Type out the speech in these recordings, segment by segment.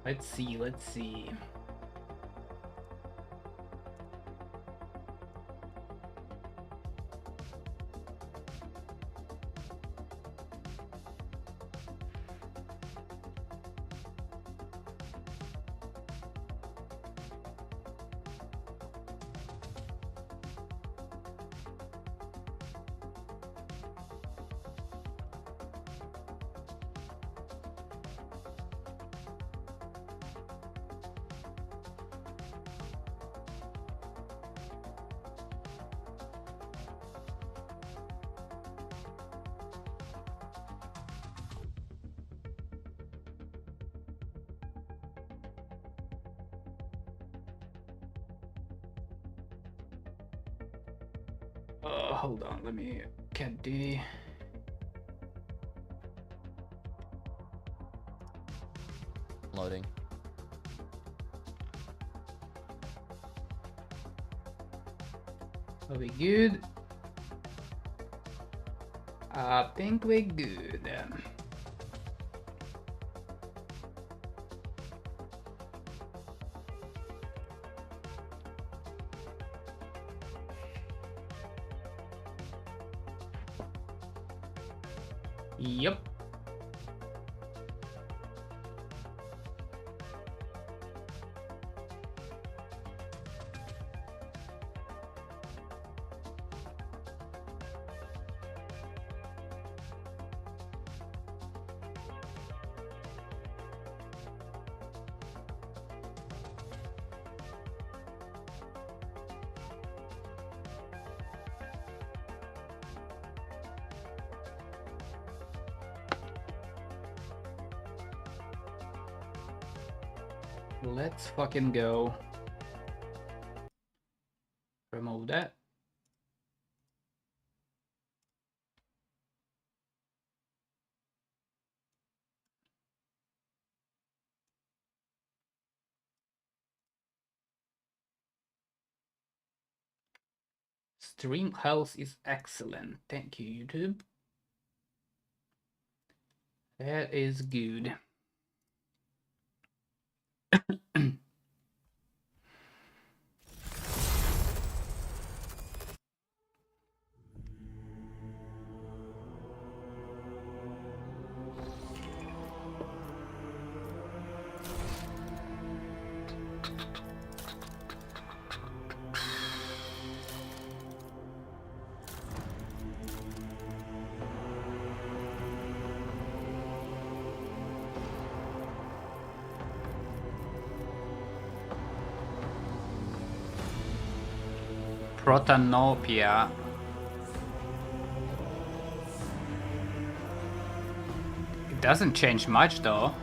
Let's see, let's see. Hold on, let me get the... Loading. Are we good? I think we're good. Yep. Let's fucking go. Remove that. Stream health is excellent. Thank you, YouTube. That is good. Protanopia. It doesn't change much though.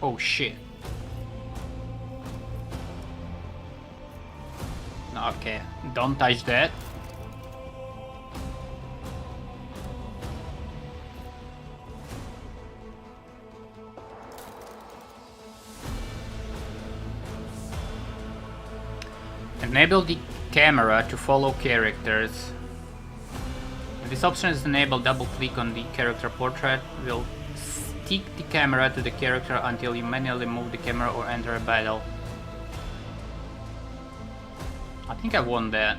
Oh shit. Okay, don't touch that. Enable the camera to follow characters. If this option is enabled, double click on the character portrait. Will stick the camera to the character until you manually move the camera or enter a battle. I think I won that.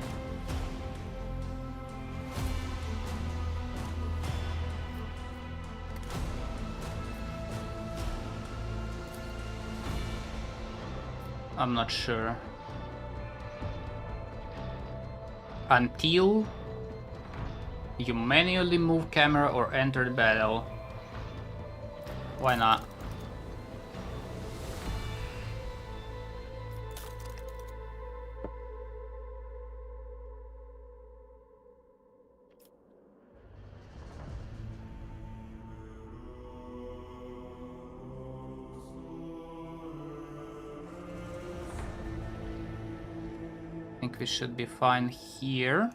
I'm not sure. Until you manually move camera or enter the battle. Why not? I think we should be fine here.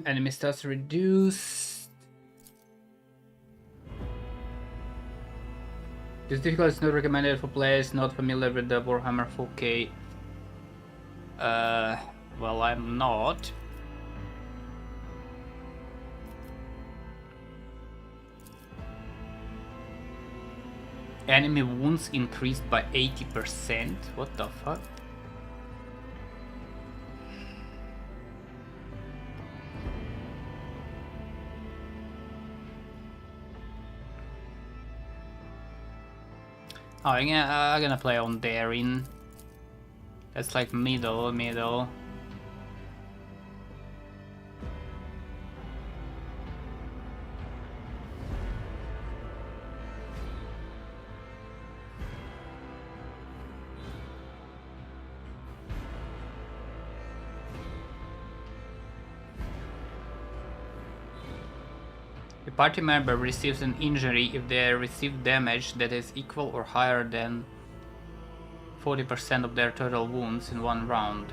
Enemy stats reduced. This difficulty is not recommended for players not familiar with the Warhammer 4K. Well, I'm not. Enemy wounds increased by 80%? What the fuck? Oh, I'm gonna play on daring. That's like middle. A party member receives an injury if they receive damage that is equal or higher than 40% of their total wounds in one round.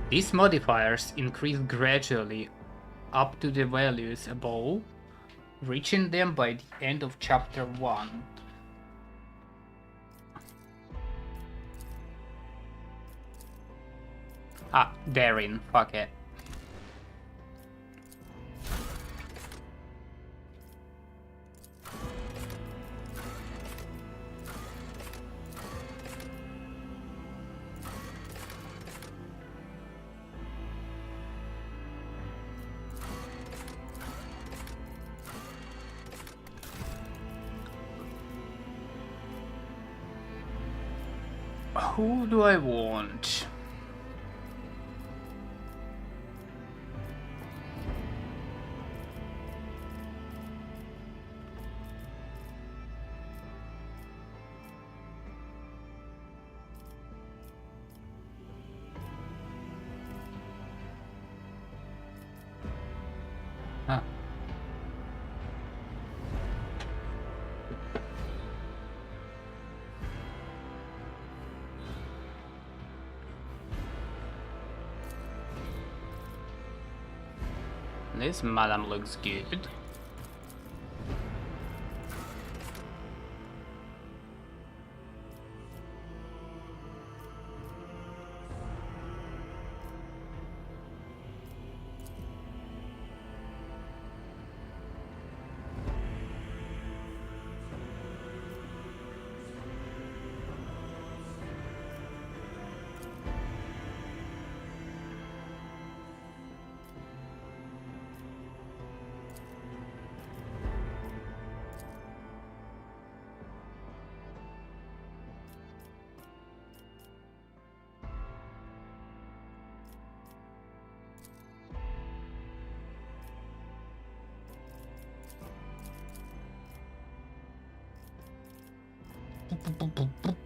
These modifiers increase gradually up to the values above, reaching them by the end of chapter 1. Ah, daring, fuck it. Who do I want? Huh. This madam looks good.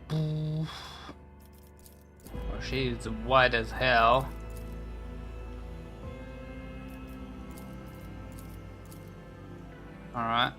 Oh, she's white as hell. Alright.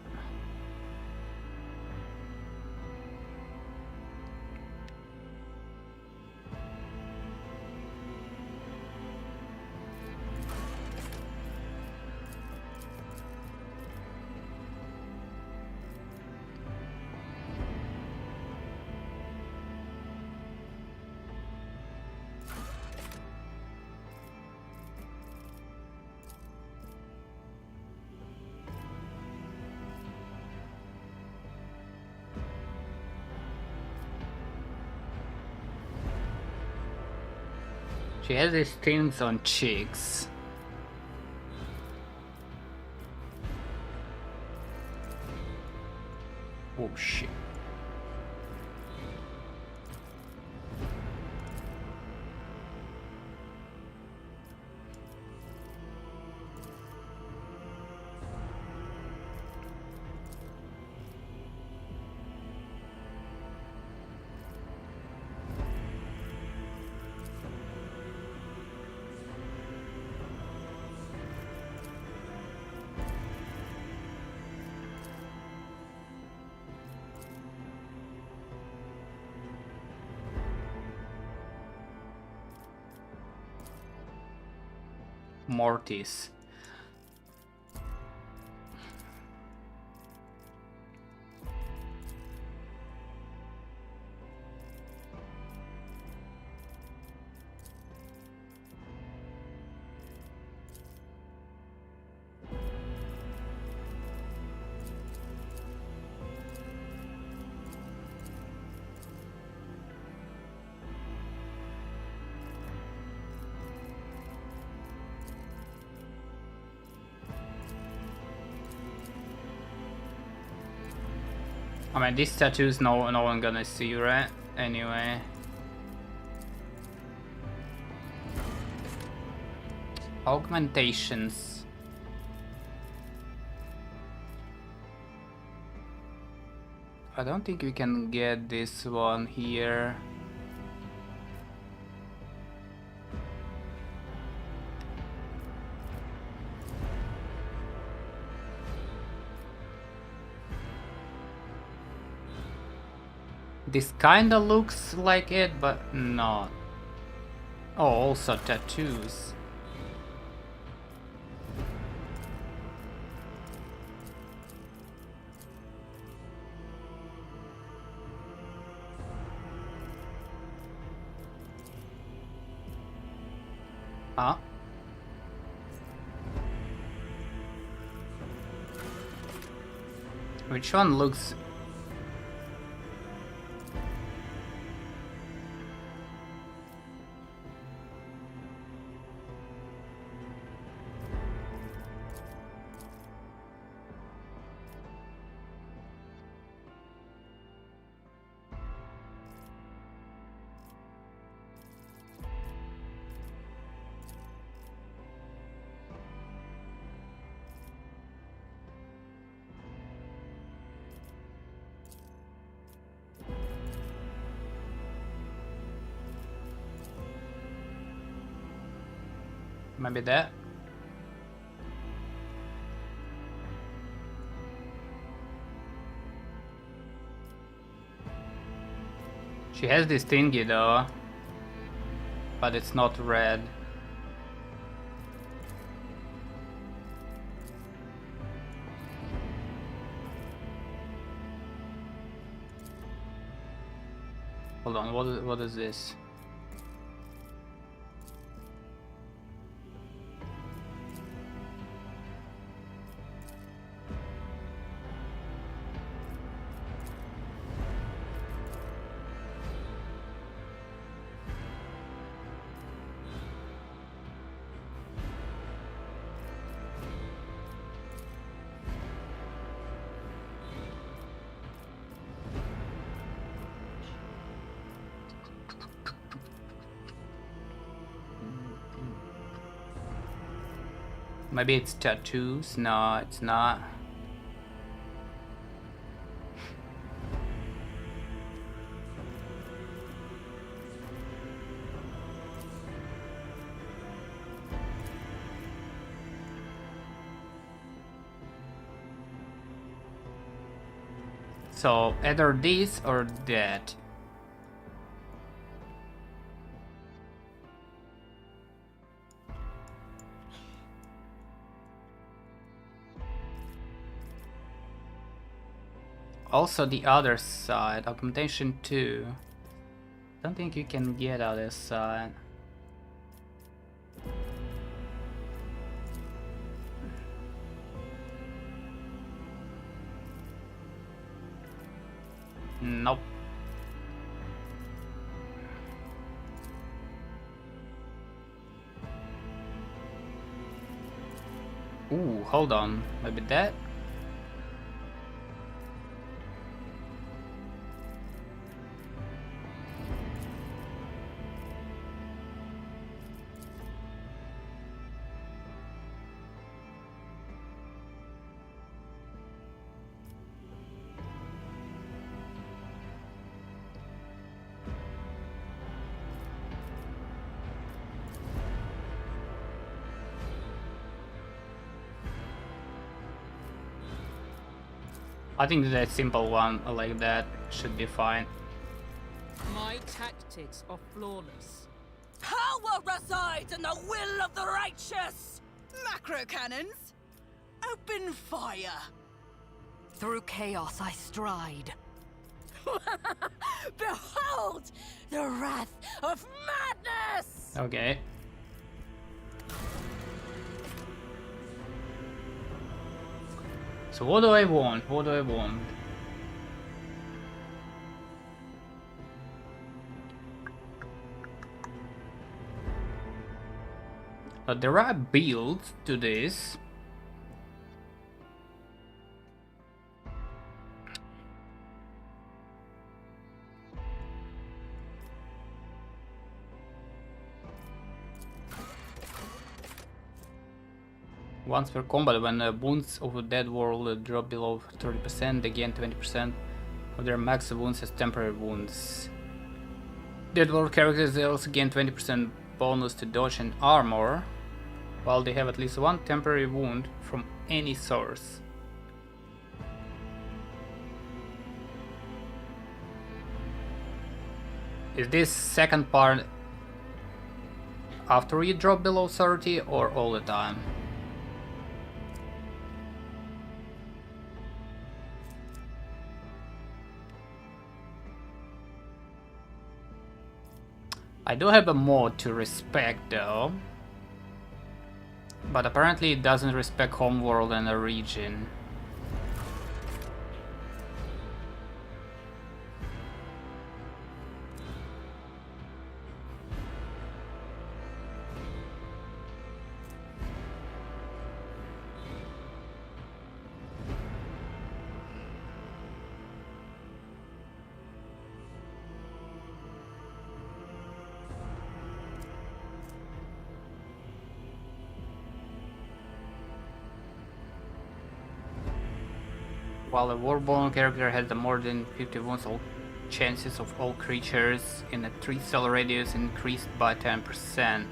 She has these things on cheeks. Oh shit. Mortis. I mean, these tattoos, no one gonna see, right? Anyway. Augmentations. I don't think we can get this one here. This kinda looks like it, but not. Oh, also tattoos. Huh? Which one looks... Maybe that? She has this thingy though, but it's not red. Hold on, what is this? Maybe it's tattoos? No, it's not. So either this or that. Also the other side, augmentation 2. Don't think you can get other side. Nope. Ooh, hold on. Maybe that? I think that simple one like that should be fine. My tactics are flawless. Power resides in the will of the righteous! Macro cannons, open fire! Through chaos I stride. Behold the wrath of madness! Okay. So what do I want? What do I want? There are builds to this. Once per combat, when wounds of a dead world drop below 30%, they gain 20% of their max wounds as temporary wounds. Dead world characters also gain 20% bonus to dodge and armor, while they have at least one temporary wound from any source. Is this second part after you drop below 30 or all the time? I do have a mod to respect though, but apparently it doesn't respect homeworld and a region. While a Warborn character has the more than 50 wounds, all chances of all creatures in a 3-cell radius increased by 10%.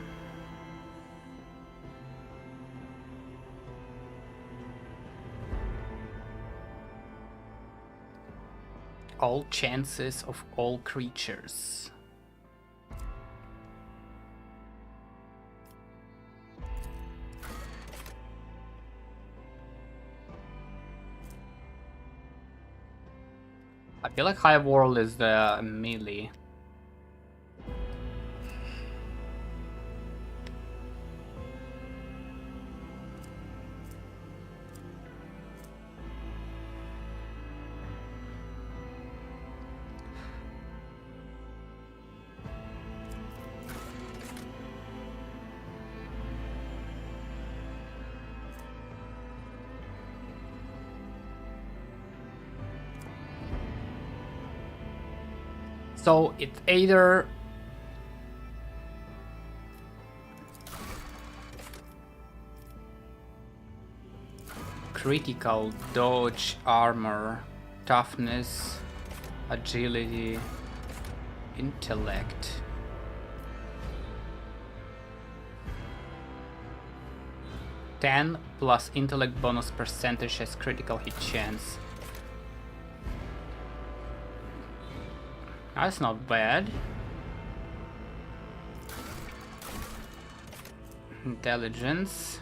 All chances of all creatures. I feel like High World is the melee. So it's either critical, dodge, armor, toughness, agility, intellect. (10) plus intellect bonus percentage as critical hit chance. That's not bad. Intelligence.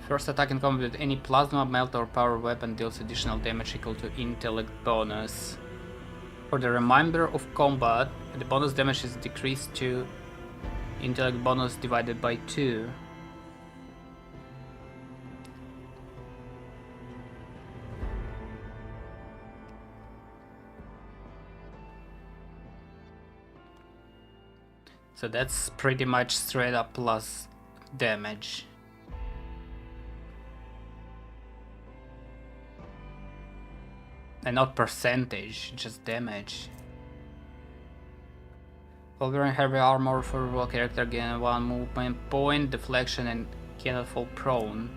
First attack in combat with any plasma, melt or power weapon deals additional damage equal to intellect bonus. For the remainder of combat, the bonus damage is decreased to intellect bonus divided by 2. So that's pretty much straight up plus damage. And not percentage, just damage. While wearing heavy armor for a character gain 1 movement point, deflection, and cannot fall prone.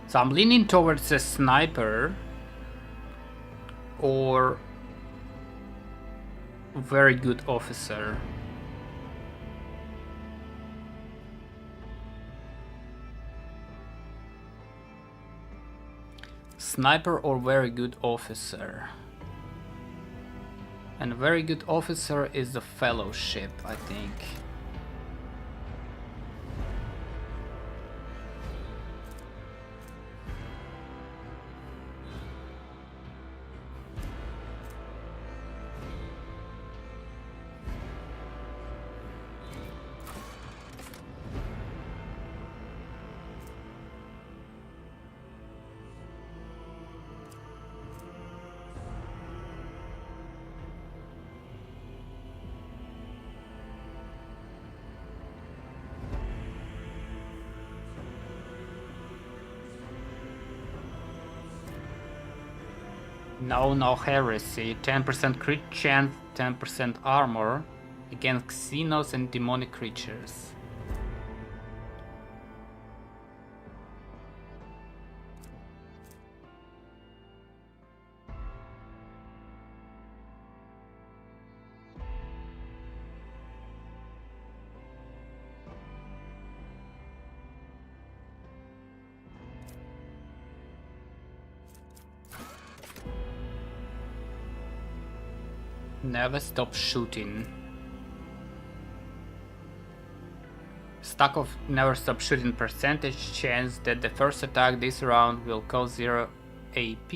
So I'm leaning towards a sniper or very good officer. Sniper or very good officer. And a very good officer is the fellowship, I think. No heresy. 10% crit chance, 10% armor against xenos and demonic creatures. Never stop shooting. Stack of never stop shooting percentage chance that the first attack this round will cause 0 AP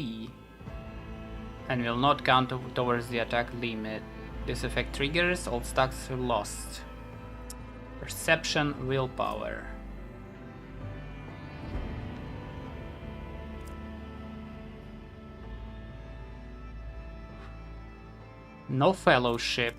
and will not count towards the attack limit. This effect triggers, all stacks are lost. Perception, willpower. No fellowship.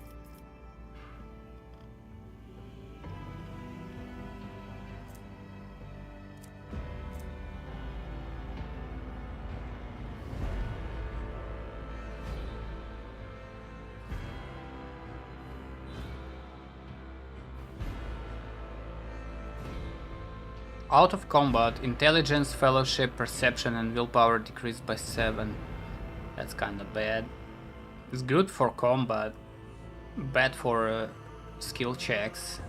Out of combat, intelligence, fellowship, perception and willpower decreased by 7. That's kinda bad. It's good for combat, bad for skill checks.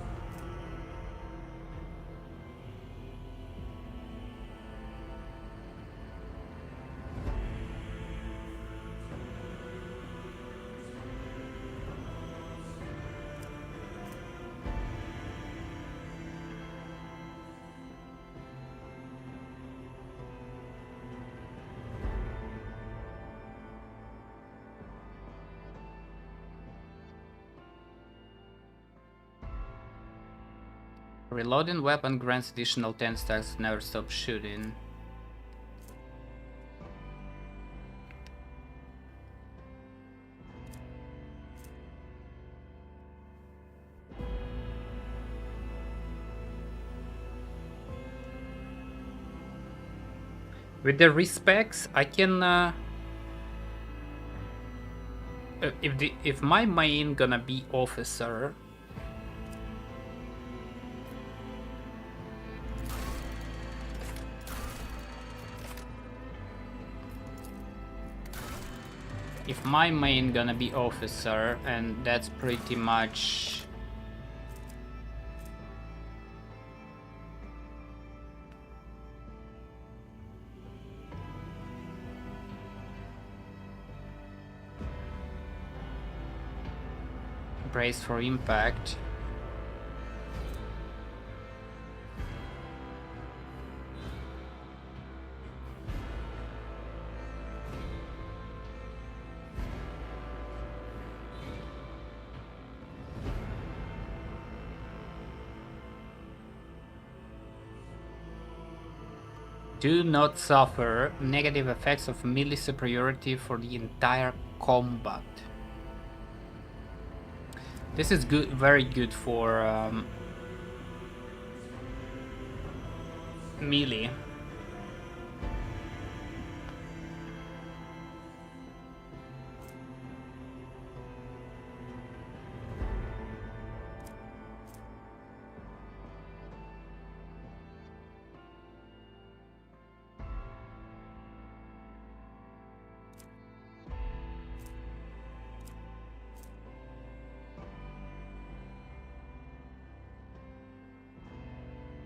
Reloading weapon grants additional 10 stacks to never stop shooting. With the respecs, I can if my main gonna be officer, and that's pretty much brace for impact. Do not suffer negative effects of melee superiority for the entire combat. This is good, very good for melee.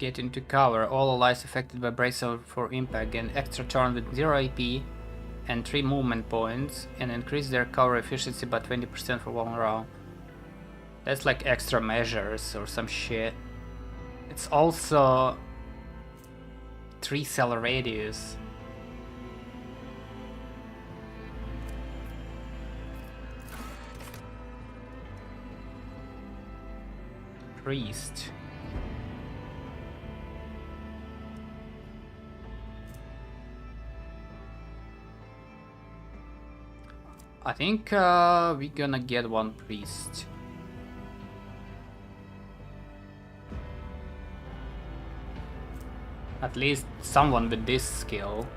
get into cover. All allies affected by bracelet for impact gain extra turn with 0 AP and 3 movement points and increase their cover efficiency by 20% for 1 round. That's like extra measures or some shit. It's also 3 cell radius. Priest. I think we're gonna get 1 priest. At least someone with this skill.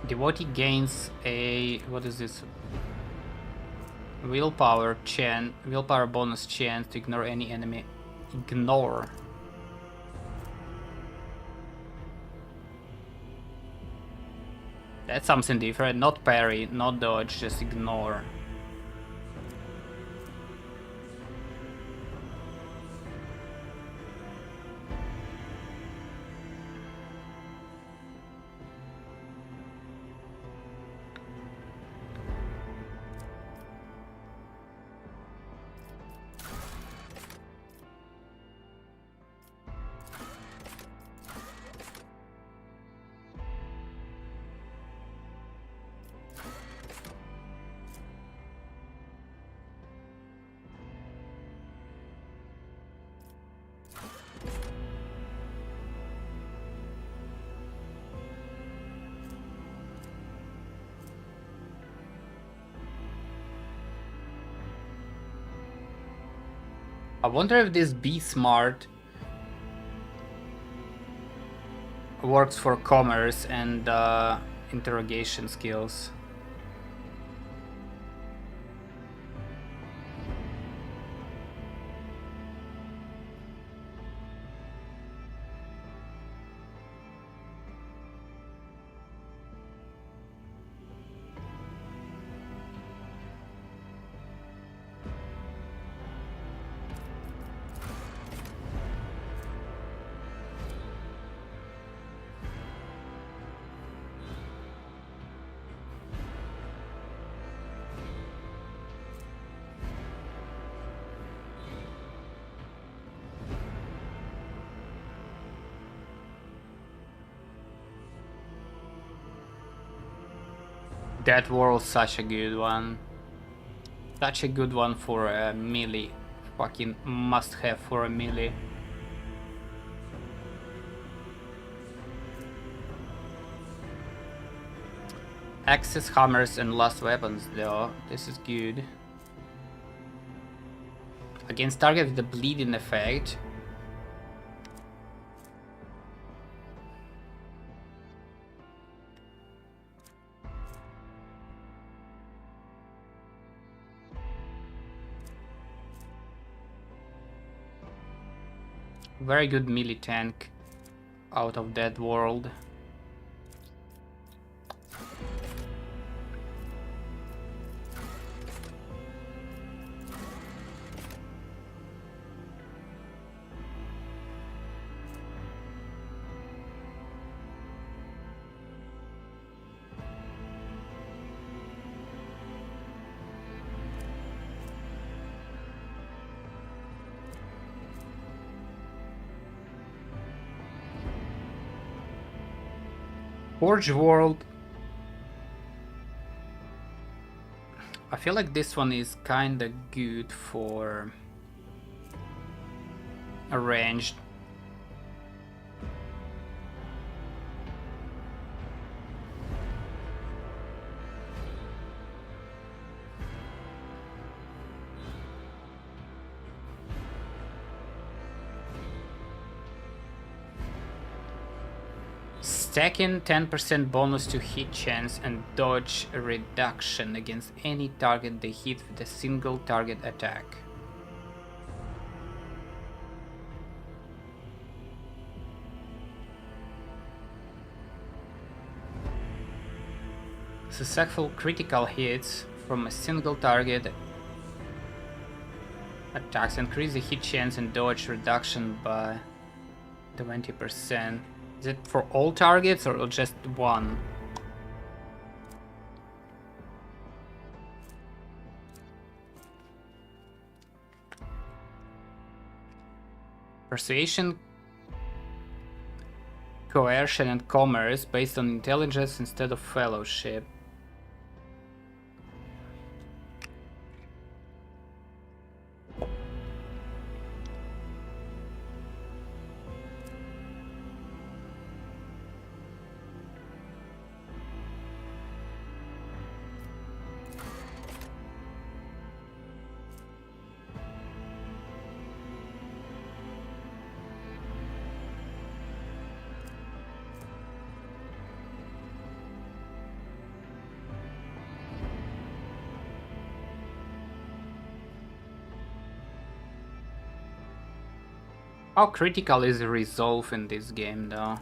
Devotee gains a... what is this? Willpower bonus chance to ignore any enemy. Ignore. That's something different. Not parry, not dodge, just ignore. I wonder if this Be Smart works for commerce and interrogation skills. That world's such a good one. Such a good one for a melee. Fucking must have for a melee. Axes, hammers and last weapons though. This is good. Against target with the bleeding effect. Very good melee tank out of that world. Forge World. I feel like this one is kinda good for a ranged. Stacking 10% bonus to hit chance and dodge reduction against any target they hit with a single target attack. Successful critical hits from a single target attacks increase the hit chance and dodge reduction by 20%. Is it for all targets or just one? Persuasion, coercion, and commerce based on intelligence instead of fellowship. How critical is the resolve in this game, though?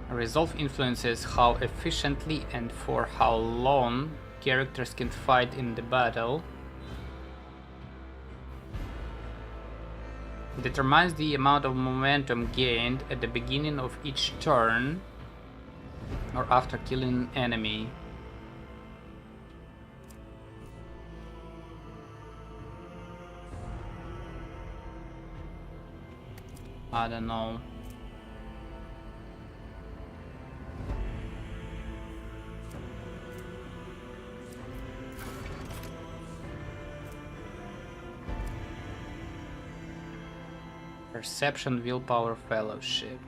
Resolve influences how efficiently and for how long characters can fight in the battle. Determines the amount of momentum gained at the beginning of each turn or after killing an enemy. I don't know. Perception, willpower, fellowship.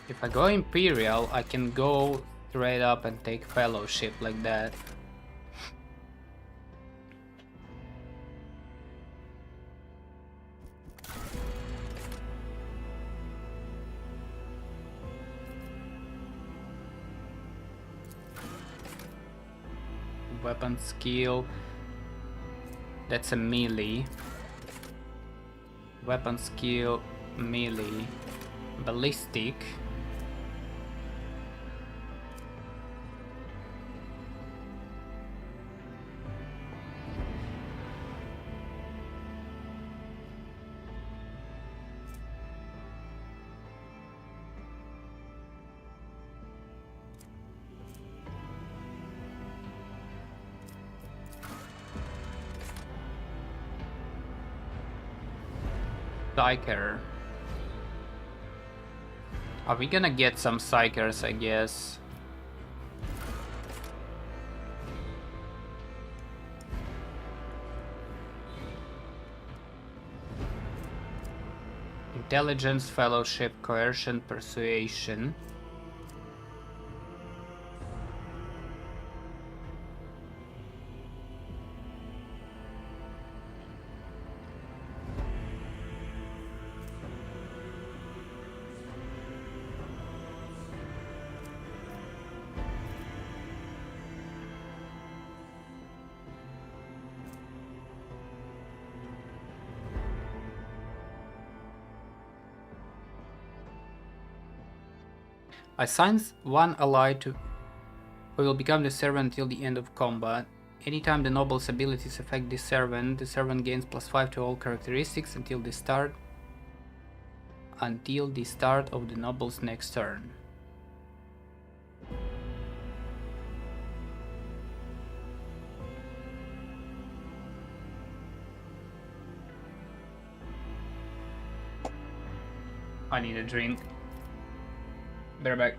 If I go Imperial, I can go straight up and take Fellowship like that. Weapon skill. That's a melee. Weapon skill, melee. Ballistic. Psyker. Are we gonna get some Psykers, I guess? Intelligence, fellowship, coercion, persuasion. Assigns one ally to who will become the servant until the end of combat. Anytime the noble's abilities affect the servant gains +5 to all characteristics until the start of the noble's next turn. I need a drink. Better back.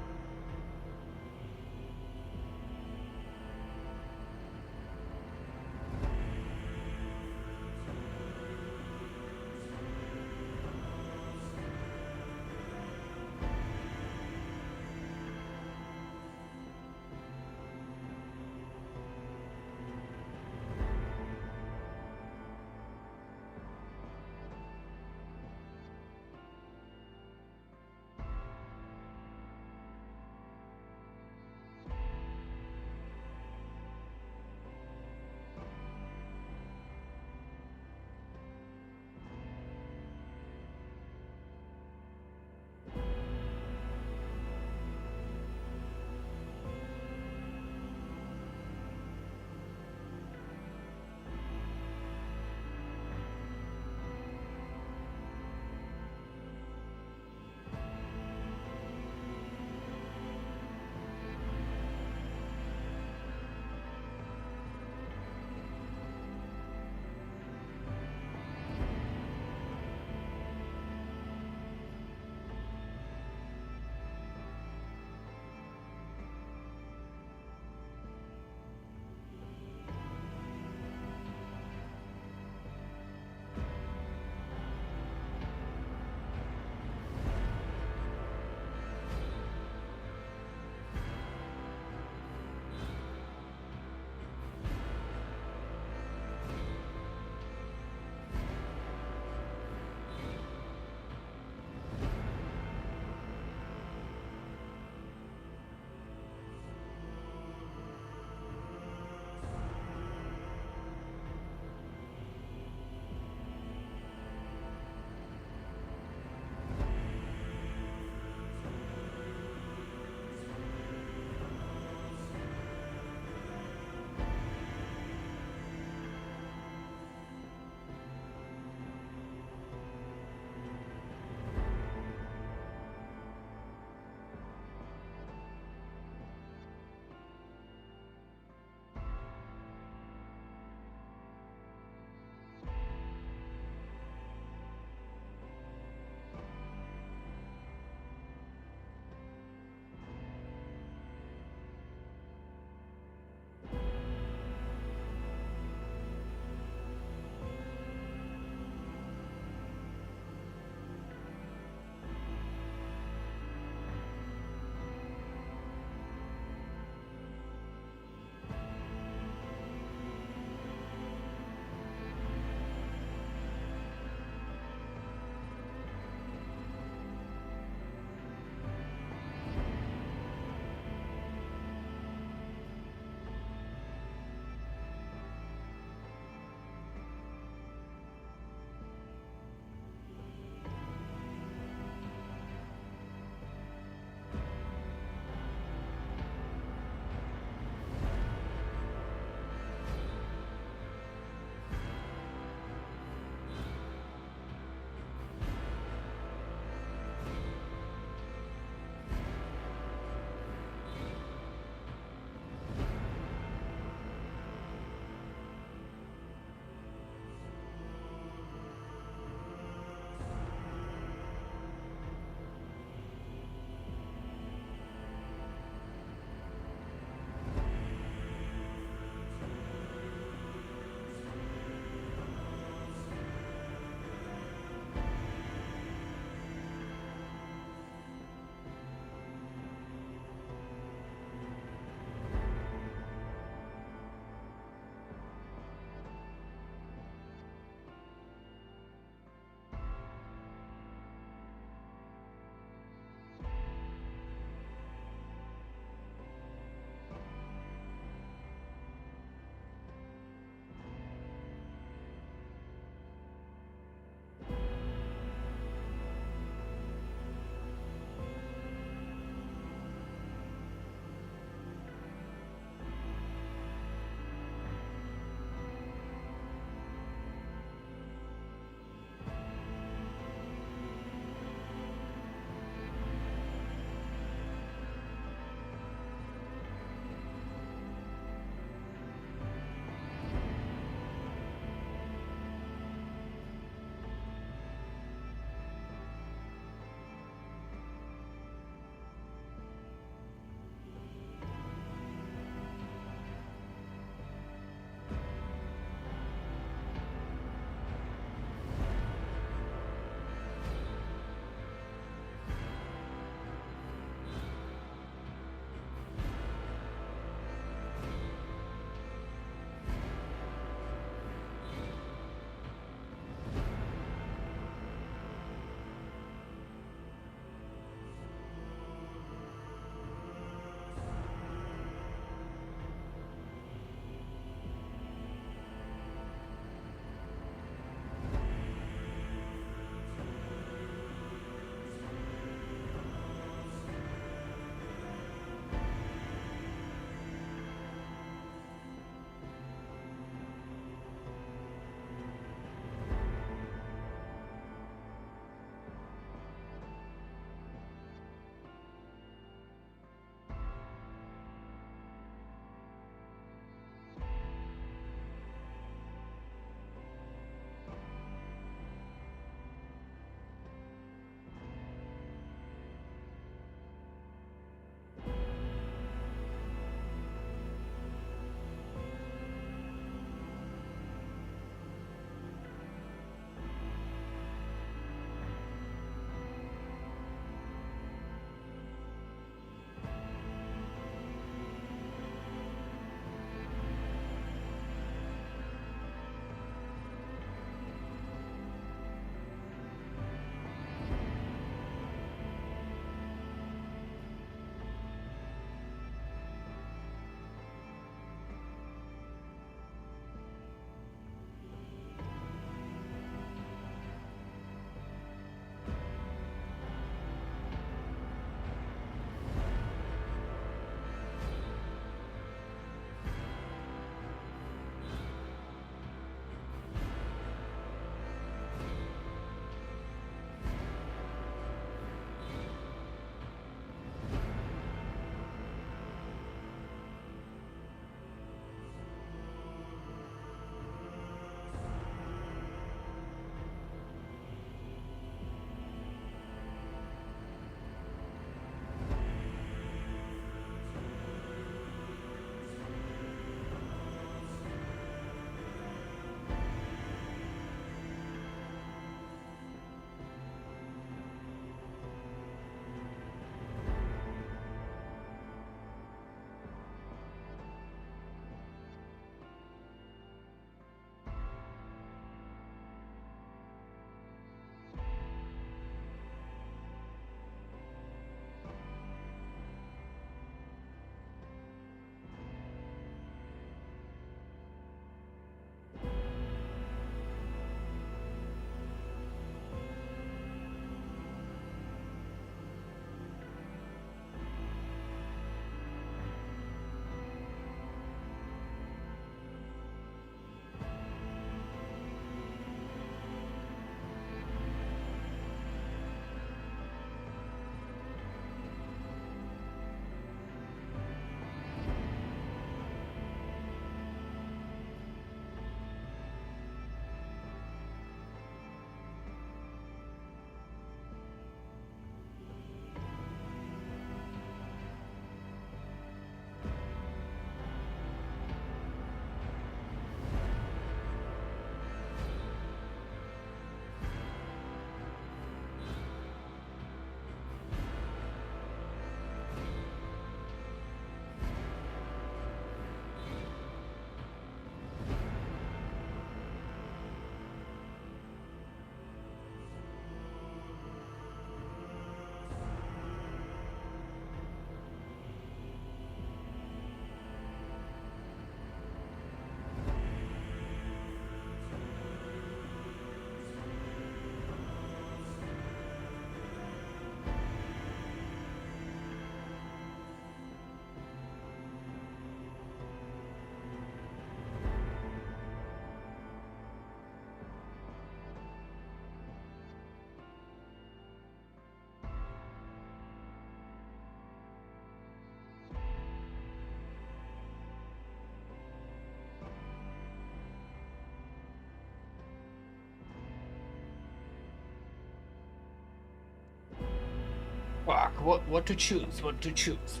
what to choose? What to choose?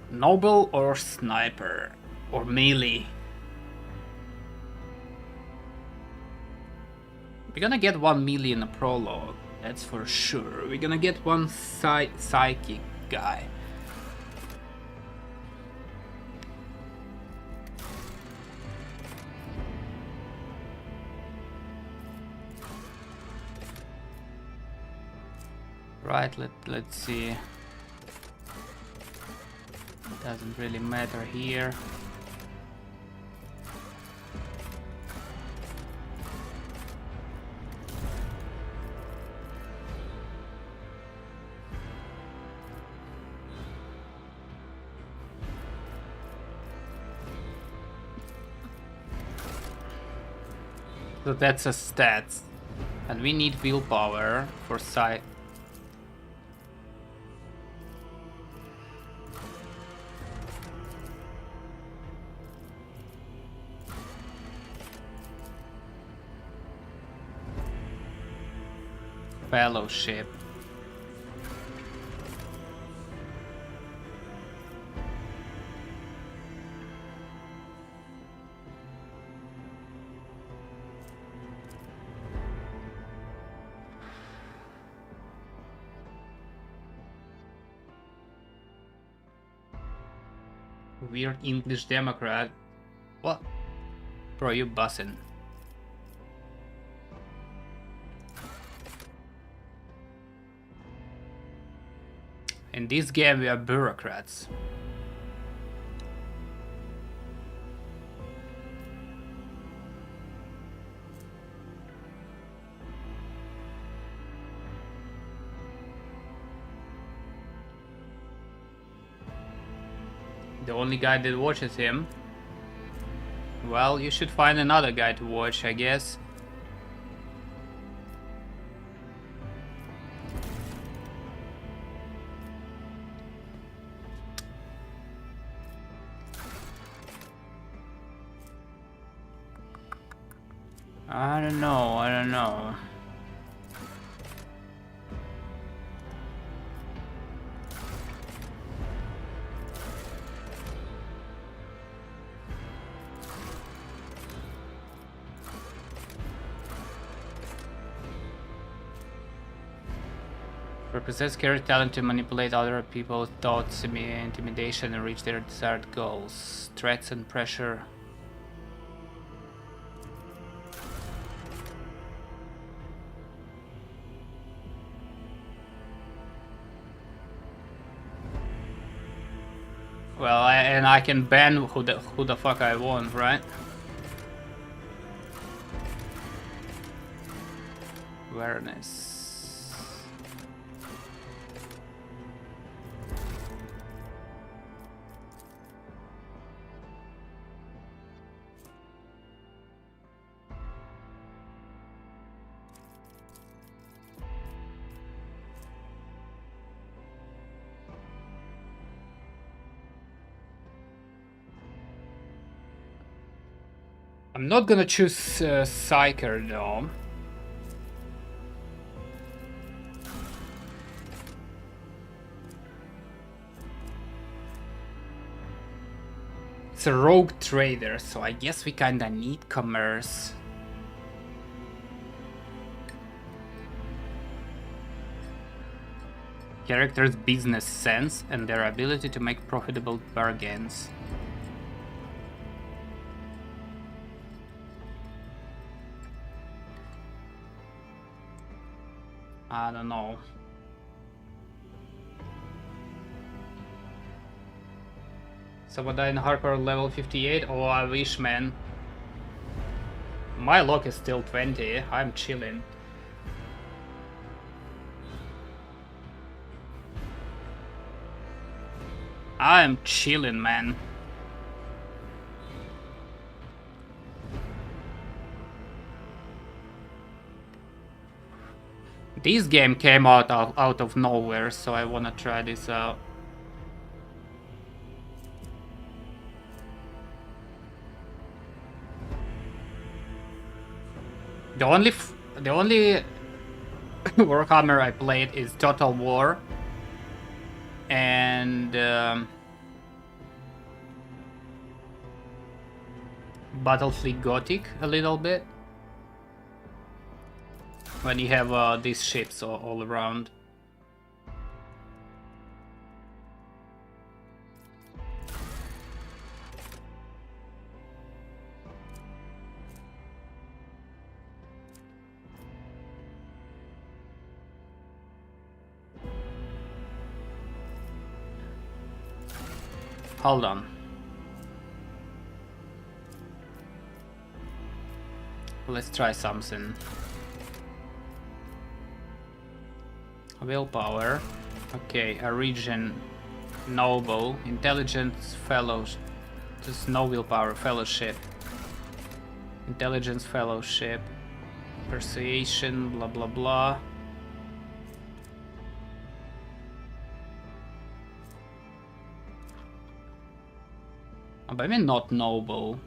Noble or sniper or melee? We're gonna get one melee in a prologue, that's for sure. We're gonna get one psychic guy. Right, let's see. Doesn't really matter here. So that's a stats. And we need willpower for sight. Fellowship. Weird English Democrat. What? Bro, you bussin'. In this game we are bureaucrats. The only guy that watches him. Well, you should find another guy to watch, I guess. I don't know. Possess character talent to manipulate other people's thoughts, intimidation, and reach their desired goals. Threats and pressure. Well, and I can ban who the fuck I want, right? Awareness. I'm not gonna choose Psyker though. It's a rogue trader, so I guess we kinda need commerce. Characters' business sense and their ability to make profitable bargains. I don't know. Sabadine Harper level 58? Oh, I wish, man. My luck is still 20. I'm chilling. I'm chilling, man. This game came out of nowhere, so I wanna try this out. The only Warhammer I played is Total War and Battlefield Gothic a little bit. When you have these ships all around. Hold on. Let's try something. Willpower. Okay, a region. Noble. Intelligence fellows. Just no willpower. Fellowship. Intelligence fellowship. Persuasion. Blah blah blah. But I mean not noble.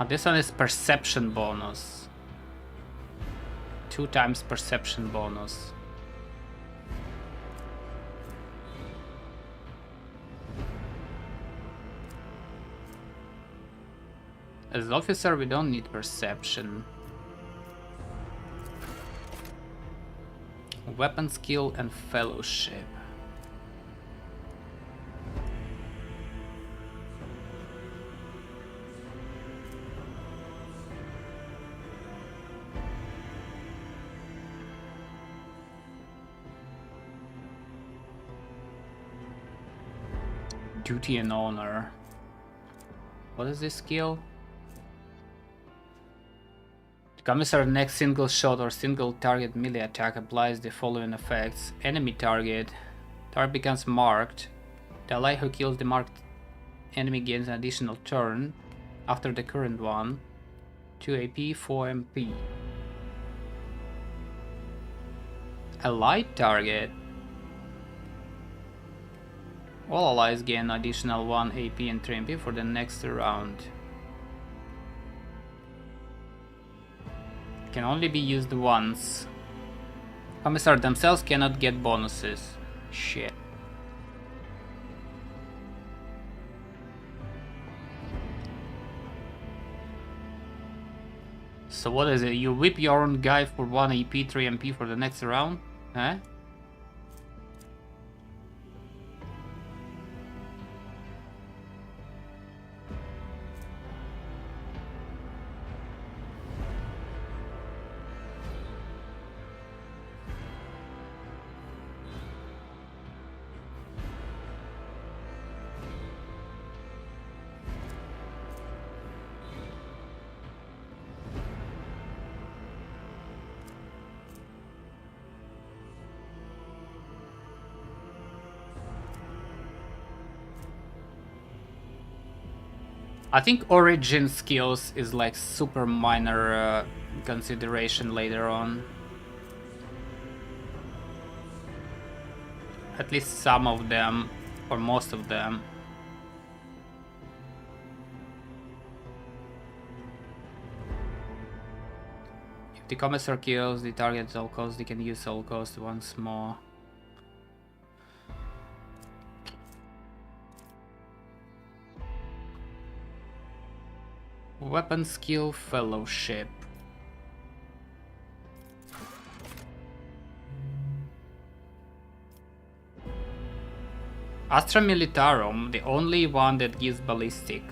This one is perception bonus. 2 times perception bonus. As an officer, we don't need perception. Weapon skill and fellowship. Duty and honor. What is this skill? The commissar next single shot or single target melee attack applies the following effects. Enemy target. Target becomes marked. The ally who kills the marked enemy gains an additional turn after the current one. 2 AP, 4 MP. Allied target. All allies gain additional 1 AP and 3 MP for the next round. Can only be used once. Commissar themselves cannot get bonuses. Shit. So what is it? You whip your own guy for 1 AP, 3 MP for the next round? Huh? I think origin skills is like super minor consideration later on. At least some of them, or most of them. If the commissar kills the target at all costs, they can use all costs once more. Weapon skill fellowship. Astra Militarum, the only one that gives ballistic.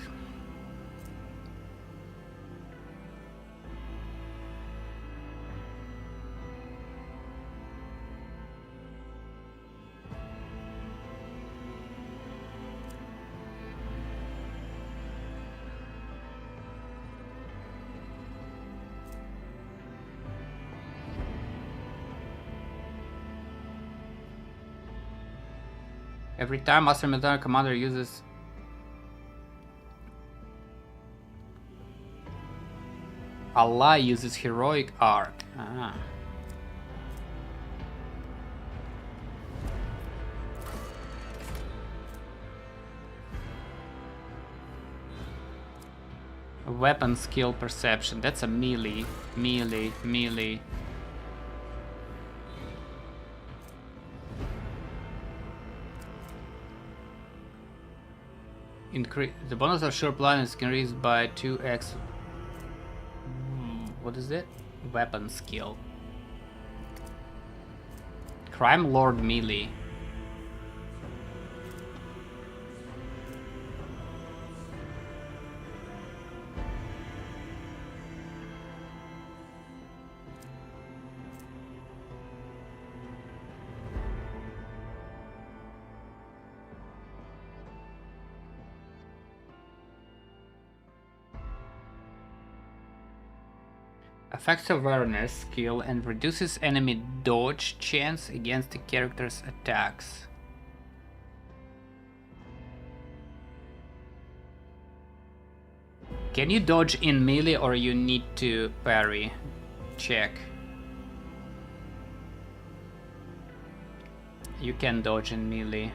Every time Master Military Commander uses ally uses heroic arc. Ah. Weapon skill perception. That's a melee. Melee. The bonus of sure blind is increased by 2x. What is it? Weapon skill. Crime Lord melee. Affects awareness skill and reduces enemy dodge chance against the character's attacks. Can you dodge in melee or you need to parry? Check. You can dodge in melee.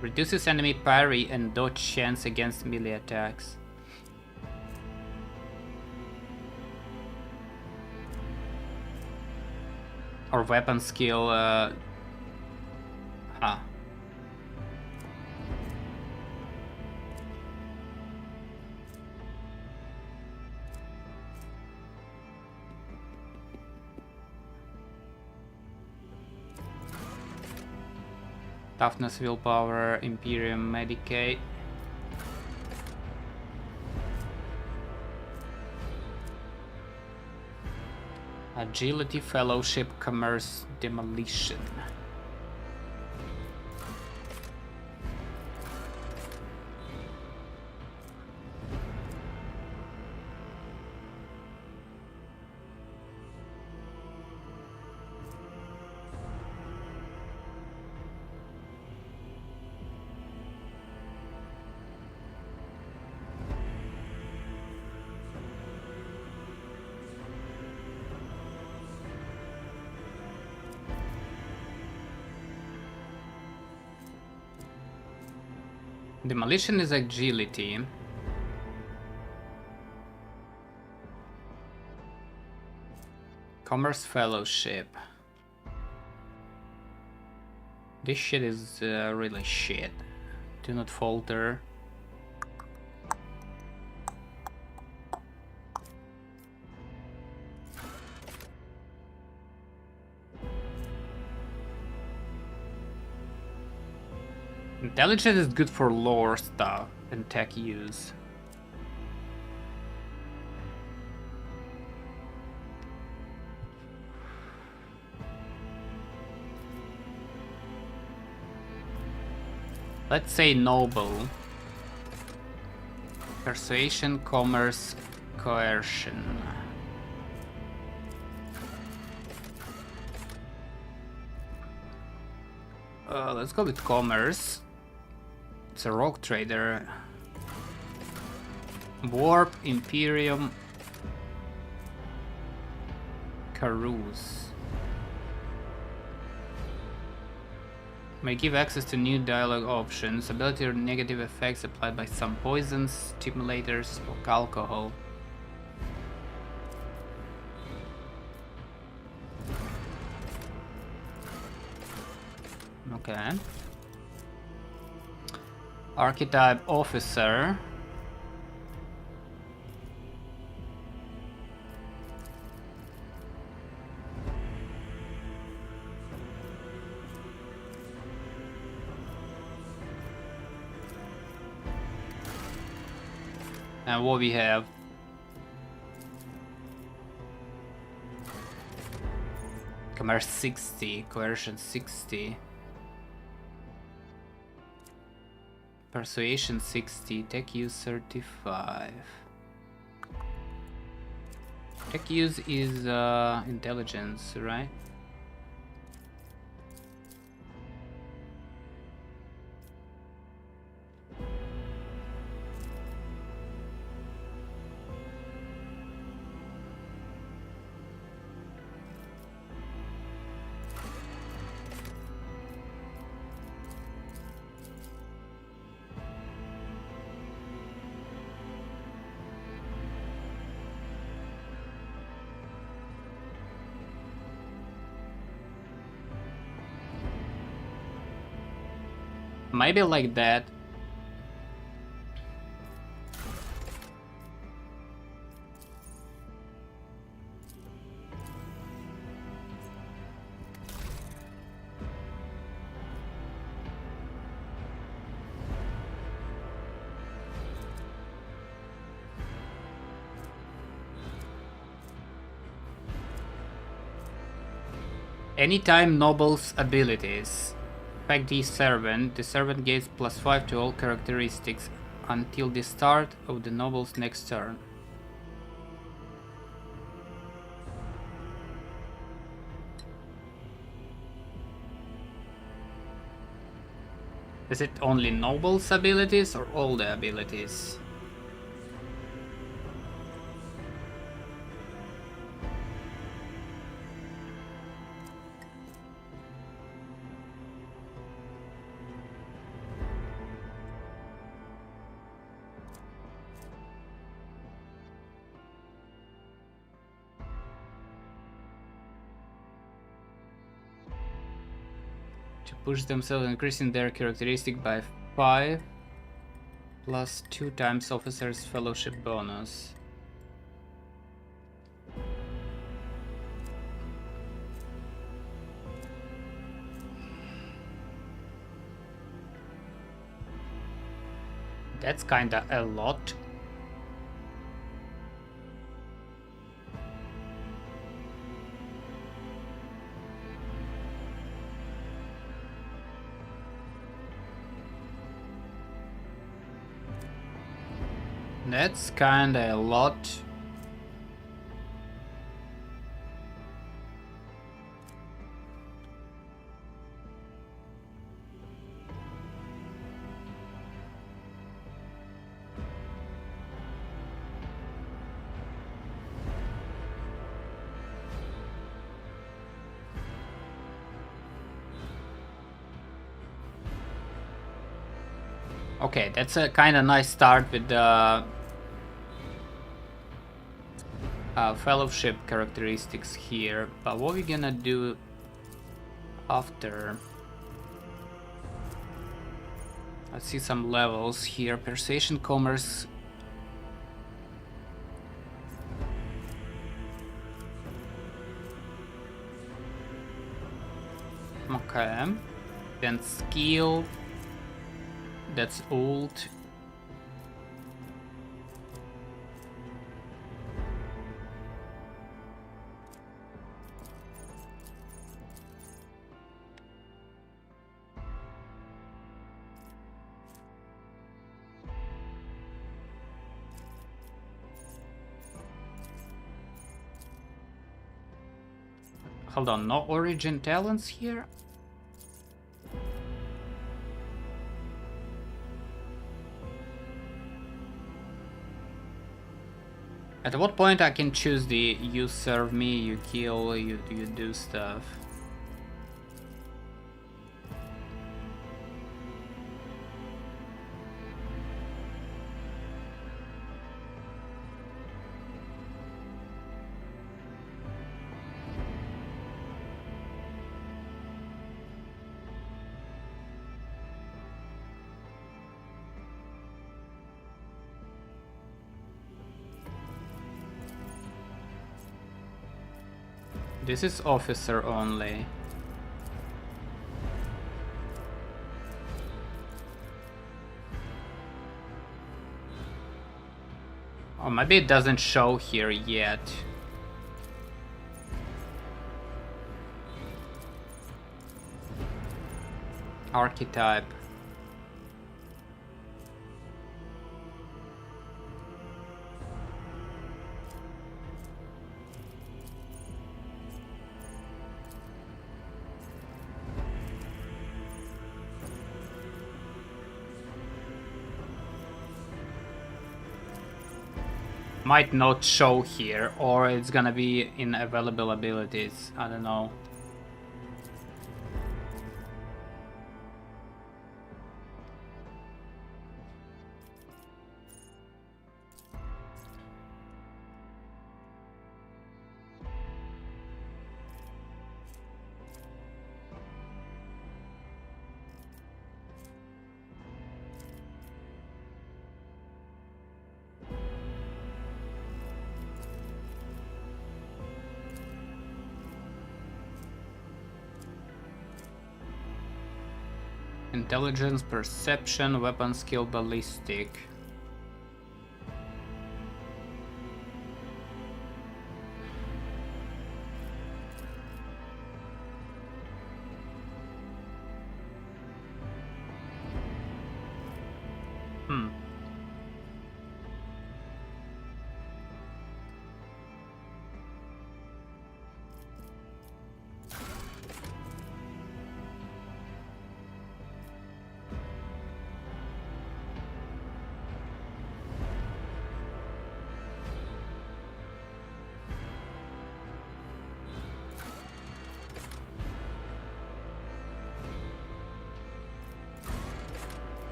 Reduces enemy parry and dodge chance against melee attacks. Or weapon skill, Toughness, willpower, Imperium, Medicaid. Agility, Fellowship, Commerce, Demolition. Demolition is agility. Commerce, Fellowship. This shit is really shit. Do not falter. Intelligence is good for lore stuff and tech use. Let's say noble. Persuasion, commerce, coercion. Let's go with commerce. It's a rogue trader. Warp, Imperium, Carouse. May give access to new dialogue options, ability or negative effects applied by some poisons, stimulators, or alcohol. Okay. Archetype officer. And what we have? Commerce 60, coercion 60. Persuasion 60, tech use 35. Tech use is intelligence, right? Maybe like that. Anytime Noble's abilities affect the servant gains +5 to all characteristics until the start of the Noble's next turn. Is it only Noble's abilities or all the abilities? To push themselves, increasing their characteristic by 5 plus 2 times officer's fellowship bonus. That's kinda a lot. That's kinda a lot. Okay, that's a kind of nice start with the fellowship characteristics here, but what we're gonna do after? Let's see some levels here. Persuasion, commerce. Okay, then skill. That's old. Hold on, no origin talents here? At what point I can choose the you serve me, you kill, you do stuff? This is officer only. Oh, maybe it doesn't show here yet. Archetype. Might not show here, or it's gonna be in available abilities. I don't know. Intelligence, perception, weapon skill, ballistic.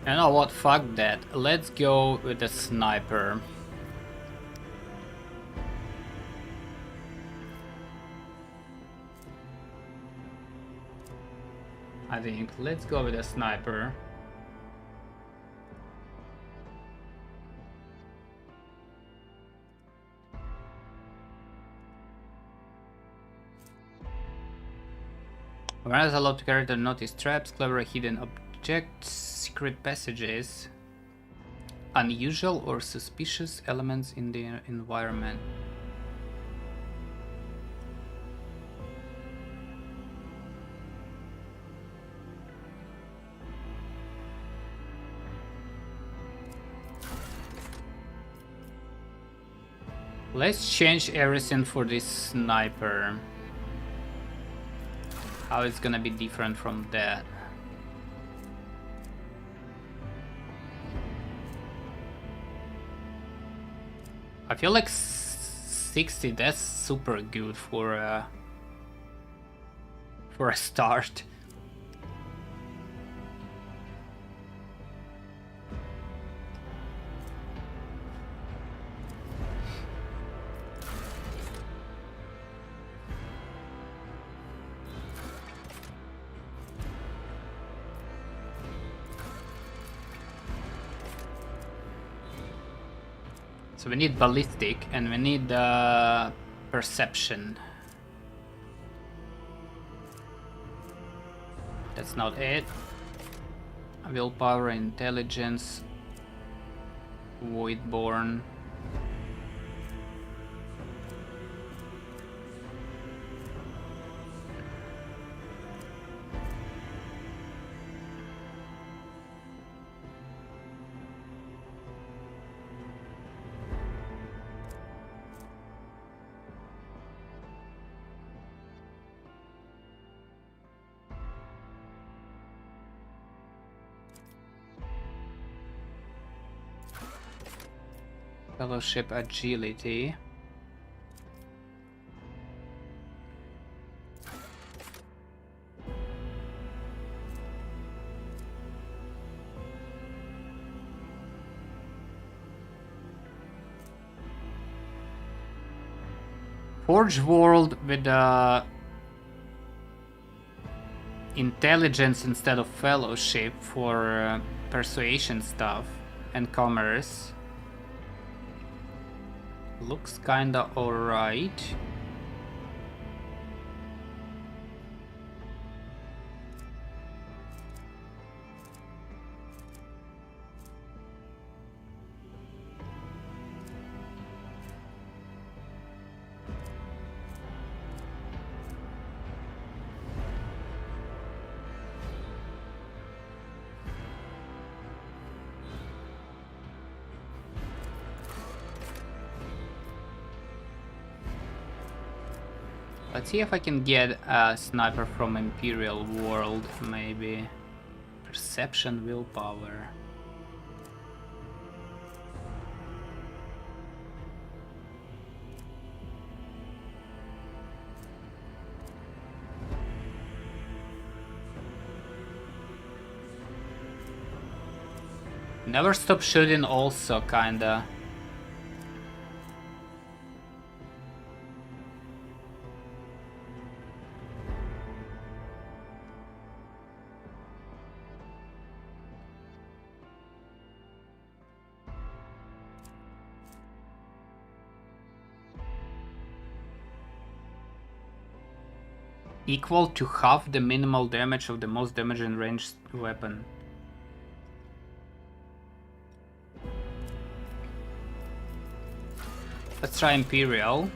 You know what, fuck that. Let's go with the sniper. I think, let's go with the sniper. Awareness allowed to character notice traps, clever hidden objects, secret passages, unusual or suspicious elements in the environment. Let's change everything for this sniper. How it's gonna be different from that. I feel like 60, that's super good for a start. So we need ballistic and we need perception. That's not it. Willpower, intelligence, Voidborn. Fellowship agility. Forge World with intelligence instead of fellowship for persuasion stuff and commerce. Looks kinda alright. Let's see if I can get a sniper from Imperial World, maybe. Perception, willpower. Never stop shooting also kinda. Equal to half the minimal damage of the most damaging ranged weapon. Let's try Imperial.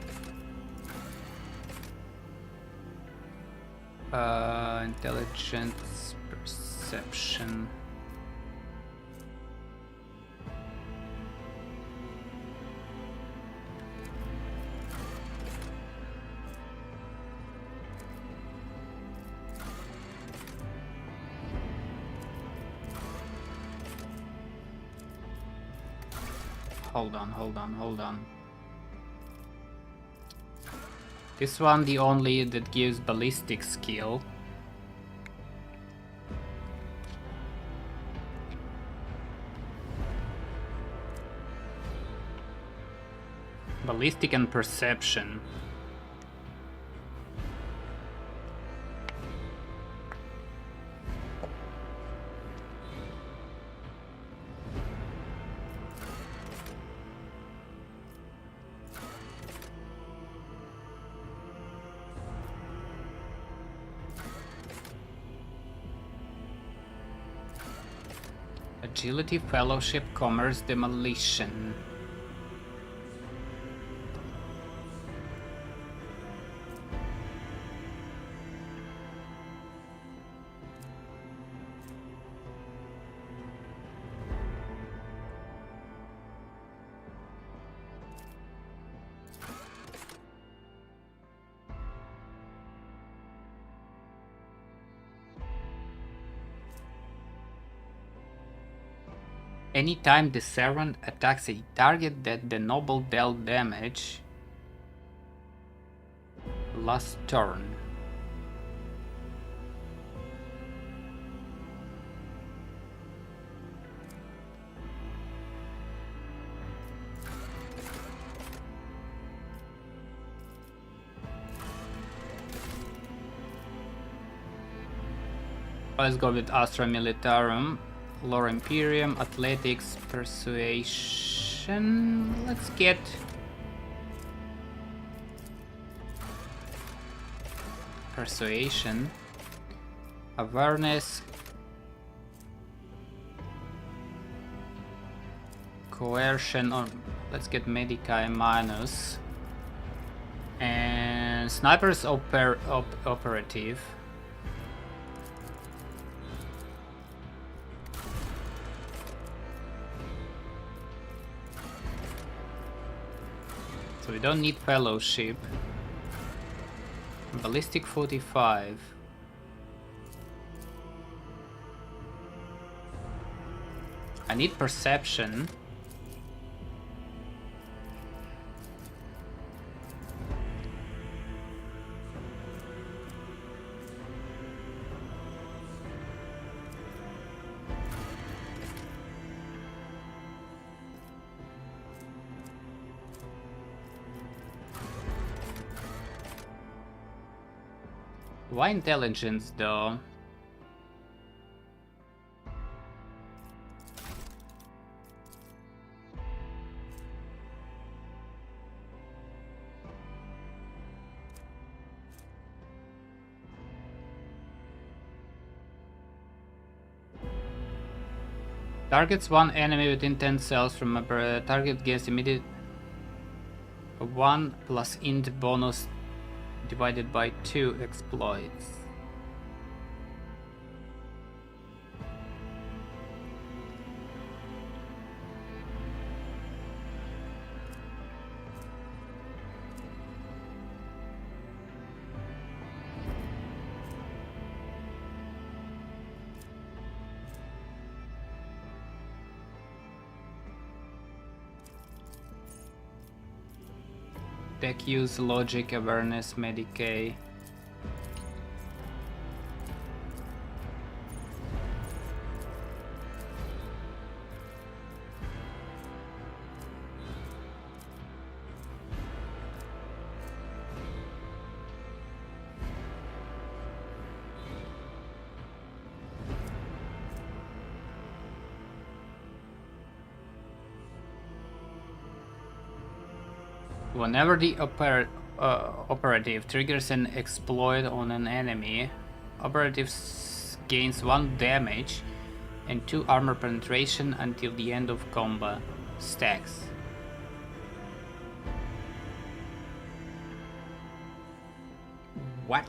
Intelligence, perception. Hold on. This one the only that gives ballistic skill. Ballistic and perception. Agility, Fellowship, Commerce, Demolition. Anytime the servant attacks a target that the noble dealt damage last turn. Let's go with Astra Militarum. Lore Imperium, Athletics, Persuasion. Let's get Persuasion, Awareness, Coercion. Or let's get Medicae minus, and Sniper's operative. So we don't need Fellowship. Ballistic 45. I need Perception. Why intelligence though? Targets one enemy within 10 cells from a target gains immediate 1 plus int bonus divided by 2 exploits. Tech use, logic, awareness, Medicae. Whenever the operative triggers an exploit on an enemy. Operative gains 1 damage and 2 armor penetration until the end of combat. Stacks. What?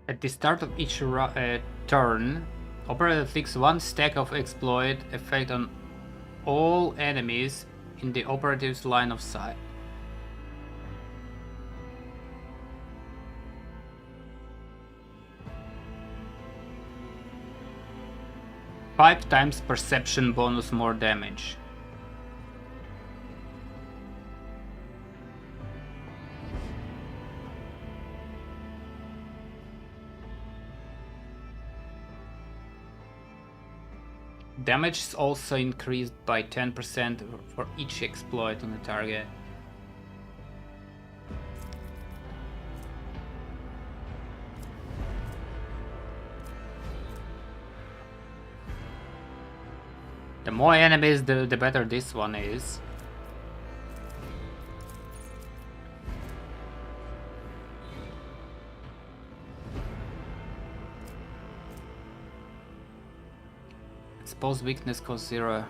At the start of each turn, operator inflicts 1 stack of exploit effect on all enemies in the operative's line of sight. Five times perception bonus more damage. Damage is also increased by 10% for each exploit on the target. The more enemies, the better this one is. Suppose weakness costs 0.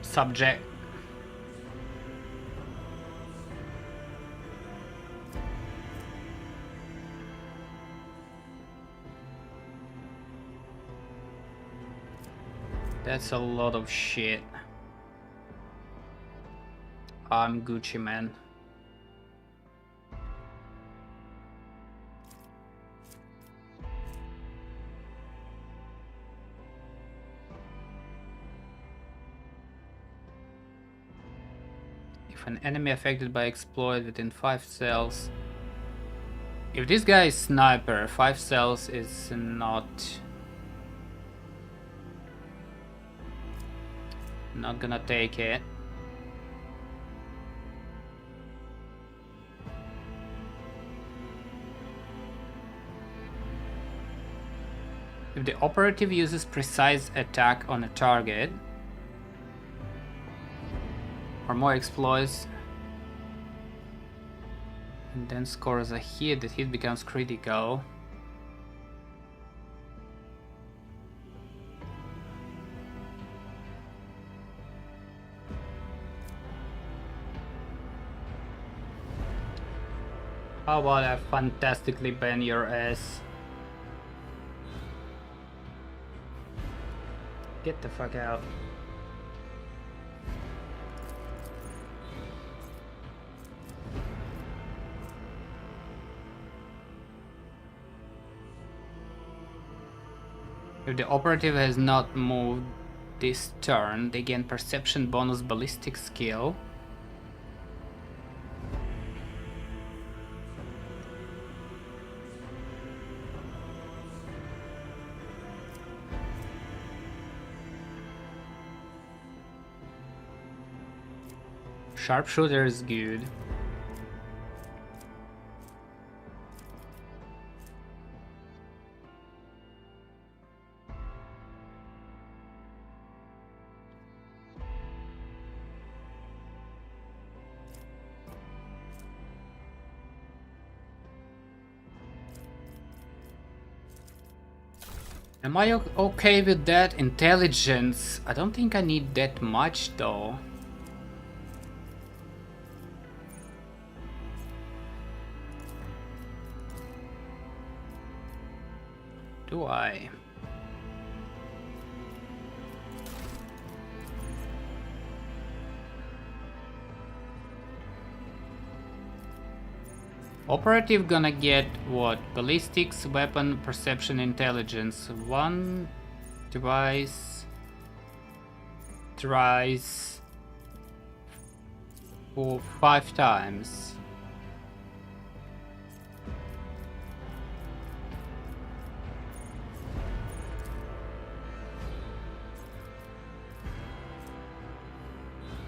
Subject. That's a lot of shit. I'm Gucci, man. If an enemy affected by exploit within 5 cells. If this guy is sniper, 5 cells is not gonna take it. If the operative uses precise attack on a target or more exploits and then scores a hit, the hit becomes critical. How about I fantastically bend your ass? Get the fuck out. If the operative has not moved this turn, they gain perception bonus ballistic skill. Sharpshooter is good. Am I okay with that? Intelligence. I don't think I need that much though. Do I? Operative gonna get what? Ballistics, weapon, perception, intelligence. 1, twice, thrice, for 5 times.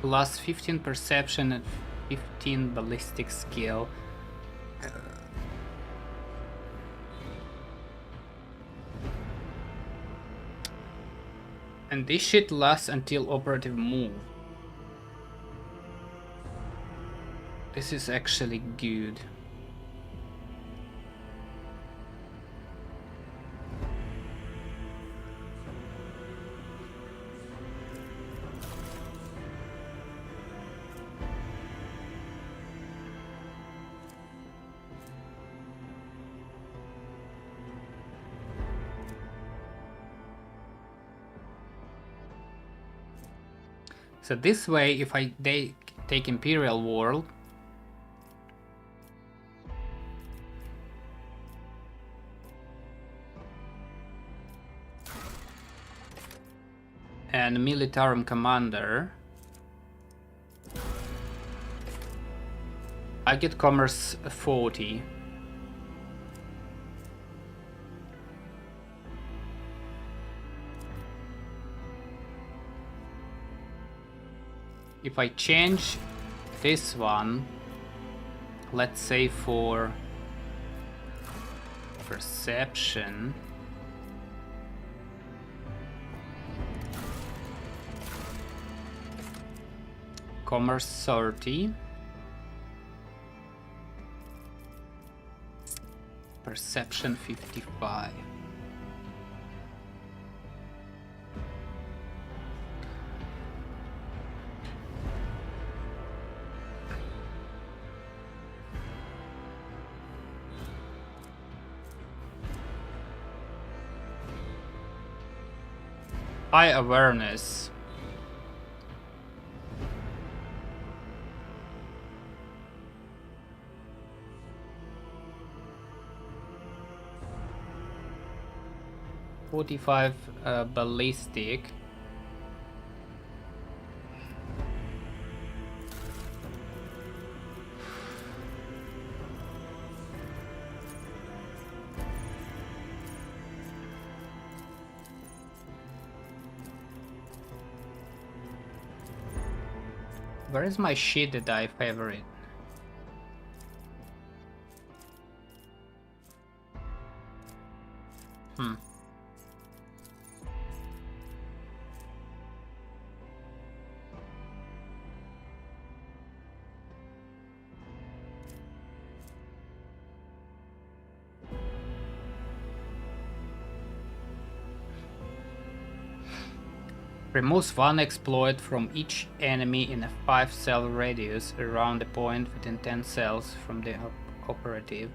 Plus 15 perception and 15 ballistic skill. And this shit lasts until operative move. This is actually good. So this way, if I take Imperial World, and Militarum Commander, I get Commerce 40. If I change this one, let's say for Perception, Commerce 30, Perception 55. High awareness. .45 ballistic. Where is my shit that I favorite? Removes one exploit from each enemy in a 5-cell radius around a point within 10 cells from the operative.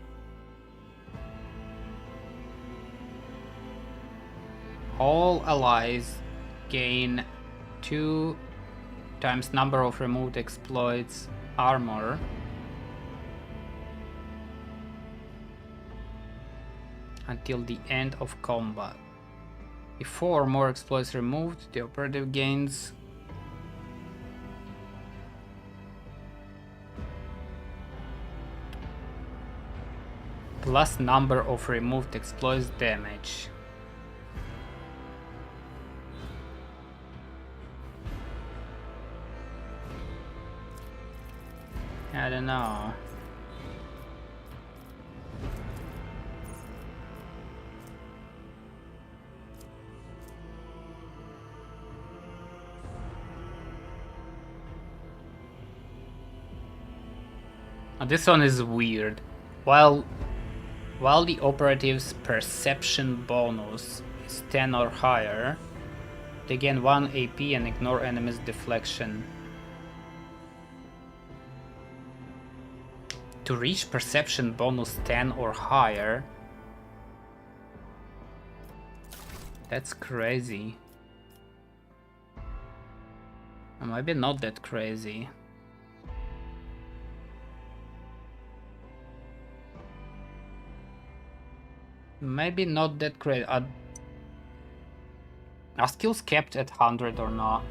All allies gain 2 times number of removed exploits armor until the end of combat. If 4 or more exploits removed, the operative gains plus number of removed exploits damage. I don't know. This one is weird. While the operative's perception bonus is 10 or higher, they gain 1 AP and ignore enemy's deflection. To reach perception bonus 10 or higher, that's crazy. Or maybe not that crazy. Maybe not that great. Are skills kept at 100 or not?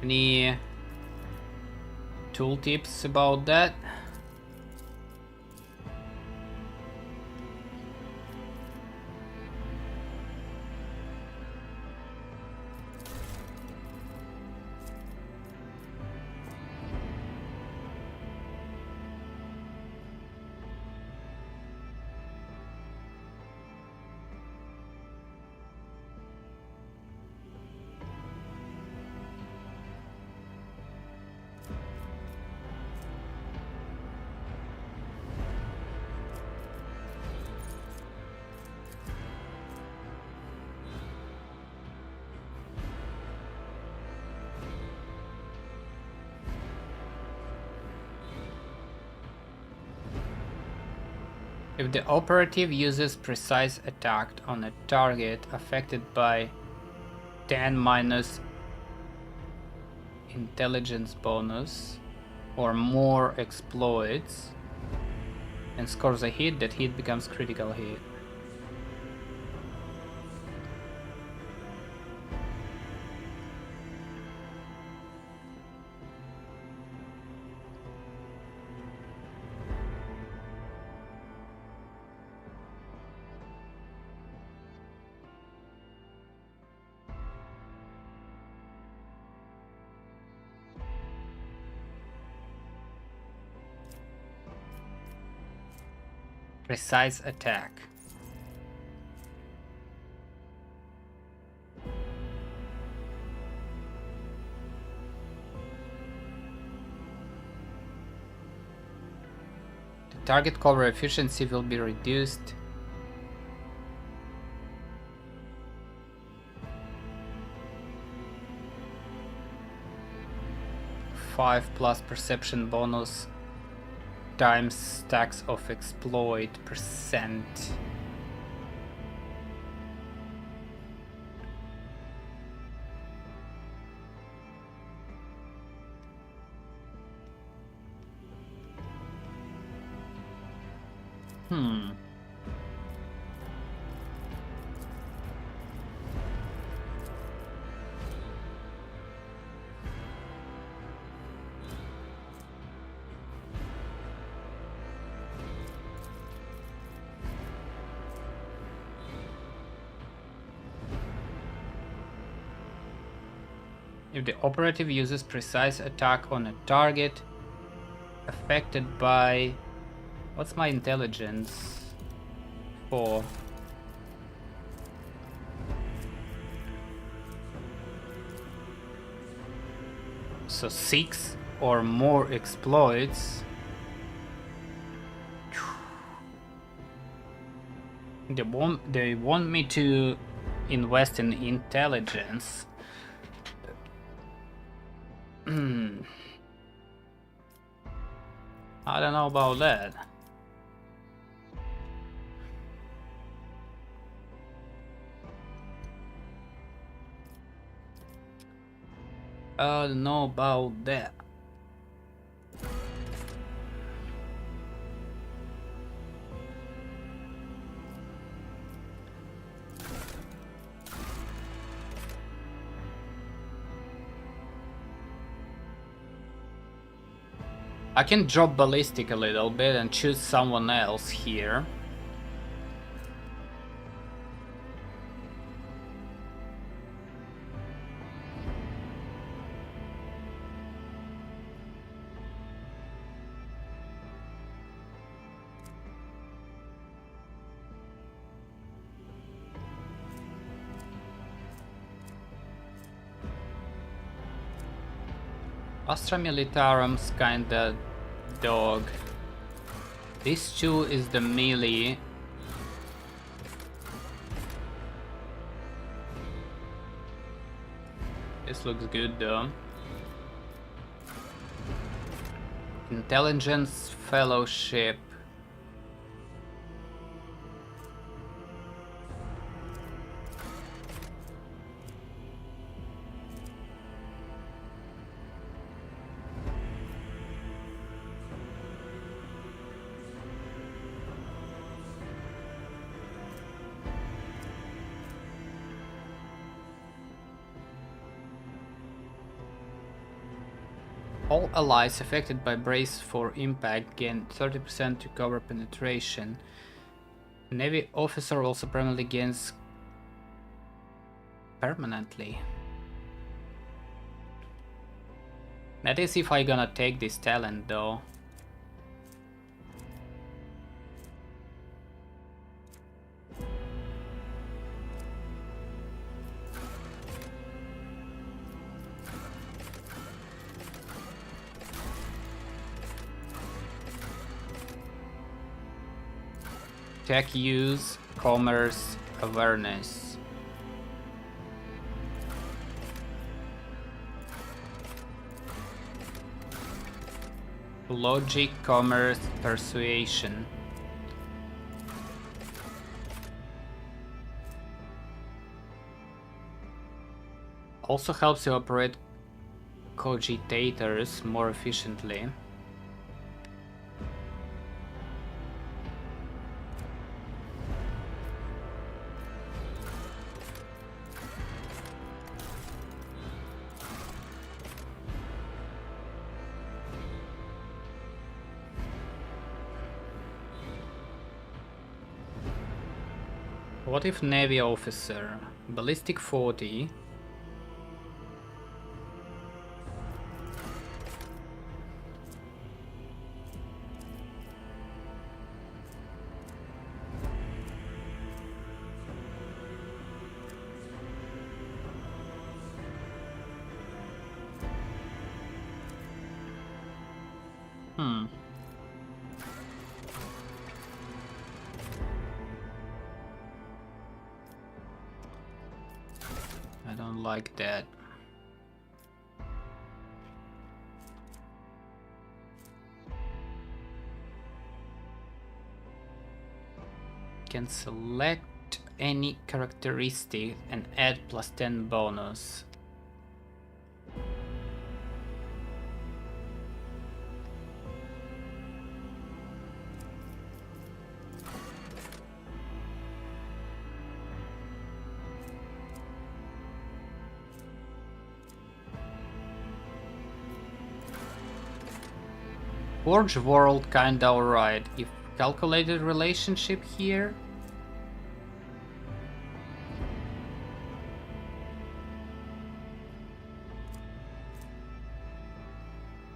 Any tooltips about that? If the operative uses precise attack on a target affected by 10 minus intelligence bonus or more exploits and scores a hit, that hit becomes critical hit. Precise attack. The target cover efficiency will be reduced. Five plus perception bonus times stacks of exploit percent. If the operative uses precise attack on a target affected by... What's my intelligence? 4. So 6 or more exploits. They want me to invest in intelligence. I don't know about that. I don't know about that. I can drop ballistic a little bit and choose someone else here. Astra Militarum's kinda dog. This 2 is the melee. This looks good though. Intelligence Fellowship. All allies affected by brace for impact gain 30% to cover penetration. Navy officer also permanently gains permanently. That is if I gonna take this talent though. Tech use, commerce, awareness. Logic, commerce, persuasion. Also helps you operate cogitators more efficiently. What if Navy officer? Ballistic 40. I don't like that. Can select any characteristic and add +10 bonus. Forge World kinda alright. If calculated relationship here.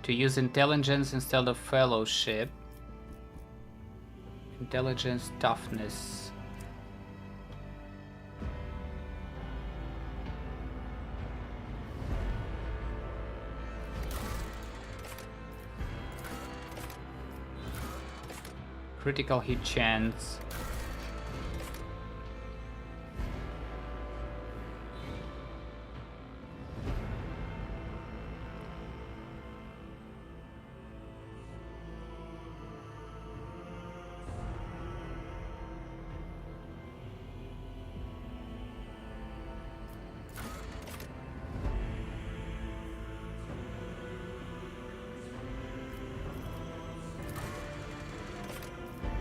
To use intelligence instead of fellowship. Intelligence, toughness. Critical hit chance.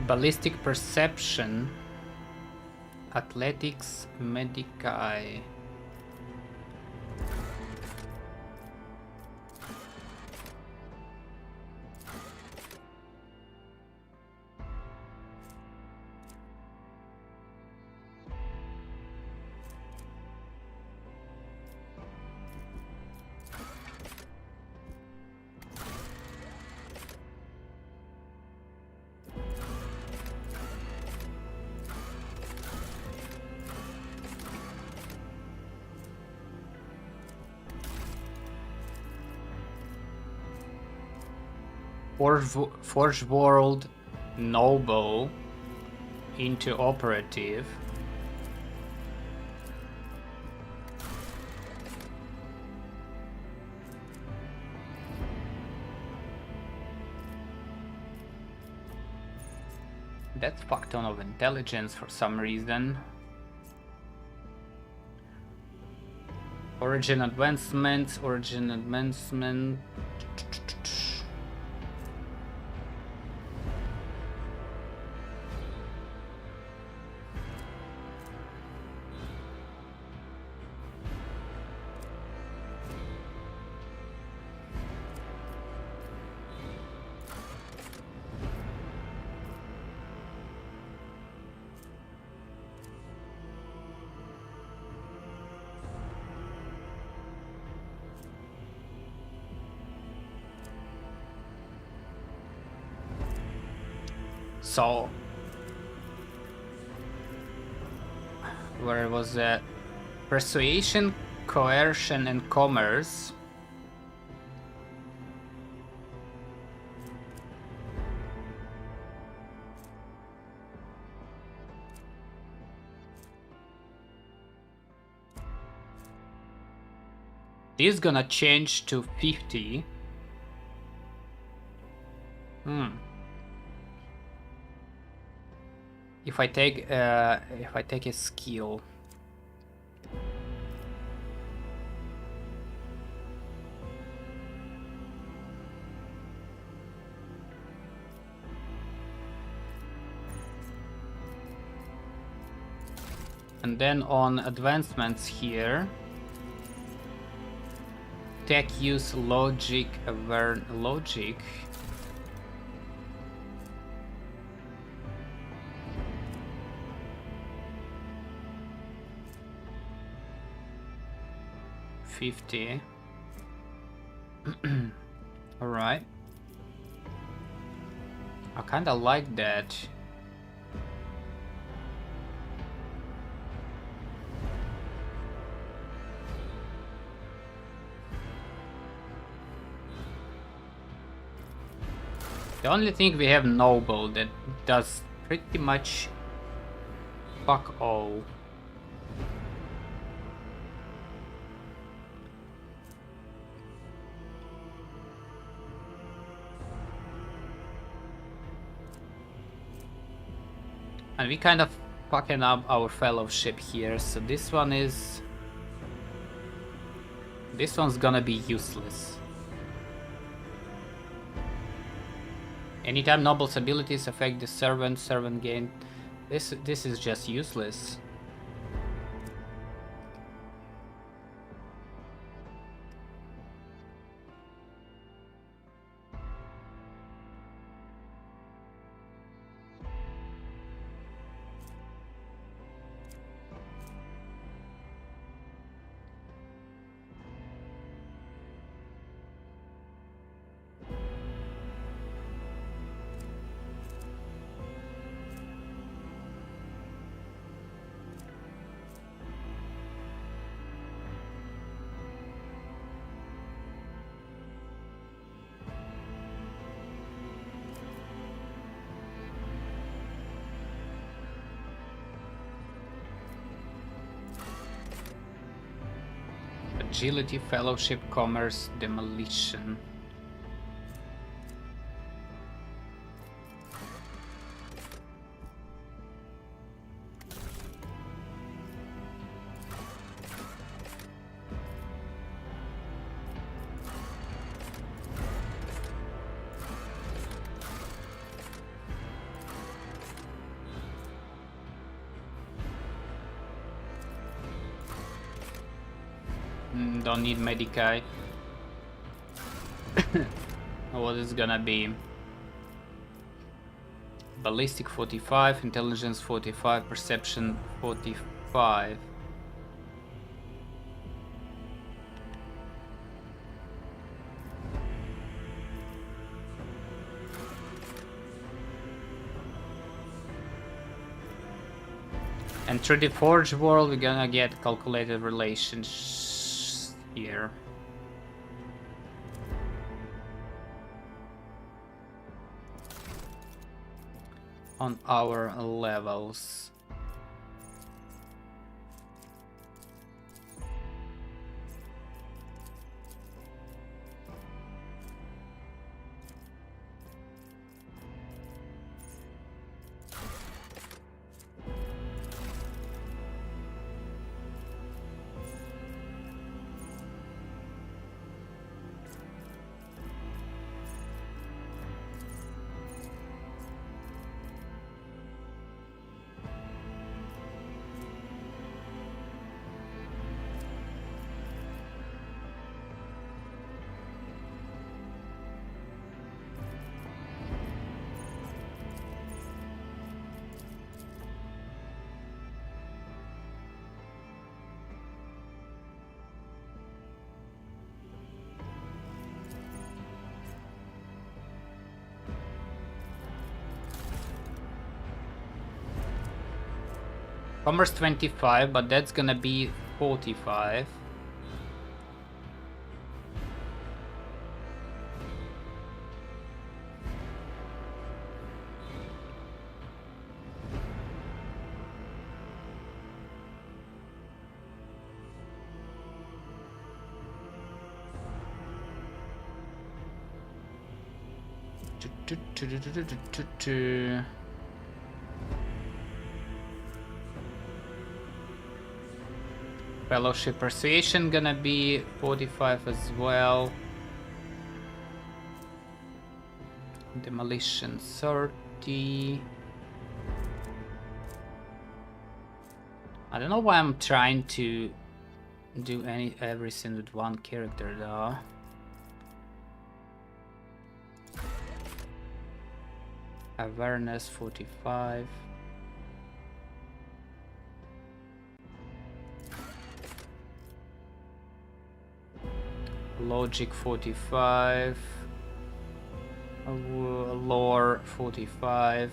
Ballistic perception, athletics, medici. Forge World Mobo into operative. That's fuck ton of intelligence for some reason. Origin advancements, origin advancement. So where was that? Persuasion, coercion, and commerce. This is gonna change to 50. If I take a skill. And then on advancements here, tech use, logic, logic. $50. All right. I kind of like that. The only thing we have noble that does pretty much fuck all. And we kind of fucking up our fellowship here, so this one's gonna be useless. Anytime noble's abilities affect the servant gain. This is just useless. Agility, fellowship, commerce, demolition. Don't need Medicae. What is gonna be? Ballistic 45, intelligence 45, perception 45. And through the Forge world, we're gonna get calculated relations here. On our levels. Commerce 25, but that's gonna be 45. Fellowship Persuasion gonna be 45 as well. Demolition 30. I don't know why I'm trying to do everything with one character though. Awareness 45. Logic 45. Lore 45.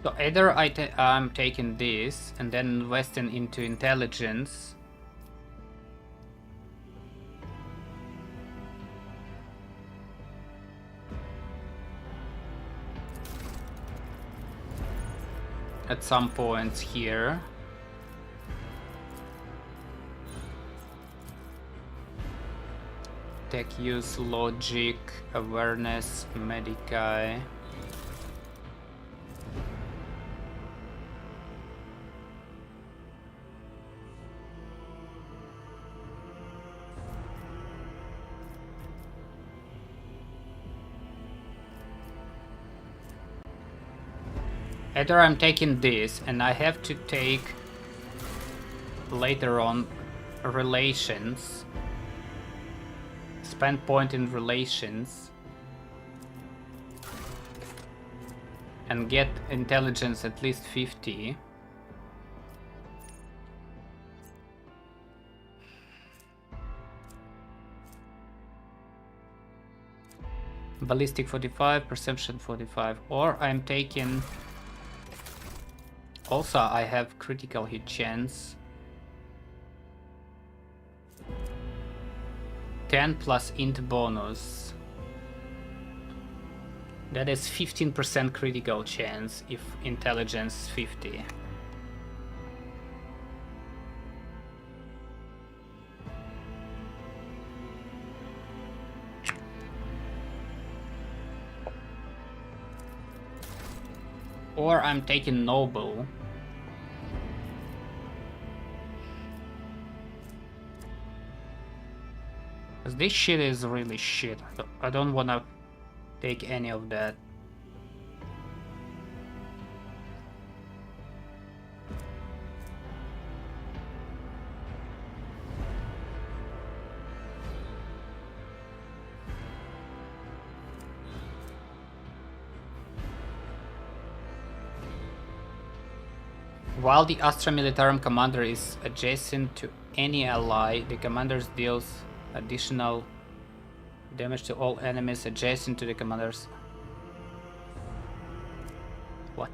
So either I'm taking this and then investing into intelligence. At some points here. Tech use, logic, awareness, medici. Either I'm taking this and I have to take later on relations, spend point in relations and get intelligence at least 50. Ballistic 45, perception 45, or I'm taking. Also, I have critical hit chance. 10 plus int bonus. That is 15% critical chance if intelligence 50. Or I'm taking noble. Cause this shit is really shit. I don't wanna take any of that. While the Astra Militarum commander is adjacent to any ally, the commander deals additional damage to all enemies adjacent to the commander's. What?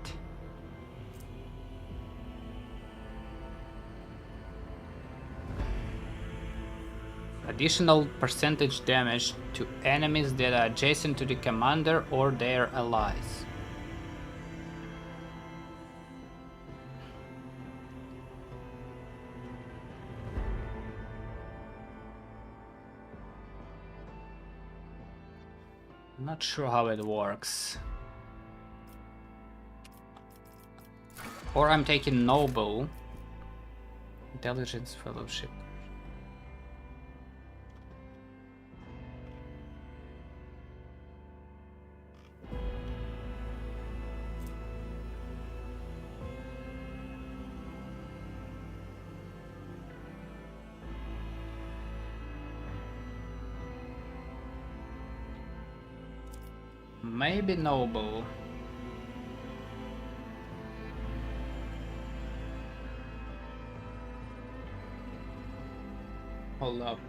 Additional percentage damage to enemies that are adjacent to the commander or their allies. Not sure how it works. Or I'm taking noble. Intelligence fellowship. Maybe Mobo. Hold up.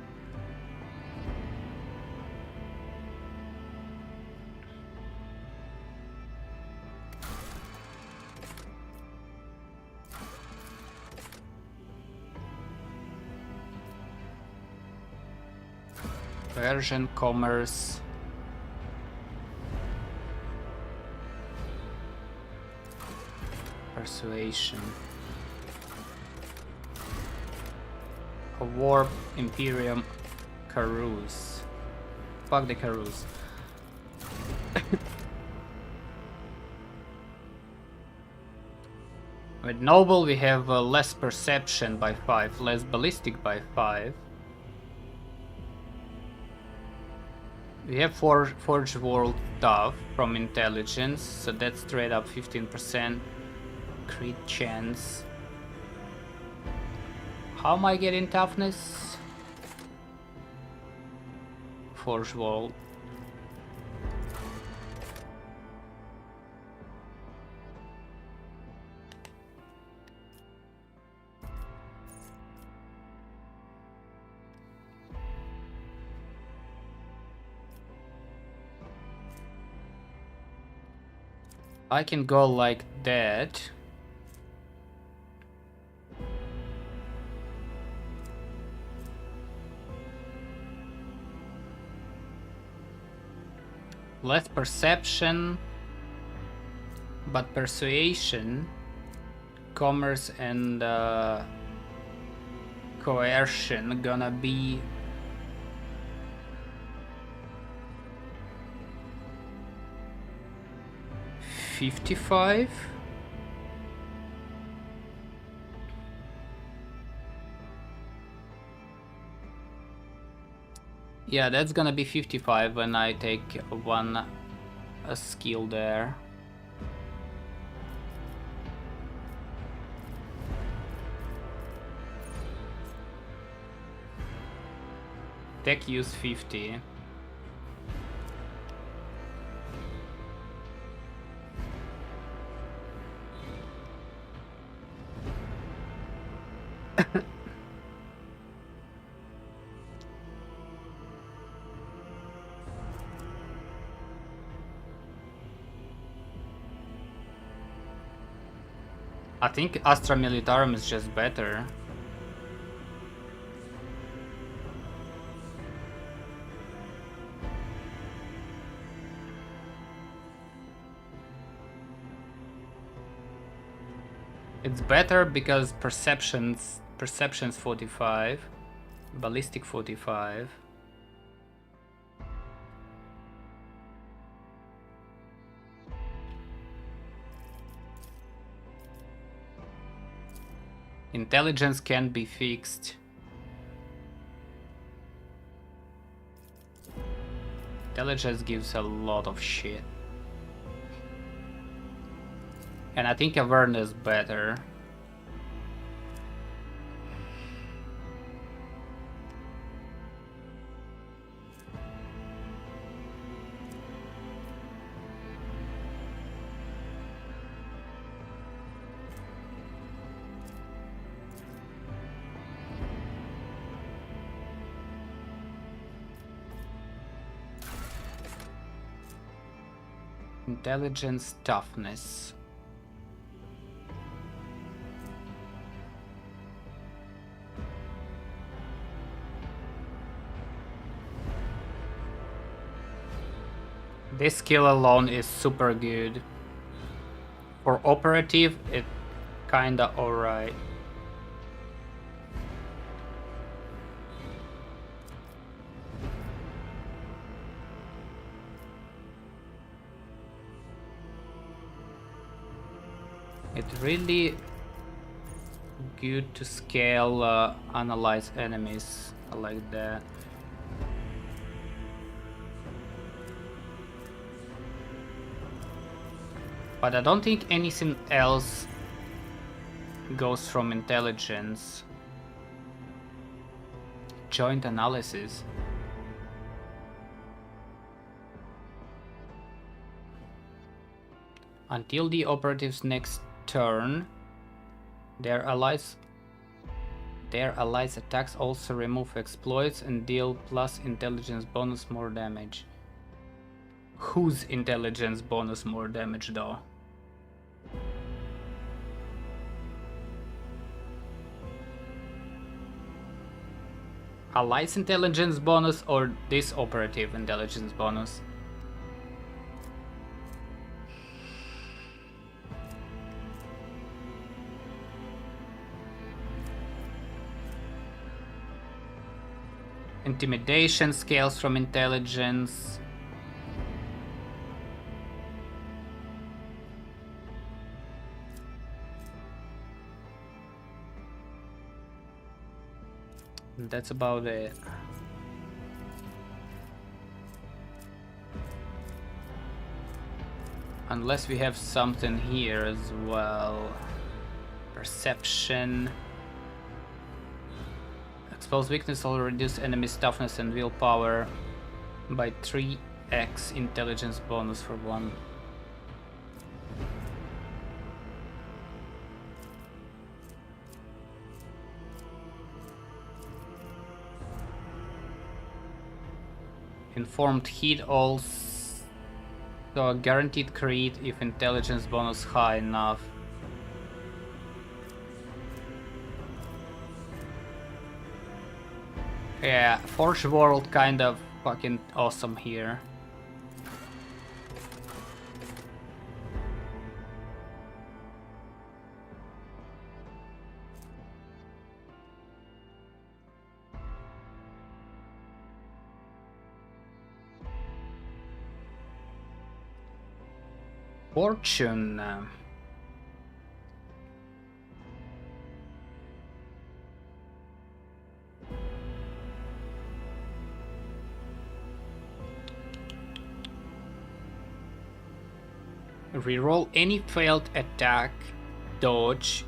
Version, commerce. Persuasion. A warp, Imperium, Carouse. Fuck the Carouse. With Noble we have less perception by 5, less ballistic by 5. We have Forge World Tough from Intelligence, so that's straight up 15%. Crit chance. How am I getting toughness? Forge World. I can go like that. Less perception, but persuasion, commerce and coercion gonna be $55. Yeah, that's gonna be 55 when I take a skill there. Tech use 50. I think Astra Militarum is just better. It's better because perception's 45, ballistic 45. Intelligence can be fixed. Intelligence gives a lot of shit. And I think awareness better. Intelligence, toughness. This skill alone is super good. For operative, it kinda alright. It's really good to scale, analyze enemies like that. But I don't think anything else goes from intelligence. Joint analysis. Until the operative's next turn, their allies' attacks also remove exploits and deal plus intelligence bonus more damage. Whose intelligence bonus more damage though? Allies intelligence bonus or this operative intelligence bonus? Intimidation scales from intelligence. That's about it. Unless we have something here as well. Perception. Exposed weakness will reduce enemy's toughness and willpower by 3x intelligence bonus for 1. Informed hit also a guaranteed crit if intelligence bonus high enough. Yeah, Forge World kind of fucking awesome here. Fortune. Reroll any failed attack, dodge,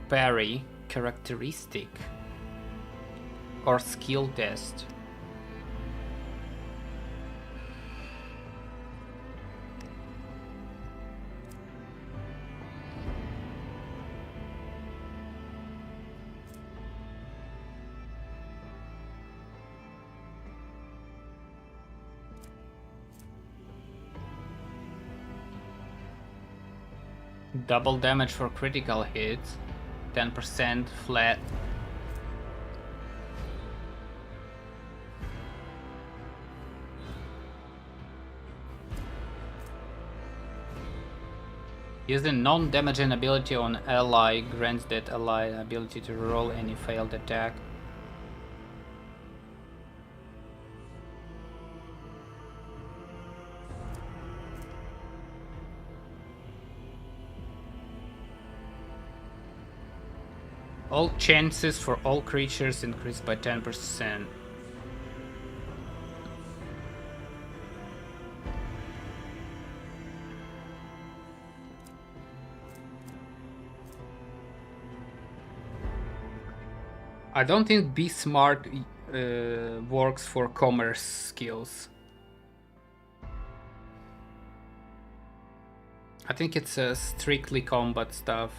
parry, characteristic, or skill test. Double damage for critical hits, 10% flat. Using non-damaging ability on ally grants that ally ability to roll any failed attack. All chances for all creatures increased by 10%. I don't think Be Smart works for commerce skills. I think it's strictly combat stuff.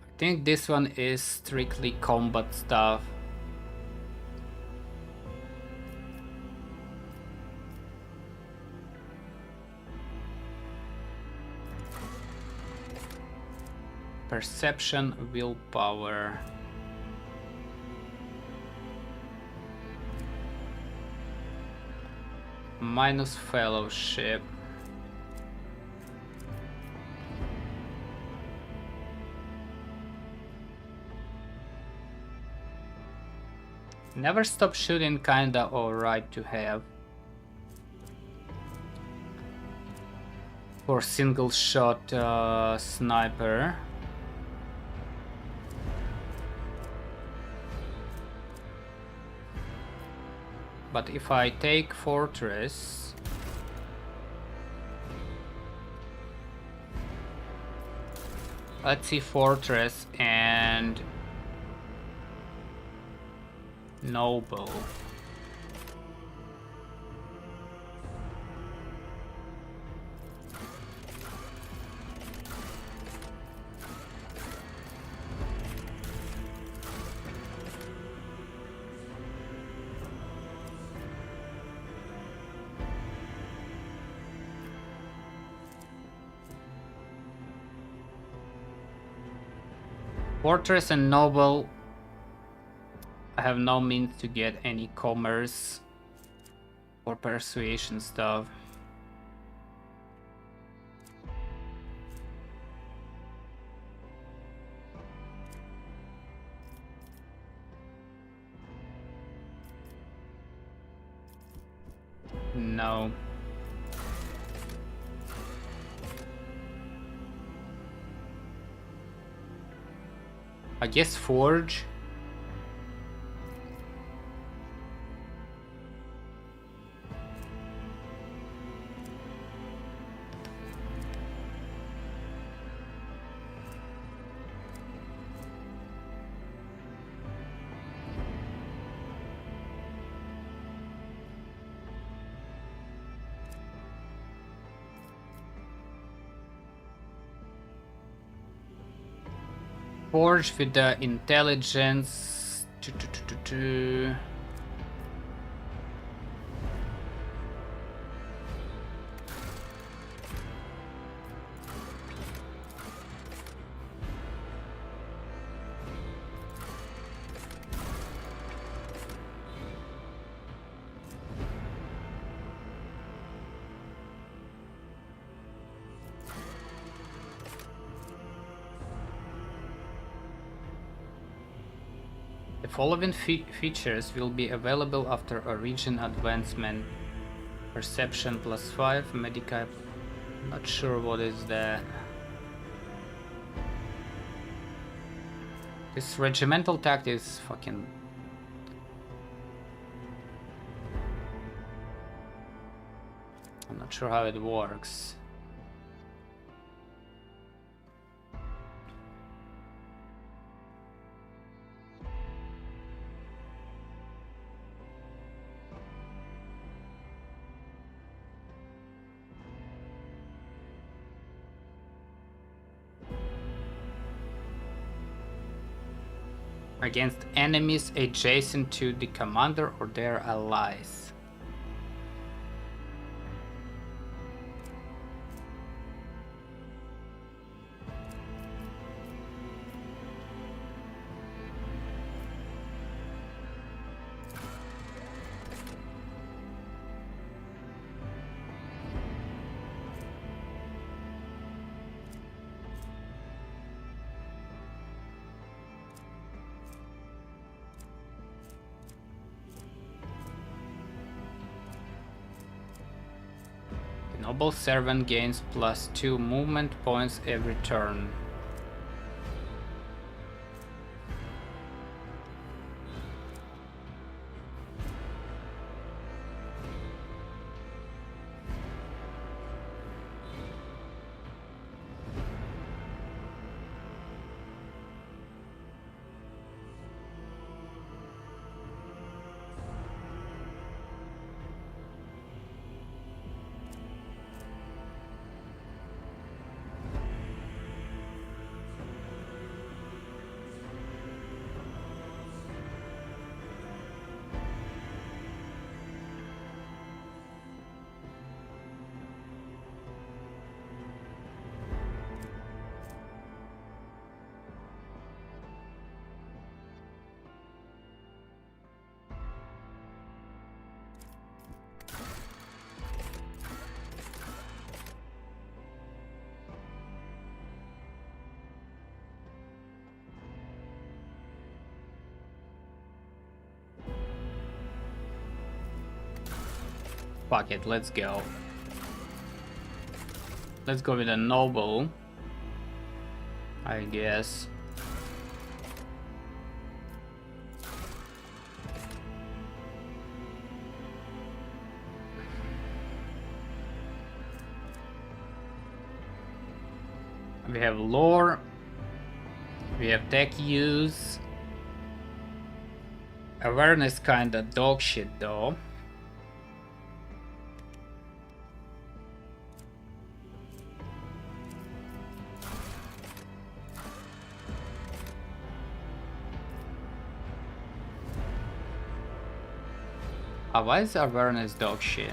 I think this one is strictly combat stuff. Perception, willpower. Minus fellowship. Never stop shooting, kinda alright to have. For single shot sniper. But if I take Fortress, let's see Fortress and Mobo. Fortress and Noble. I have no means to get any commerce or persuasion stuff. No. I guess Forge. Forge with the intelligence. The following features will be available after a region advancement. Perception +5, Medical. Not sure what is that. This regimental tact is fucking. I'm not sure how it works. Against enemies adjacent to the commander or their allies. Noble servant gains +2 movement points every turn. Fuck it, let's go. Let's go with a noble, I guess. We have lore, we have tech use. Awareness kinda dog shit though. Why is awareness dog shit?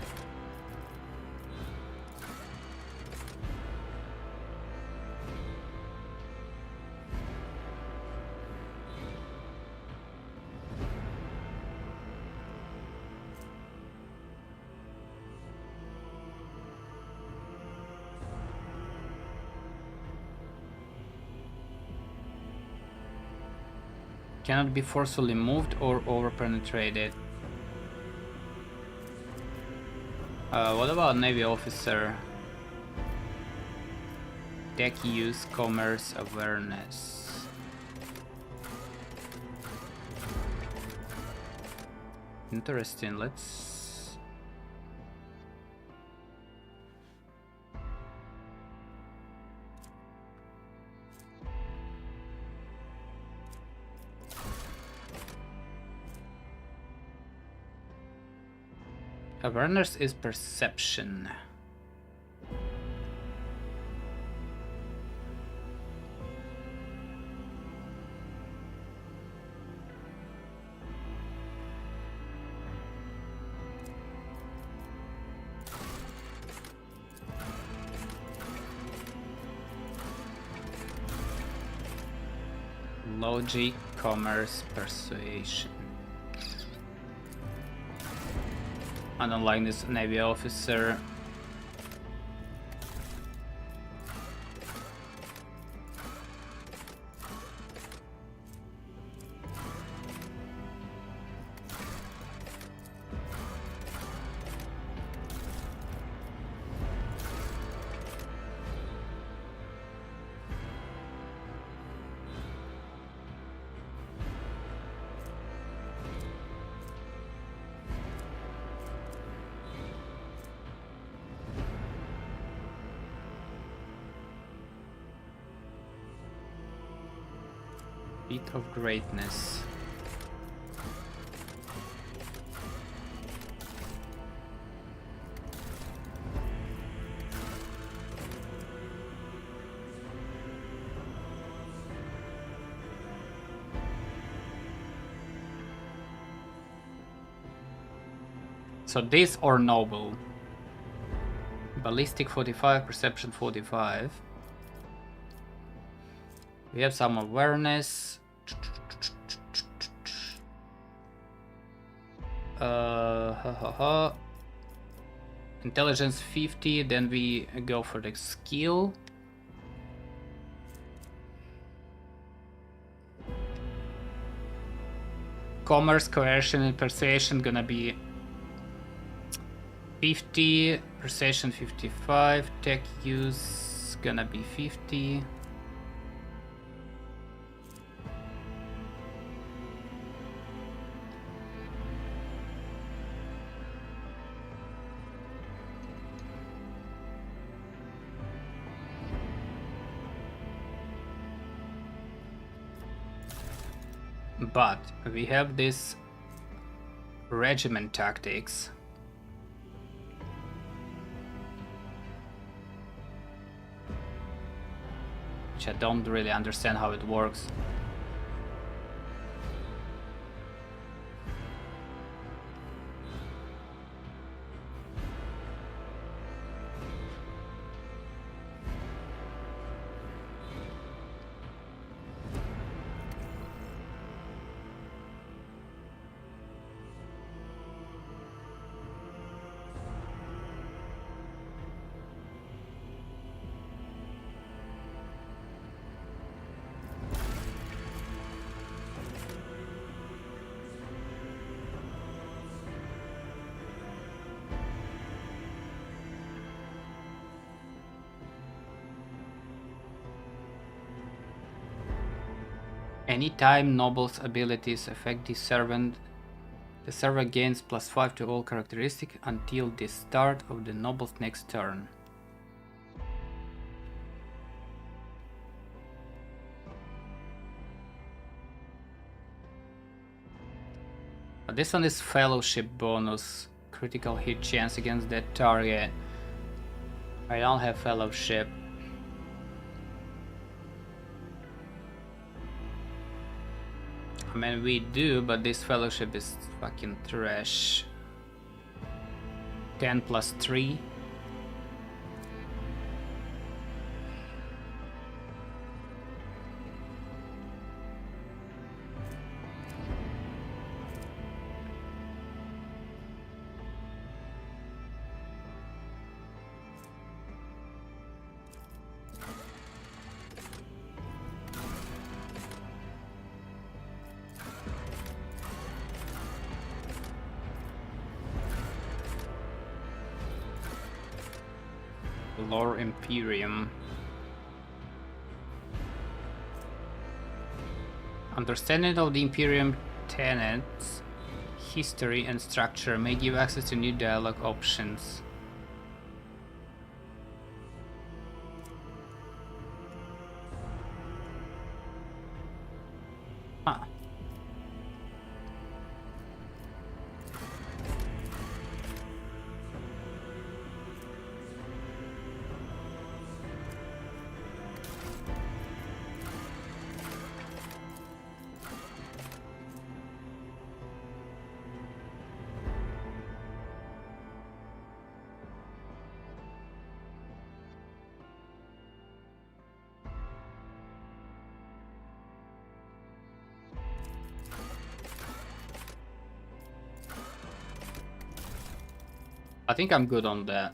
Cannot be forcefully moved or over-penetrated. What about Navy officer? Tech use, commerce, awareness. Interesting, let's... Awareness is perception. Logic, commerce, persuasion. I don't like this Navy officer. Feat of greatness. So this or noble. Ballistic 45, perception 45. We have some awareness. Intelligence 50, then we go for the skill. Commerce, coercion, and persuasion gonna be 50, persuasion 55, tech use gonna be 50. But we have this regiment tactics. Which I don't really understand how it works. Anytime Noble's abilities affect the servant gains +5 to all characteristics until the start of the Noble's next turn. This one is fellowship bonus. Critical hit chance against that target. I don't have fellowship. I mean, we do, but this fellowship is fucking trash. 10 plus 3. Lore Imperium. Understanding of the Imperium tenets, history and structure may give access to new dialogue options. Huh. I think I'm good on that.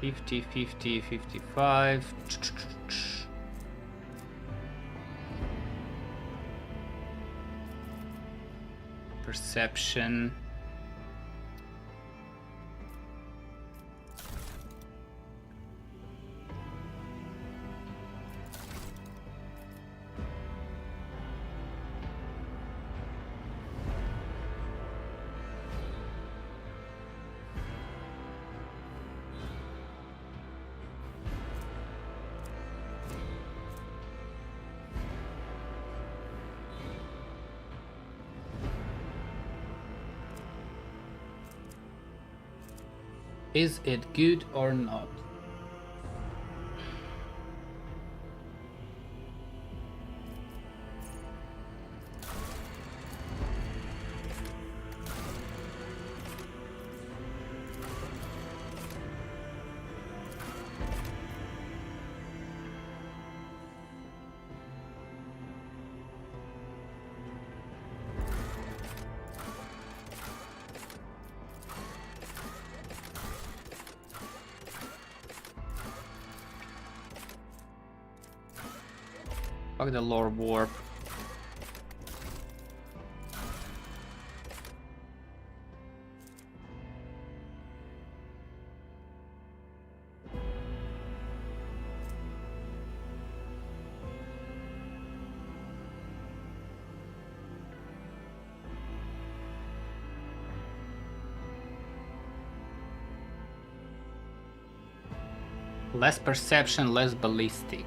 $50, $50, $55. Perception. Is it good or not? Fuck the lore warp. Less perception, less ballistic.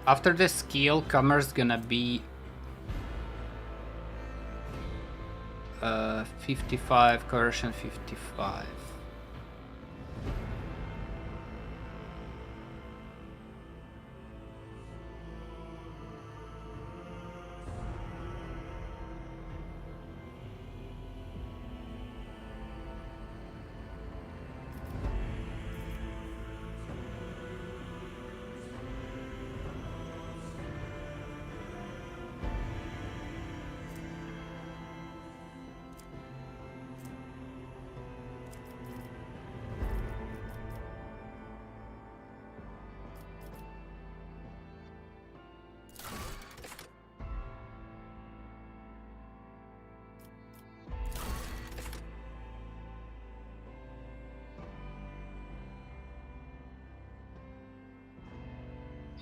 After the skill, Comer's gonna be 55, coercion 55.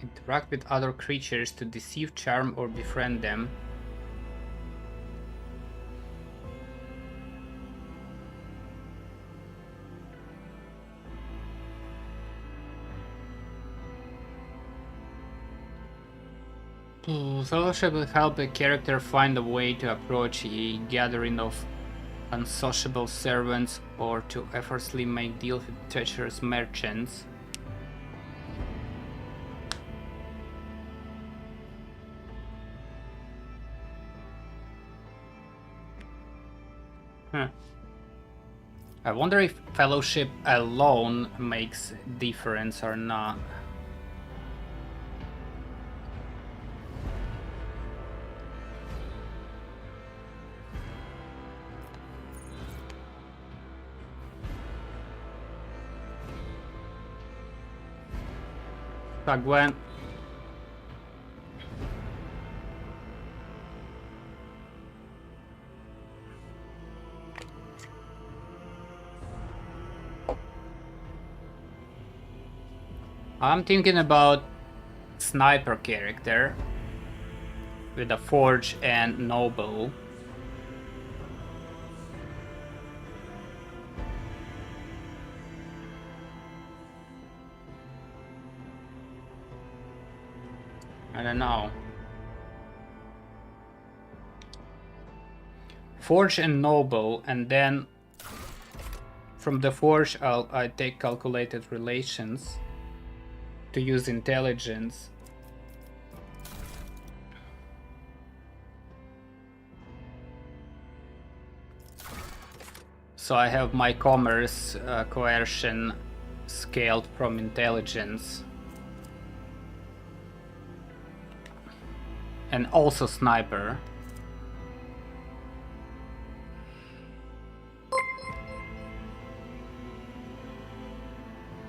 Interact with other creatures to deceive, charm, or befriend them. Fellowship will help a character find a way to approach a gathering of unsociable servants or to effortlessly make deals with treacherous merchants. I wonder if Fellowship alone makes difference or not. Gwen. I'm thinking about sniper character with a forge and noble. I don't know. Forge and noble, and then from the forge I take calculated relations to use intelligence. So I have my commerce coercion scaled from intelligence. And also sniper.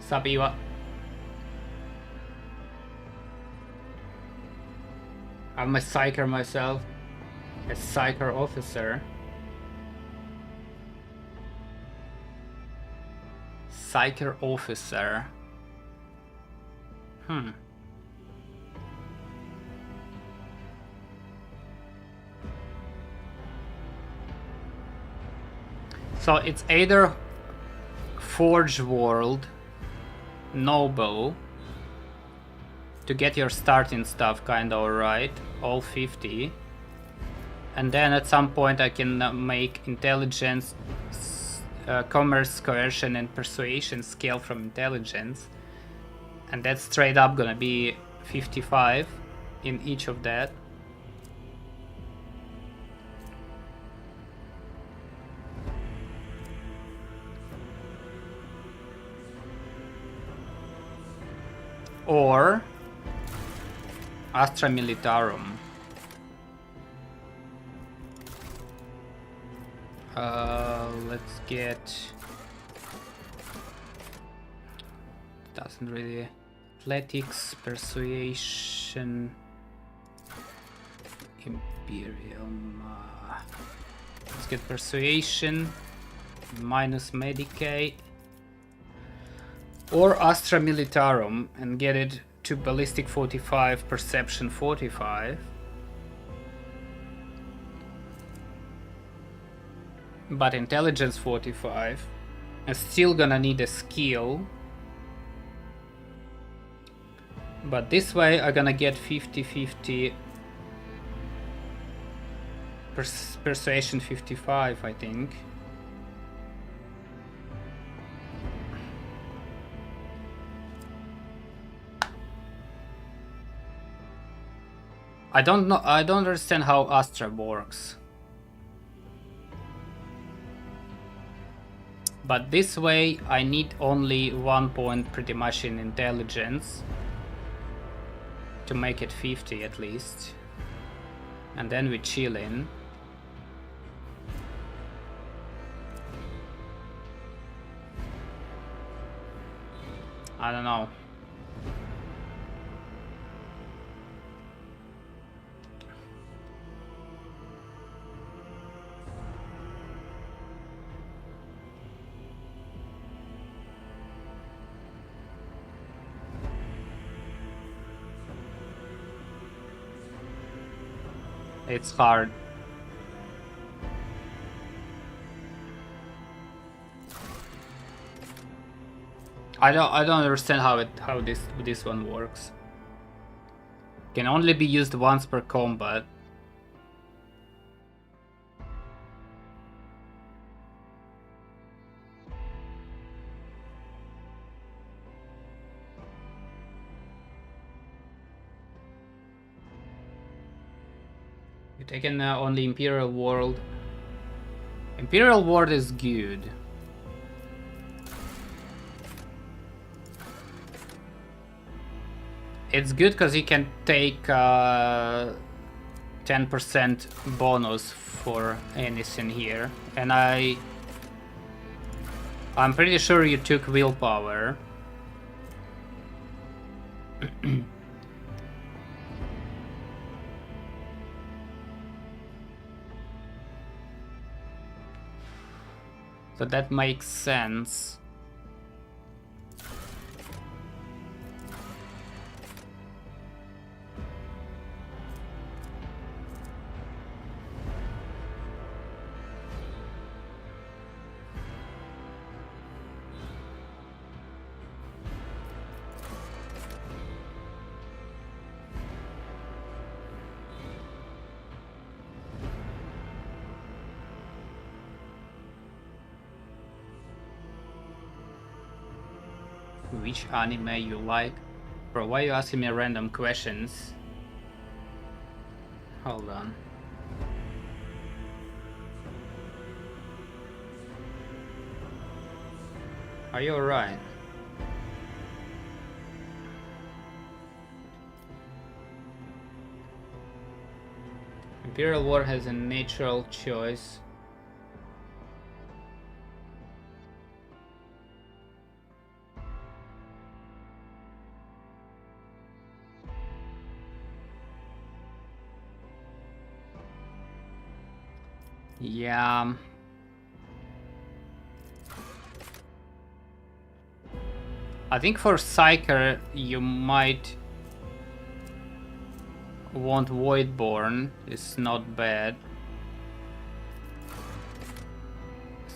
Sabiwa. I'm a psyker myself. A psyker officer. Psyker officer. So it's either Forge World, Noble, to get your starting stuff kinda alright, all 50. And then at some point I can make intelligence, commerce, coercion and persuasion scale from intelligence. And that's straight up gonna be 55 in each of that. Or Astra Militarum. Let's get... Doesn't really... Athletics, Persuasion, Imperium. Let's get Persuasion, minus Medicaid. Or Astra Militarum and get it to Ballistic 45, Perception 45. But Intelligence 45. I'm still gonna need a skill. But this way I'm gonna get 50-50. Persuasion 55, I think. I don't know. I don't understand how Astra works. But this way I need only 1 point pretty much in intelligence to make it 50 at least. And then we chill in. I don't know. It's hard. I don't understand how this one works. Can only be used once per combat. You taken only Imperial World. Imperial World is good. It's good because you can take 10% bonus for anything here, and I'm pretty sure you took willpower. So that makes sense. Which anime you like? Bro, why are you asking me random questions? Hold on. Are you alright? Imperial War has a natural choice. Yeah. I think for Psyker you might want Voidborn. It's not bad.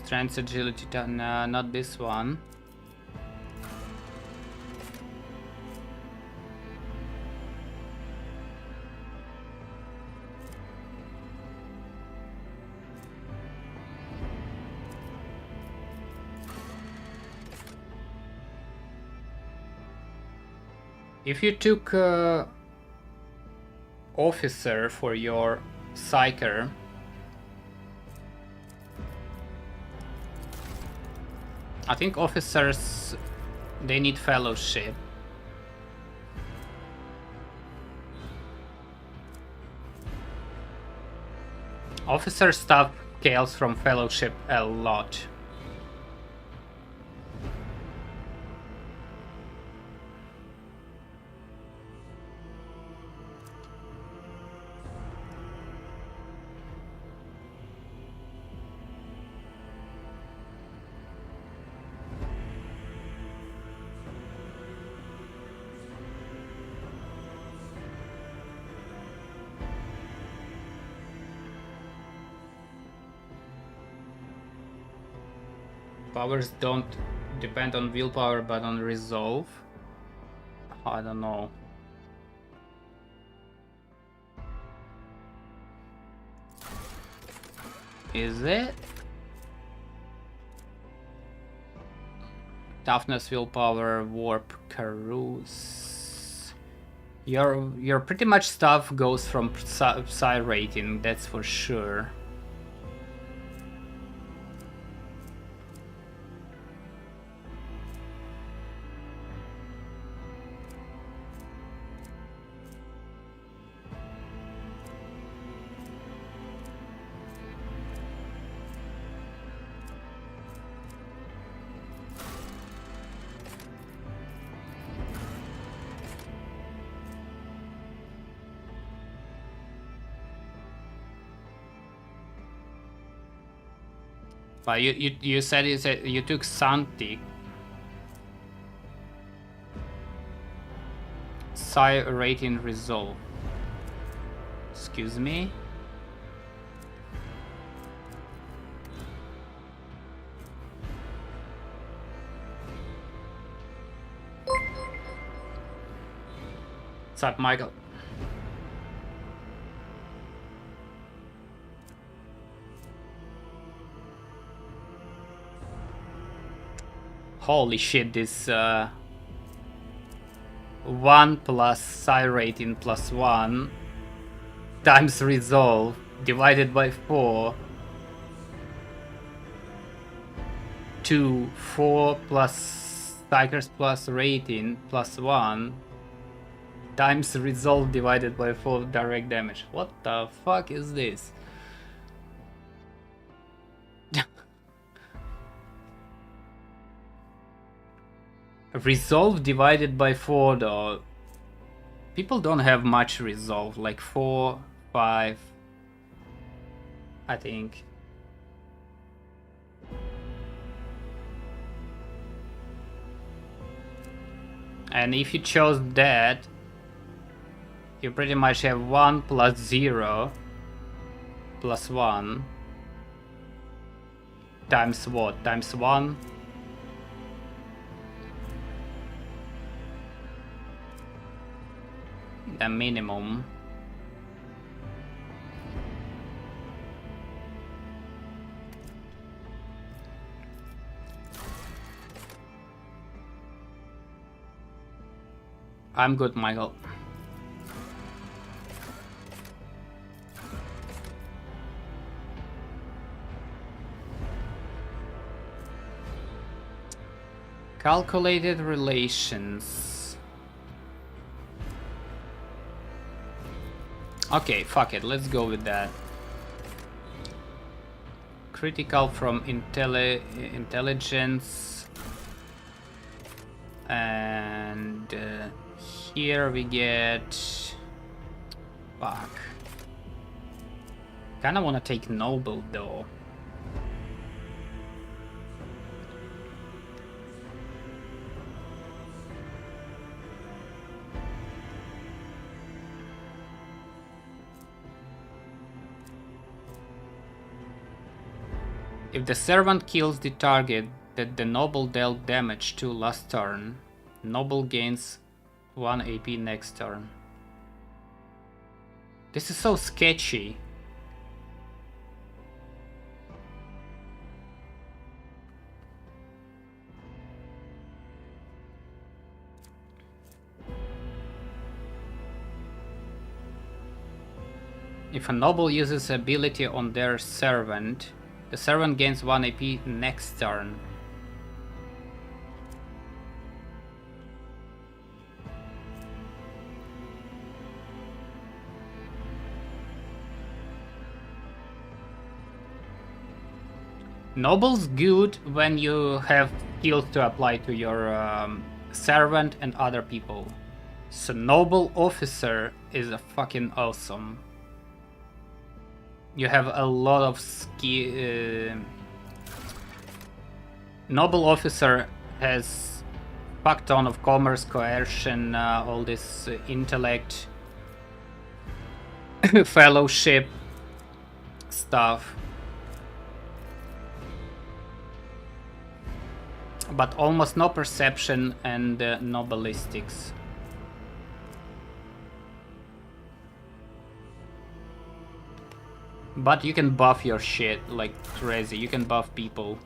Strength, agility, nah, not this one. If you took Officer for your Psyker, I think officers, they need fellowship. Officer stuff scales from fellowship a lot. Powers don't depend on willpower but on resolve. I don't know. Is it? Toughness, willpower, warp, carouse. Your pretty much stuff goes from psi rating, that's for sure. But you said you took Santi. Psi rating resolve. Excuse me? What's up, Michael? Holy shit, this 1 plus psi rating plus 1 times resolve divided by 4 to 4 plus psychers plus rating plus 1 times resolve divided by 4 direct damage. What the fuck is this? Resolve divided by 4 though. People don't have much resolve, like 4, 5, I think. And if you chose that, you pretty much have 1 plus 0 plus 1 times what? Times 1? The minimum. I'm good, Michael. Calculated relations. Okay, fuck it, let's go with that. Critical from intelligence. And here we get... Fuck. Kinda wanna take noble though. If the servant kills the target that the noble dealt damage to last turn, noble gains 1 AP next turn. This is so sketchy. If a noble uses ability on their servant, the servant gains 1 AP next turn. Noble's good when you have skills to apply to your servant and other people. So noble officer is a fucking awesome. You have a lot of skill. Noble officer has fuck ton of commerce, coercion, all this intellect, fellowship stuff. But almost no perception and nobelistics. But you can buff your shit like crazy. You can buff people.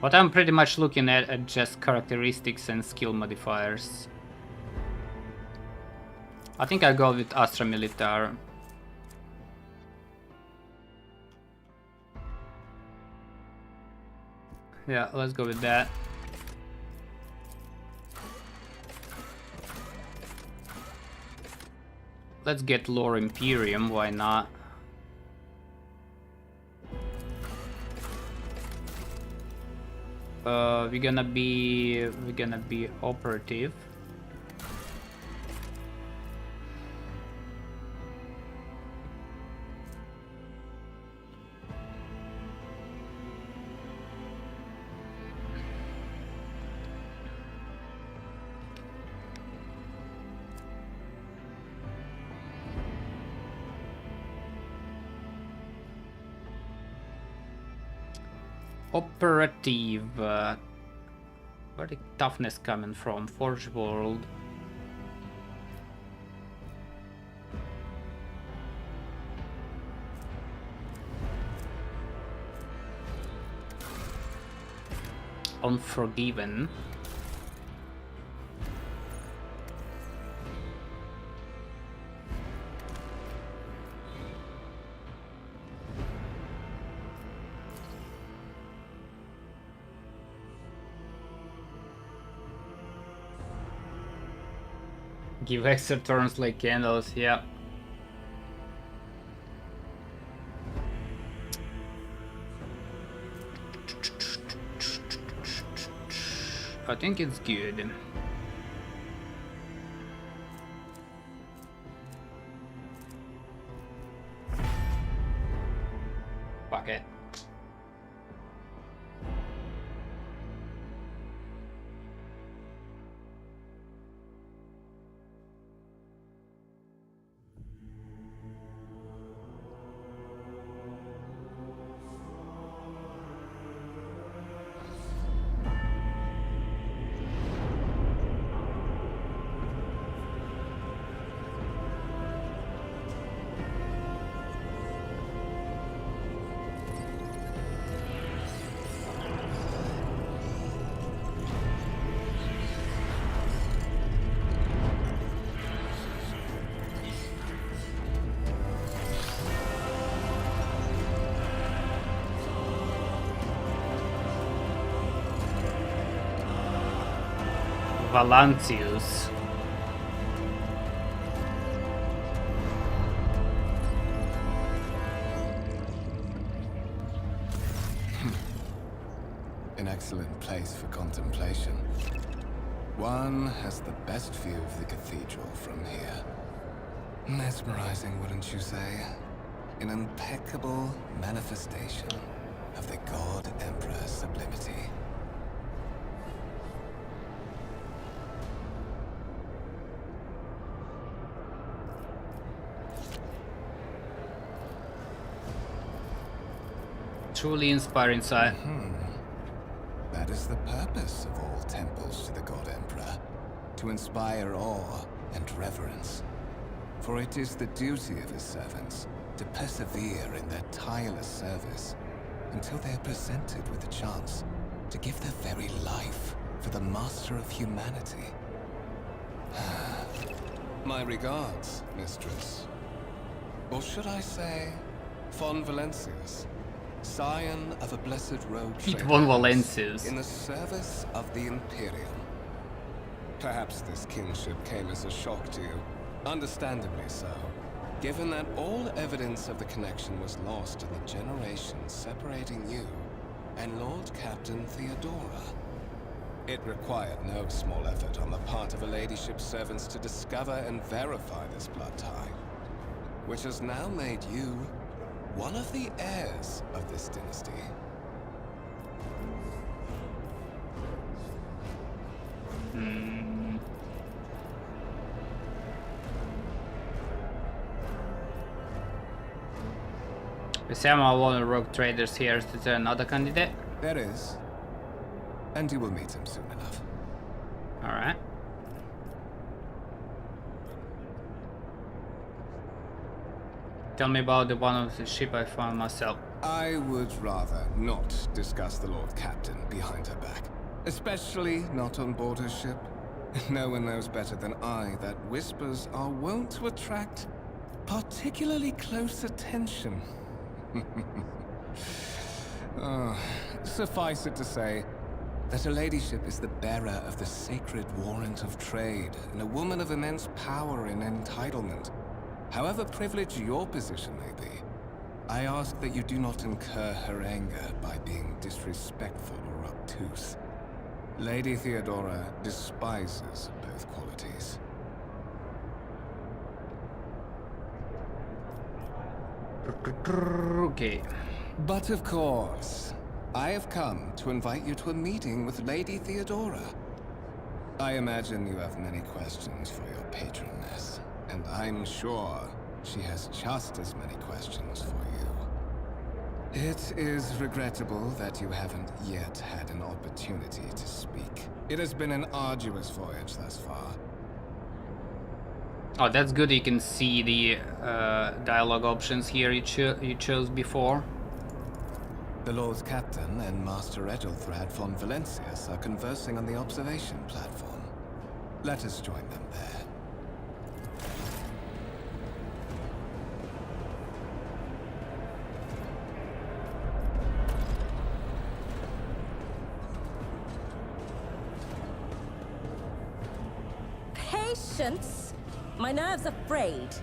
But I'm pretty much looking at just characteristics and skill modifiers. I think I'll go with Astra Militar. Yeah, let's go with that. Let's get Lore Imperium, why not? We're gonna be operative. Operative. Where the toughness coming from? Forge World. Unforgiven. Give extra turns like candles, yeah. I think it's good. Fuck it. Valancius. An excellent place for contemplation. One has the best view of the cathedral from here. Mesmerizing, wouldn't you say? An impeccable manifestation of the God Emperor's sublimity. Truly inspiring sight. That is the purpose of all temples to the God Emperor, to inspire awe and reverence. For it is the duty of his servants to persevere in their tireless service until they are presented with the chance to give their very life for the master of humanity. My regards, mistress. Or should I say, Von Valencius, scion of a blessed road Keet trader von Valencius. in the service of the Imperium. Perhaps this kinship came as a shock to you. Understandably so, given that all evidence of the connection was lost in the generations separating you and Lord Captain Theodora. It required no small effort on the part of her ladyship's servants to discover and verify this blood tie, which has now made you one of the heirs of this dynasty. We see one of the rogue traders here. Is there another candidate? There is. And you will meet him soon enough. Alright. Tell me about the one of the ship I found myself. I would rather not discuss the Lord Captain behind her back. Especially not on board her ship. No one knows better than I that whispers are wont to attract particularly close attention. Suffice it to say that her ladyship is the bearer of the sacred warrant of trade and a woman of immense power and entitlement. However privileged your position may be, I ask that you do not incur her anger by being disrespectful or obtuse. Lady Theodora despises both qualities. Okay. But of course, I have come to invite you to a meeting with Lady Theodora. I imagine you have many questions for your patroness, and I'm sure she has just as many questions for you. It is regrettable that you haven't yet had an opportunity to speak. It has been an arduous voyage thus far. Oh, that's good. You can see the dialogue options here you chose before. The Lord Captain and Master Edelthrad von Valencius are conversing on the observation platform. Let us join them there. Patience? My nerves are frayed.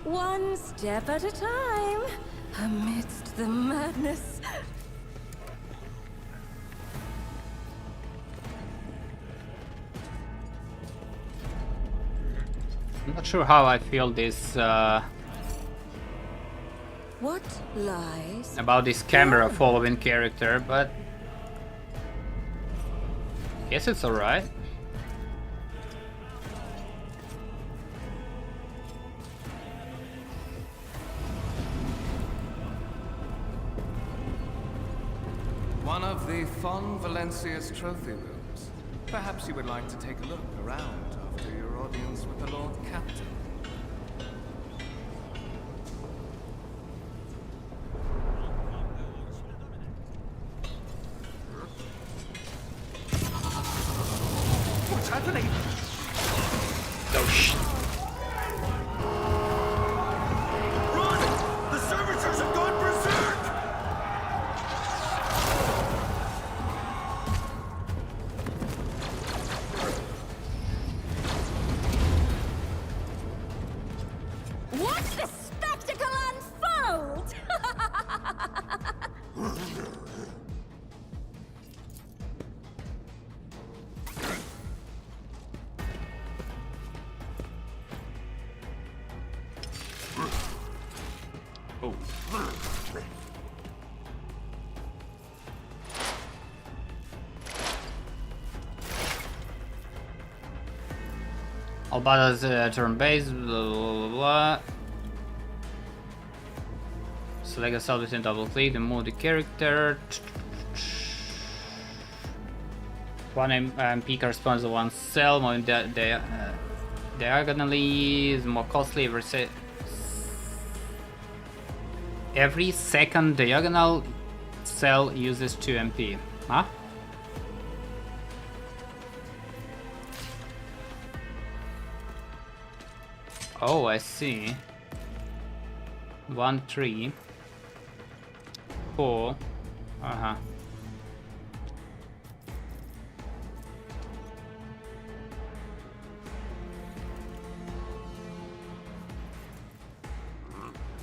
One step at a time, amidst the madness. I'm not sure how I feel this What lies? about this camera following character, but I guess it's alright. One of the Von Valencius trophy rooms. Perhaps you would like to take a look around after your audience with the Lord Captain. What's happening? Oh shit. Run! The servitors have gone berserk! Watch the spectacle unfold! Oh. Albada's turn-based, blah blah blah. Select a cell within double click and move the character. One MP corresponds to one cell, moving diagonally is more costly every second diagonal cell uses 2 MP. Huh? Oh, I see. 1, 3, 4. Uh-huh.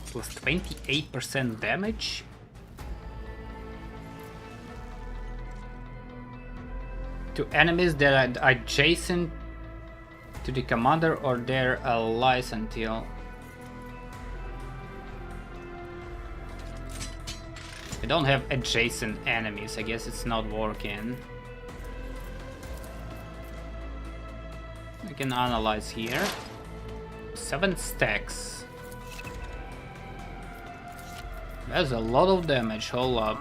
Plus 28% damage. To enemies that are adjacent to the commander or their allies until I don't have adjacent enemies. I guess it's not working. We can analyze here. 7 stacks. That's a lot of damage. Hold up.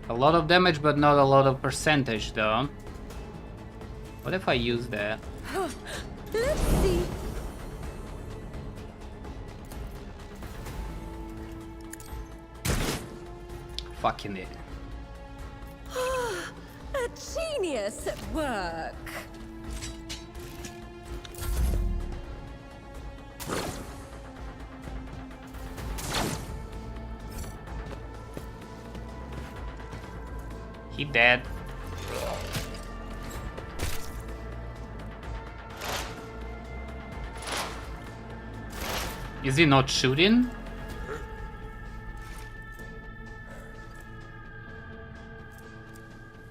A lot of damage, but not a lot of percentage, though. What if I use that? Let's see. Fucking it. A genius at work. He dead. Is he not shooting?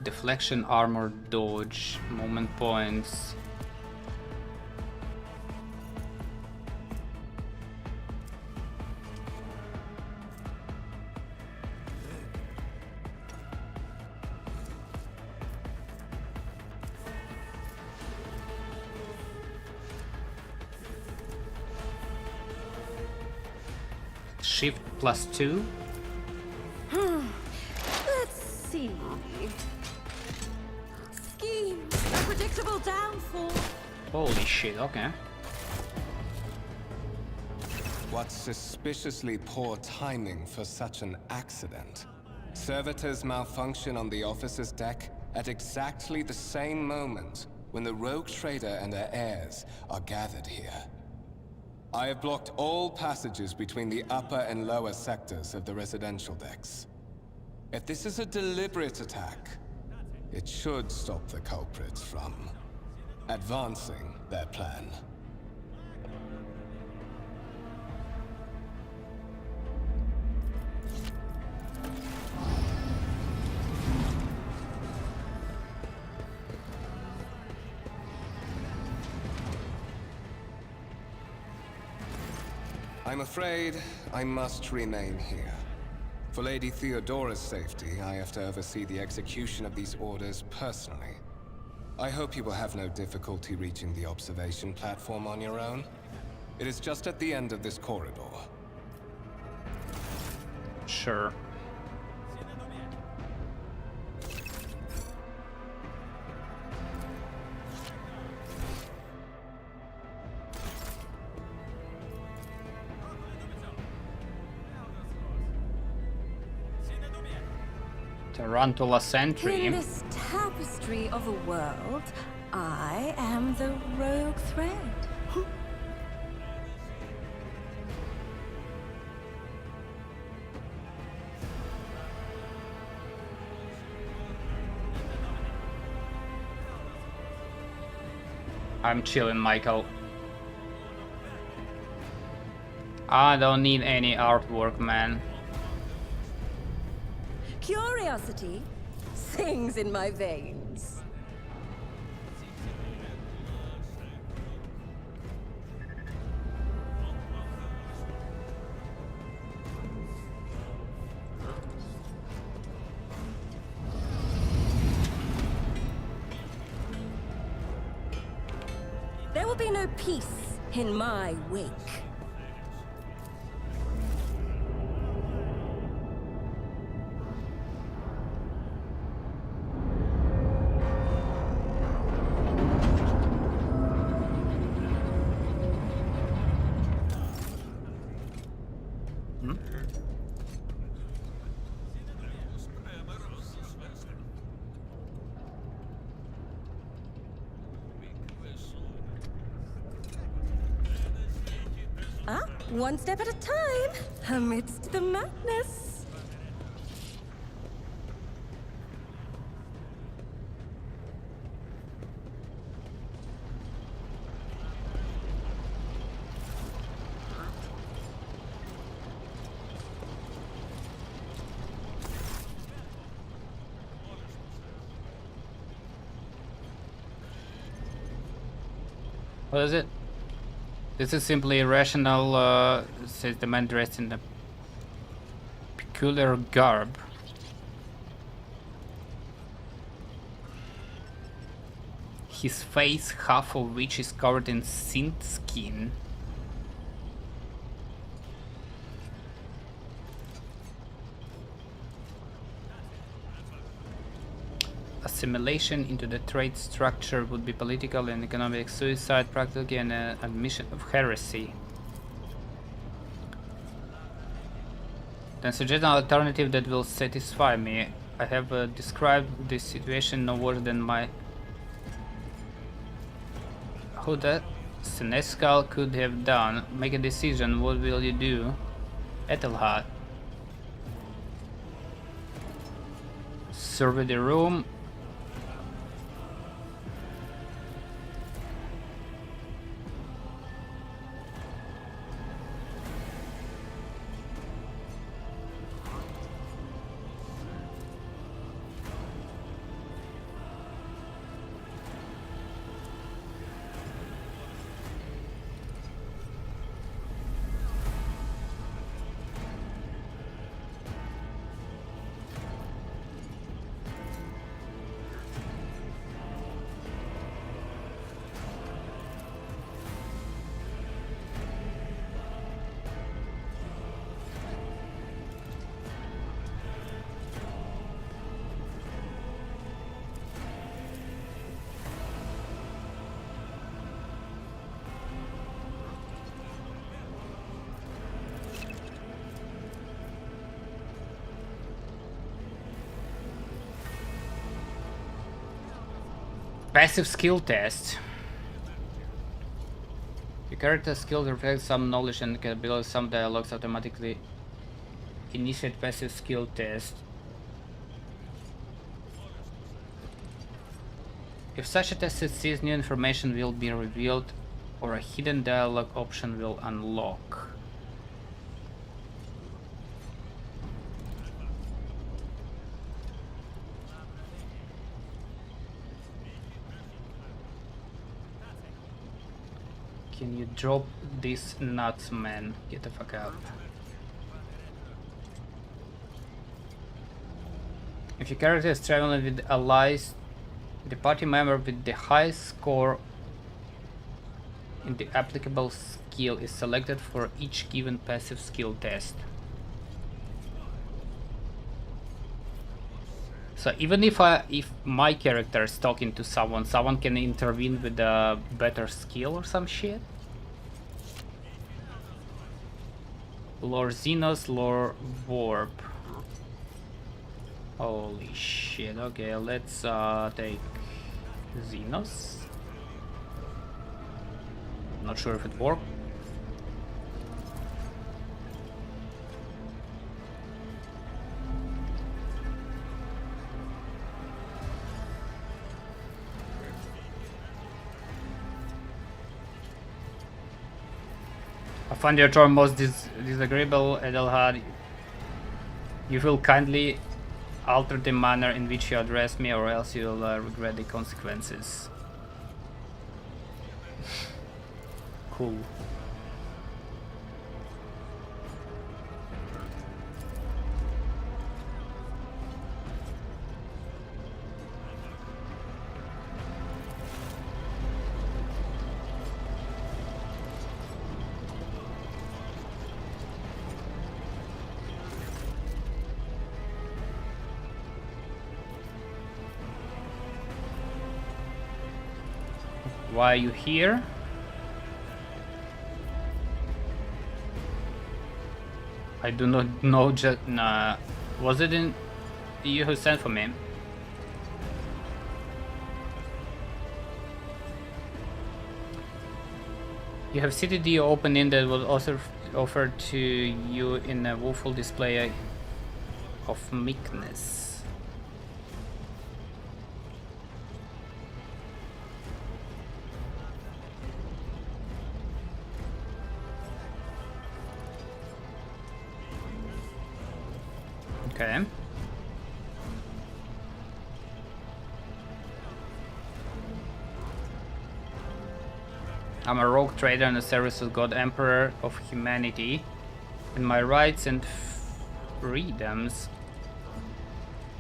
Deflection, armor, dodge, moment points. shift +2. Let's see. Scheme, a predictable downfall. Holy shit, okay. What suspiciously poor timing for such an accident. Servitors malfunction on the officer's deck at exactly the same moment when the rogue trader and her heirs are gathered here. I have blocked all passages between the upper and lower sectors of the residential decks. If this is a deliberate attack, it should stop the culprits from advancing their plan. I'm afraid I must remain here. For Lady Theodora's safety, I have to oversee the execution of these orders personally. I hope you will have no difficulty reaching the observation platform on your own. It is just at the end of this corridor. Sure. Tarantula Sentry. In this tapestry of a world, I am the rogue thread. I'm chilling, Michael. I don't need any artwork, man. Curiosity sings in my veins. There will be no peace in my wake. One step at a time, amidst the madness. What is it? This is simply irrational, says the man dressed in a peculiar garb. His face, half of which is covered in synth skin. Assimilation into the trade structure would be political and economic suicide, practically an admission of heresy. Then suggest an alternative that will satisfy me. I have described this situation no worse than my... Who that Senescal could have done. Make a decision. What will you do? Ethelhard. Survey the room. Passive skill test. Your character's skill reflects some knowledge and capabilities. Some dialogues automatically initiate passive skill test. If such a test succeeds, new information will be revealed or a hidden dialogue option will unlock. Can you drop these nuts, man? Get the fuck out. If your character is traveling with allies, the party member with the highest score in the applicable skill is selected for each given passive skill test. So even if my character is talking to someone can intervene with a better skill or some shit. Lore Xenos, Lore Warp. Holy shit, okay, let's take Xenos. Not sure if it worked. I find your term most disagreeable, Edelhard. You will kindly alter the manner in which you address me, or else you'll regret the consequences. Cool. Why are you here? I do not know. Just was it in you who sent for me? You have seated the opening that was also offered to you in a woeful display of meekness. Okay. I'm a rogue trader in the service of God, Emperor of humanity, and my rights and freedoms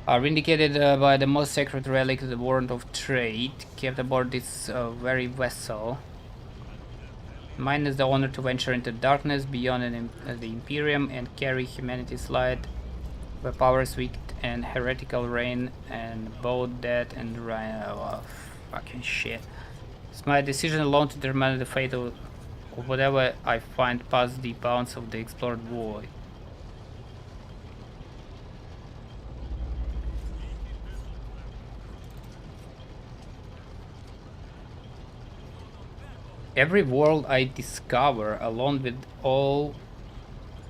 are vindicated by the most sacred relic, the warrant of trade, kept aboard this very vessel. Mine is the honor to venture into darkness beyond the Imperium and carry humanity's light where powers wicked and heretical reign, and both death and fucking shit. It's my decision alone to determine the fate of whatever I find past the bounds of the explored void. Every world I discover, along with all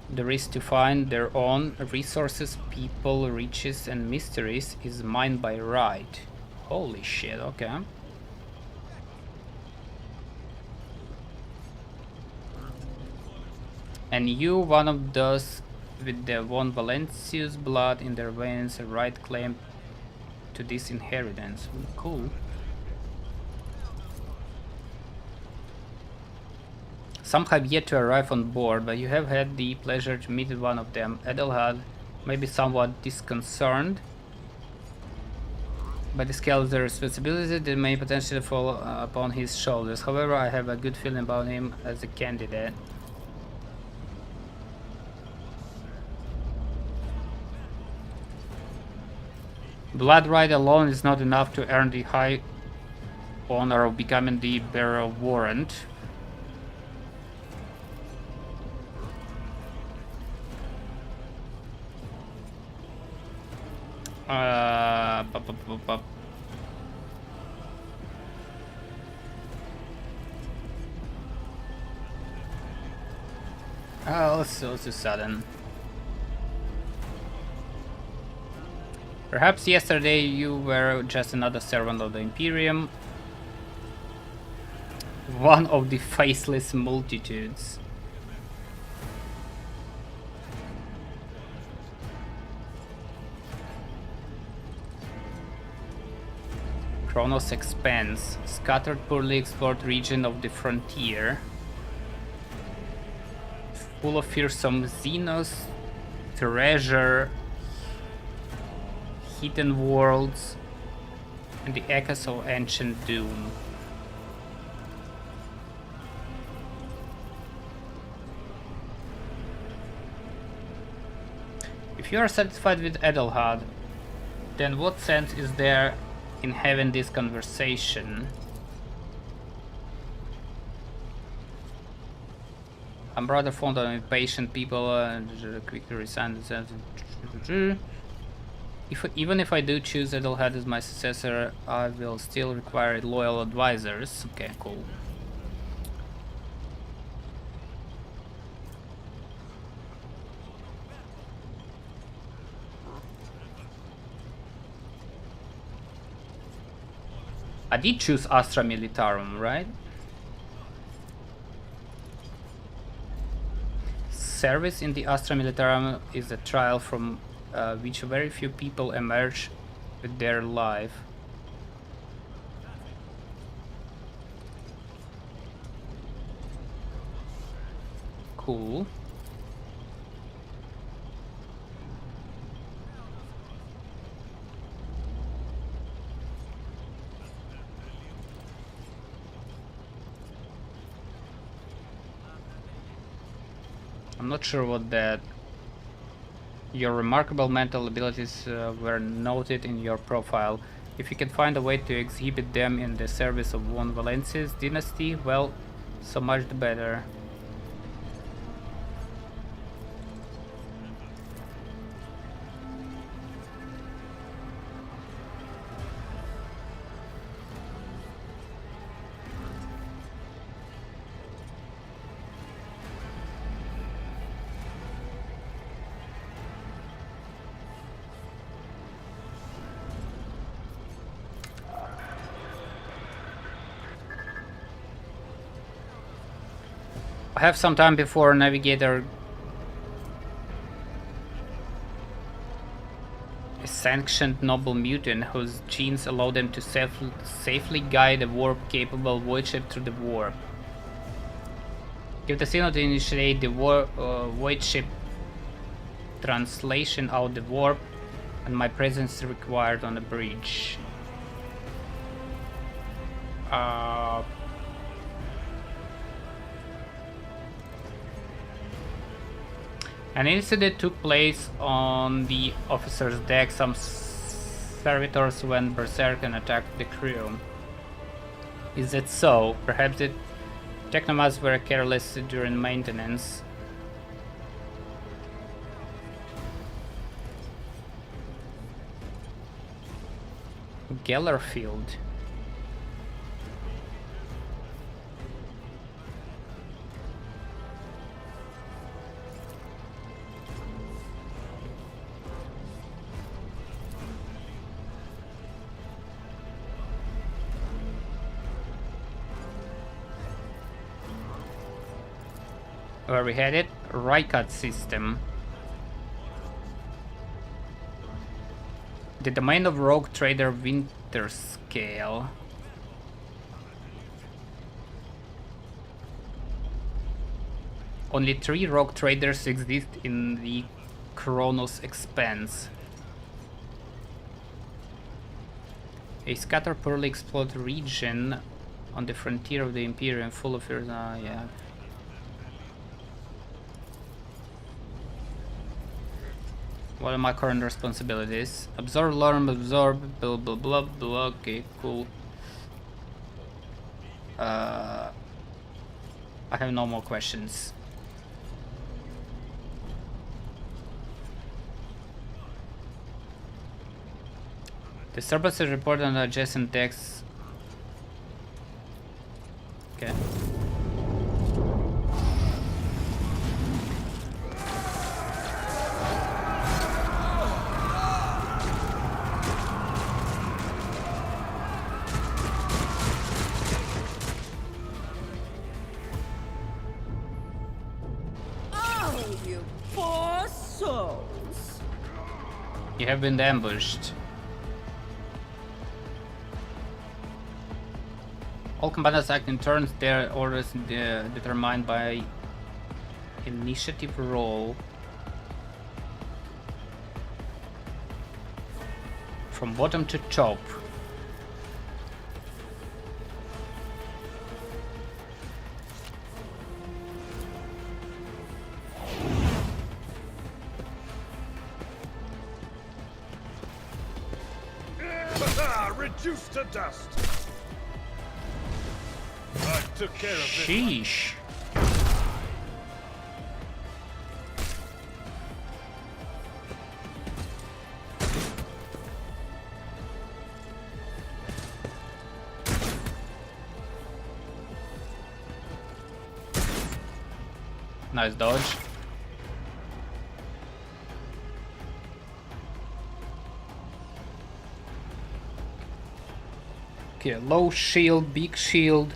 there is to find, their own resources, people, riches, and mysteries, is mine by right. Holy shit, okay. And you, one of those with the von Valencius blood in their veins, a right claim to this inheritance. Cool. Some have yet to arrive on board, but you have had the pleasure to meet one of them. Edelhard may be somewhat disconcerted by the scale of the responsibility that may potentially fall upon his shoulders. However, I have a good feeling about him as a candidate. Blood right alone is not enough to earn the high honor of becoming the bearer of warrant. How so sudden? Perhaps yesterday you were just another servant of the Imperium. One of the faceless multitudes. Kronos Expanse, scattered poorly explored region of the frontier, full of fearsome Xenos, treasure, hidden worlds, and the echoes of ancient doom. If you are satisfied with Edelhard, then what sense is there in having this conversation? I'm rather fond of impatient people and quickly resign themselves. Even if I do choose Edelhard as my successor, I will still require loyal advisors. Okay, cool. I did choose Astra Militarum, right? Service in the Astra Militarum is a trial from which very few people emerge with their life. Cool. I'm not sure what that... Your remarkable mental abilities were noted in your profile. If you can find a way to exhibit them in the service of von Valencia's dynasty, well, so much the better. I have some time before Navigator a sanctioned noble mutant whose genes allow them to safely guide a warp-capable void ship through the warp. Give the signal to initiate the void ship translation out the warp, and my presence is required on the bridge. An incident took place on the officer's deck. Some servitors went berserk and attacked the crew. Is that so? Perhaps the technomats were careless during maintenance. Gellerfield. Where we headed? Raikat system. The domain of Rogue Trader Winterscale. Only 3 Rogue Traders exist in the Kronos Expanse. A scattered poorly explored region on the frontier of the Imperium full of fears. Yeah. What are my current responsibilities? Absorb, learn, absorb, blah blah blah blah. Okay, cool. I have no more questions. Disturbances reported on adjacent decks. Okay. You have been ambushed. All combatants act in turns, their orders determined by initiative roll. From bottom to top. Reduced to dust. I took care of this. Sheesh. Nice dodge. Okay, low shield, big shield.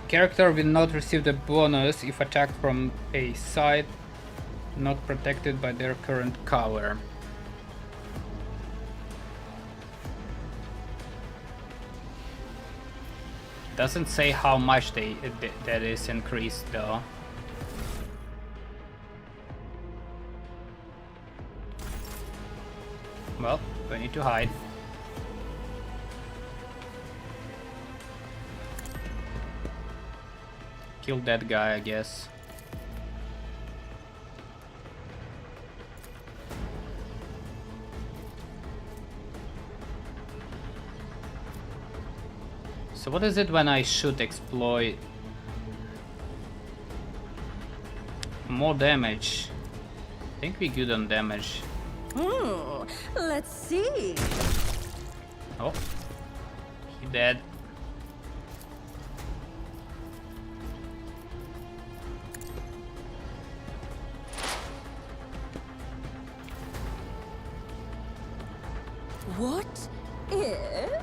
Character will not receive the bonus if attacked from a side not protected by their current cover. Doesn't say how much that is increased though. Well, we need to hide. Kill that guy, I guess. So what is it when I shoot exploit? More damage. I think we're good on damage. Let's see. Oh, he dead. What if?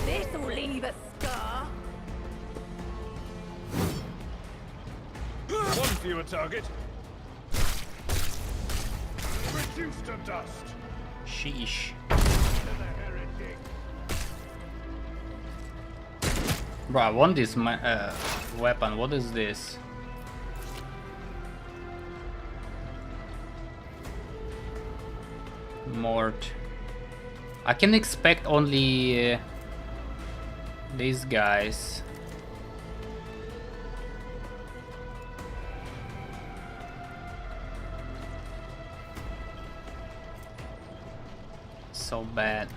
This'll leave a scar. One fewer target. Reduced to dust. Sheesh. To the heretic. Bro, I want this weapon. What is this? Mort. I can expect only these guys. So bad.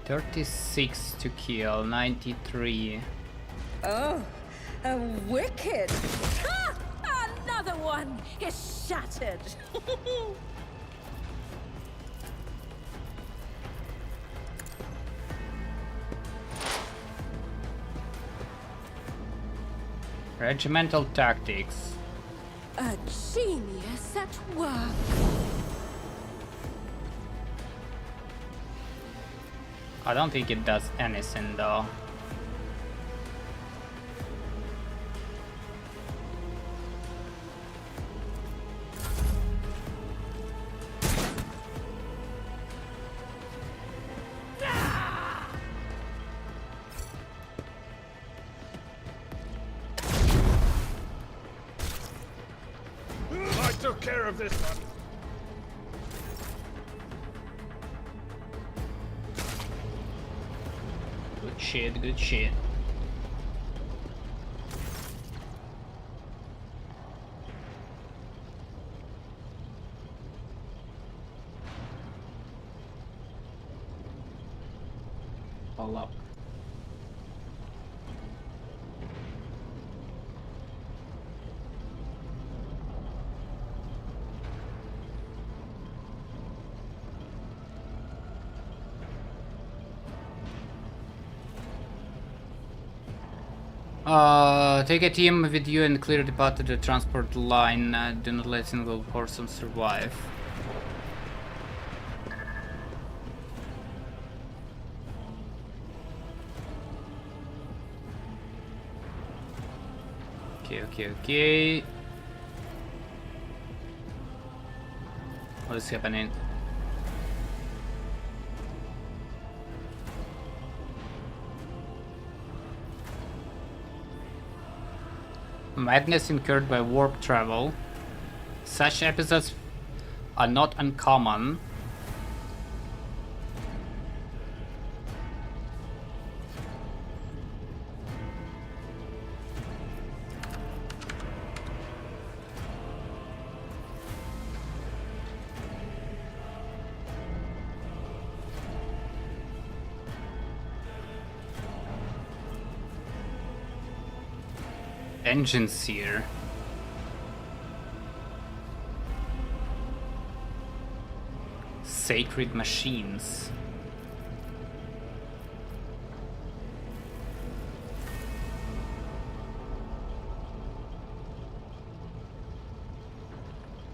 36 to kill, 93. Oh, a wicked. Ah! Another one is shattered. Regimental tactics. A genius at work. I don't think it does anything though. I took care of this one. Good shit, good shit. All up. Take a team with you and clear the path to the transport line. Do not let a single person survive. Okay. What is happening? Madness incurred by warp travel. Such episodes are not uncommon. Engines here. Sacred machines.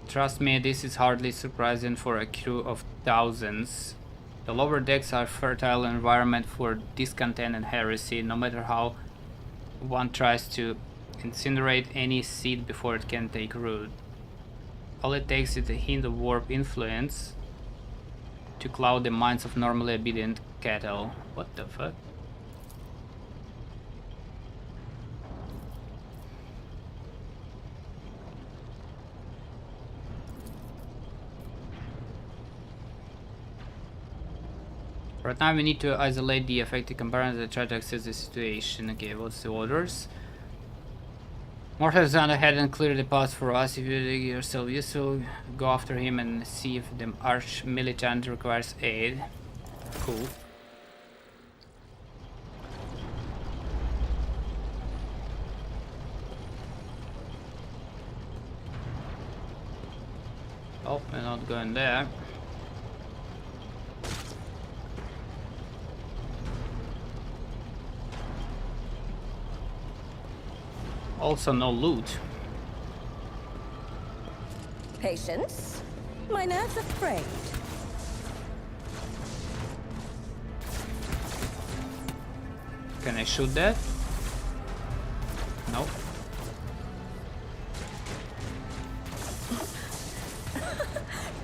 Trust me, this is hardly surprising for a crew of thousands. The lower decks are fertile environment for discontent and heresy, no matter how one tries to incinerate any seed before it can take root. All it takes is a hint of warp influence to cloud the minds of normally obedient cattle. What the fuck? Right now we need to isolate the affected components and try to access the situation. Okay, what's the orders? Mortar's on ahead and clear the path for us. If you dig yourself useful, go after him and see if the arch militant requires aid. Cool. Oh, we're not going there. Also no loot. Patience? My nerves are frayed. Can I shoot that? No.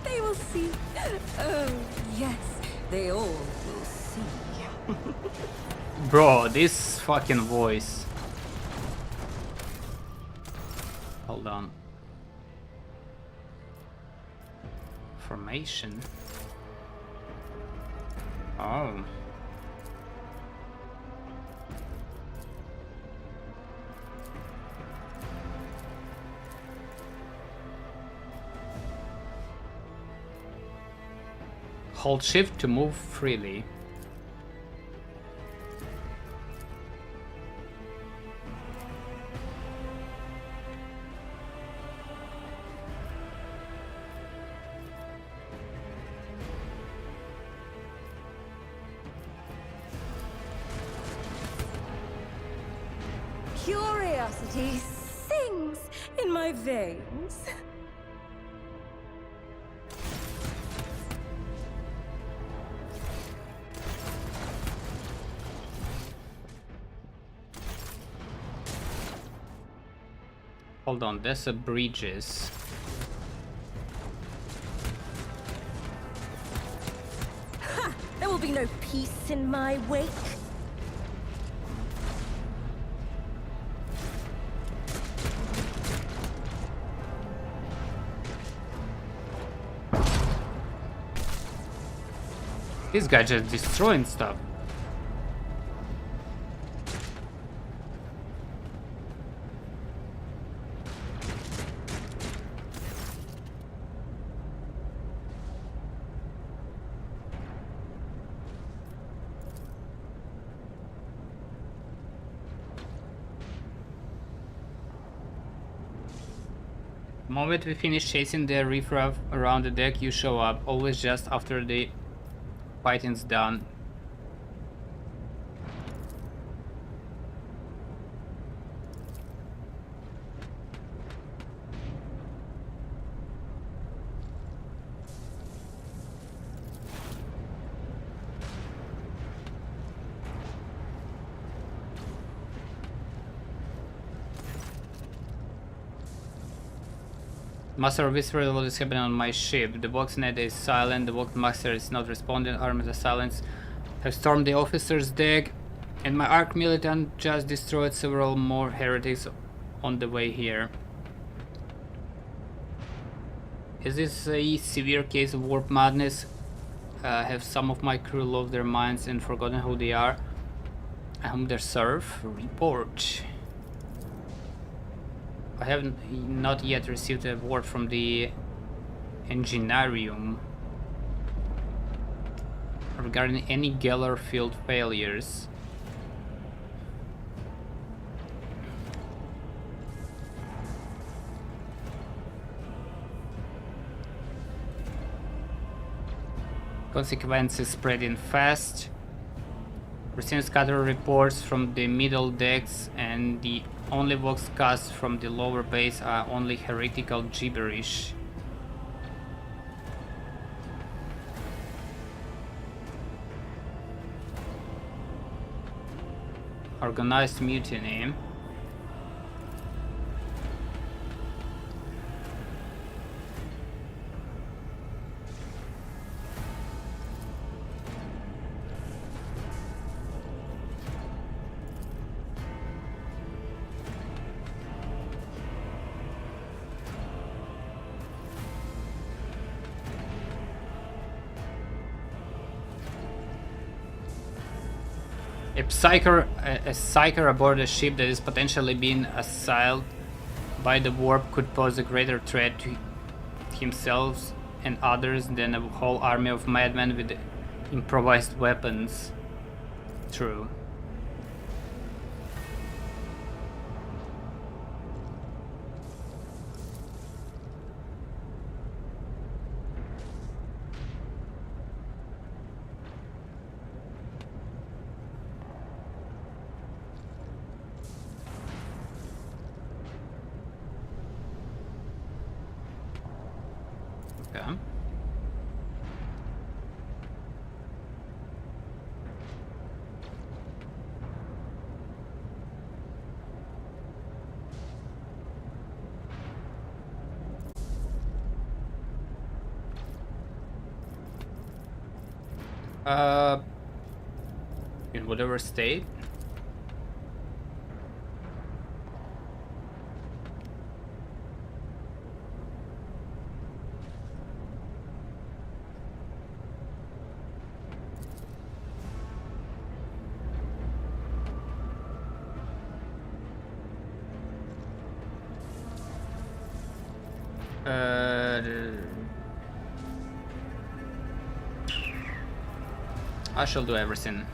They will see. Oh, yes. They all will see. Bro, this fucking voice. Hold on. Formation. Oh. Hold shift to move freely. Curiosity sings in my veins. Hold on, there's a bridges. Ha! There will be no peace in my wake. This guy just destroying stuff. The moment we finish chasing the riffraff around the deck, you show up, always just after the fighting's done. Master of Whisper, what is happening on my ship? The Voxnet is silent, the Voxmaster is not responding, armed with silence. Have stormed the officer's deck, and my Arch Militant just destroyed several more heretics on the way here. Is this a severe case of warp madness? Have some of my crew lost their minds and forgotten who they are and whom they serve? Report. I have not yet received a word from the Engineerium regarding any Geller field failures. Consequences spreading fast. Receiving scattered reports from the middle decks, and the only vox cast from the lower base are only heretical gibberish. Organized mutiny. A psyker aboard a ship that is potentially being assailed by the warp could pose a greater threat to himself and others than a whole army of madmen with improvised weapons. True. Okay. In whatever state. I shall do everything.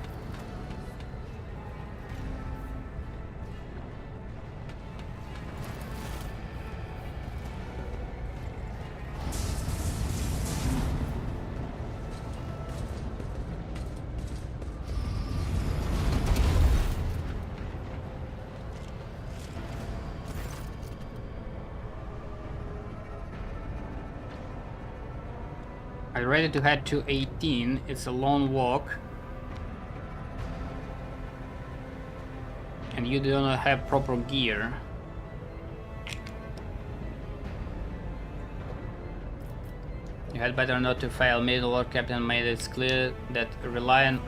I'm ready to head to 18. It's a long walk. And you do not have proper gear. You had better not to fail. May the Lord Captain made it clear that relying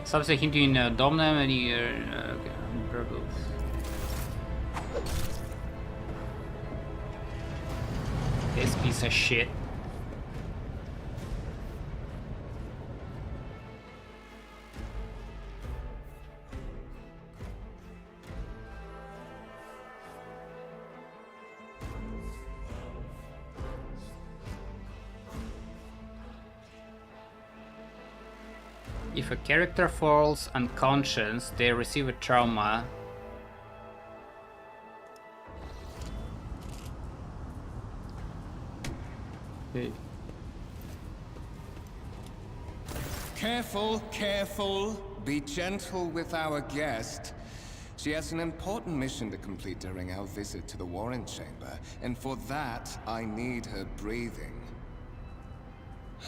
Something hinting Domnum and purple. This piece of shit. If a character falls unconscious, they receive a trauma. Okay. Careful, careful. Be gentle with our guest. She has an important mission to complete during our visit to the Warren Chamber, and for that, I need her breathing.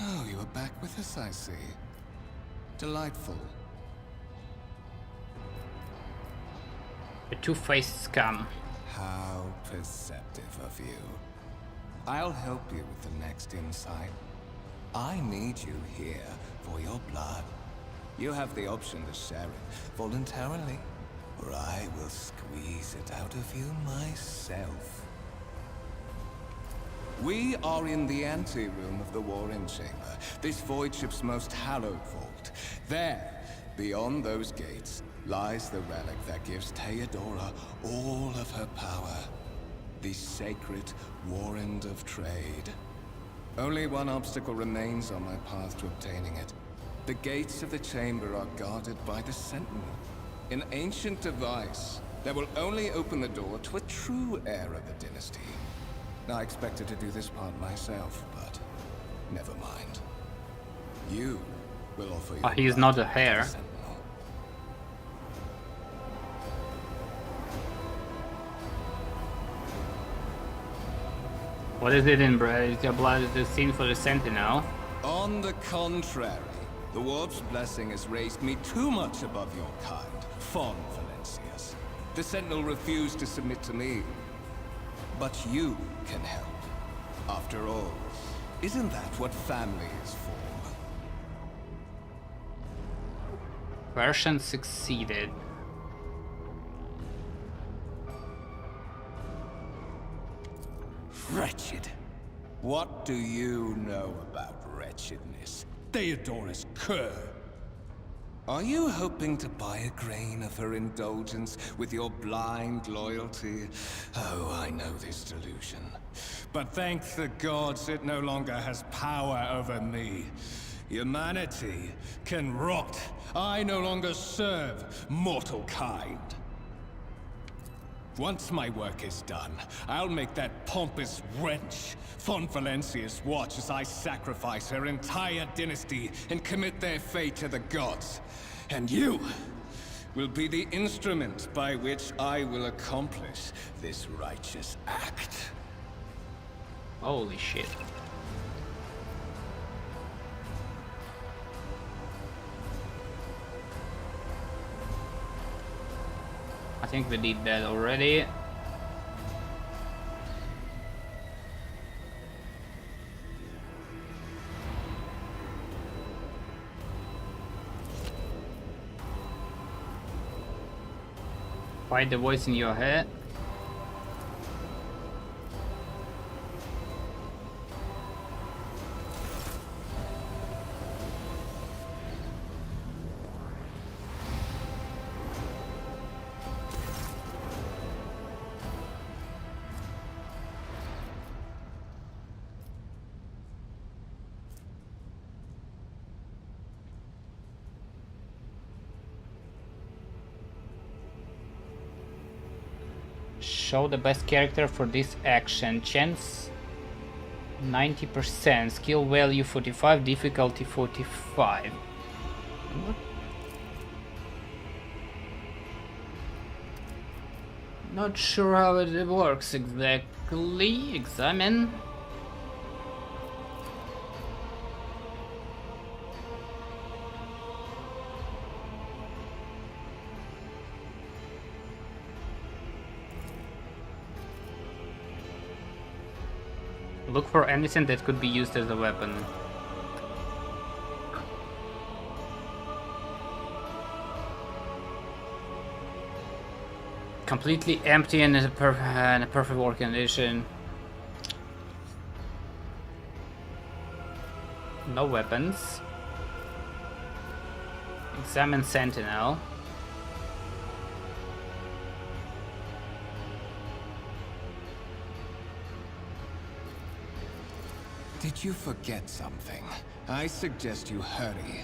Oh, you are back with us, I see. Delightful. The two-faced scum. How perceptive of you. I'll help you with the next insight. I need you here for your blood. You have the option to share it voluntarily, or I will squeeze it out of you myself. We are in the anteroom of the Warren Chamber, this void ship's most hallowed vault. There, beyond those gates, lies the relic that gives Theodora all of her power. The sacred Warrant of Trade. Only one obstacle remains on my path to obtaining it. The gates of the chamber are guarded by the Sentinel, an ancient device that will only open the door to a true heir of the dynasty. I expected to do this part myself, but never mind. You will offer your He's blood not a to the heir. Sentinel. What is it in bread? Is your blood the sin for the Sentinel? On the contrary, the Warp's blessing has raised me too much above your kind, fond Valencius. The Sentinel refused to submit to me. But you can help. After all, isn't that what family is for? Version succeeded. Wretched. What do you know about wretchedness? Theodora's cur. Are you hoping to buy a grain of her indulgence with your blind loyalty? Oh, I know this delusion. But thank the gods it no longer has power over me. Humanity can rot. I no longer serve mortal kind. Once my work is done, I'll make that pompous wench Fon Valencius watch as I sacrifice her entire dynasty and commit their fate to the gods. And you will be the instrument by which I will accomplish this righteous act. Holy shit. I think we did that already. Fight the voice in your head. Show the best character for this action. Chance 90%, skill value 45, difficulty 45. What? Not sure how it works exactly. Examine. Look for anything that could be used as a weapon. Completely empty and in a perfect work condition. No weapons. Examine Sentinel. Did you forget something? I suggest you hurry.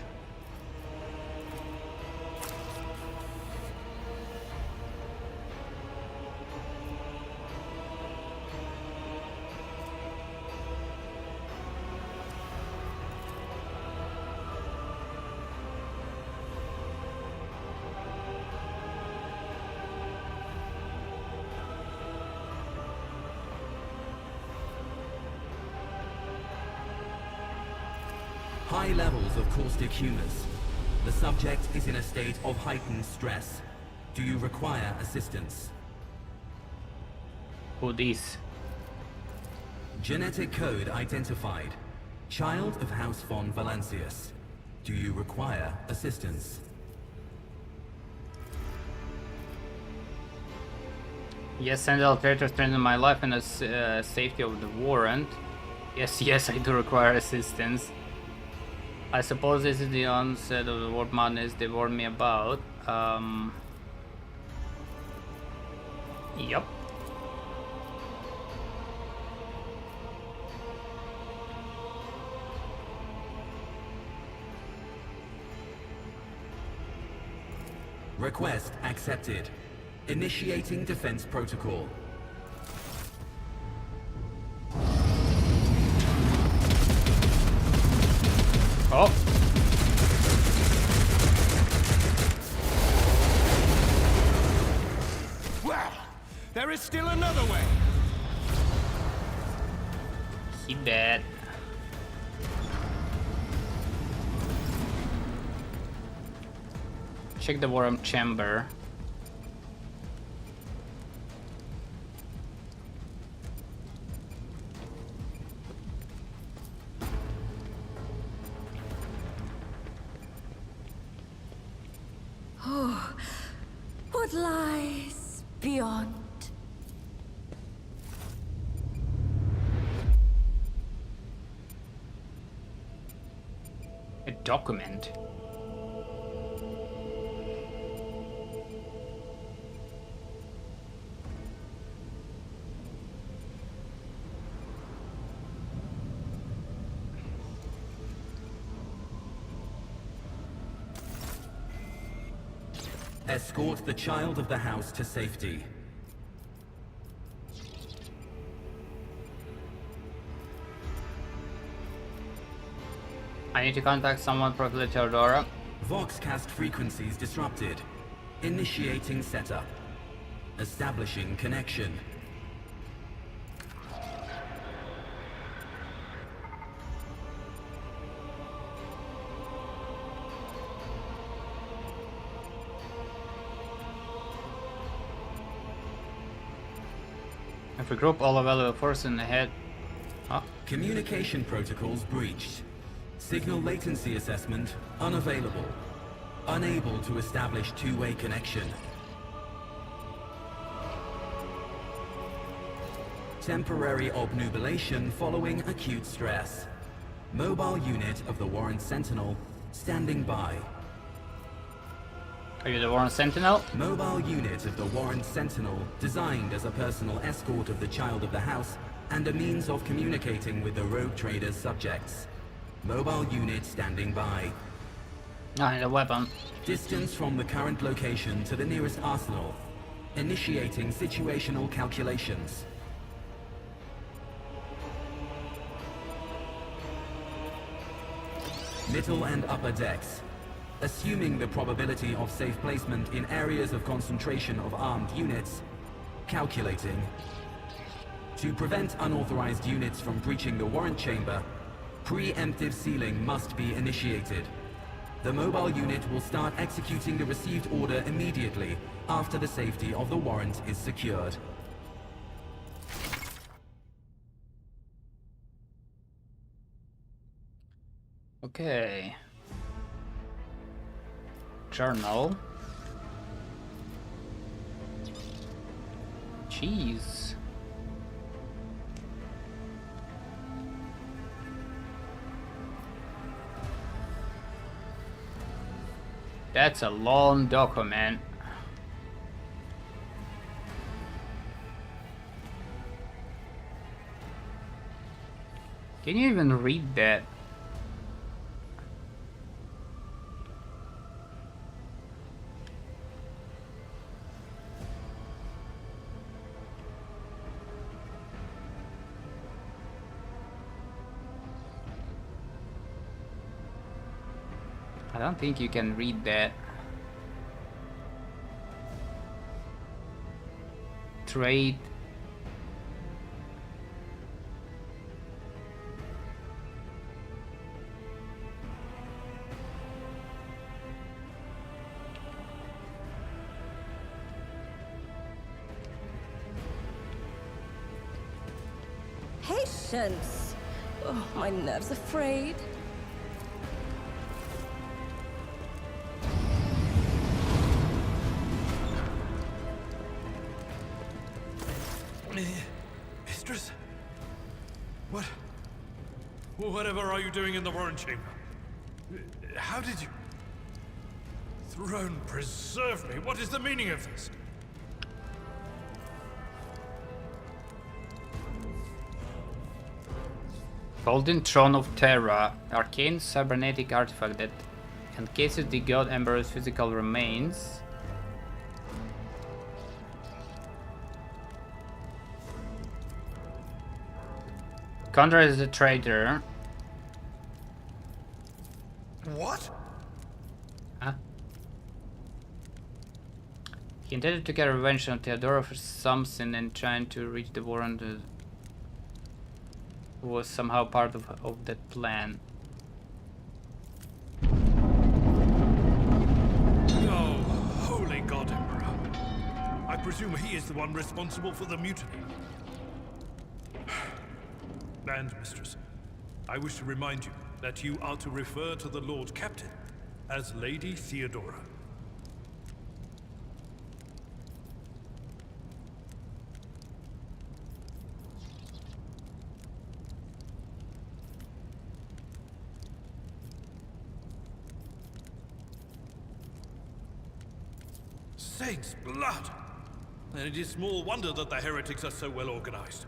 High levels of caustic humors. The subject is in a state of heightened stress. Do you require assistance? Who this? Genetic code identified. Child of House von Valancius. Do you require assistance? Yes, send the operator strengthen my life and the safety of the warrant. Yes, I do require assistance. I suppose this is the onset of the warp madness they warned me about. Yup. Request accepted. Initiating defense protocol. Oh. Well, there is still another way. He dead. Check the worm chamber. Oh, what lies beyond? A document. Escort the child of the house to safety. I need to contact someone, Proculator Theodora. Voxcast frequencies disrupted. Initiating setup. Establishing connection. If we group all available forces in the head. Oh. Communication protocols breached. Signal latency assessment unavailable. Unable to establish two-way connection. Temporary obnubilation following acute stress. Mobile unit of the Warrant Sentinel standing by. Are you the Warren Sentinel? Mobile unit of the Warrant Sentinel designed as a personal escort of the child of the house and a means of communicating with the Rogue Trader's subjects. Mobile unit standing by. I need a weapon. Distance from the current location to the nearest arsenal. Initiating situational calculations. Middle and upper decks. Assuming the probability of safe placement in areas of concentration of armed units. Calculating. To prevent unauthorized units from breaching the warrant chamber, preemptive sealing must be initiated. The mobile unit will start executing the received order immediately after the safety of the warrant is secured. Okay. Journal. Jeez. That's a long document. Can you even read that? I don't think you can read that. Trade. patience. Oh, my nerves are frayed. Mistress? What? Whatever are you doing in the Warren Chamber? How did you... Throne preserve me. What is the meaning of this? Golden Throne of Terra, arcane cybernetic artifact that encases the God Emperor's physical remains. Condor is the trader. What? Huh? He intended to get revenge on Theodora for something and trying to reach the Warren that was somehow part of that plan. Oh, holy God, Emperor. I presume he is the one responsible for the mutiny. And, Mistress, I wish to remind you that you are to refer to the Lord Captain as Lady Theodora. Saints' blood! And it is small wonder that the heretics are so well organized.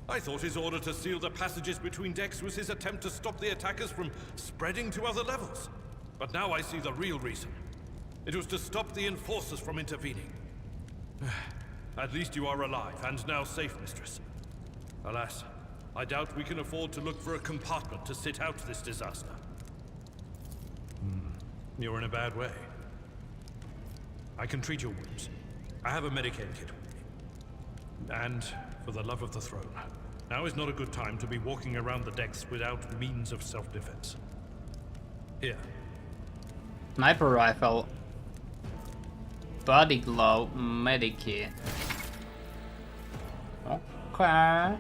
I thought his order to seal the passages between decks was his attempt to stop the attackers from spreading to other levels. But now I see the real reason. It was to stop the enforcers from intervening. At least you are alive, and now safe, Mistress. Alas, I doubt we can afford to look for a compartment to sit out this disaster. You're in a bad way. I can treat your wounds. I have a Medicaid kit with me. And, for the love of the throne, now is not a good time to be walking around the decks without means of self-defense. Here. Sniper rifle. Body glove. Medikit. Okay.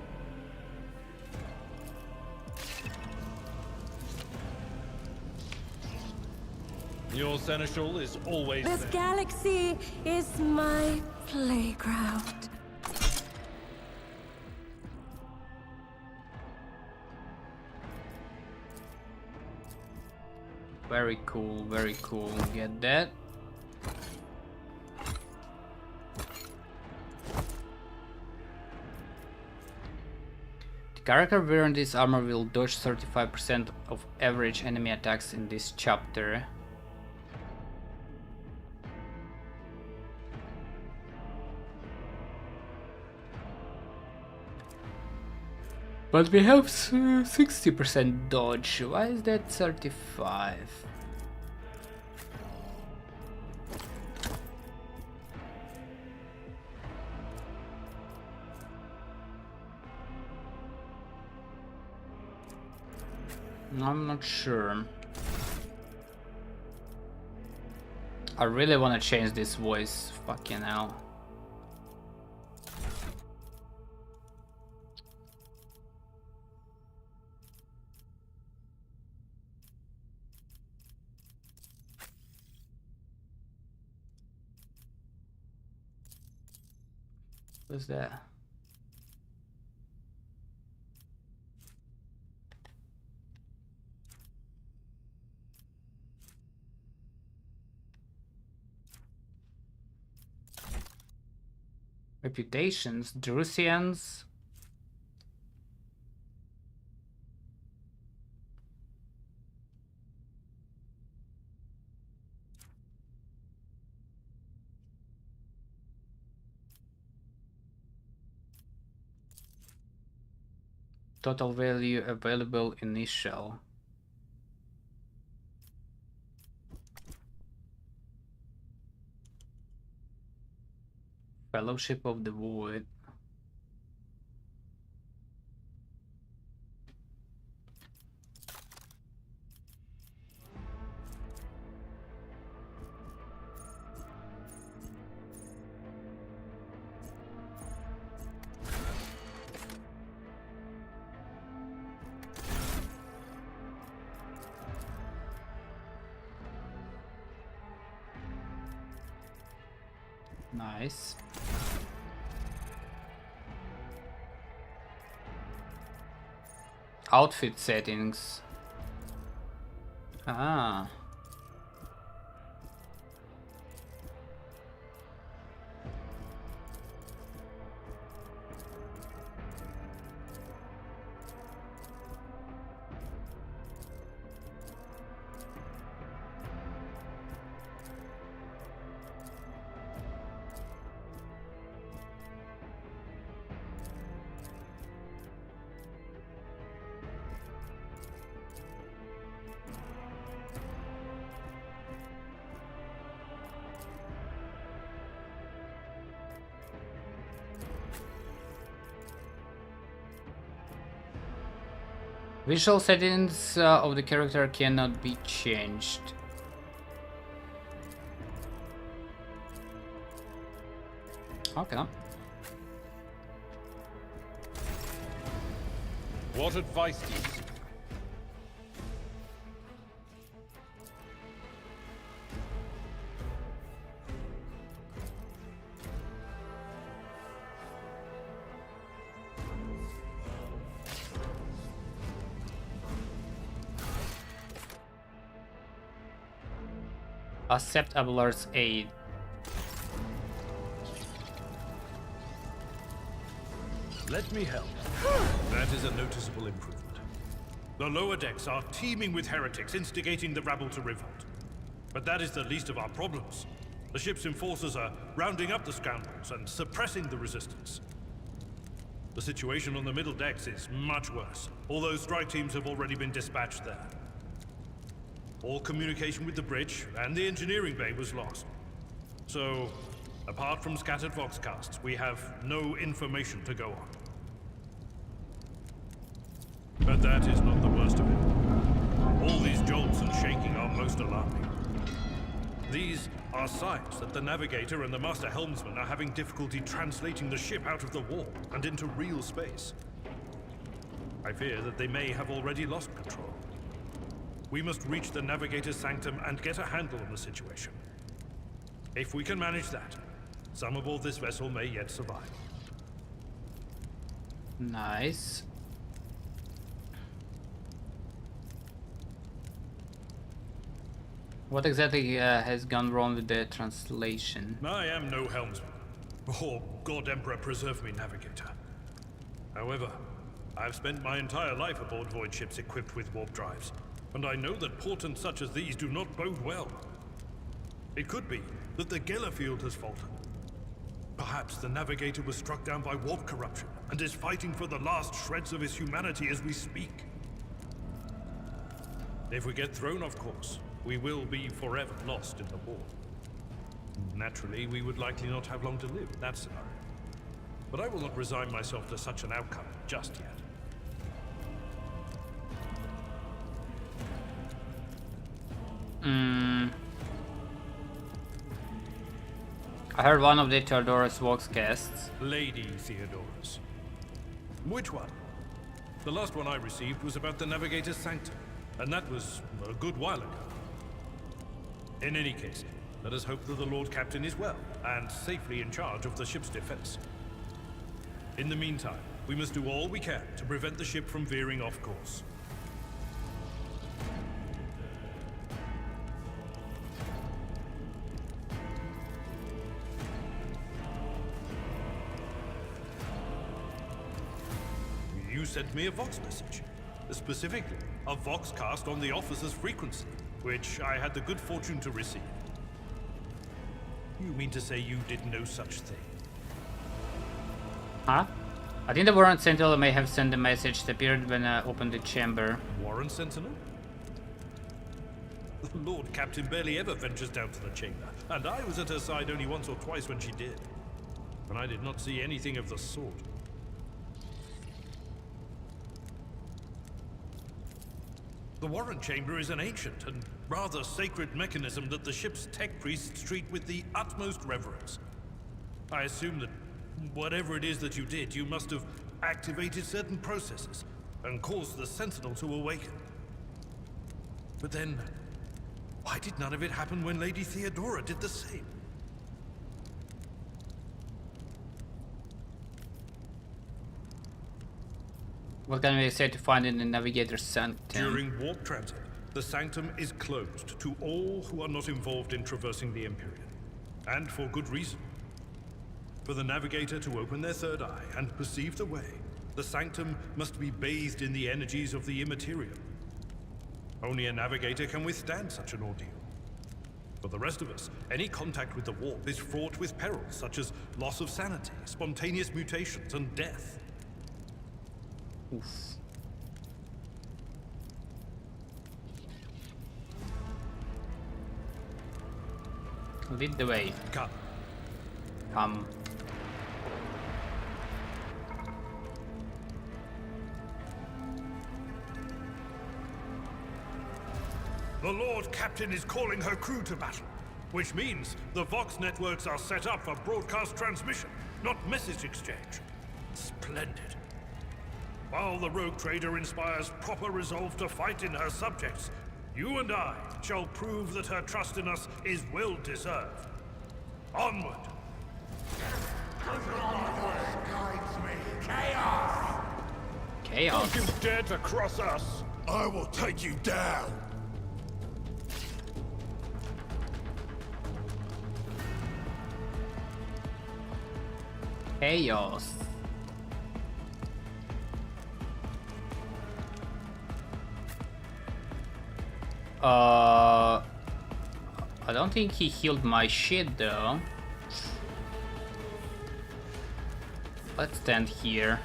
Your seneschal is always This there. galaxy is my playground. Very cool, very cool. Get that. The character wearing this armor will dodge 35% of average enemy attacks in this chapter. But we have 60% dodge. Why is that 35? I'm not sure. I really want to change this voice. Fucking hell. What's that? Reputations, Drusians. Total value available initial. Fellowship of the Void. Nice. Outfit settings. Ah. Visual settings of the character cannot be changed. Okay. What advice do you seek? Accept Ablar's aid. Let me help. That is a noticeable improvement. The lower decks are teeming with heretics instigating the rabble to revolt. But that is the least of our problems. The ship's enforcers are rounding up the scoundrels and suppressing the resistance. The situation on the middle decks is much worse, although strike teams have already been dispatched there. All communication with the bridge and the engineering bay was lost. So, apart from scattered voxcasts, we have no information to go on. But that is not the worst of it. All these jolts and shaking are most alarming. These are signs that the navigator and the master helmsman are having difficulty translating the ship out of the warp and into real space. I fear that they may have already lost control. We must reach the navigator's sanctum and get a handle on the situation. If we can manage that, some aboard this vessel may yet survive. Nice. What exactly has gone wrong with the translation? I am no helmsman. Oh, God Emperor preserve me, navigator. However, I've spent my entire life aboard void ships equipped with warp drives, and I know that portents such as these do not bode well. It could be that the Geller field has faltered. Perhaps the navigator was struck down by warp corruption and is fighting for the last shreds of his humanity as we speak. If we get thrown off course, we will be forever lost in the war. Naturally, we would likely not have long to live in that scenario. But I will not resign myself to such an outcome just yet. I heard one of the Theodoros Voxcasts. Lady Theodoros. Which one? The last one I received was about the Navigator's Sanctum, and that was a good while ago. In any case, let us hope that the Lord Captain is well, and safely in charge of the ship's defense. In the meantime, we must do all we can to prevent the ship from veering off course. You sent me a Vox message. Specifically, a Voxcast on the officer's frequency, which I had the good fortune to receive. You mean to say you did no such thing? Huh? I think the Warren Sentinel may have sent a message that appeared when I opened the chamber. Warren Sentinel? The Lord Captain barely ever ventures down to the chamber, and I was at her side only once or twice when she did. And I did not see anything of the sort. The Warren Chamber is an ancient and rather sacred mechanism that the ship's tech priests treat with the utmost reverence. I assume that whatever it is that you did, you must have activated certain processes and caused the Sentinel to awaken. But then, why did none of it happen when Lady Theodora did the same? What can we say to find in the Navigator's Sanctum? During warp transit, the Sanctum is closed to all who are not involved in traversing the Empyrean. And for good reason. For the Navigator to open their third eye and perceive the way, the Sanctum must be bathed in the energies of the Immaterium. Only a Navigator can withstand such an ordeal. For the rest of us, any contact with the warp is fraught with perils such as loss of sanity, spontaneous mutations, and death. Oof. Lead the way. Come. Come. The Lord Captain is calling her crew to battle, which means the Vox networks are set up for broadcast transmission, not message exchange. Splendid. While the Rogue Trader inspires proper resolve to fight in her subjects, you and I shall prove that her trust in us is well deserved. Onward! Chaos. Don't you dare to cross us! I will take you down! Chaos. I don't think he healed my shit though. Let's stand here.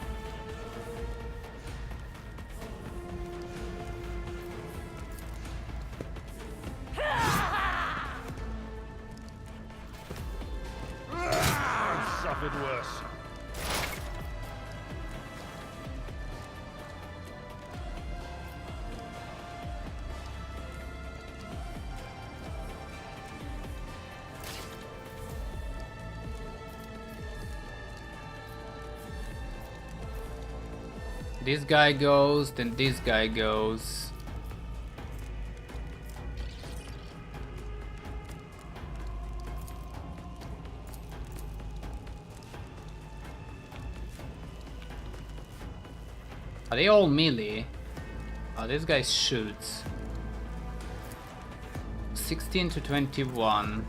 I've suffered worse. This guy goes, then this guy goes. Are they all melee? Oh, this guy shoots. 16 to 21.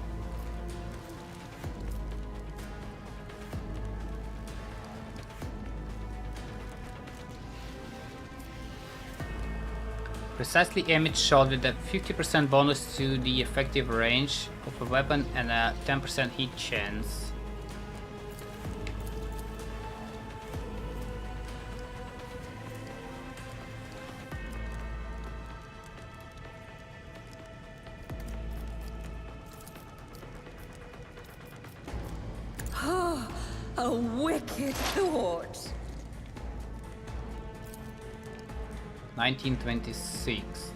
Precisely aimed shot with a 50% bonus to the effective range of a weapon and a 10% hit chance. A wicked thought. 1926.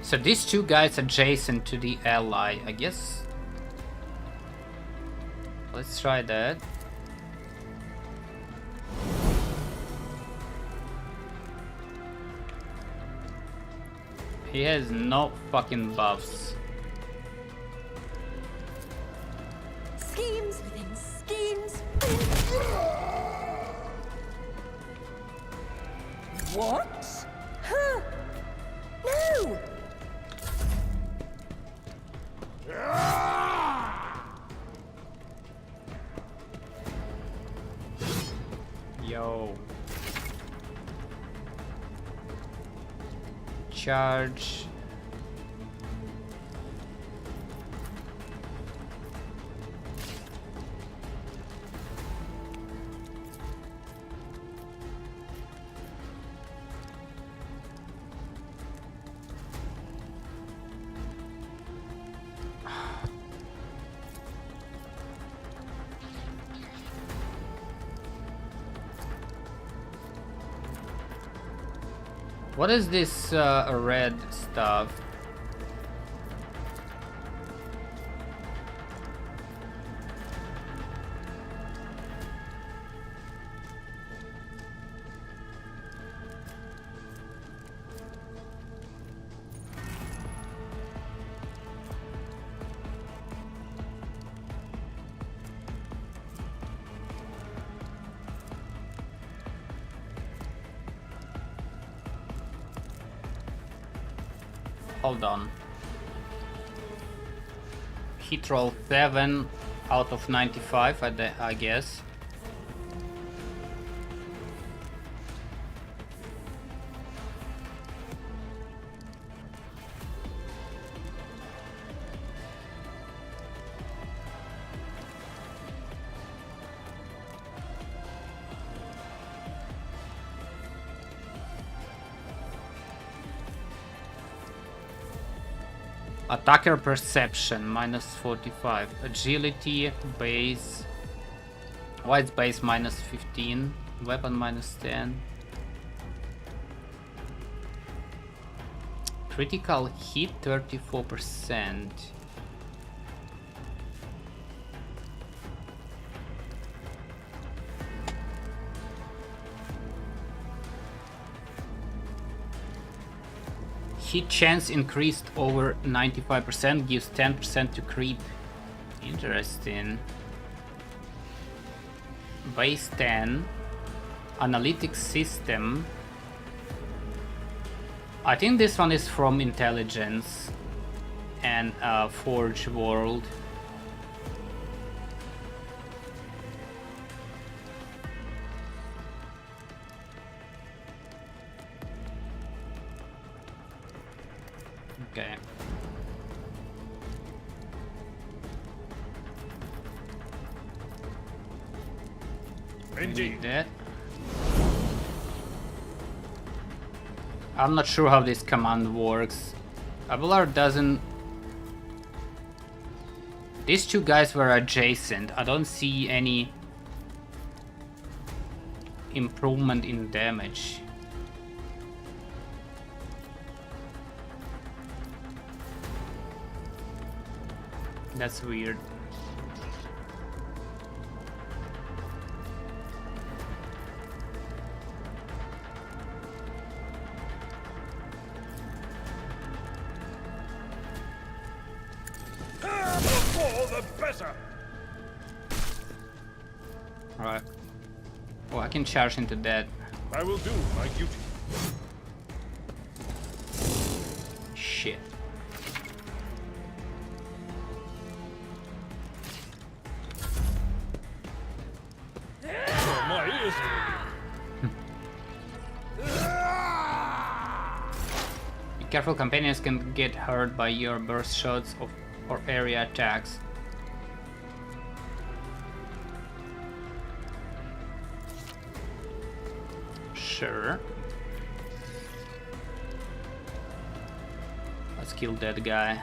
So these two guys adjacent to the ally, I guess. Let's try that. He has no fucking buffs. Schemes within schemes. What? Huh? No! Yo. Charge. What is this red stuff? hold on. Hit roll 7 out of 95, I guess. Attacker perception minus 45. Agility base. Why it's base minus 15. Weapon minus 10. Critical hit 34%. Hit chance increased over 95%, gives 10% to creep. Interesting. Base 10. Analytics system. I think this one is from Intelligence and Forge World. Okay. Indeed. That. I'm not sure how this command works. Abelard doesn't. These two guys were adjacent. I don't see any improvement in damage. That's weird. The more the better. Alright. Oh, I can charge into that. I will do my duty. Shit. My ears. Be careful, companions can get hurt by your burst shots or area attacks. Sure. Let's kill that guy.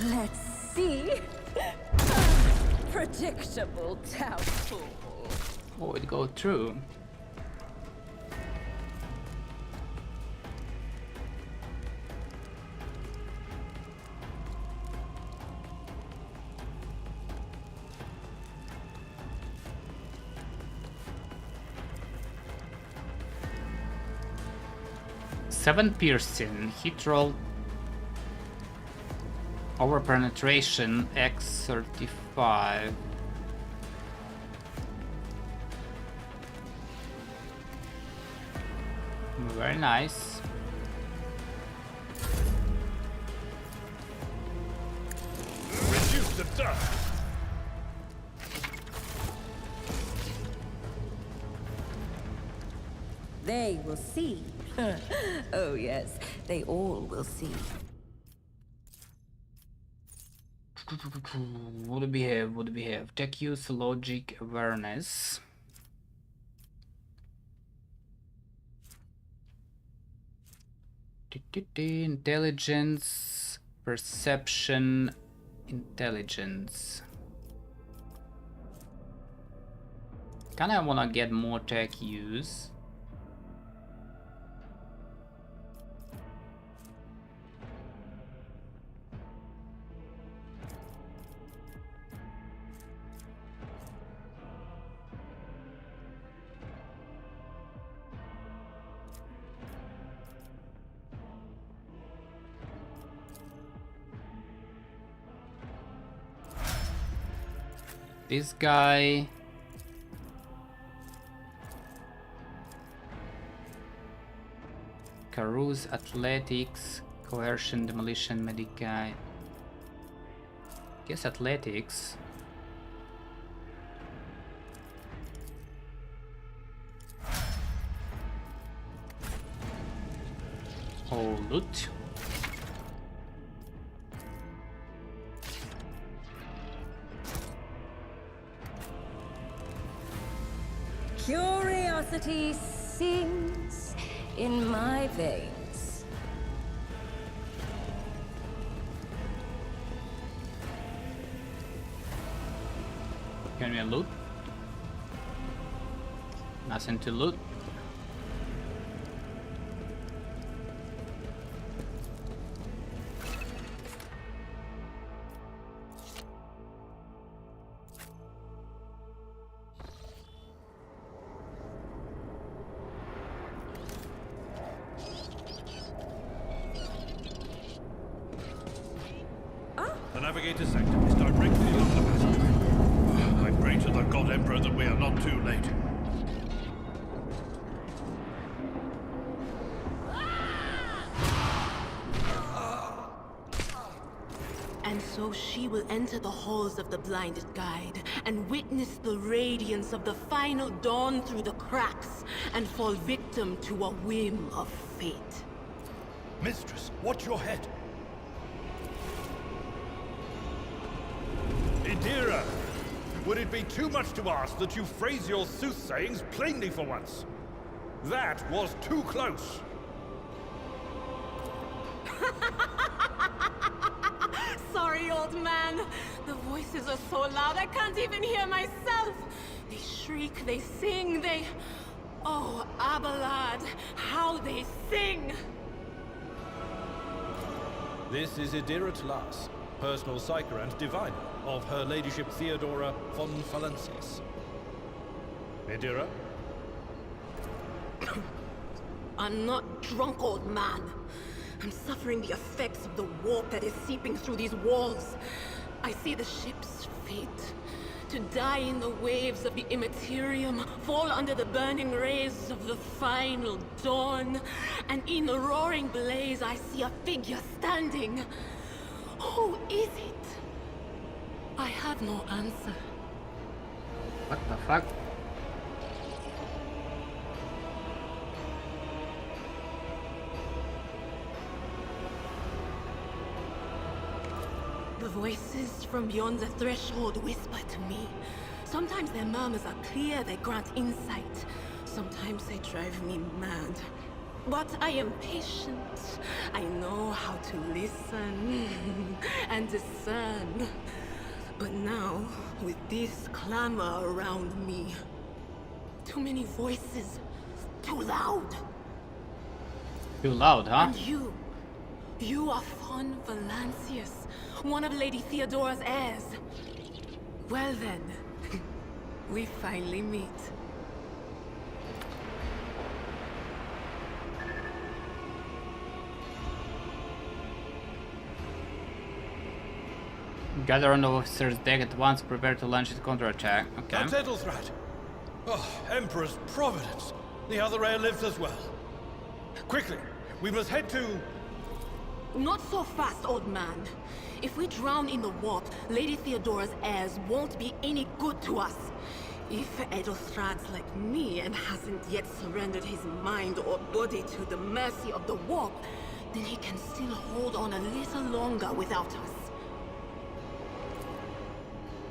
Let's see. Predictable doubtful. Oh, it go through. Seven piercing, hit roll over penetration X35. Very nice. Reduce the dust. They will see. Oh yes, they all will see. What do we have? What do we have? Tech use, logic, awareness. Intelligence, perception, intelligence. Kinda wanna get more tech use. This guy Ruse, athletics, coercion, demolition, medic guy. Guess athletics. Oh, loot. Curiosity sings in my veins. Can we loot? Nothing to loot. The navigator's sanctum is directly along the passageway. I pray to the God Emperor that we are not too late. And so she will enter the halls of the blinded guide and witness the radiance of the final dawn through the cracks and fall victim to a whim of fate. Mistress, watch your head. Idira, would it be too much to ask that you phrase your soothsayings plainly for once? That was too close. Sorry, old man. The voices are so loud I can't even hear myself. They shriek, they sing, they... Oh, Abelard, how they sing! This is Idira Tlas, personal psyker and diviner of Her Ladyship Theodora von Falensis. Idira? I'm not drunk, old man. I'm suffering the effects of the warp that is seeping through these walls. I see the ship's fate. To die in the waves of the Immaterium, fall under the burning rays of the final dawn. And in the roaring blaze, I see a figure standing. Who is it? I have no answer. What the fuck? The voices from beyond the threshold whisper to me. Sometimes their murmurs are clear, they grant insight. Sometimes they drive me mad. But I am patient. I know how to listen and discern. But now, with this clamor around me, too many voices, too loud. Too loud, huh? And you are Von Valancius, one of Lady Theodora's heirs. Well then, we finally meet. Gather on the officer's deck at once, prepare to launch the counterattack. Okay. That's Edelthrat. Oh, Emperor's Providence. The other heir lives as well. Quickly, we must head to... Not so fast, old man. If we drown in the warp, Lady Theodora's heirs won't be any good to us. If Edelthrad's like me and hasn't yet surrendered his mind or body to the mercy of the warp, then he can still hold on a little longer without us.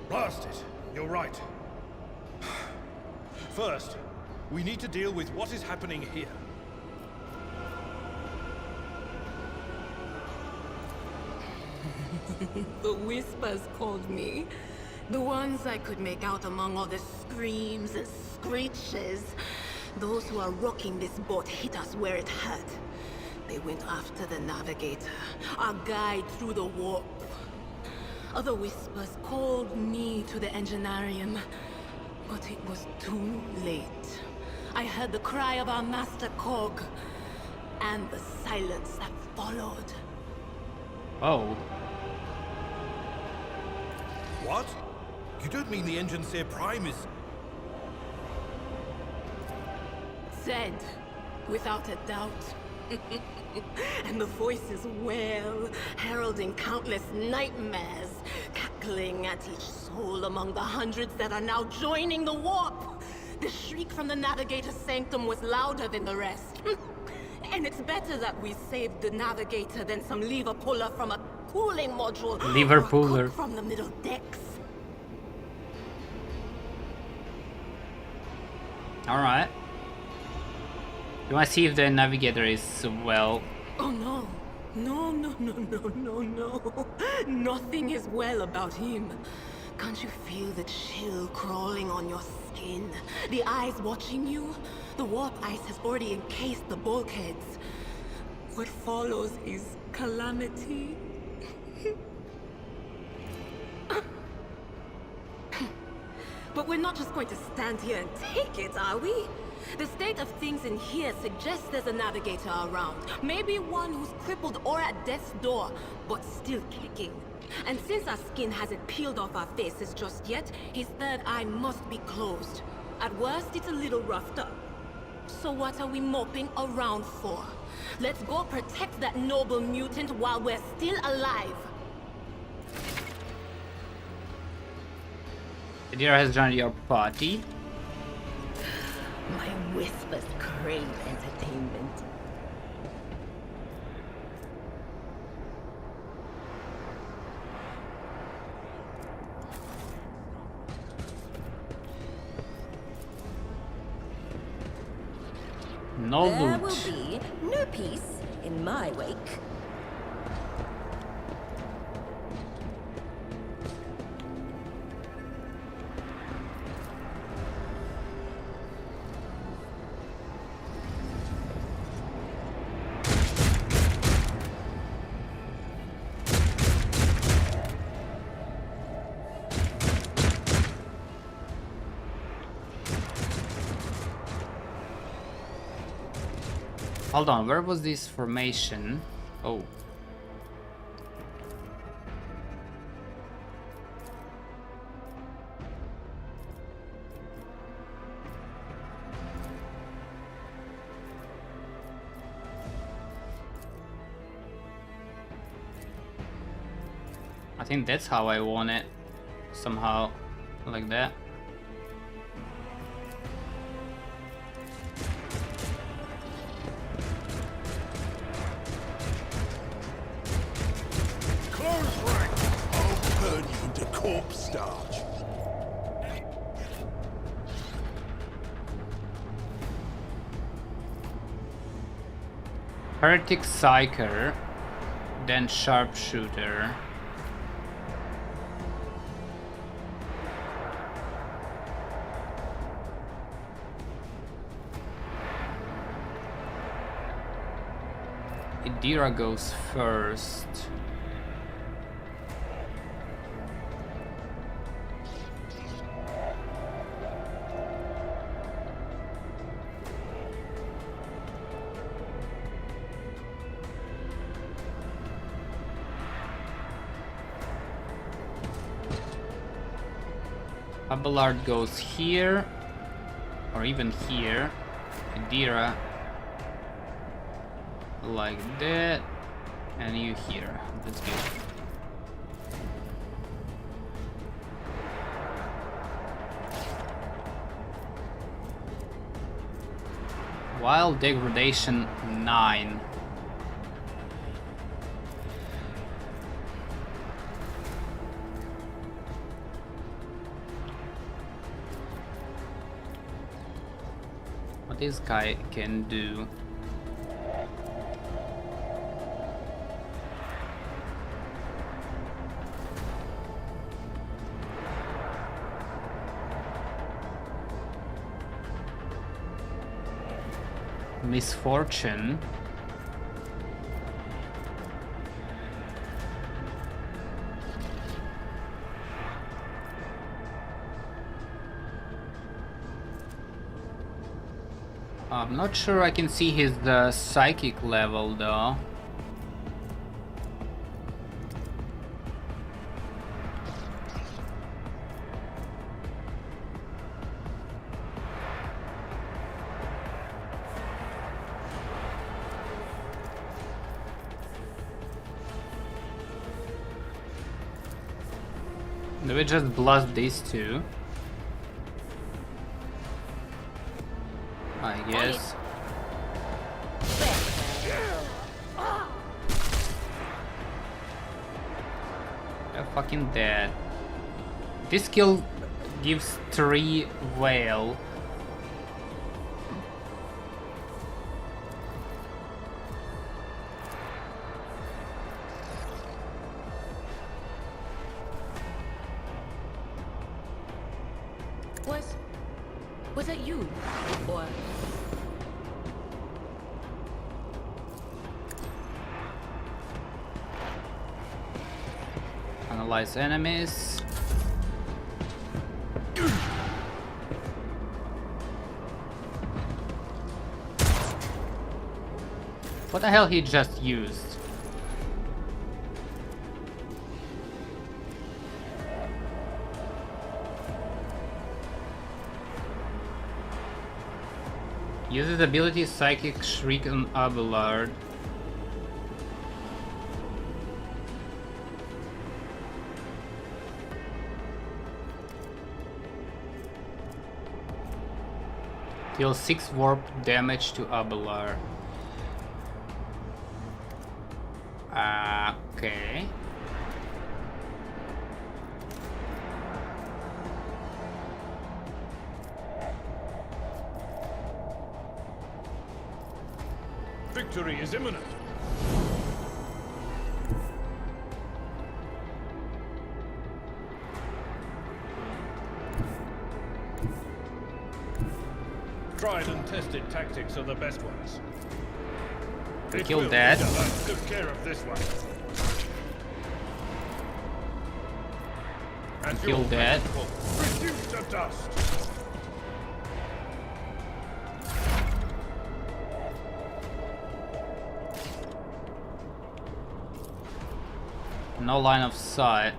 Blast it. You're right. First, we need to deal with what is happening here. The whispers called me. The ones I could make out among all the screams and screeches. Those who are rocking this boat hit us where it hurt. They went after the navigator, our guide through the warp. Other whispers called me to the enginarium, but it was too late. I heard the cry of our master Cog, and the silence that followed. Oh. What? You don't mean the Engineer Prime is... Said, without a doubt. And the voices wail, heralding countless nightmares, cackling at each soul among the hundreds that are now joining the warp. The shriek from the Navigator's sanctum was louder than the rest. And it's better that we saved the Navigator than some lever puller from a cooling module Lever or a puller cook from the middle decks. Alright. You wanna see if the navigator is well? Oh no. No. Nothing is well about him. Can't you feel the chill crawling on your skin? The eyes watching you? The warp ice has already encased the bulkheads. What follows is calamity. But we're not just going to stand here and take it, are we? The state of things in here suggests there's a navigator around. Maybe one who's crippled or at death's door, but still kicking. And since our skin hasn't peeled off our faces just yet, his third eye must be closed. At worst, it's a little roughed up. So what are we moping around for? Let's go protect that noble mutant while we're still alive. Adira has joined your party. My whispers crave entertainment. No There loot. will be no peace in my wake. Hold on, where was this formation? Oh. I think that's how I want it. Somehow, like that. Corpse starch. Heretic Psyker, then Sharpshooter. Adira goes first. Abelard goes here, or even here. Adira like that, and you here. That's good. Wild Degradation 9. What this guy can do. Misfortune. I'm not sure I can see his psychic level though. Do we just blast these two? I guess. They're fucking dead. This skill gives 3 whale. Was that you? Or... Analyze enemies. What the hell he just used? Uses ability Psychic Shriek on Abelard. Deal 6 warp damage to Abelard. Okay. Victory is imminent. Tried and tested tactics are the best ones. We killed that. Took care of this one. And Killed that. Reduced to dust. No line of sight.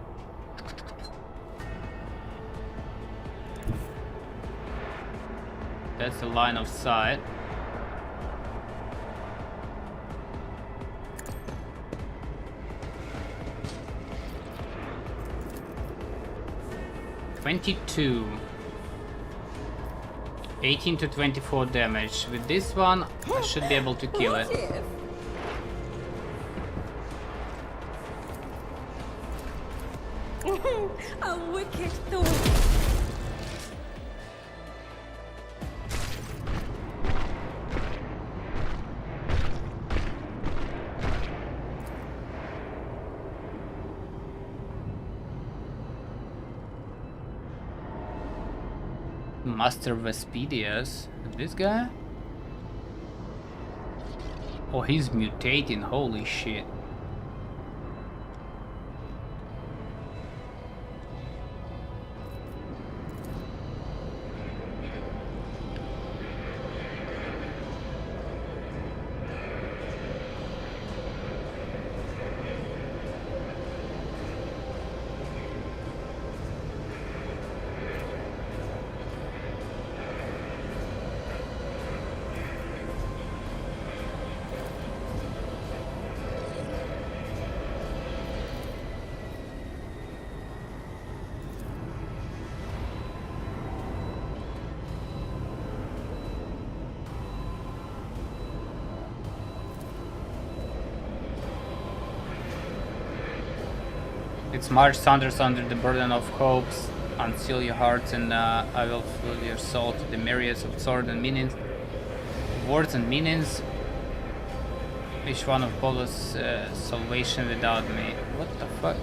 That's the line of sight. (22) 18 to 24 damage. With this one, I should be able to kill it. A wicked thought. Master Vespedius. This guy? Oh, he's mutating. Holy shit. It's March thunders under the burden of hopes. Unseal your hearts and I will fill your soul to the myriads of swords and meanings. Words and meanings. Each one of Polo's salvation without me. What the fuck?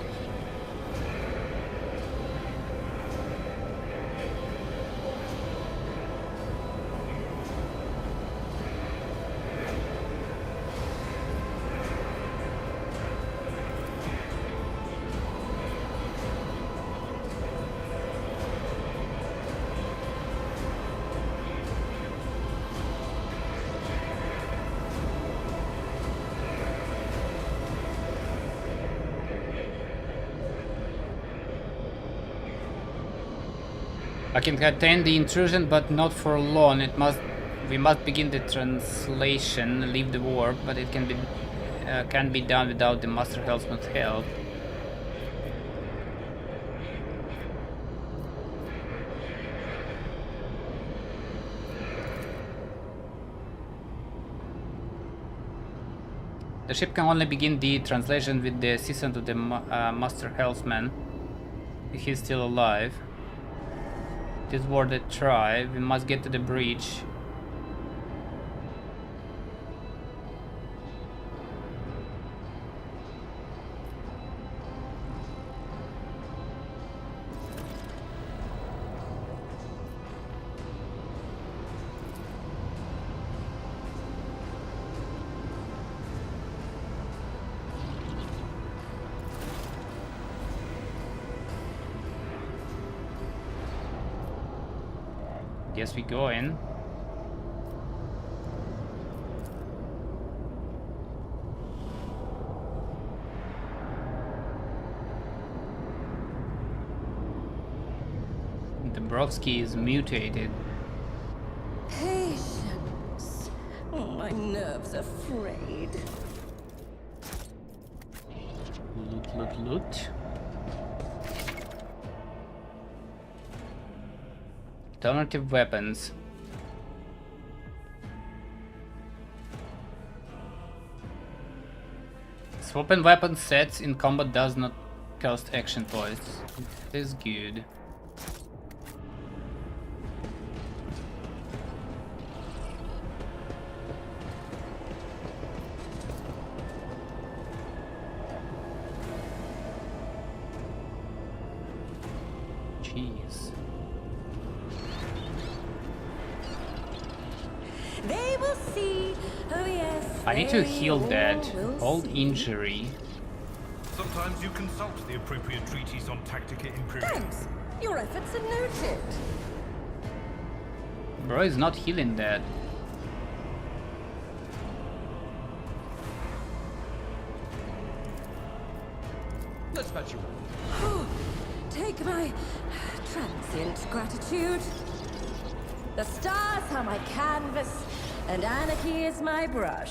I can contain the intrusion, but not for long. We must begin the translation. Leave the warp, but it can be done without the Master Helmsman's help. The ship can only begin the translation with the assistance of the Master Helmsman, if he's still alive. It is worth a try. We must get to the bridge. Guess we go in. Dabrowski is mutated. Patience. Oh, my nerves are frayed. Loot, loot, loot. Alternative weapons. Swapping weapon sets in combat does not cost action points. That is good. Jeez. They will see. Oh yes. I need to they heal that will old see. injury. Sometimes you consult the appropriate treatise on Tactica Imperium. Thanks. Your efforts are noted. Bro is not healing that. Let's fetch you. Take my transient gratitude. The stars are my canvas, and anarchy is my brush.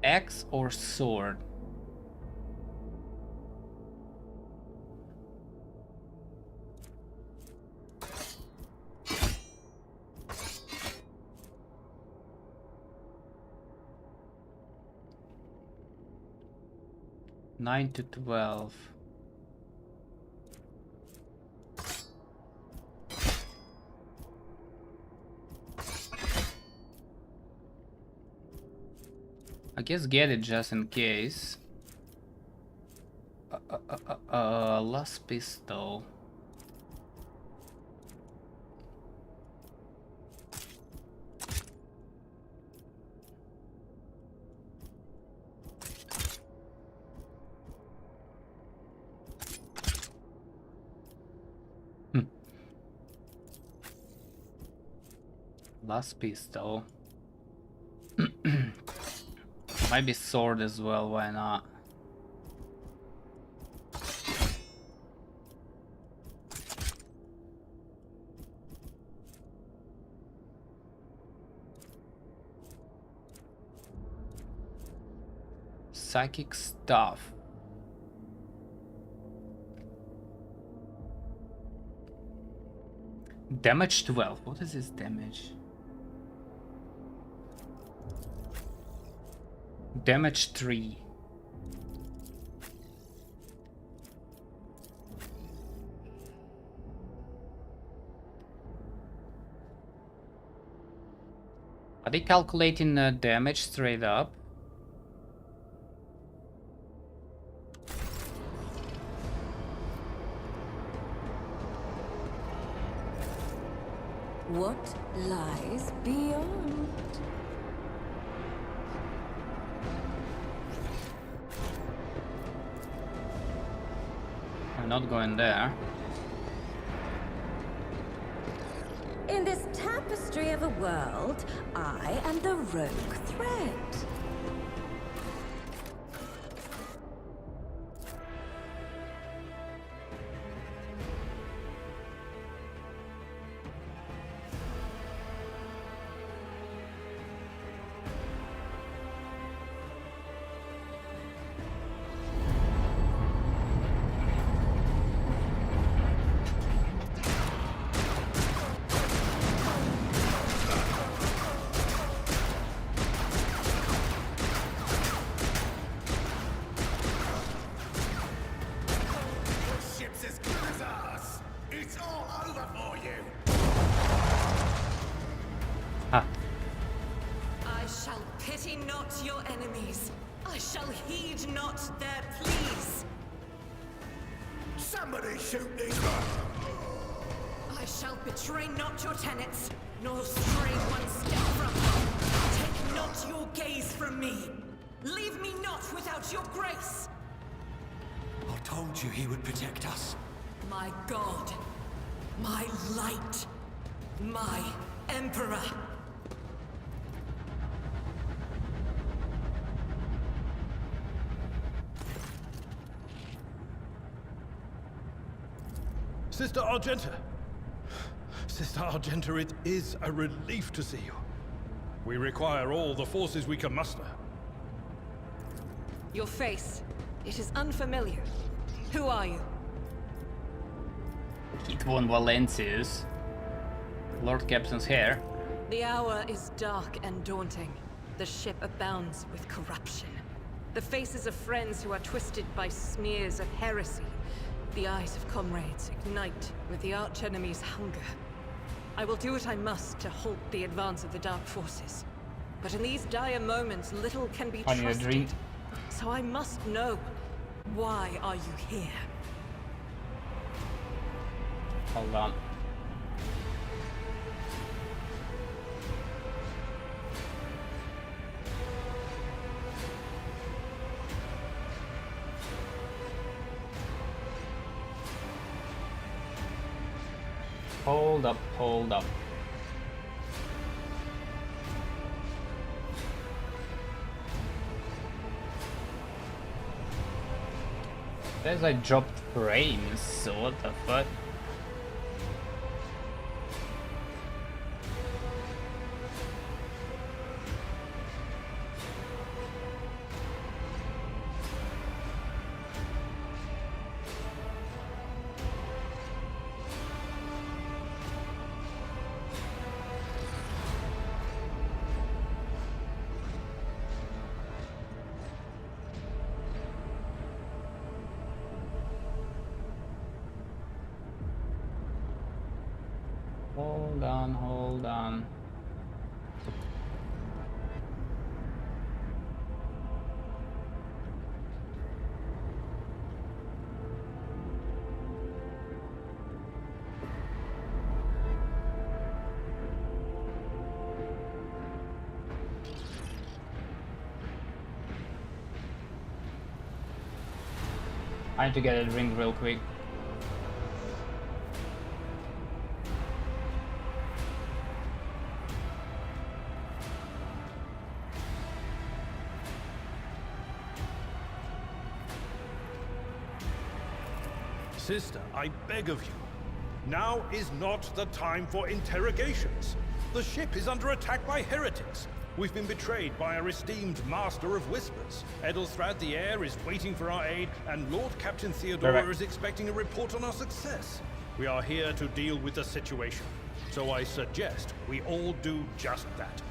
Axe or sword? Nine to 12. I guess get it just in case. Last pistol. Last pistol. Might be sword as well, why not? Psychic stuff. Damage 12. What is this damage? Damage 3. Are they calculating damage straight up? What lies beyond? I'm not going there. In this tapestry of a world, I am the rogue thread. pity not your enemies. I shall heed not their pleas. Somebody shoot these. I shall betray not your tenets, nor stray one step from them. Take not your gaze from me. Leave me not without your grace. I told you he would protect us. My god. My light. My emperor. Sister Argenta! Sister Argenta, it is a relief to see you. We require all the forces we can muster. Your face. It is unfamiliar. Who are you? Keet von Valencius. Lord Captain's hair. The hour is dark and daunting. The ship abounds with corruption. The faces of friends who are twisted by smears of heresy. The eyes of comrades ignite with the archenemy's hunger. I will do what I must to halt the advance of the dark forces. But in these dire moments, little can be I need a trusted. drink. So I must know, why are you here? Hold on. Hold up, hold up. There's I dropped frames, so what the fuck? Hold on, hold on. I need to get a drink real quick. Sister, I beg of you. Now is not the time for interrogations. The ship is under attack by heretics. We've been betrayed by our esteemed Master of Whispers. Edelstrad the Heir is waiting for our aid, and Lord Captain Theodora is expecting a report on our success. We are here to deal with the situation, so I suggest we all do just that.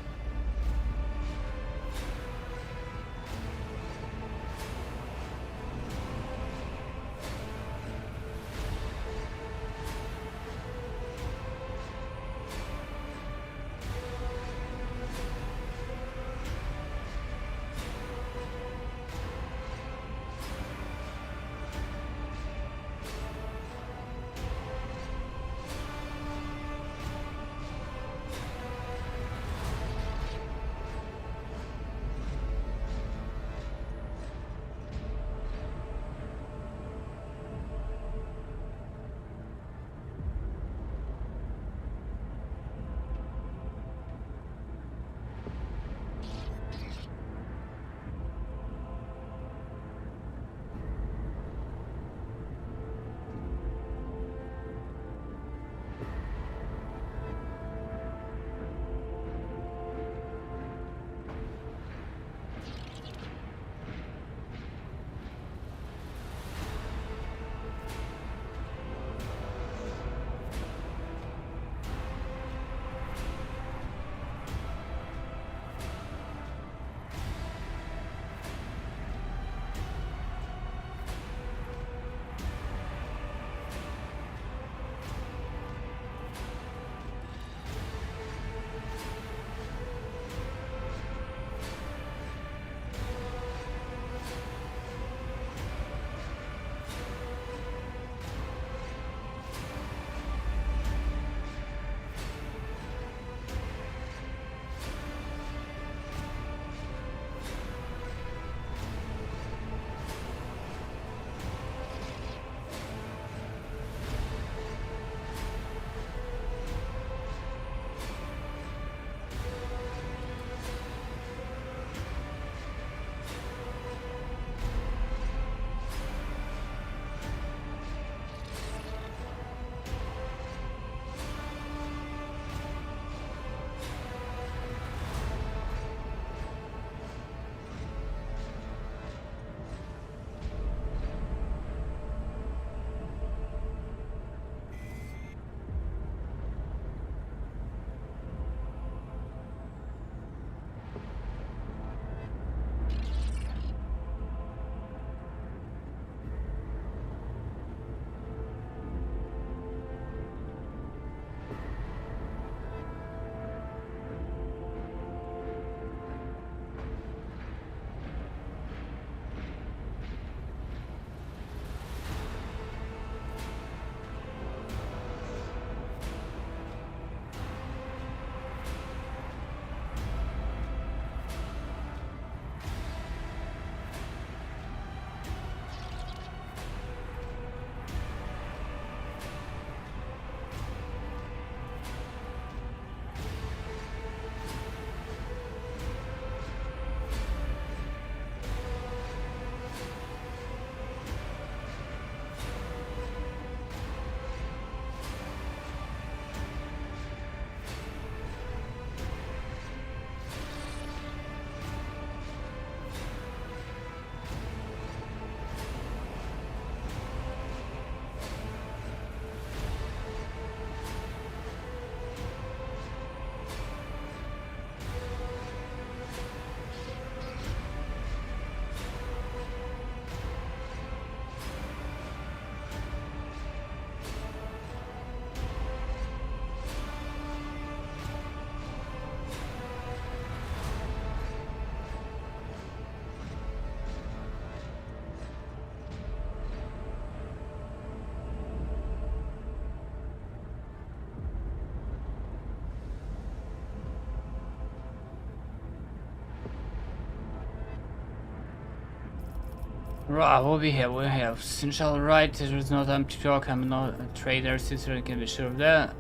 Right, what we have? We have essential right. There is no time to talk. I'm not a trader, sister. I can be sure of that.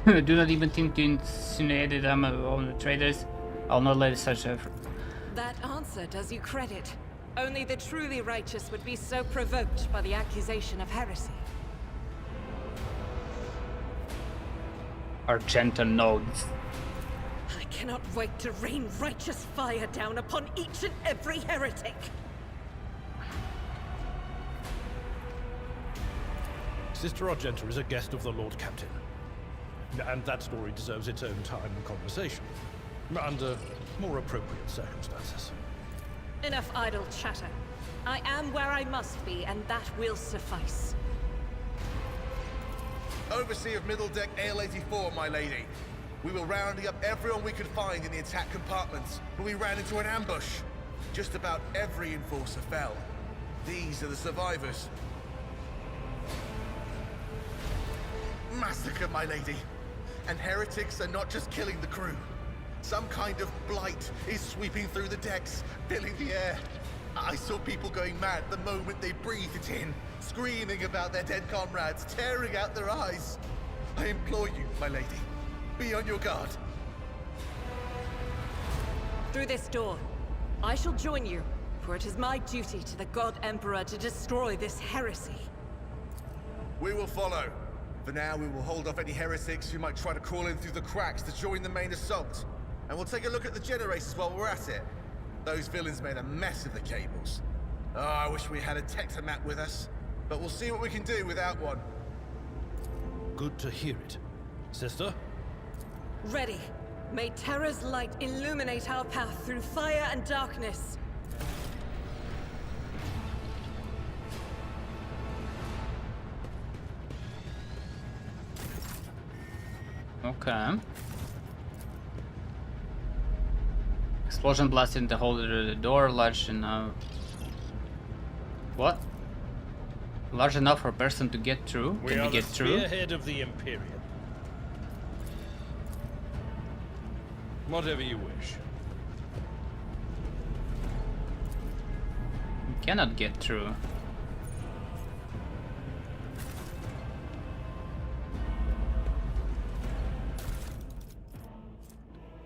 Do not even think to insinuate that I'm one of the traders. I'll not let such a. That answer does you credit. Only the truly righteous would be so provoked by the accusation of heresy. Argenta nods. I cannot wait to rain righteous fire down upon each and every heretic. Sister Argenta is a guest of the Lord Captain. And that story deserves its own time and conversation. Under more appropriate circumstances. Enough idle chatter. I am where I must be, and that will suffice. Overseer of Middle Deck AL-84, my lady. We were rounding up everyone we could find in the attack compartments, but we ran into an ambush. Just about every enforcer fell. These are the survivors. Massacre, my lady. And heretics are not just killing the crew. Some kind of blight is sweeping through the decks, filling the air. I saw people going mad the moment they breathed it in, screaming about their dead comrades, tearing out their eyes. I implore you, my lady, be on your guard. Through this door. I shall join you, for it is my duty to the God Emperor to destroy this heresy. We will follow. For now, we will hold off any heretics who might try to crawl in through the cracks to join the main assault. And we'll take a look at the generators while we're at it. Those villains made a mess of the cables. Oh, I wish we had a Tectomat with us. But we'll see what we can do without one. Good to hear it. Sister? Ready. May Terra's light illuminate our path through fire and darkness. Okay. Explosion blasted the hole through the door, large enough. What? Large enough for a person to get through? Can we get through? We are the spearhead of the Imperium. Whatever you wish. We cannot get through.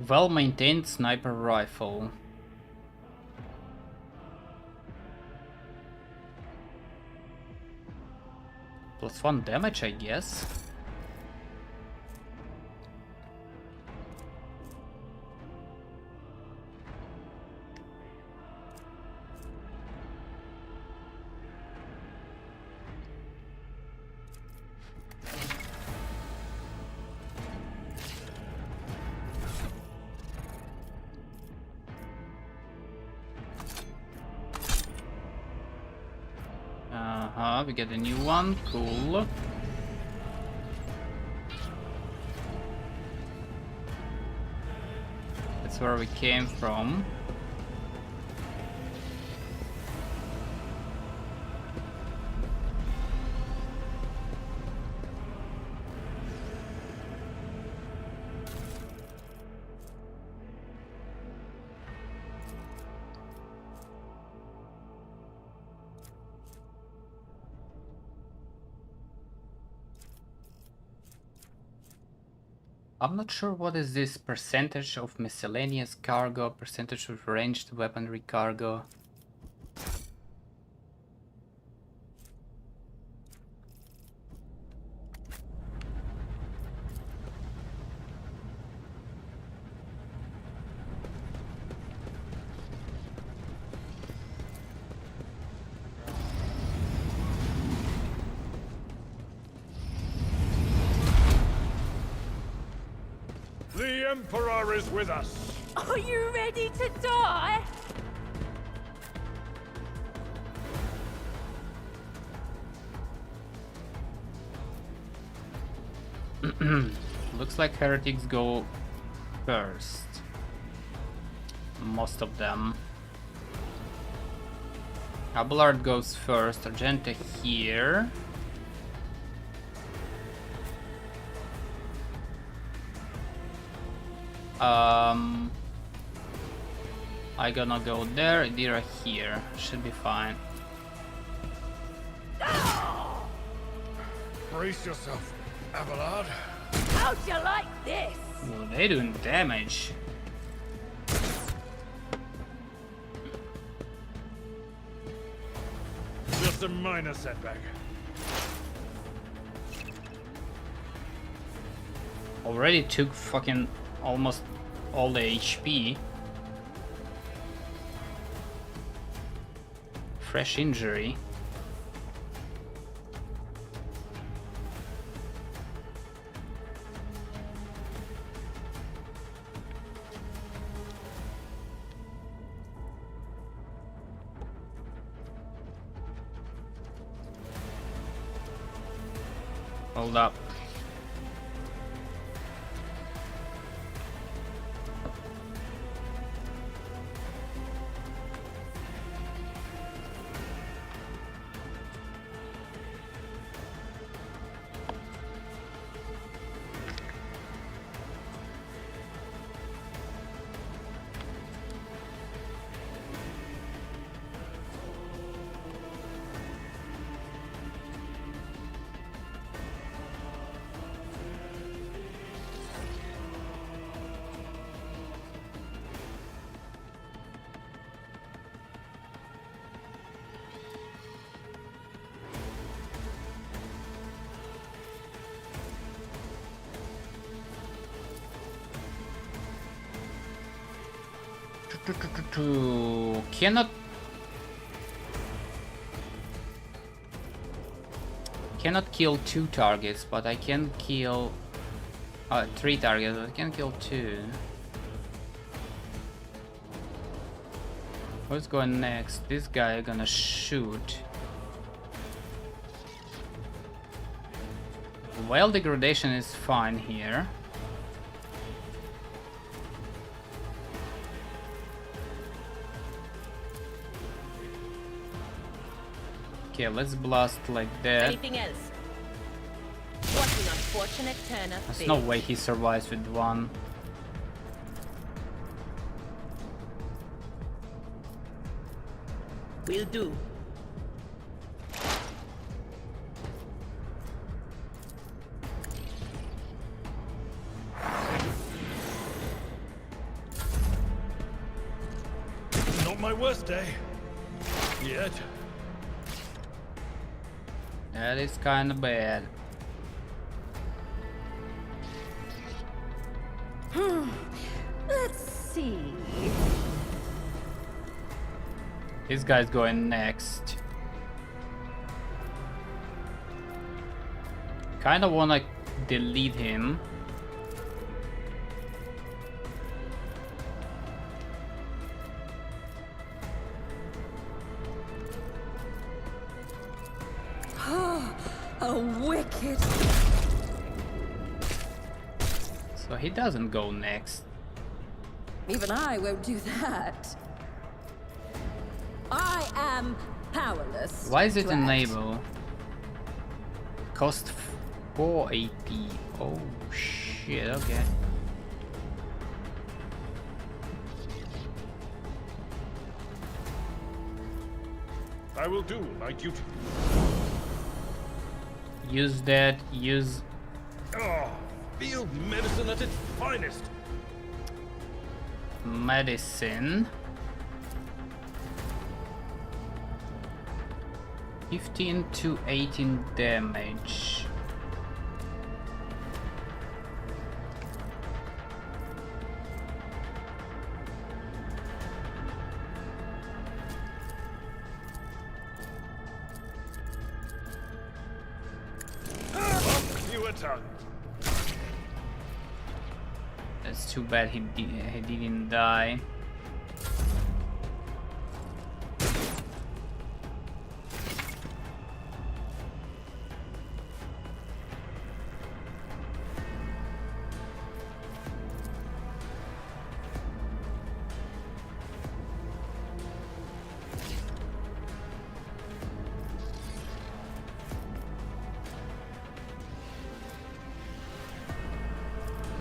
Well-maintained sniper rifle. +1 damage, I guess. We get a new one, cool. That's where we came from. I'm not sure what is this percentage of miscellaneous cargo, percentage of ranged weaponry cargo. The Emperor is with us! Are you ready to die? Looks like heretics go first. Most of them. Abelard goes first, Argenta here. I gonna go there, Dira here. Should be fine. Brace yourself, Abelard. How'd you like this? Well, they doing damage. Just a minor setback. Already took fucking almost all the HP. Fresh injury. Hold up. Cannot kill 2 targets, but I can kill 3 targets. I can kill 2. What's going next? This guy gonna shoot. Well, degradation is fine here. Okay, let's blast like that. Anything else? What an unfortunate turn of There's fate. no way he survives with 1. Will do. Not my worst day. Yet. That is kinda bad. Let's see. This guy's going next. Kinda wanna delete him. A wicked. So he doesn't go next. Even I won't do that. I am powerless. Why is it Drat. enable? Cost 4 AP. Oh shit, okay. I will do my duty. Use that, use Oh, field medicine at its finest. medicine. 15 to 18 damage. You a tongue. That's too bad he didn't die.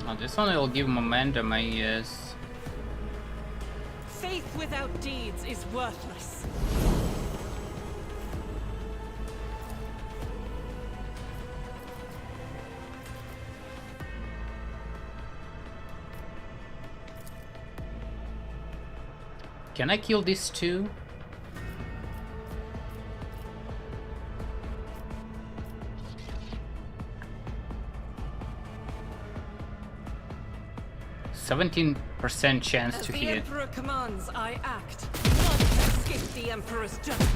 Oh, this one will give momentum, I guess. Faith without deeds is worthless. Can I kill these two? %17% chance As to the hit. Emperor commands, I act. None can escape the Emperor's judgment.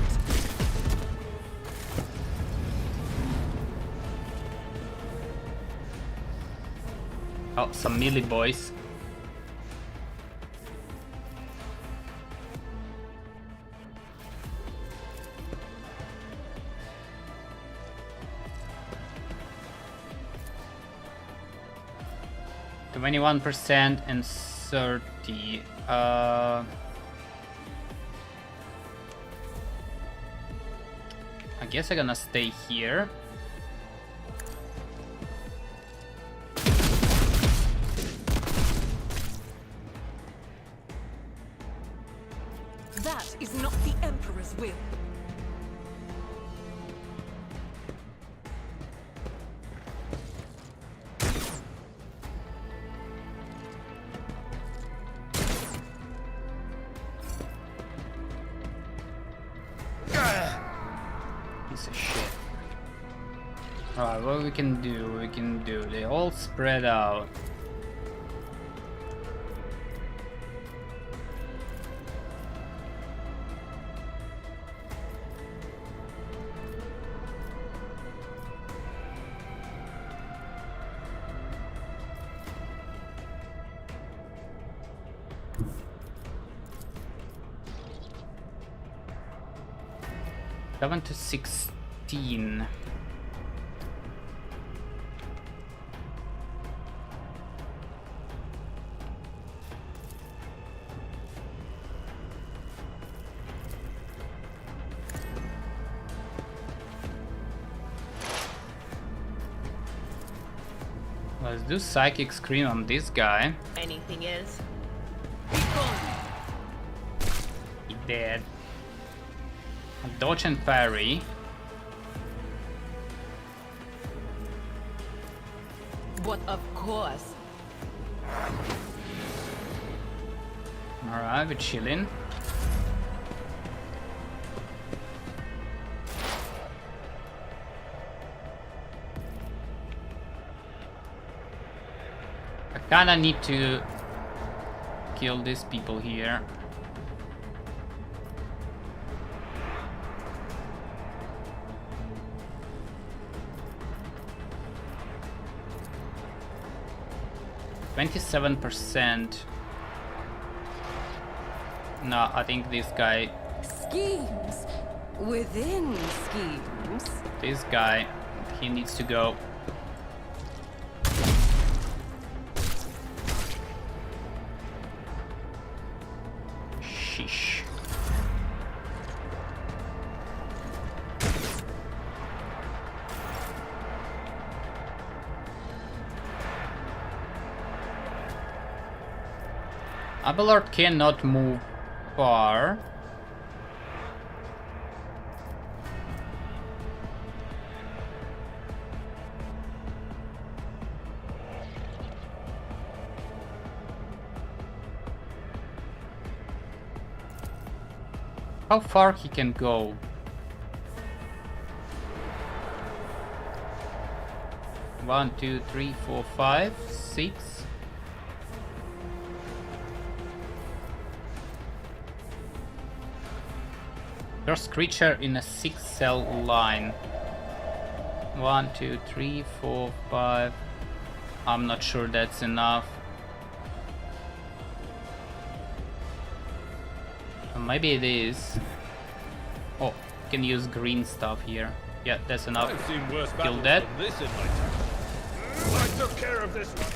Oh, some melee boys. %21% and 30. I guess I'm gonna stay here. That is not the Emperor's will. Piece of shit. Alright, what we can do, they all spread out. Seven to 16. Let's do Psychic Scream on this guy. Anything else? He dead. Dodge and parry. But of course. Alright, we're chilling. I kinda need to kill these people here. %27%. No, I think this guy. Schemes within schemes. This guy, he needs to go. Sheesh. Abelard cannot move far. How far he can go? One, two, three, four, 5, 6. First creature in a 6-cell line. 1, 2, 3, 4, 5. I'm not sure that's enough. Maybe it is. Oh, can use green stuff here. Yeah, that's enough. I've seen worse Kill battles that. than this in my time. I took care of this one.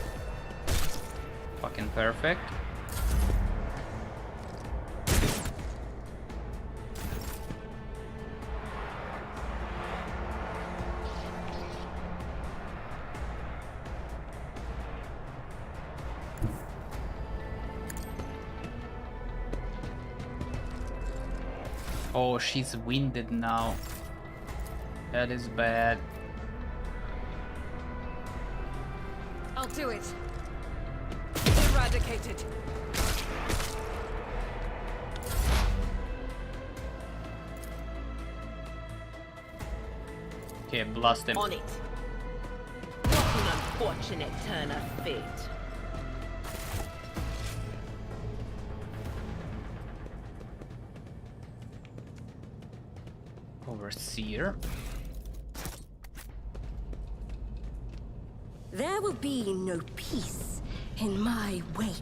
Fucking perfect. Oh, she's winded now. That is bad. I'll do it. Eradicated. Okay, blast him. On it. What an unfortunate turn of fate. Overseer. There will be no peace in my wake.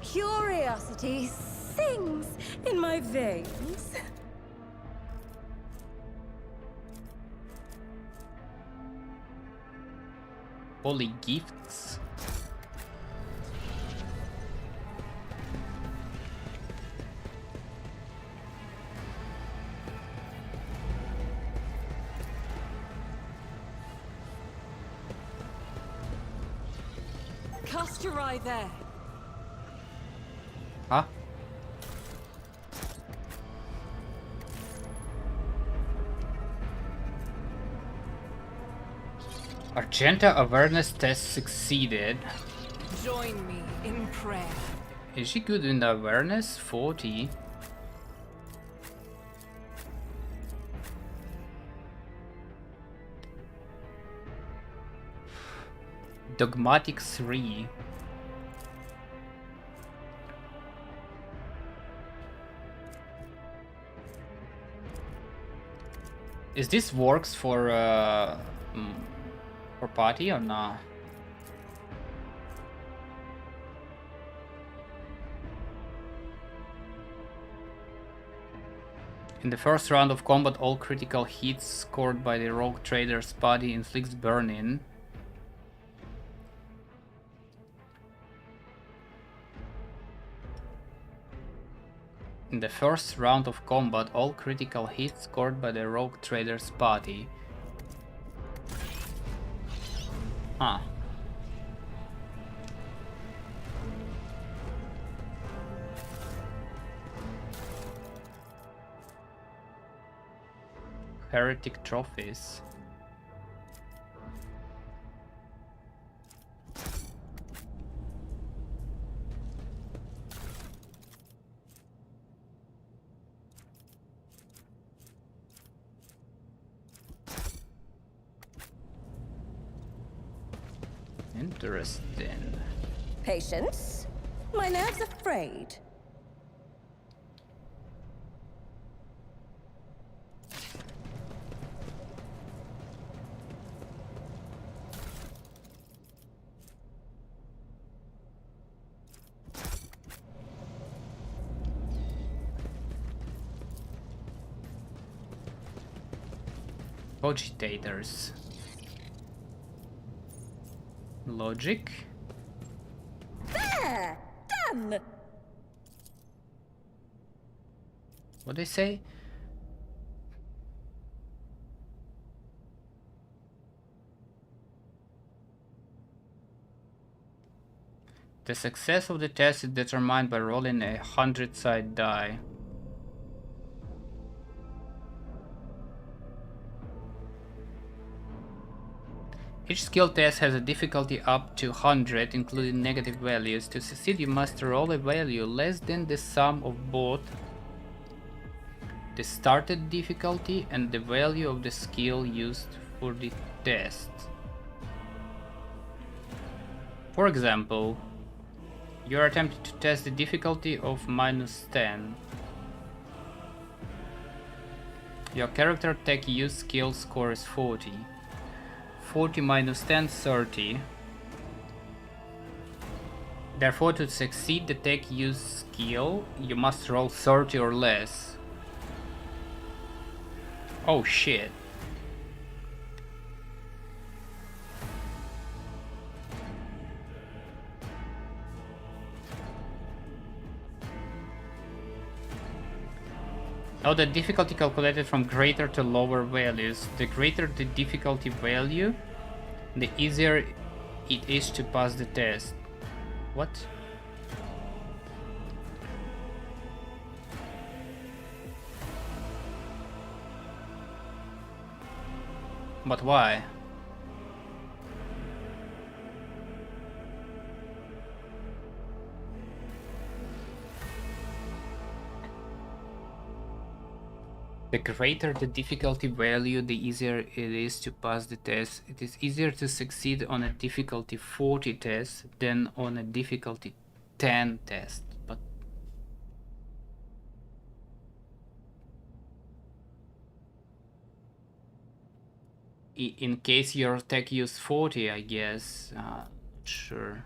Curiosity sings in my veins. Holy gifts. Cast your eye there. Huh? Argenta awareness test succeeded. Join me in prayer. Is she good in the awareness? 40. Dogmatic 3. Is this works for party or not? In the first round of combat, all critical hits scored by the rogue trader's body inflicts burn-in. In the first round of combat, all critical hits scored by the rogue trader's body. Huh. Heretic trophies. Interesting. Patience? My nerves are frayed. Cogitators. Logic. There! Done! What they say? The success of the test is determined by rolling a 100-sided die. Each skill test has a difficulty up to 100, including negative values. To succeed, you must roll a value less than the sum of both the started difficulty and the value of the skill used for the test. For example, you are attempting to test the difficulty of -10. Your character tech use skill score is 40. 40 minus 10, 30. Therefore, to succeed the tech use skill, you must roll 30 or less. Oh shit. Oh, the difficulty calculated from greater to lower values. The greater the difficulty value, the easier it is to pass the test. What? But why? The greater the difficulty value, the easier it is to pass the test. It is easier to succeed on a difficulty 40 test than on a difficulty 10 test. But in case your tech use 40, I guess. Sure.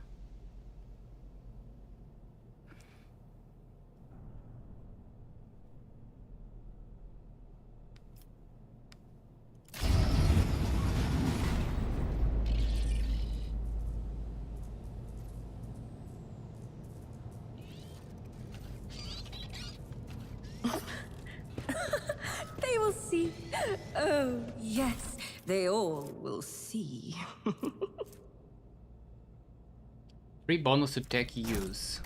They will see. Oh, yes, they all will see. 3 bonus to tech use.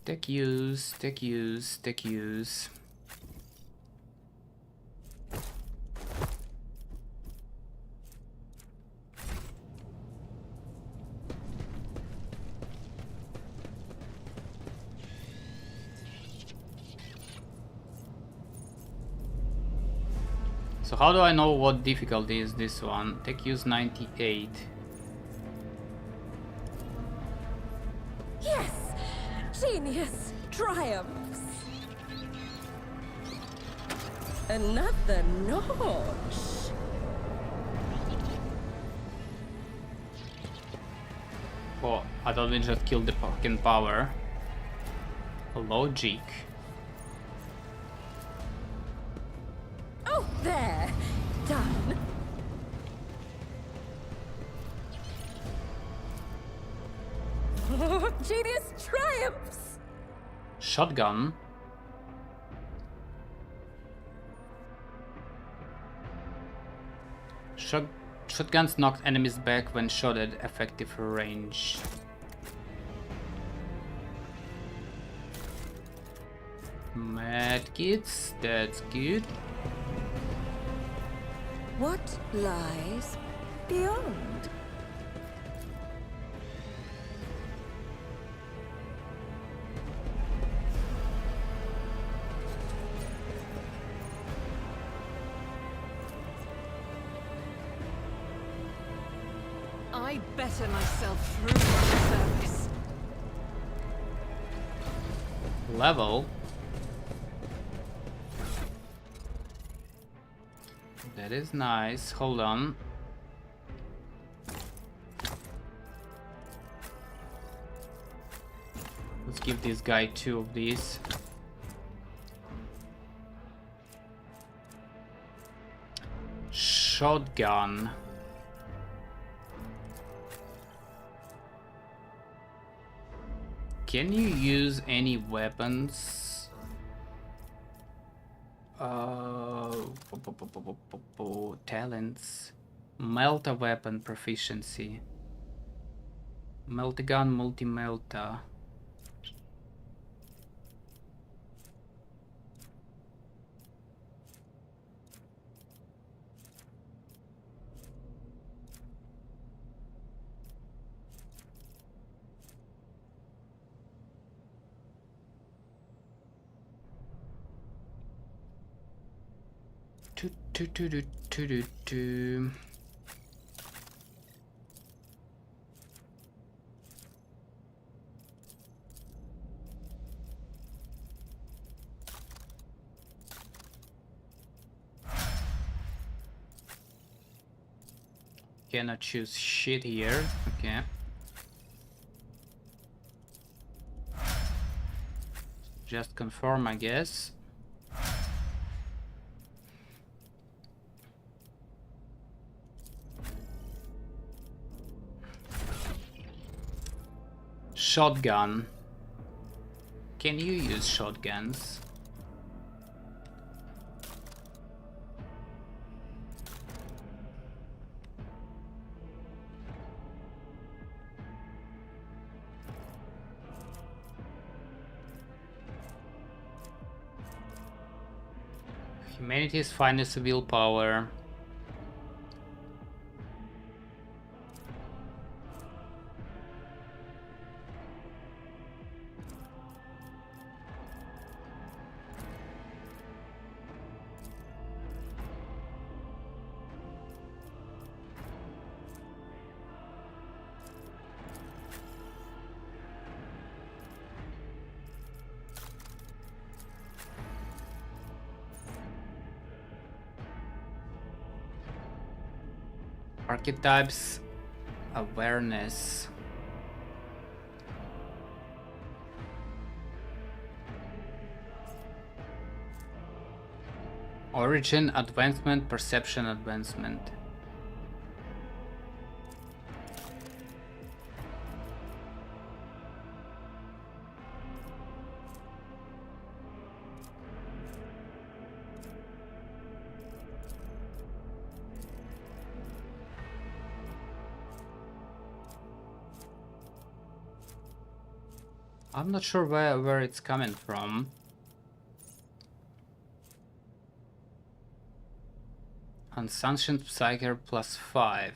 Tech use, tech use, tech use. So how do I know what difficulty is this one? Tech use 98. Yes! Genius triumphs! Another notch! Oh, I thought we just killed the fucking power. Logic. Oh, there! Done! Oh, genius triumphs! Shotgun. Shotguns knock enemies back when shot at effective range. Medkits, that's good. What lies beyond? I better myself through the service. Level. That is nice. Hold on. Let's give this guy 2 of these. Shotgun. Can you use any weapons? Talents. Melt a weapon proficiency. Meltagun, multi-melta. Do. Cannot choose shit here. Okay. Just confirm, I guess. Shotgun. Can you use shotguns? Humanity's finest willpower. Archetypes, awareness. Origin, advancement, perception, advancement. I'm not sure where it's coming from. Unsanctioned Psyker +5.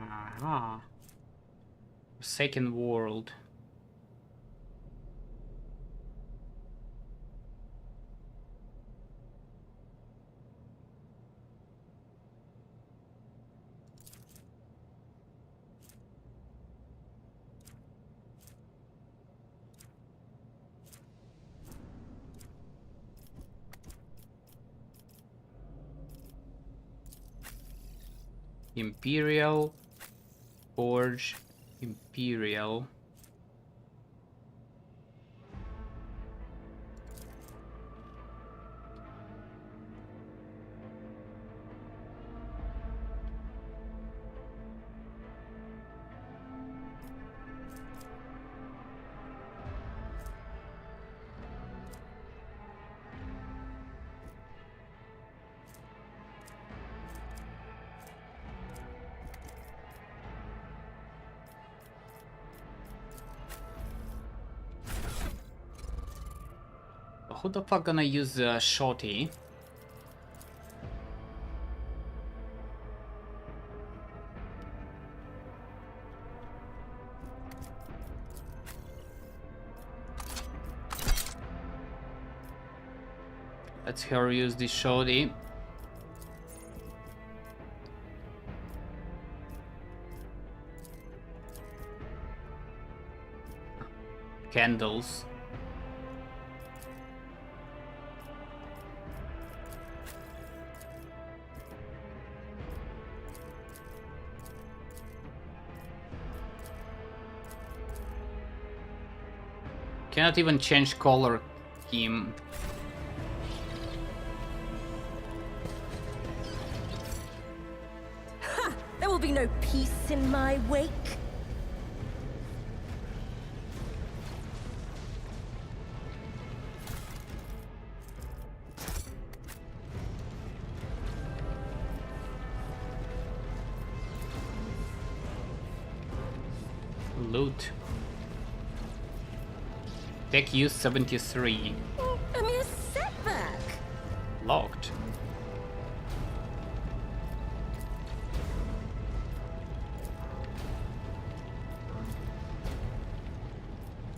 Aha. Forsaken World. Imperial. Forge. Imperial. Who the fuck gonna use shorty? Let's her use the shorty. Candles. Cannot even change color scheme. Ha! There will be no peace in my wake. Loot. Tech use 73. A mere setback. Locked.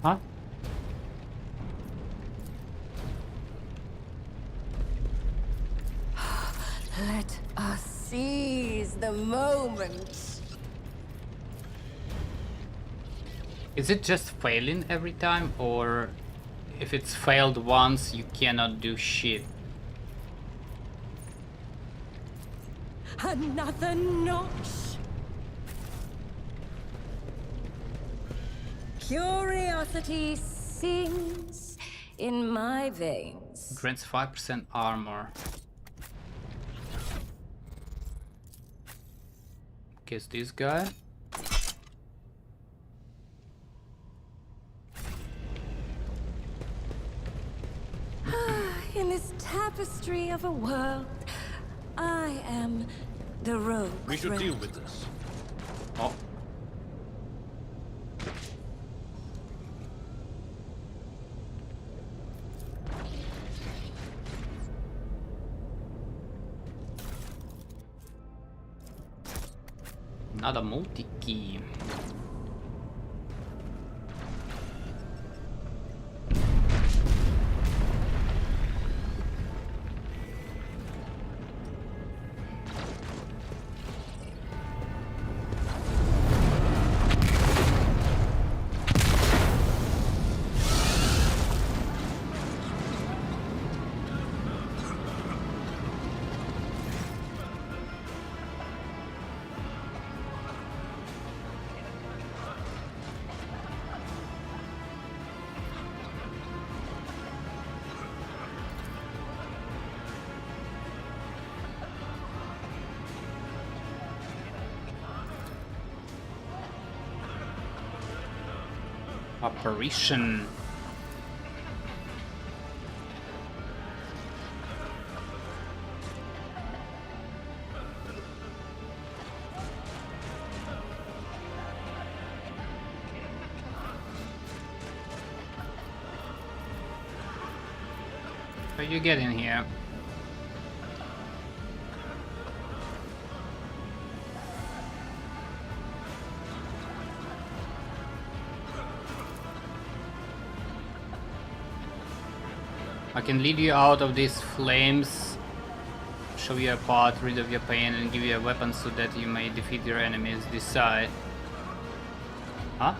Huh? Let us seize the the moment. Is it just failing every time, or if it's failed once, you cannot do shit? Another notch. Curiosity sings in my veins. Grants 5% armor. Guess this guy. In this tapestry of a world, I am the rogue. We should deal with this. Oh. Another multi-key. Apparition. How you get in here? I can lead you out of these flames, show you a path, rid of your pain, and give you a weapon so that you may defeat your enemies. Decide. Huh?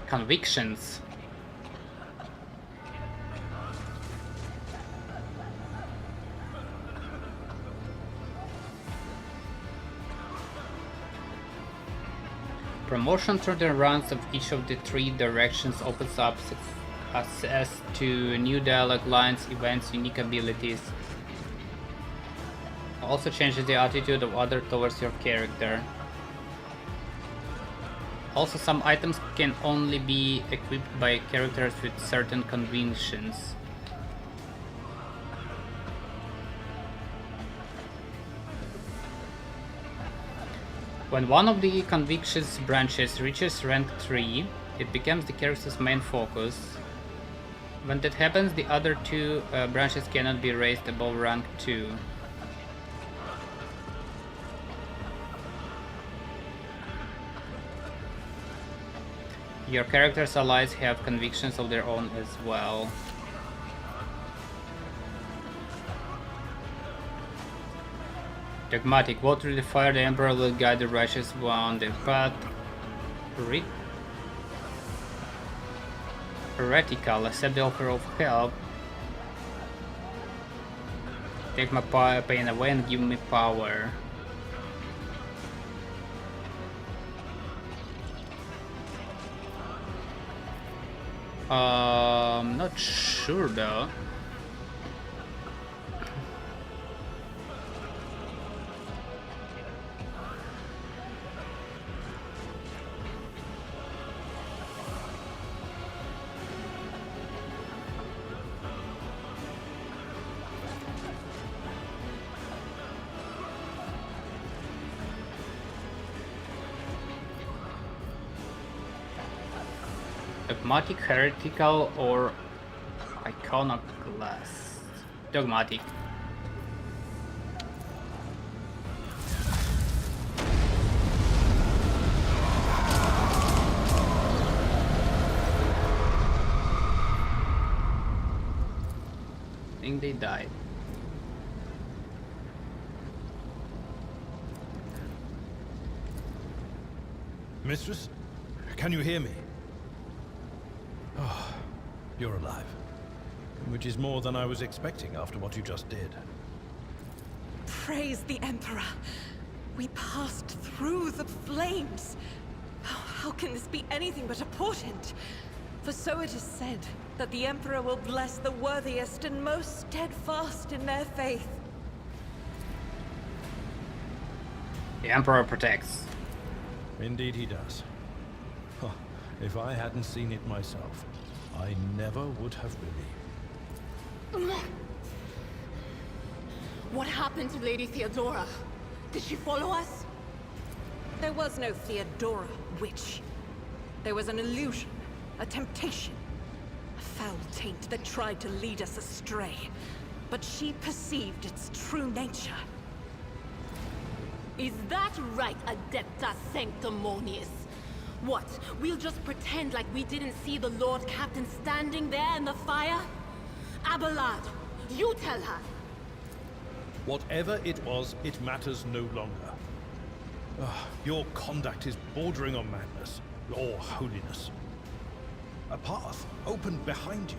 Convictions. Promotion through the runs of each of the 3 directions opens up access to new dialogue lines, events, unique abilities. Also changes the attitude of others towards your character. Also, some items can only be equipped by characters with certain convictions. When one of the convictions branches reaches rank 3, it becomes the character's main focus. When that happens, the other 2 branches cannot be raised above rank 2. Your character's allies have convictions of their own as well. Dogmatic. Walk through the fire, the Emperor will guide the righteous on the path. Heretical. Accept the offer of help. Take my pain away and give me power. Not sure though. Dogmatic, heretical, or iconoclast? Dogmatic. I think they died. Mistress, can you hear me? Oh, you're alive. Which is more than I was expecting after what you just did. Praise the Emperor. We passed through the flames. How can this be anything but a portent? For so it is said, that the Emperor will bless the worthiest and most steadfast in their faith. The Emperor protects. Indeed he does. Huh. If I hadn't seen it myself, I never would have believed. What happened to Lady Theodora? Did she follow us? There was no Theodora, witch. There was an illusion, a temptation. A foul taint that tried to lead us astray. But she perceived its true nature. Is that right, Adepta Sanctimonious? What, we'll just pretend like we didn't see the Lord Captain standing there in the fire? Abelard, you tell her! Whatever it was, it matters no longer. Your conduct is bordering on madness, or holiness. A path opened behind you,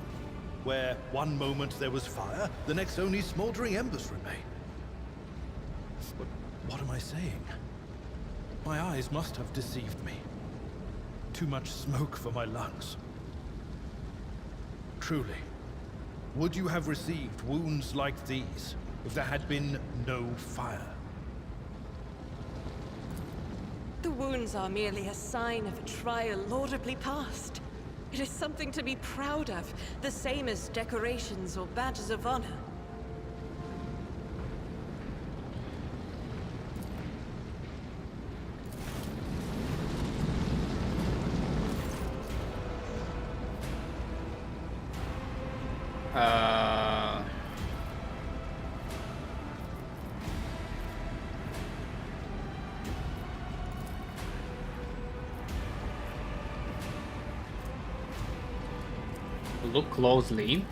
where one moment there was fire, the next only smoldering embers remain. But what am I saying? My eyes must have deceived me. Too much smoke for my lungs. Truly, would you have received wounds like these if there had been no fire? The wounds are merely a sign of a trial laudably passed. It is something to be proud of, the same as decorations or badges of honor. Look closely.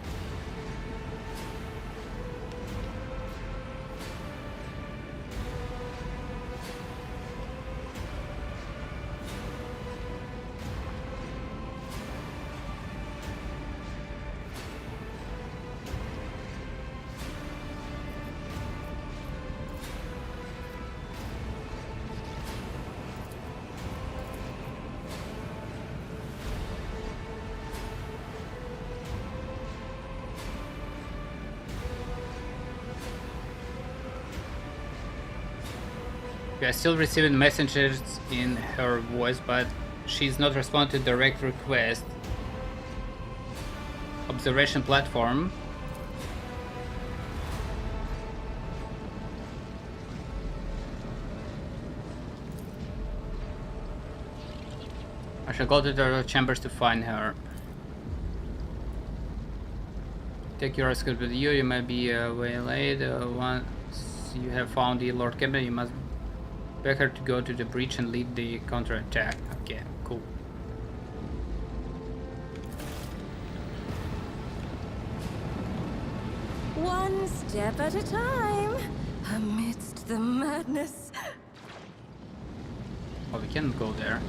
We are still receiving messages in her voice, but she's not responding to direct request. Observation platform. I shall go to the chambers to find her. Take your escort with you. You may be waylaid. Once you have found the Lord Captain, you must beg her to go to the breach and lead the counterattack. Okay, cool. One step at a time, amidst the madness. Oh, we can't go there.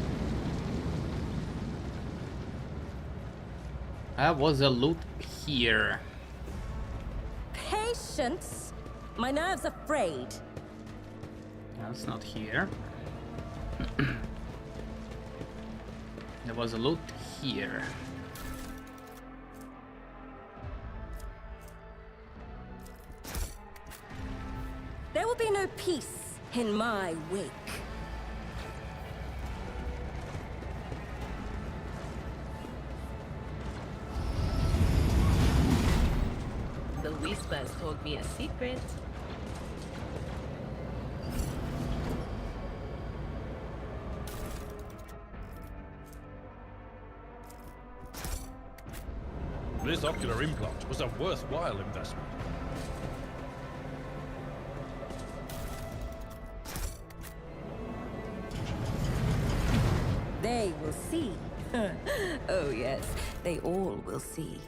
That was a loot here. Patience. My nerves are frayed. That's not here. There was a loot here. There will be no peace in my wake. The Whispers told me a secret. This ocular implant was a worthwhile investment. They will see. Oh yes, they all will see.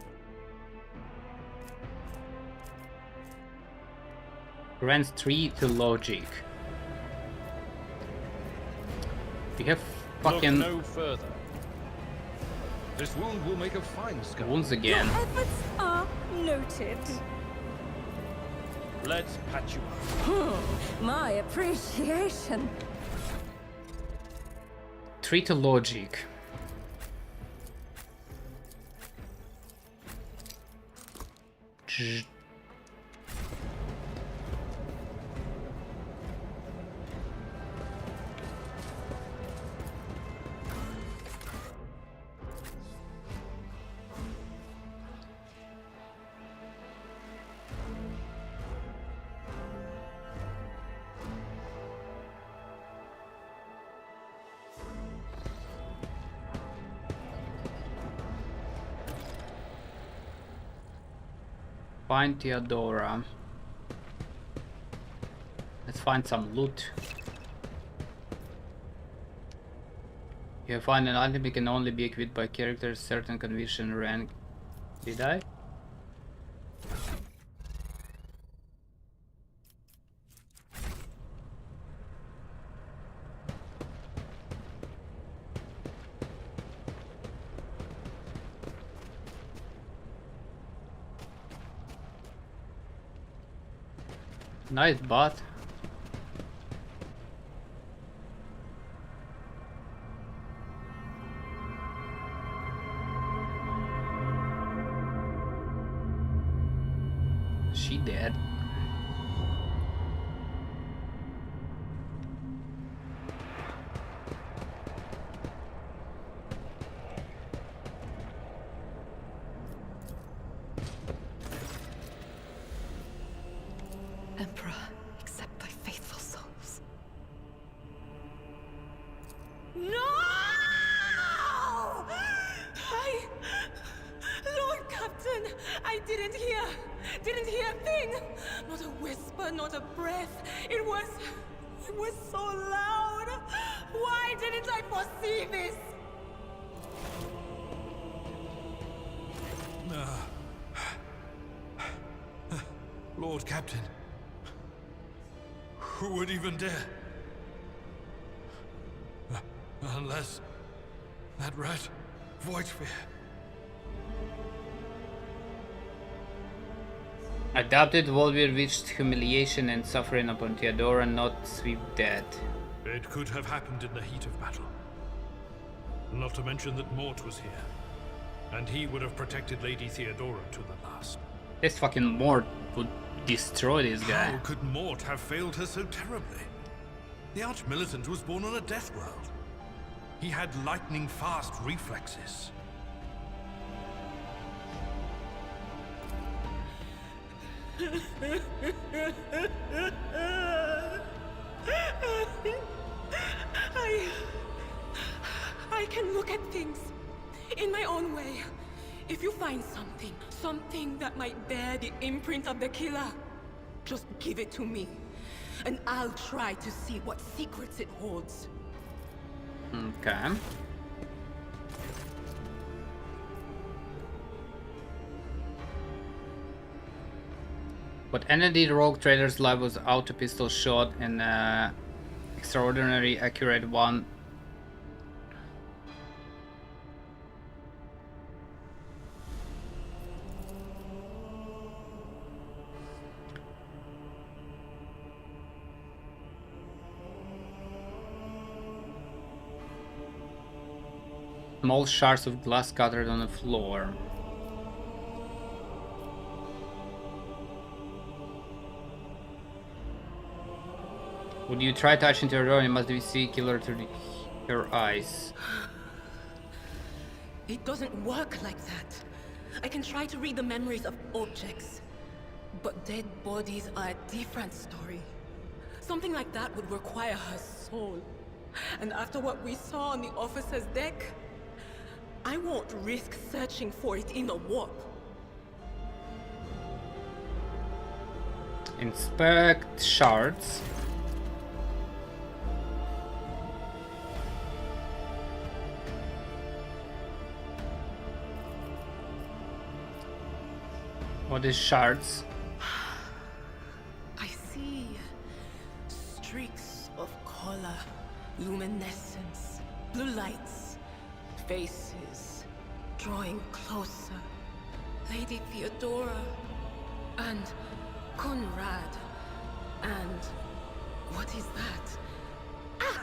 Grants 3 to logic. We have fucking Look no further. This wound will make a fine scar. wounds again. Your efforts are noted. Let's patch you up. My appreciation. 3 to logic. Find Theodora. Let's find some loot. You have found an item that can only be equipped by characters certain condition rank. Did I? Nice bot. She dead. Emperor, accept thy faithful souls. No! Lord Captain, I didn't hear a thing. Not a whisper, not a breath. It was so loud. Why didn't I foresee this? Lord Captain. Who would even dare? Unless that rat, Voidsphere. Adopted Volvir reached humiliation and suffering upon Theodora, not sweep dead. It could have happened in the heat of battle. Not to mention that Mort was here. And he would have protected Lady Theodora to the last. This fucking Mort would destroy this guy. How could Mort have failed her so terribly? The Arch-Militant was born on a death world. He had lightning-fast reflexes. I can look at things in my own way. If you find something that might bear the imprint of the killer, just give it to me, and I'll try to see what secrets it holds. Okay. What ended the rogue trader's life was auto pistol shot and extraordinary accurate one. Small shards of glass scattered on the floor. Would you try touching her door? You must see killer through her eyes. It doesn't work like that. I can try to read the memories of objects, but dead bodies are a different story. Something like that would require her soul. And after what we saw on the officer's deck, I won't risk searching for it in the warp. Inspect shards. What is shards? I see streaks of color, luminescence, blue lights, faces drawing closer. Lady Theodora and Conrad and what is that? Ah!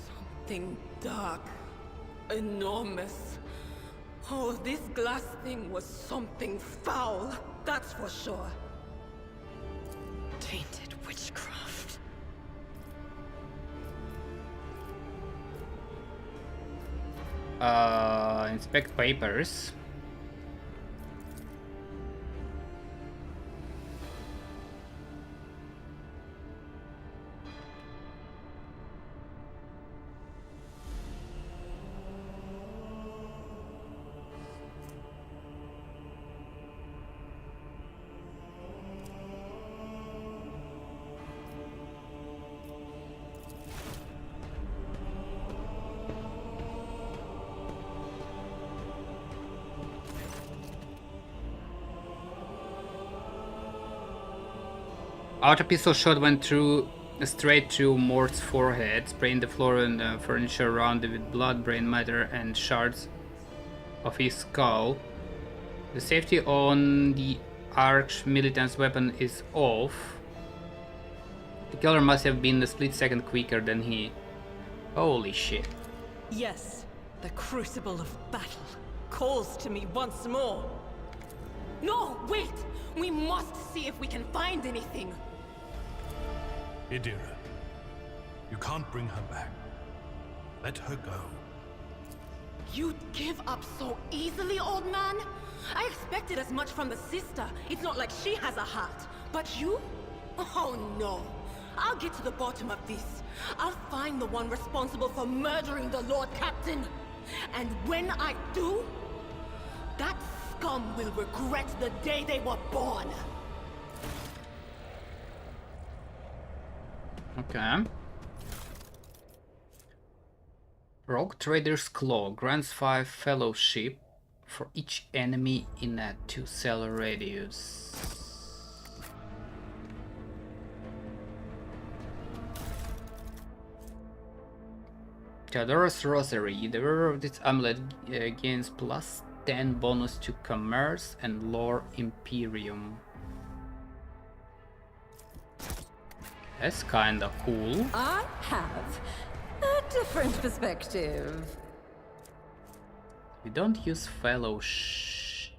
Something dark, enormous. Oh, this glass thing was something foul, that's for sure. Tainted witchcraft. Inspect papers. Auto pistol shot went straight through Mort's forehead, spraying the floor and furniture around it with blood, brain matter, and shards of his skull. The safety on the Arch militant's weapon is off. The killer must have been a split second quicker than he. Holy shit. Yes, the crucible of battle calls to me once more. No, wait! We must see if we can find anything. Idira, you can't bring her back. Let her go. You'd give up so easily, old man? I expected as much from the sister. It's not like she has a heart. But you? Oh no. I'll get to the bottom of this. I'll find the one responsible for murdering the Lord Captain. And when I do, that scum will regret the day they were born. Okay. Rogue Trader's Claw grants 5 fellowship for each enemy in a 2-cell radius. Theodora's Rosary. The wearer of this amulet gains plus 10 bonus to Commerce and Lore Imperium. That's kinda cool. I have a different perspective. We don't use fellowship.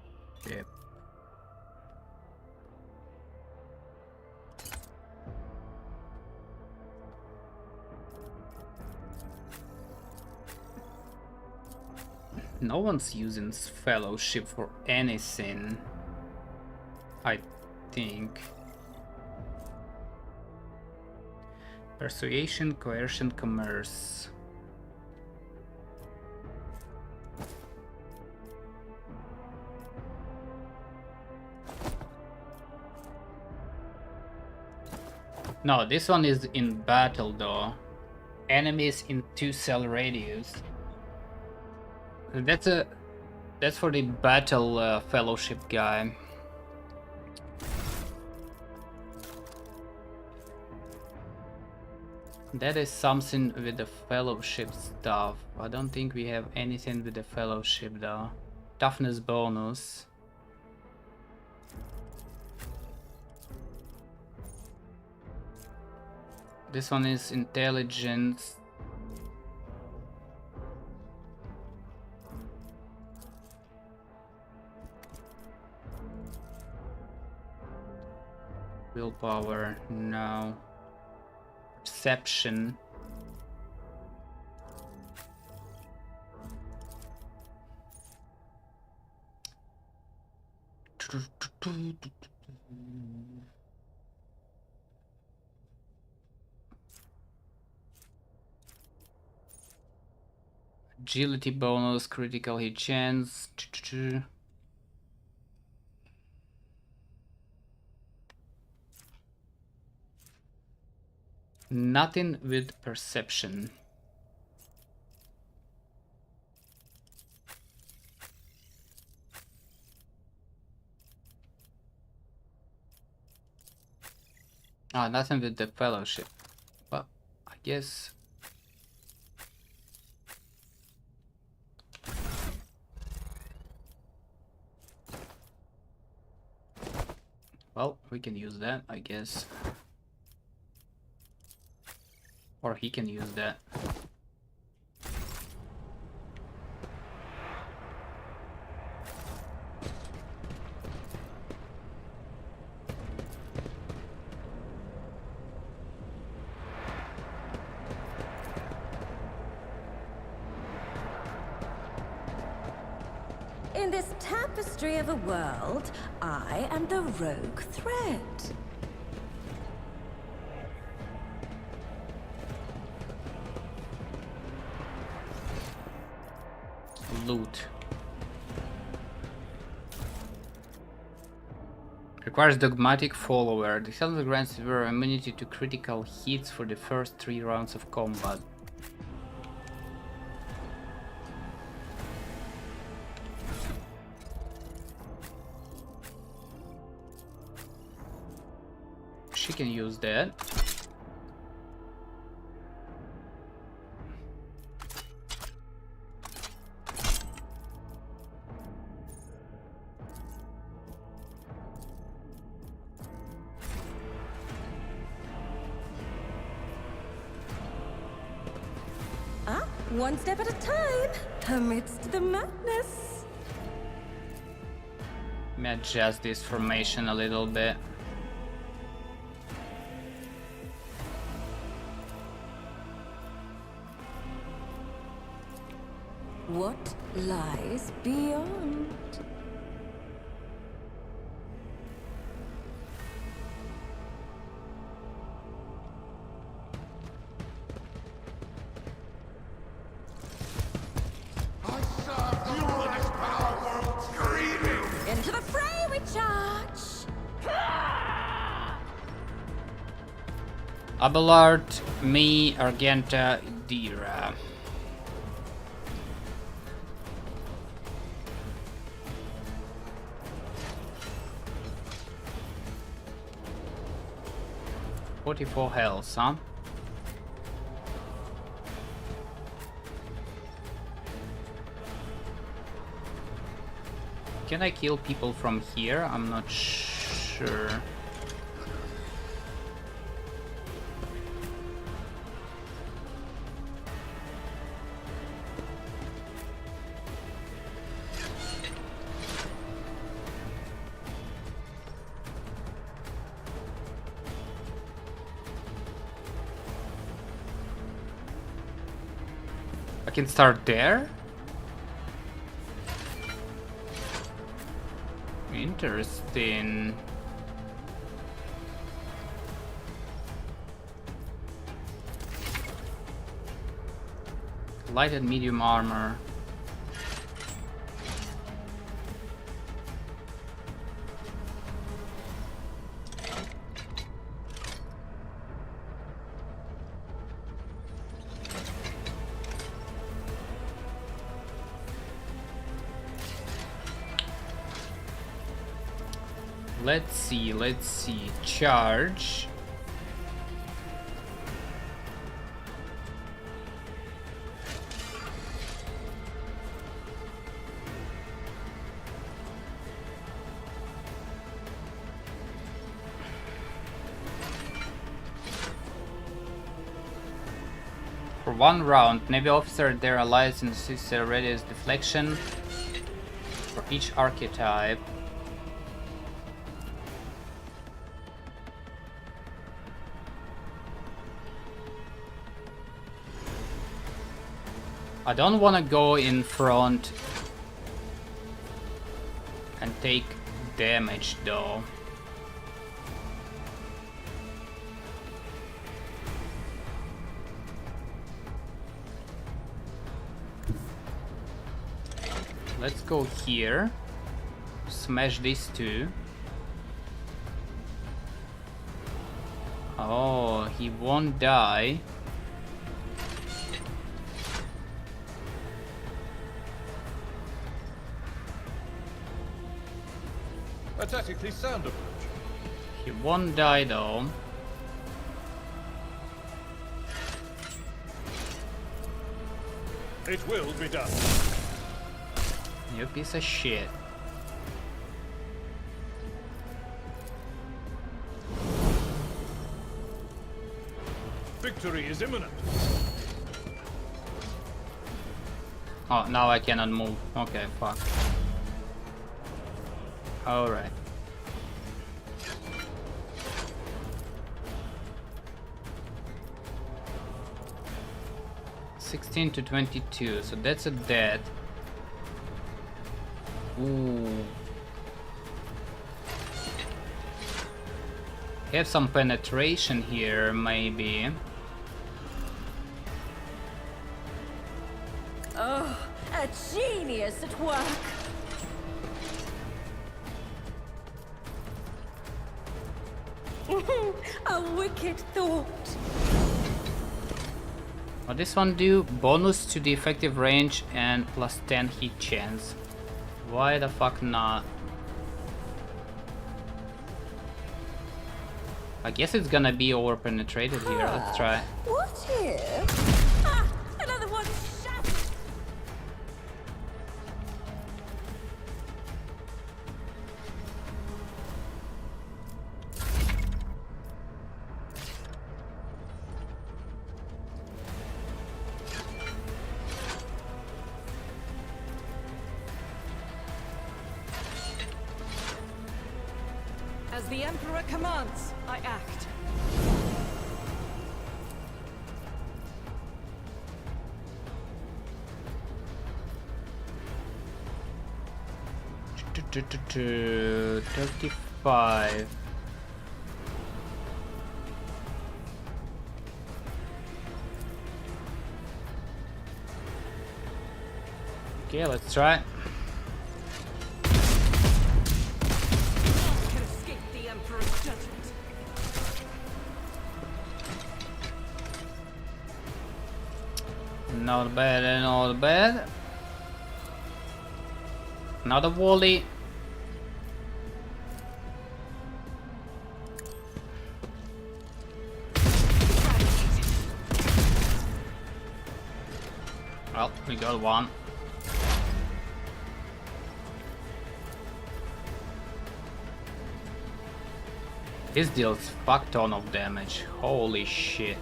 No one's using fellowship for anything, I think. Persuasion, coercion, commerce. No, this one is in battle though. Enemies in 2-cell radius. That's for the battle fellowship guy. That is something with the fellowship stuff. I don't think we have anything with the fellowship though. Toughness bonus. This one is intelligence. Willpower, no. Perception. Agility bonus, critical hit chance. Nothing with perception. Ah, nothing with the fellowship. But I guess. Well, we can use that, I guess. Or he can use that. In this tapestry of a world, I am the rogue thread. Loot. Requires dogmatic follower. The helmet grants severe immunity to critical hits for the first 3 rounds of combat. She can use that. One step at a time, amidst the madness. Let me adjust this formation a little bit. What lies beyond? Into the fray we charge! Abelard, me, Argenta, Dira. $44 health, huh? Can I kill people from here? I'm not sure. I can start there? Interesting. Light and medium armor. Let's see. Charge. For 1 round, Navy officer their allies and sister radius deflection for each archetype. I don't want to go in front and take damage though. Let's go here, smash these two. Oh, he won't die. A tactically sound approach. He won't die though. It will be done. You piece of shit. Victory is imminent. Oh, now I cannot move. Okay, fuck. Alright. $16 to 22, so that's a dead. Ooh. Have some penetration here, maybe. Oh, a genius at work. A wicked thought. What this one do? Bonus to the effective range and plus 10 hit chance. Why the fuck not? I guess it's gonna be over penetrated here. Let's try. What if? Ah, another one shattered. As the Emperor commands, I act. To 35. Okay, let's try. Can escape the Emperor's judgment. Not bad, not bad. Another volley. Well, we got one. This deals fuck ton of damage. Holy shit.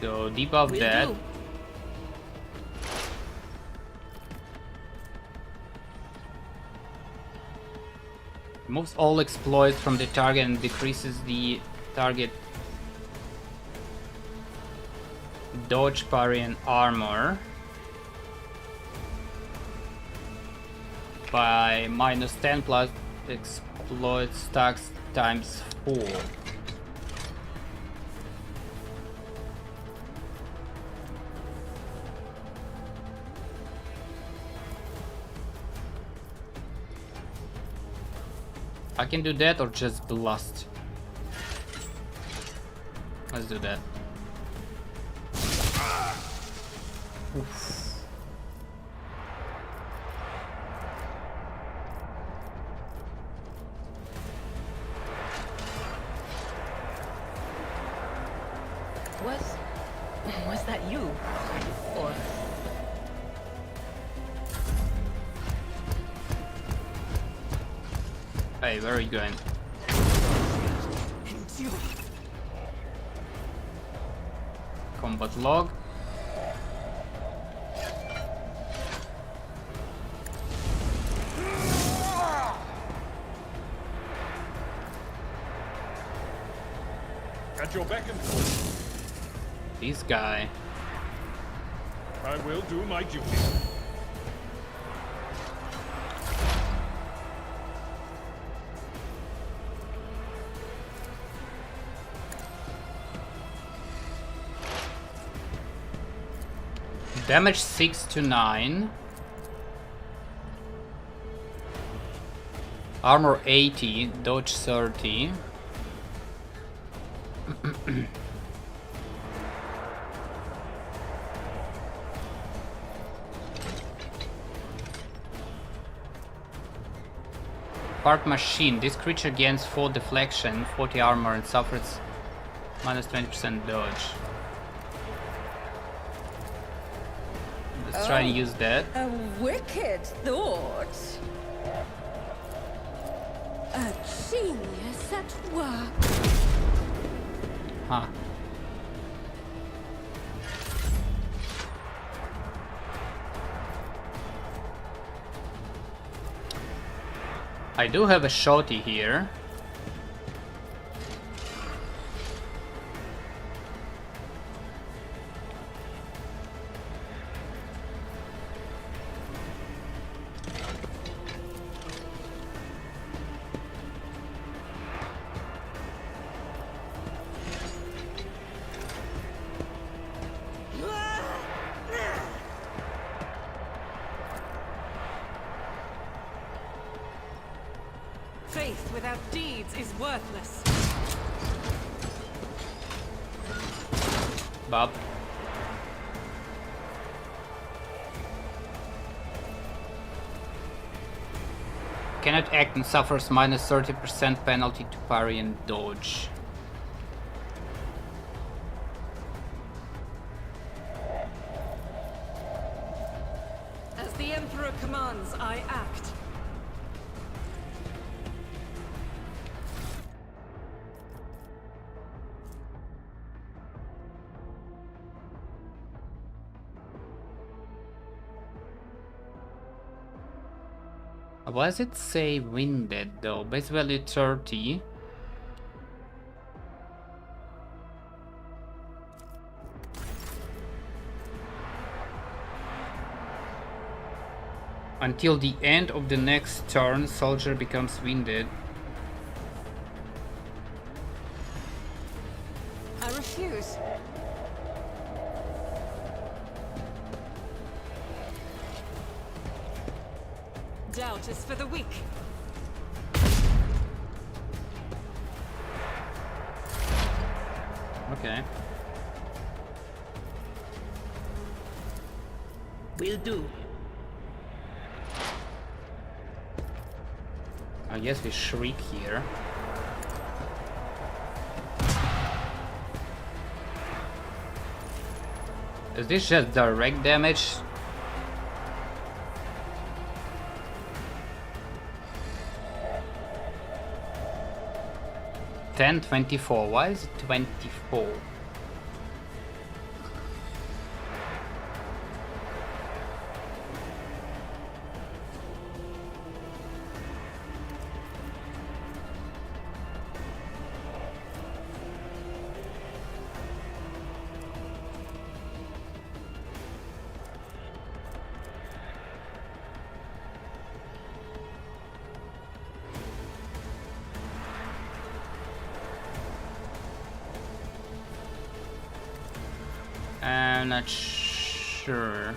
So debuff that. Removes all exploits from the target and decreases the target dodge, parry and armor by -10 plus exploit stacks times 4. I can do that or just blast. Let's do that. Oof. Was that you? Or... Hey, where are you going? Combat log. At your beck and call. This guy. I will do my duty. Damage 6 to 9. Armor 80, dodge 30. Part machine. This creature gains 4 deflection, 40 armor, and suffers minus 20% dodge. Let's try and use that. A wicked thought. A genius at work. Huh. I do have a shorty here. Faith without deeds is worthless. Bob. Cannot act and suffers minus 30% penalty to parry and dodge. As the Emperor commands, I act. Why does it say winded though? Base value 30. Until the end of the next turn, soldier becomes winded. I refuse. Doubt is for the weak. Okay. Will do. I guess we shriek here. Is this just direct damage? Ten 24. Why is it 24? I'm not sure.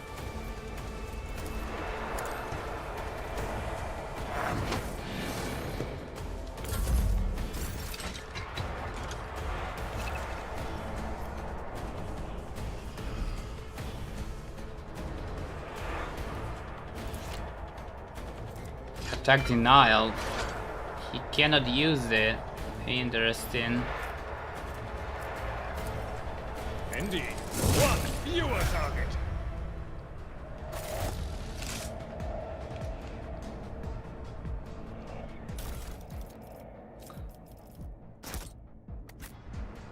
Attack denial. He cannot use it. Interesting. Indeed. One fewer target.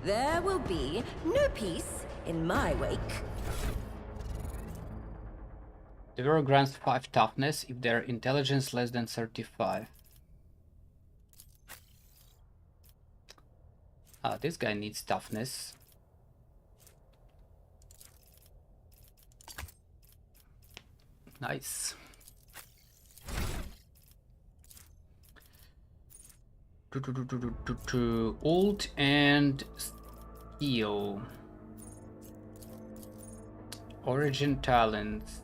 There will be no peace in my wake. The hero grants 5 toughness if their intelligence less than 35. Ah, this guy needs toughness. Nice. Ult and skill. Origin talents.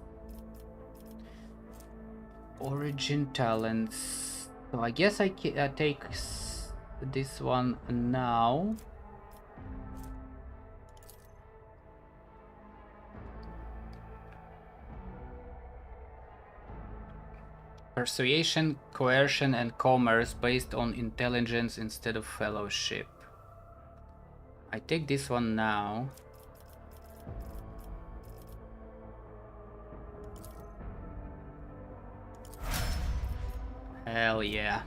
Origin talents. So I guess I take this one now. Persuasion, coercion, and commerce based on intelligence instead of fellowship. I take this one now. Hell yeah.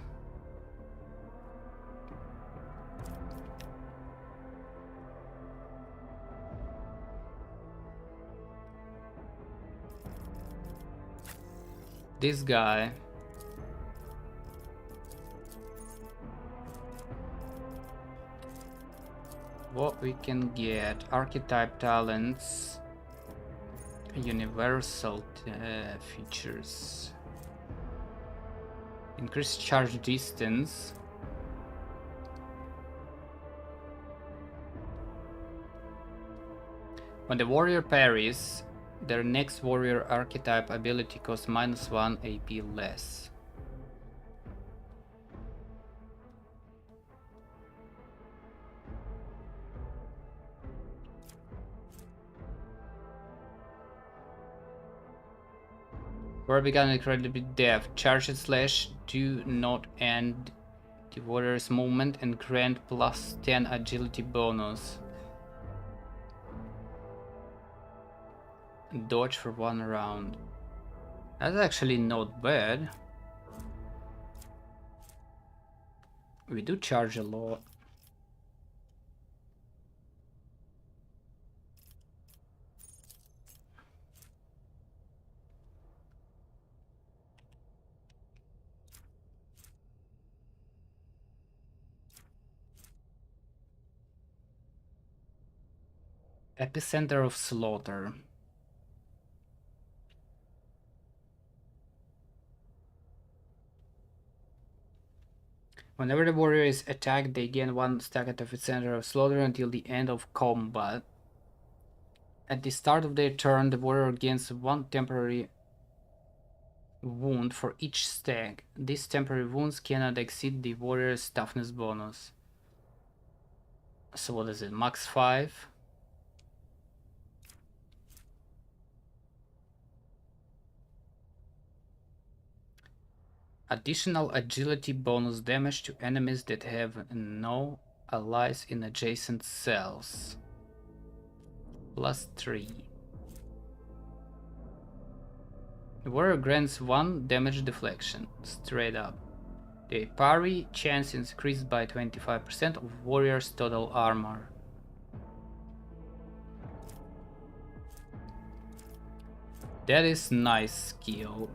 This guy. What we can get: archetype talents, universal features, increased charge distance, when the warrior parries, their next warrior archetype ability costs -1 AP less. War began incredibly deft. Charge and slash do not end the warrior's movement and grant +10 agility bonus. Dodge for 1 round. That's actually not bad. We do charge a lot. Epicenter of slaughter. Whenever the warrior is attacked, they gain 1 stack at epicenter of slaughter until the end of combat. At the start of their turn, the warrior gains 1 temporary wound for each stack. These temporary wounds cannot exceed the warrior's toughness bonus. So what is it? Max 5? Additional agility bonus damage to enemies that have no allies in adjacent cells. +3. The warrior grants 1 damage deflection, straight up. The parry chance increased by 25% of warrior's total armor. That is nice skill.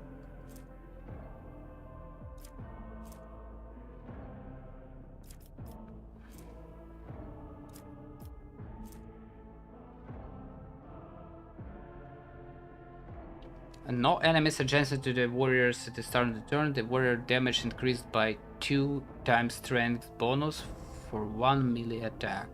And no enemies adjacent to the warriors at the start of the turn. The warrior damage increased by 2 times strength bonus for 1 melee attack.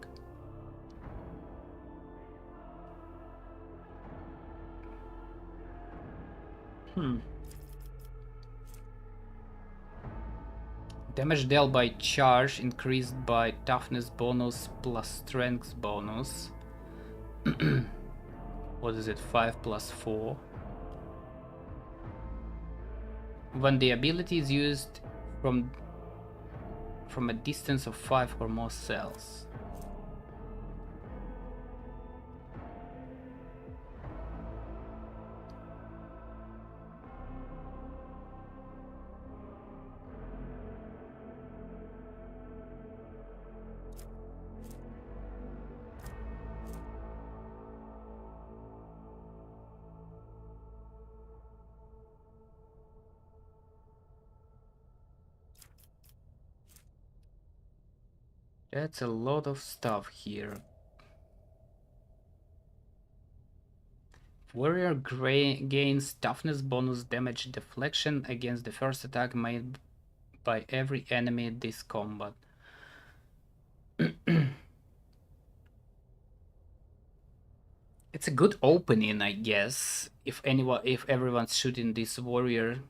Damage dealt by charge increased by toughness bonus plus strength bonus. What is it? 5 plus 4. When the ability is used from a distance of 5 or more cells. That's a lot of stuff here. Warrior gains toughness bonus damage deflection against the first attack made by every enemy in this combat. It's a good opening, I guess, if everyone's shooting this warrior.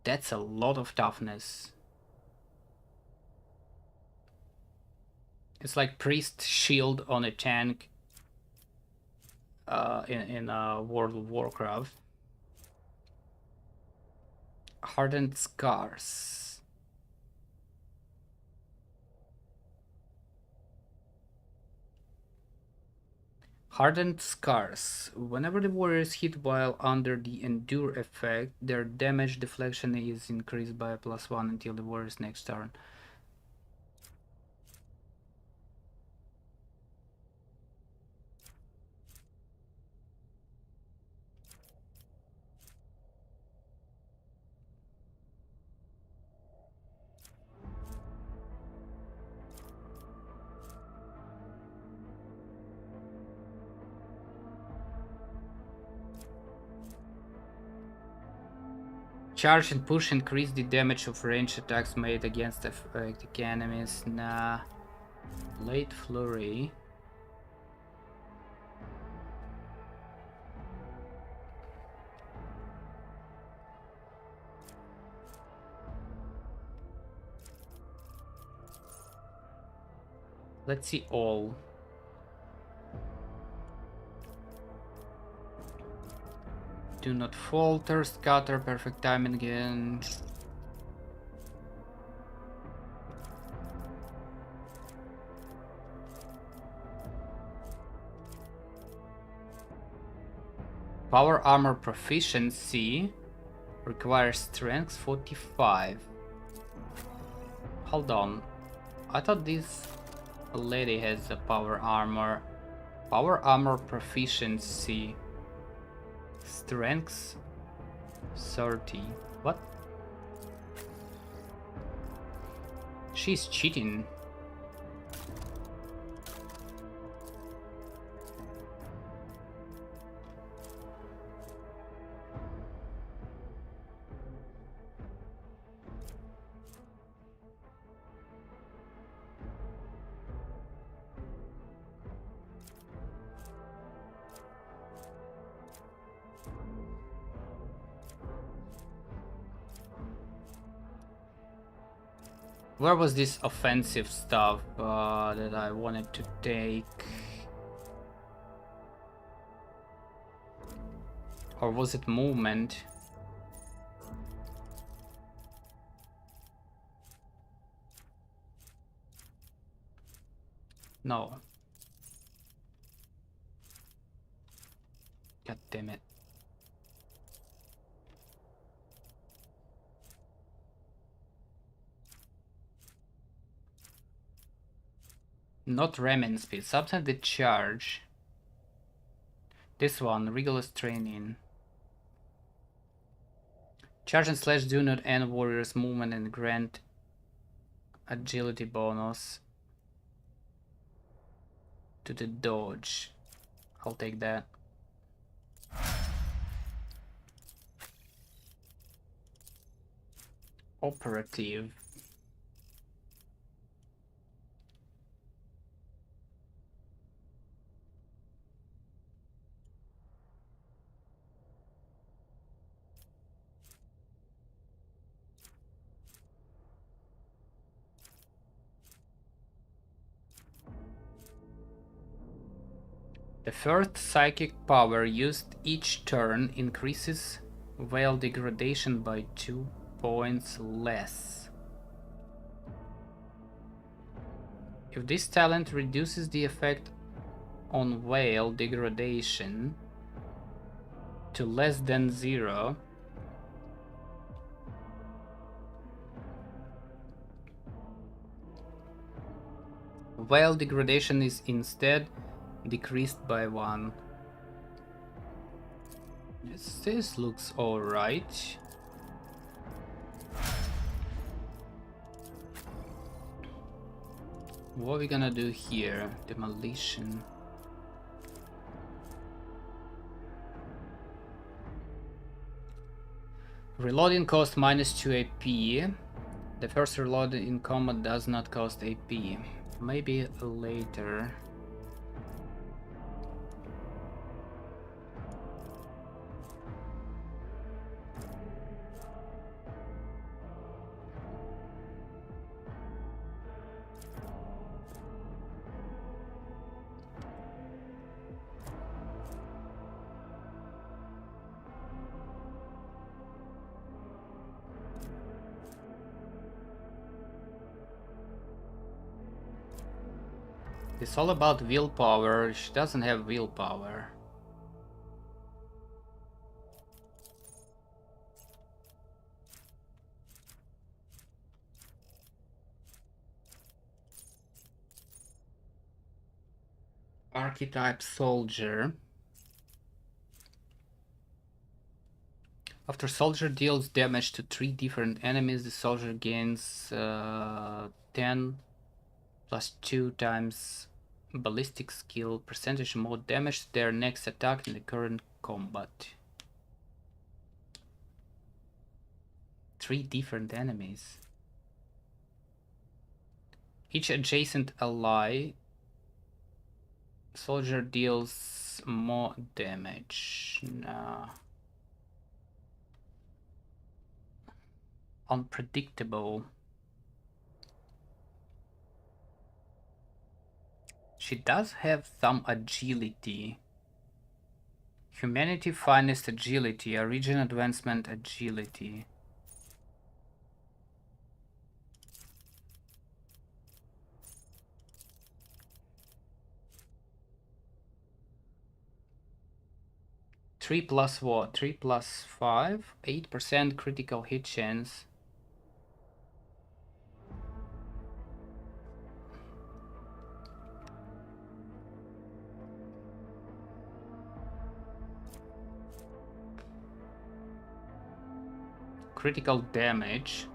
That's a lot of toughness. It's like priest shield on a tank in World of Warcraft. Hardened scars. Hardened scars. Whenever the warrior is hit while under the endure effect, their damage deflection is increased by +1 until the warrior's next turn. Charge and push increase the damage of ranged attacks made against affected enemies. Nah. Late flurry. Let's see all. Do not falter, scatter, perfect timing again. Power armor proficiency requires strength 45. Hold on. I thought this lady has a power armor. Power armor proficiency. Strength 30. What? She's cheating. Where was this offensive stuff that I wanted to take? Or was it movement? No. God damn it. Not ramming speed, substance the charge. This one, rigorous training. Charge and slash do not end warrior's movement and grant agility bonus to the dodge. I'll take that. Operative. The first psychic power used each turn increases veil degradation by 2 points less. If this talent reduces the effect on veil degradation to less than 0, veil degradation is instead decreased by 1. This looks alright. What are we gonna do here? Demolition. Reloading cost -2 AP. The first reload in combat does not cost AP. Maybe later. It's all about willpower. She doesn't have willpower. Archetype soldier. After soldier deals damage to 3 different enemies, the soldier gains 10 plus 2 times ballistic skill percentage more damage to their next attack in the current combat. 3 different enemies. Each adjacent ally soldier deals more damage. Nah. Unpredictable. She does have some agility. Humanity finest agility, origin advancement agility. Three plus what? 3 plus 5? 8% critical hit chance. Critical damage.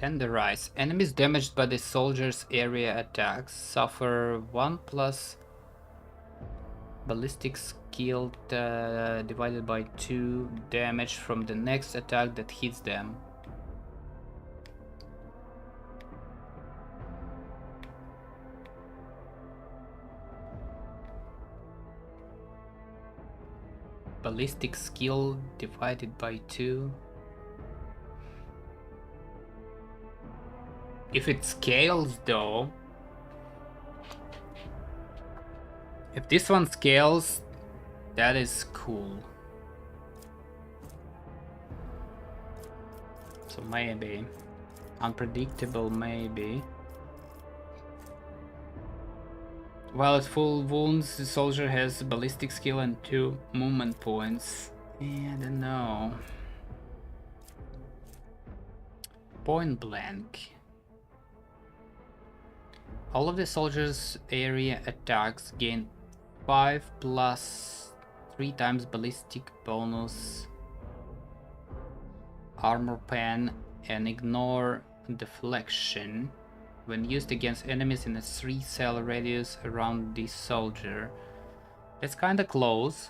Tenderize. Enemies damaged by the soldier's area attacks suffer 1 plus ballistic skill divided by 2 damage from the next attack that hits them. Ballistic skill divided by 2. If it scales though, if this one scales, that is cool. So maybe. Unpredictable maybe. While at full wounds, the soldier has ballistic skill and 2 movement points. Yeah, I don't know. Point blank. All of the soldiers' area attacks gain 5 plus 3 times ballistic bonus, armor pen, and ignore deflection when used against enemies in a 3-cell radius around the soldier. That's kinda close.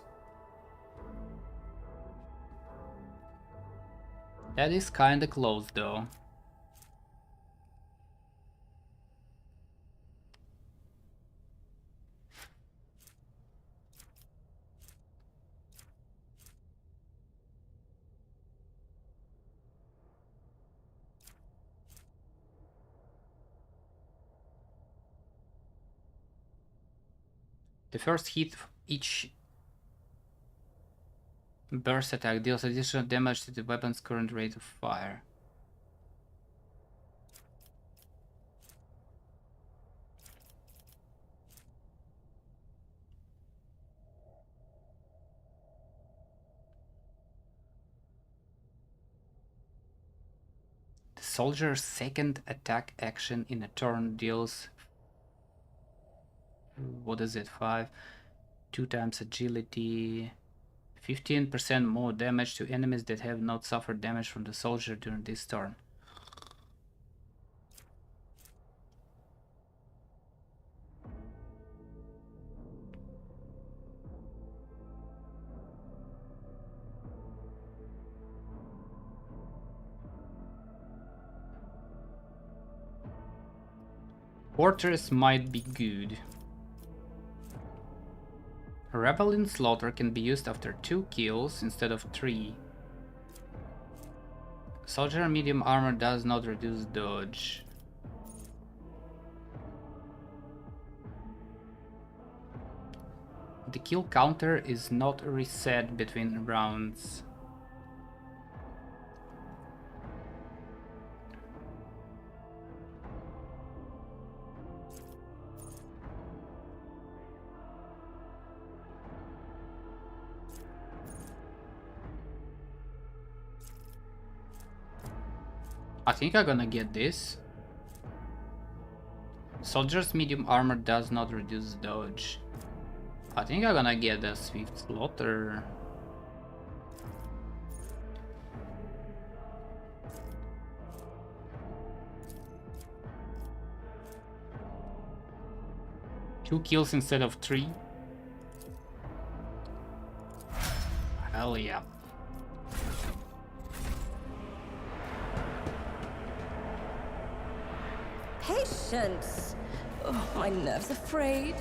That is kinda close though. The first hit of each burst attack deals additional damage to the weapon's current rate of fire. The soldier's second attack action in a turn deals, what is it, 5? 2 times agility, 15% more damage to enemies that have not suffered damage from the soldier during this turn. Fortress might be good. Rebel in Slaughter can be used after 2 kills instead of 3. Soldier medium armor does not reduce dodge. The kill counter is not reset between rounds. I think I'm gonna get this. Soldier's medium armor does not reduce dodge. I think I'm gonna get a Swift Slaughter. Two kills instead of 3. Hell yeah. Patience! Oh, my nerves are frayed.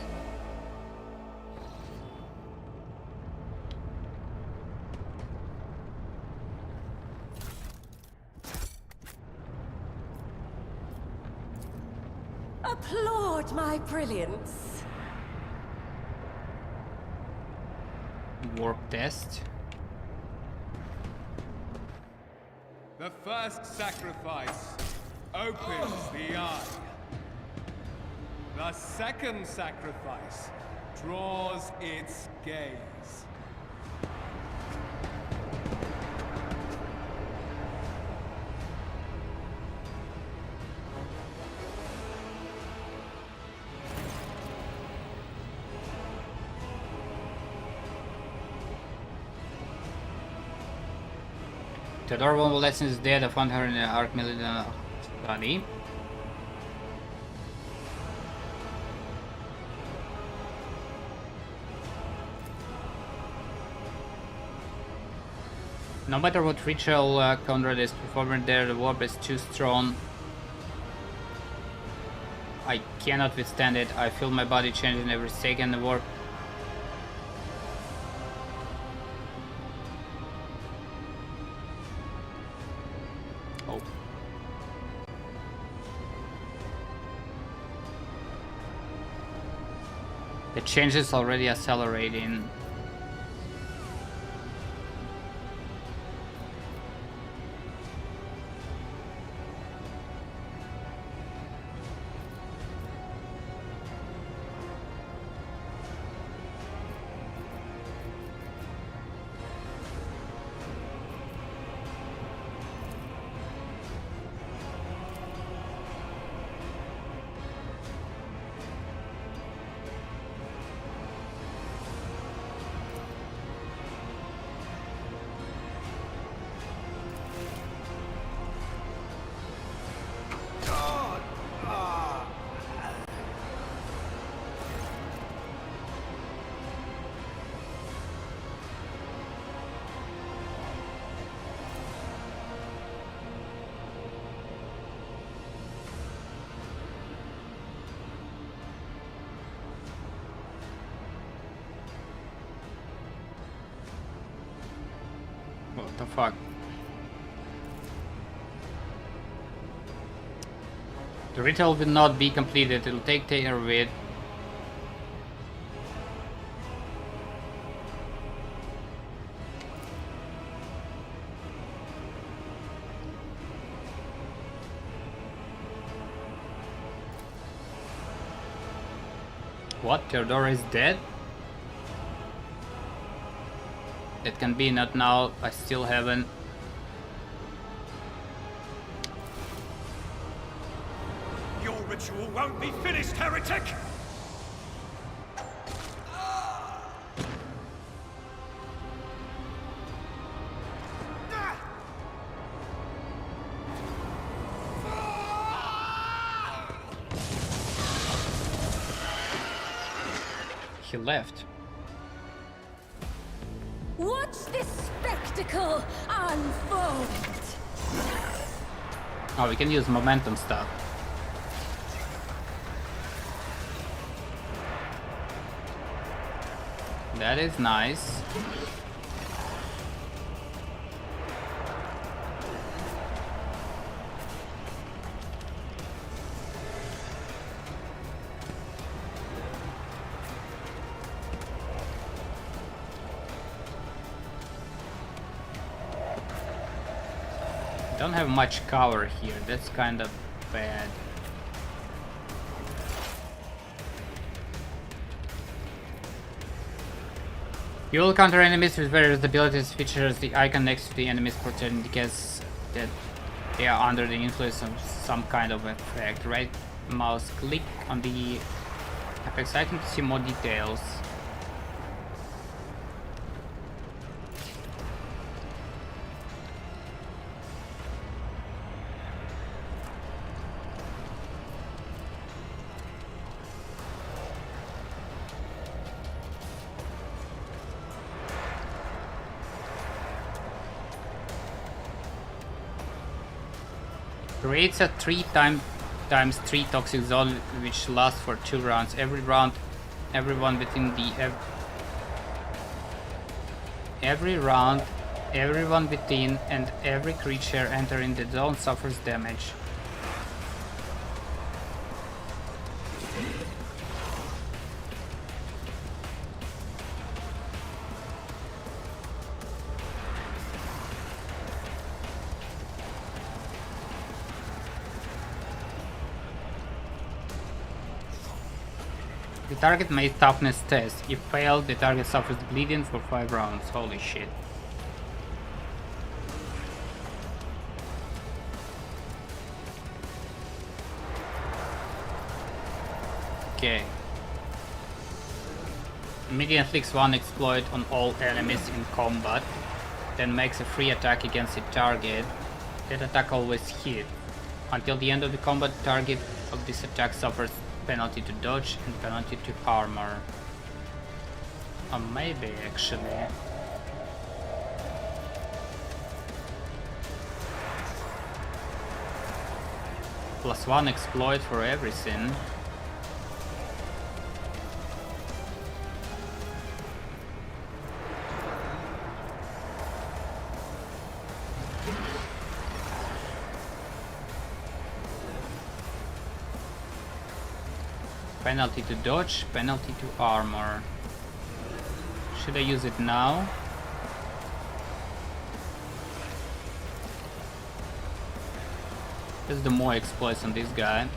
Applaud my brilliance. Warp test. The first sacrifice opens the eye. The second sacrifice draws its gaze. Theodore von Lesson is dead. I found her in the Arc Millennium body. No matter what ritual Conrad is performing there, the warp is too strong. I cannot withstand it. I feel my body changing every second. The warp. Oh. The change is already accelerating. What the fuck? The ritual will not be completed. It'll take care of it. What? Theodora is dead? It can be, not now. I still haven't. Your ritual won't be finished, heretic! He left. Watch this spectacle unfold! Oh, we can use momentum stuff. That is nice. Don't have much cover here, that's kind of bad. You will counter enemies with various abilities. Features the icon next to the enemy's portrait indicates that they are under the influence of some kind of effect. Right mouse click on the Apex icon to see more details. Creates a 3x3 toxic zone which lasts for 2 rounds. Every round, everyone within and every creature entering the zone suffers damage. The target made toughness test. If failed, the target suffers bleeding for 5 rounds. Holy shit. Okay. Immediately inflicts one exploit on all enemies in combat, then makes a free attack against the target. That attack always hits. Until the end of the combat, the target of this attack suffers penalty to dodge and penalty to armor. Or maybe actually. +1 exploit for everything. Penalty to dodge, penalty to armor. Should I use it now? There's the more exploits on this guy.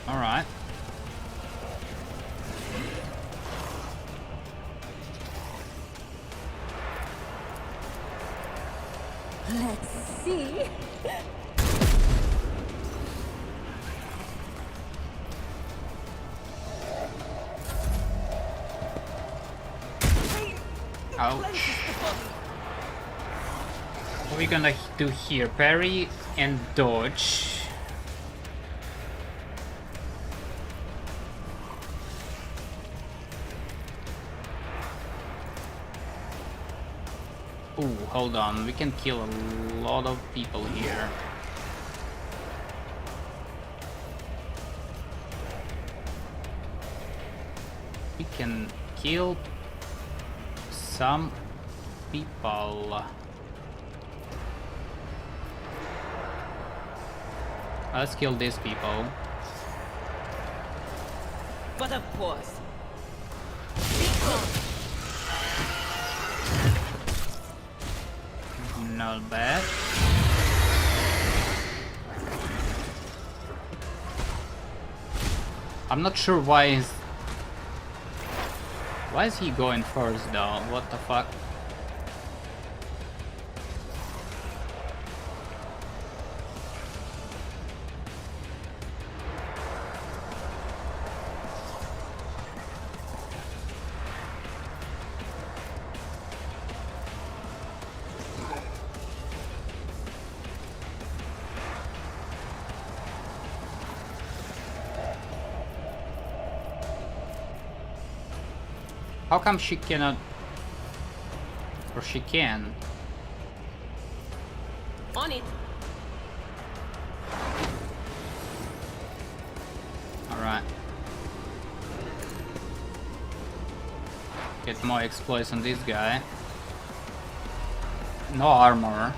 Alright. Let's see. Ouch. What are we gonna do here? Parry and dodge. Ooh, hold on, we can kill a lot of people here. We can kill some people. Let's kill these people. But of course. Not bad. I'm not sure why is he going first though? What the fuck? How come she cannot? Or she can? On it. Alright. Get more exploits on this guy. No armor.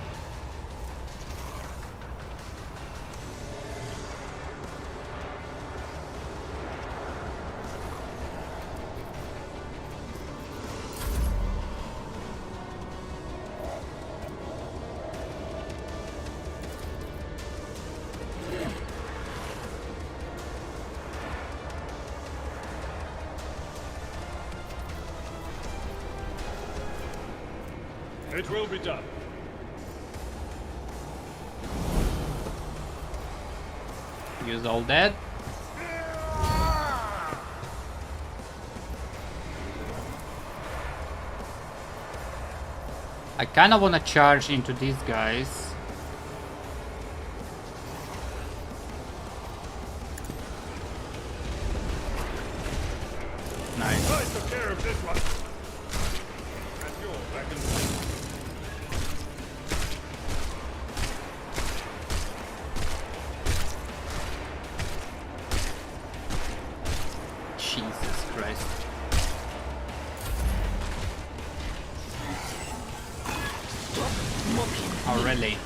It will be done. Use all that. I kinda wanna charge into these guys. Nice. I took care of this one. And you're back in Jesus Christ. Oh, really?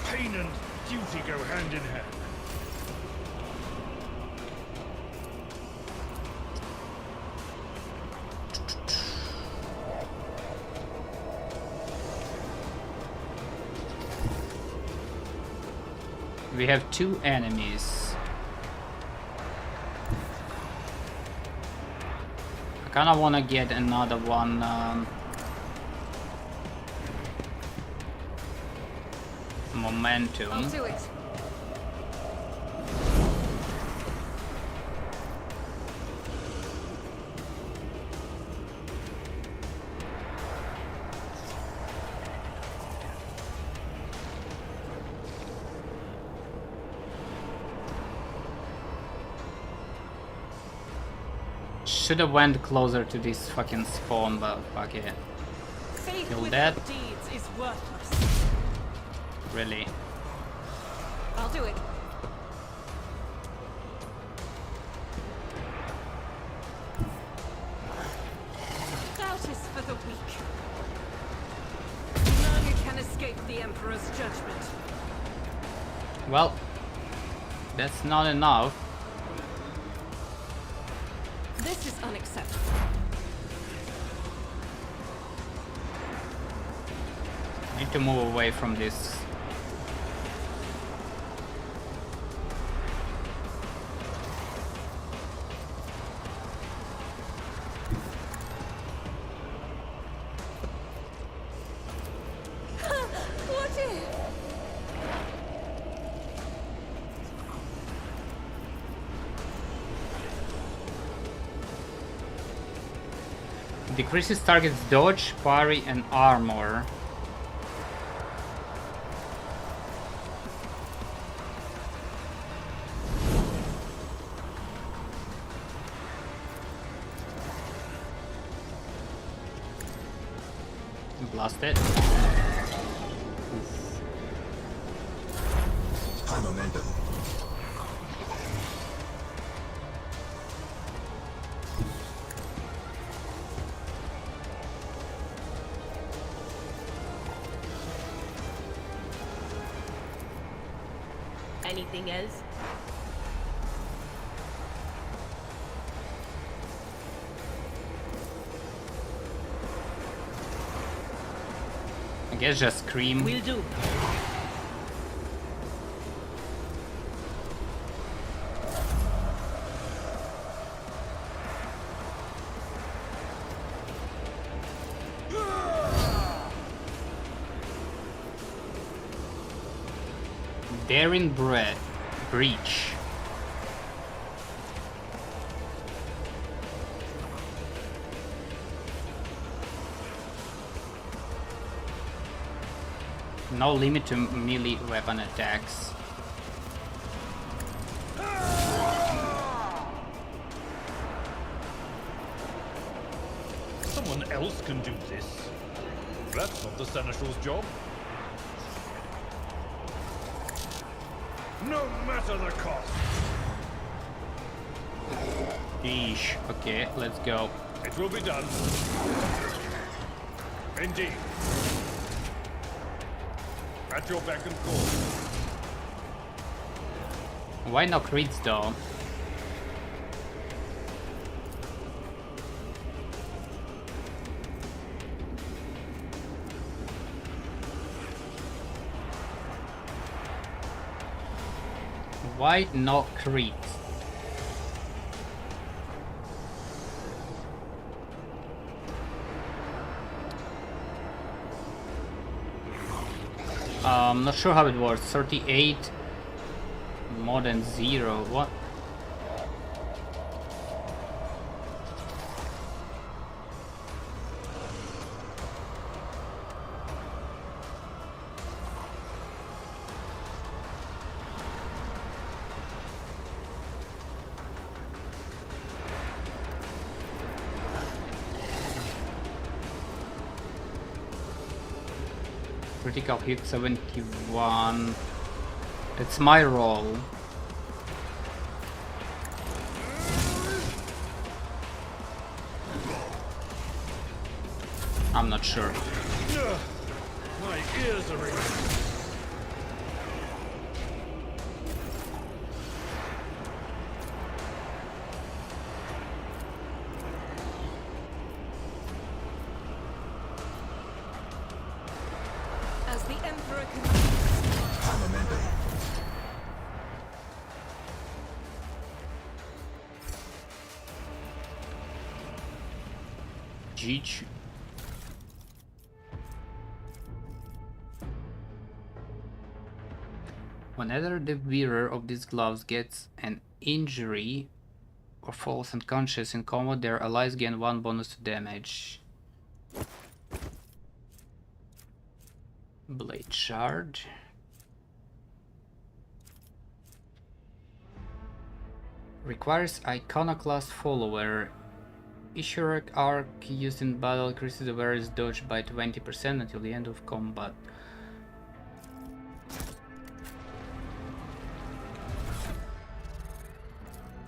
Pain and duty go hand in hand. We have 2 enemies. I kinda wanna get another one. Momentum. I'll do it. Should have went closer to this fucking spawn, but fuck it. Faith Kill without that. deeds is worthless. Really? I'll do it. Doubt is for the weak. None can escape the Emperor's judgment. Well, that's not enough. This is unacceptable. Need to move away from this. What if? Decreases target's dodge, parry, and armor. Blast it. High momentum. Anything else? I guess just scream. Will do. Daring breach. No limit to melee weapon attacks. Someone else can do this. That's not the Seneschal's job. No matter the cost. Yeesh. Okay, let's go. It will be done. Indeed. At your beck and call. Why no crits though? Why no crits? Not sure how it works. 38 more than 0. What? Critical hit 71. It's my roll. I'm not sure. My ears are ringing. As the Emperor commands. I'm a member. Jeech. Whenever the wearer of these gloves gets an injury or falls unconscious in combat, their allies gain 1 bonus to damage. Blade charge. Requires iconoclast follower. Issuer arc used in battle increases the wearer's dodge by 20% until the end of combat.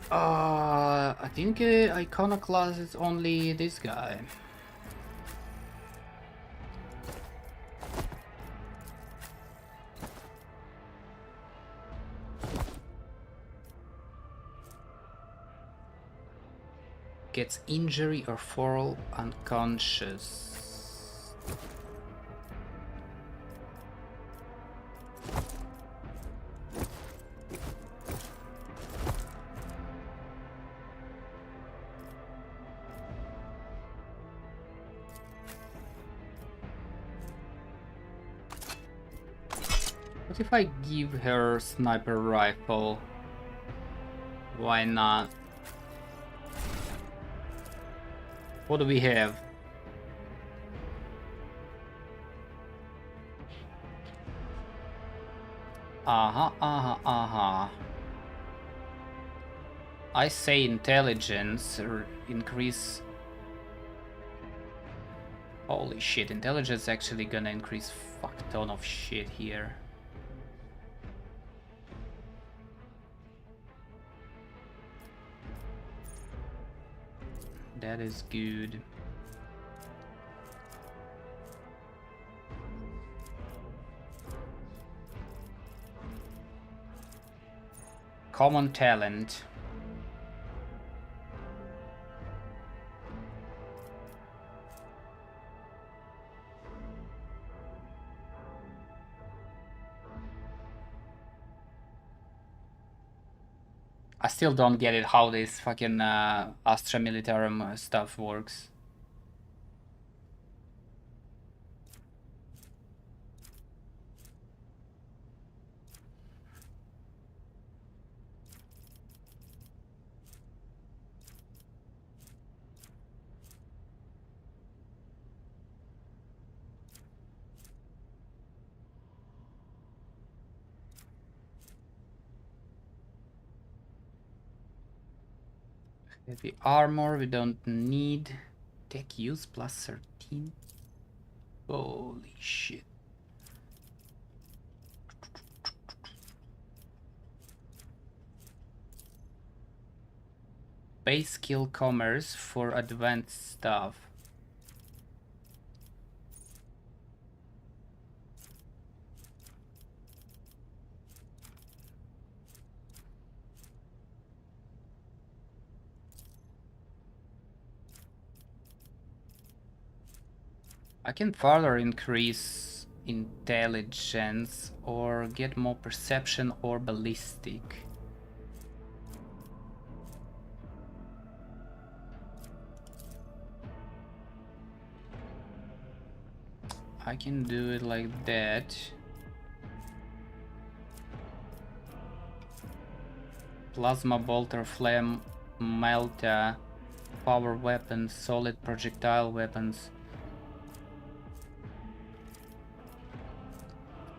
I think iconoclast is only this guy. Gets injury or fall unconscious. What if I give her sniper rifle? Why not? What do we have? I say intelligence increase. Holy shit, intelligence is actually gonna increase fuck ton of shit here. That is good. Common talent. I still don't get it how this fucking Astra Militarum stuff works. Heavy armor we don't need. Tech use plus 13. Holy shit. base skill commerce for advanced stuff. I can further increase intelligence or get more perception or ballistic. I can do it like that. Plasma bolter, flame melter, power weapons, solid projectile weapons.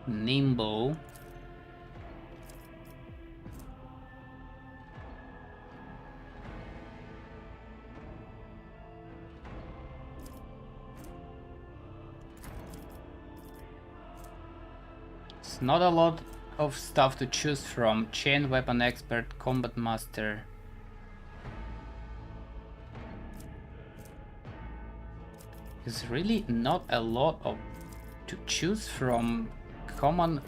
Nimbo. It's not a lot of stuff to choose from. Chain weapon expert, combat master. There's really not a lot of to choose from. Common.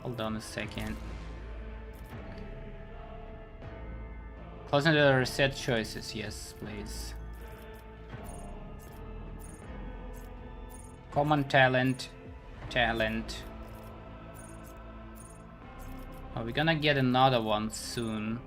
Hold on a second. Closing the reset choices, yes, please. Common talent. Oh, we're gonna get another one soon.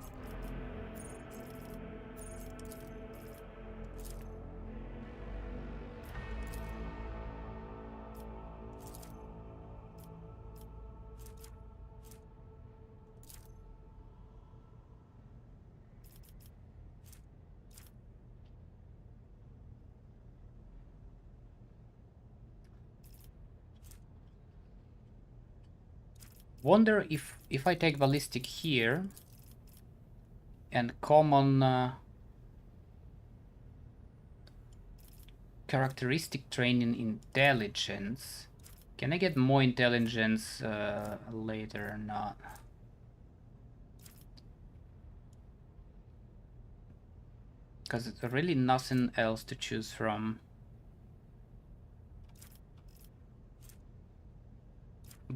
Wonder if I take ballistic here and common characteristic training intelligence, can I get more intelligence later or not? Because it's really nothing else to choose from.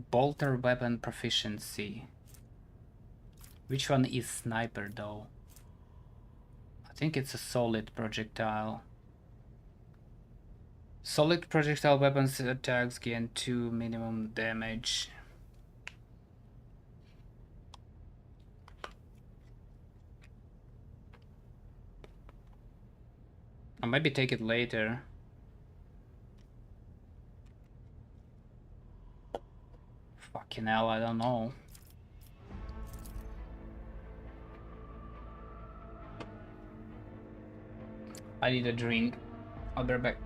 Bolter weapon proficiency. Which one is sniper though? I think it's a solid projectile. Solid projectile weapons attacks gain 2 minimum damage. I'll maybe take it later. Fucking hell, I don't know. I need a drink. I'll be right back.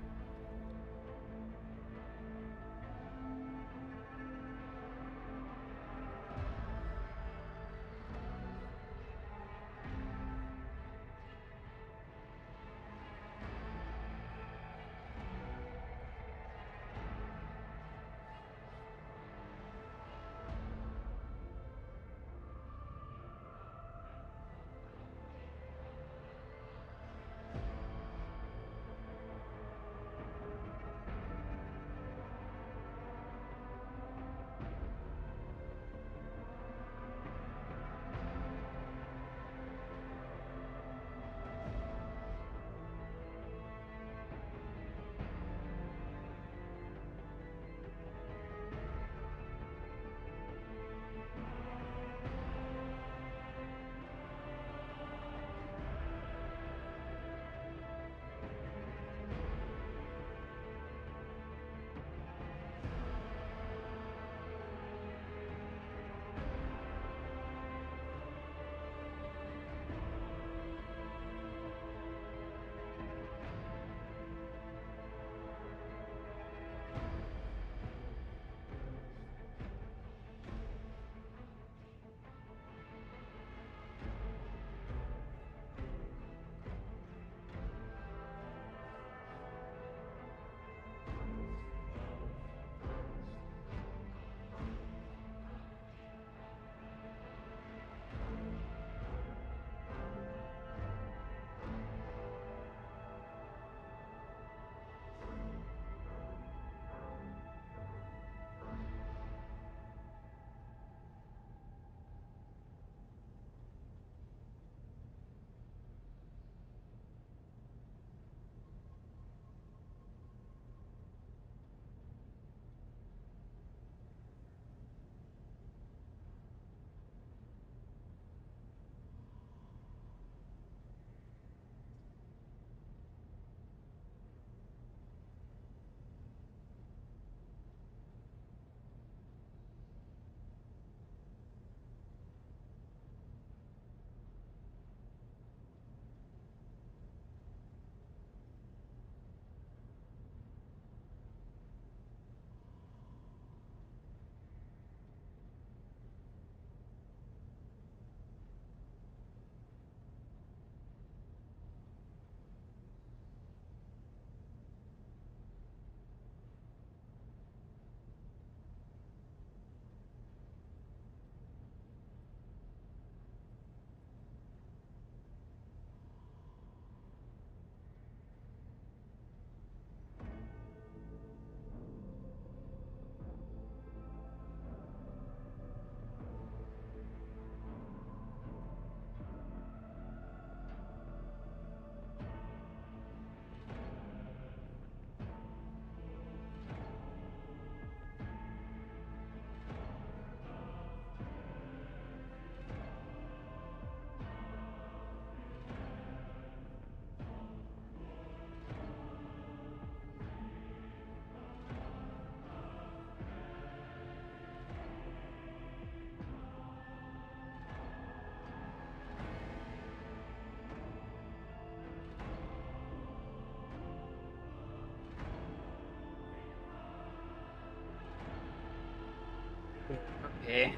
Okay.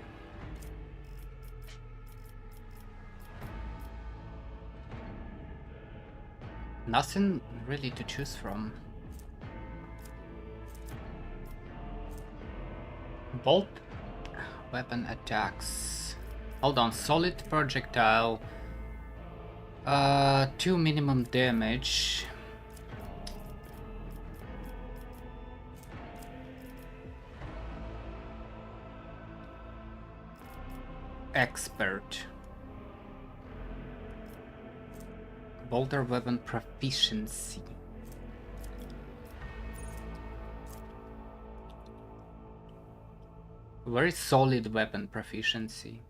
Nothing really to choose from. Bolt weapon attacks. Hold on, solid projectile. 2 minimum damage. Expert. Bolter weapon proficiency. Very solid weapon proficiency.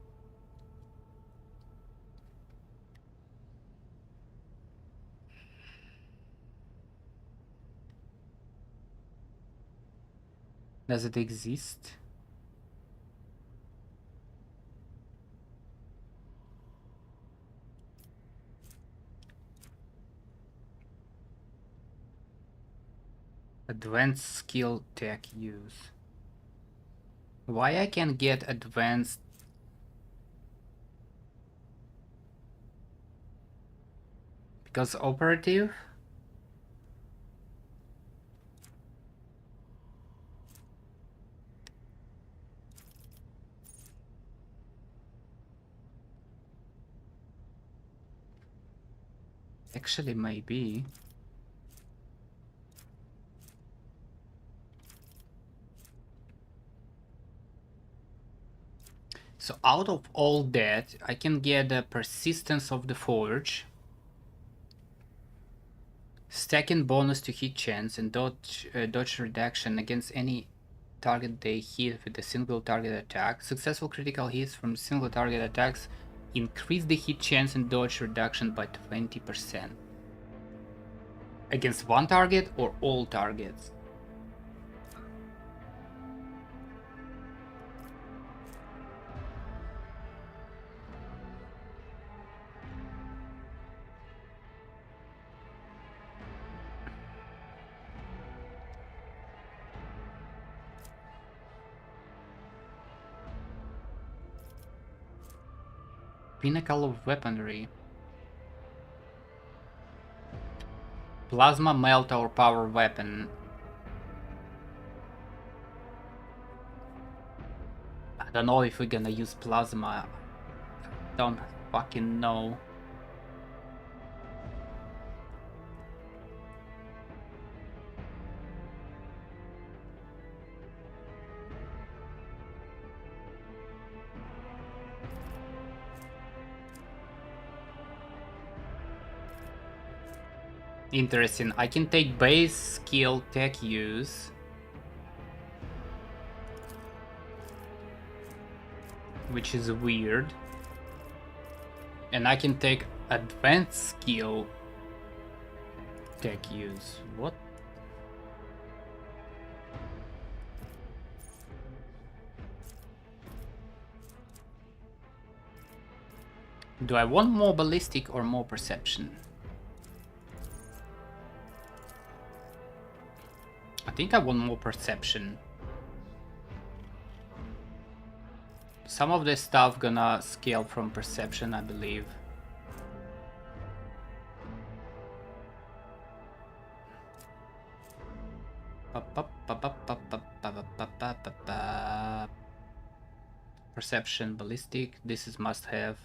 Does it exist? Advanced skill tech use. Why I can get advanced? Because operative? Actually, maybe. So out of all that, I can get the persistence of the forge, stacking bonus to hit chance, and dodge reduction against any target they hit with a single target attack. Successful critical hits from single target attacks increase the hit chance and dodge reduction by 20%. Against one target or all targets? Pinnacle of weaponry. Plasma, melt, or power weapon. I don't know if we're gonna use plasma. Don't fucking know. Interesting. I can take base skill tech use, which is weird, and I can take advanced skill tech use. What? Do I want more ballistic or more perception? I think I want more perception. Some of this stuff gonna scale from perception, I believe. Perception, ballistic, this is must have.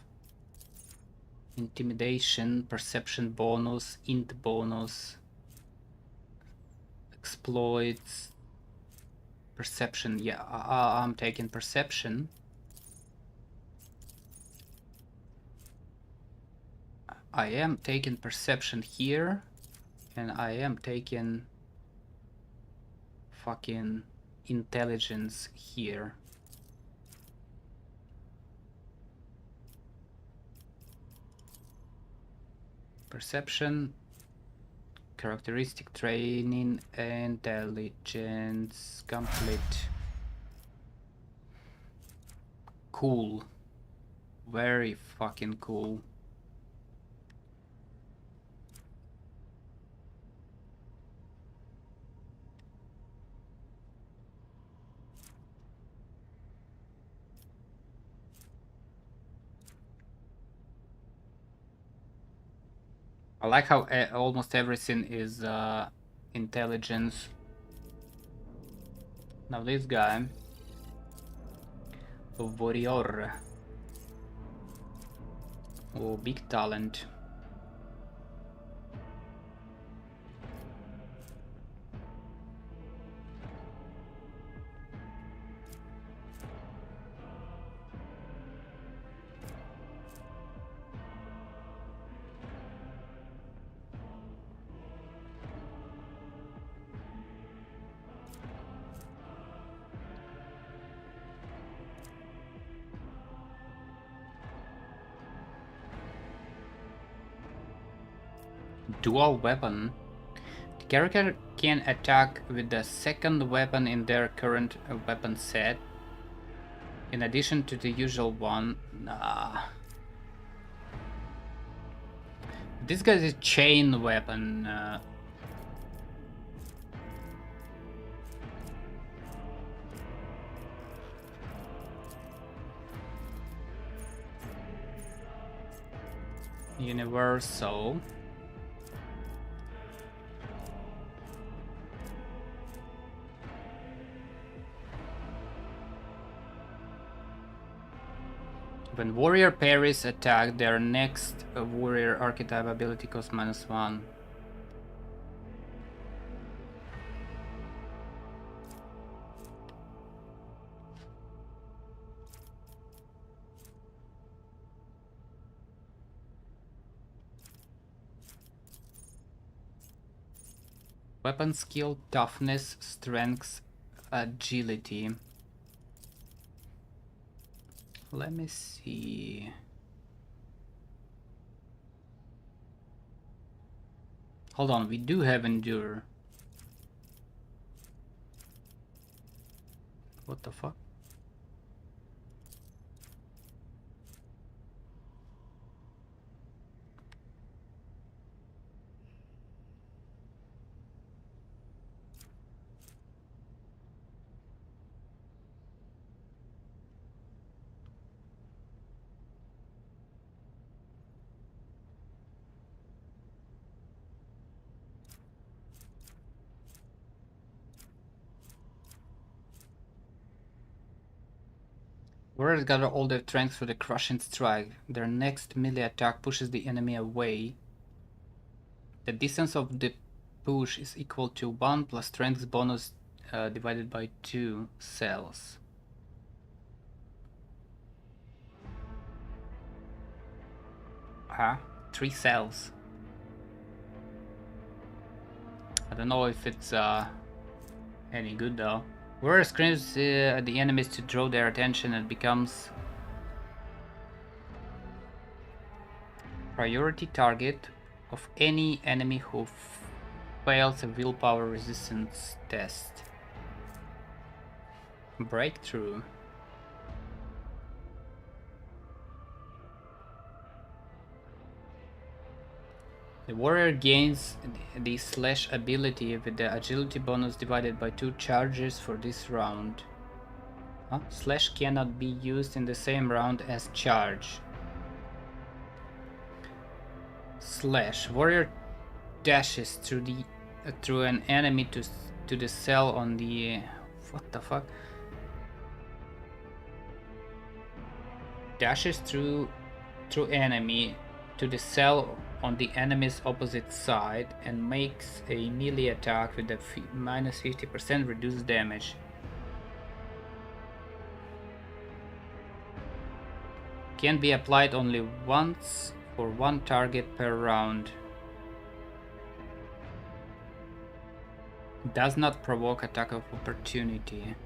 Intimidation, perception bonus, int bonus. Exploits, perception. Yeah, I'm taking perception. I am taking perception here, and I am taking fucking intelligence here. Perception, characteristic training, intelligence, complete. Cool. Very fucking cool. I like how almost everything is intelligence. Now this guy, a warrior. Oh, big talent. Dual weapon. The character can attack with the second weapon in their current weapon set, in addition to the usual one. Nah. This guy's a chain weapon. Universal. When warrior parries attack, their next warrior archetype ability costs -1. Weapon skill, toughness, strength, agility. Let me see. Hold on, we do have endure. What the fuck? Warriors gather all their strength for the crushing strike. Their next melee attack pushes the enemy away. The distance of the push is equal to 1 plus strength bonus divided by 2 cells. Ah, 3 cells. I don't know if it's any good though. Warrior screams at the enemies to draw their attention and becomes priority target of any enemy who fails a willpower resistance test. Breakthrough. The warrior gains the slash ability with the agility bonus divided by 2 charges for this round. Huh? Slash cannot be used in the same round as charge. Slash. Warrior dashes through an enemy to the cell on the what the fuck? Dashes through enemy to the cell on the enemy's opposite side and makes a melee attack with a -50% reduced damage. Can be applied only once for 1 target per round. Does not provoke attack of opportunity.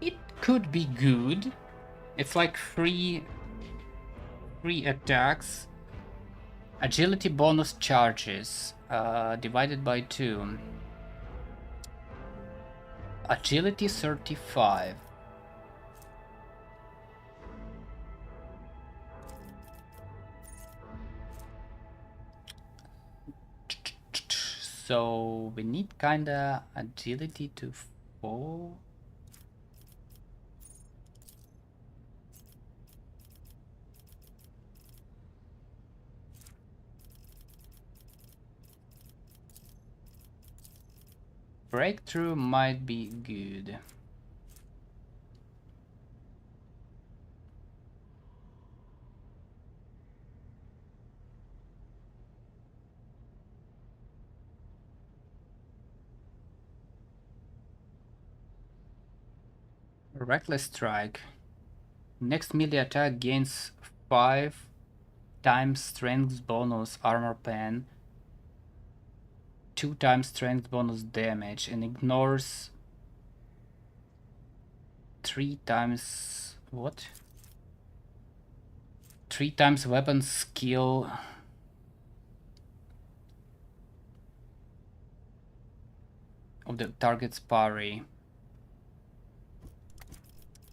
It could be good. It's like free attacks. Agility bonus charges divided by 2. Agility 35. So we need kinda agility to 4. Breakthrough might be good. Reckless Strike. Next melee attack gains 5 times strength bonus armor pen, 2 times strength bonus damage, and ignores 3 times what? 3 times weapon skill. Of the target's parry.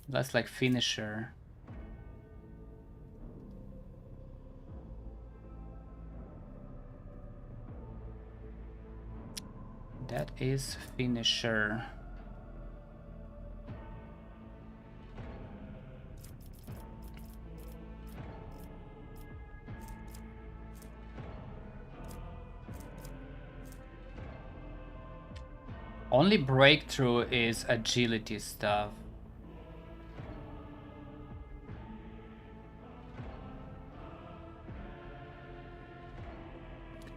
That's like finisher. That is finisher. Only breakthrough is agility stuff.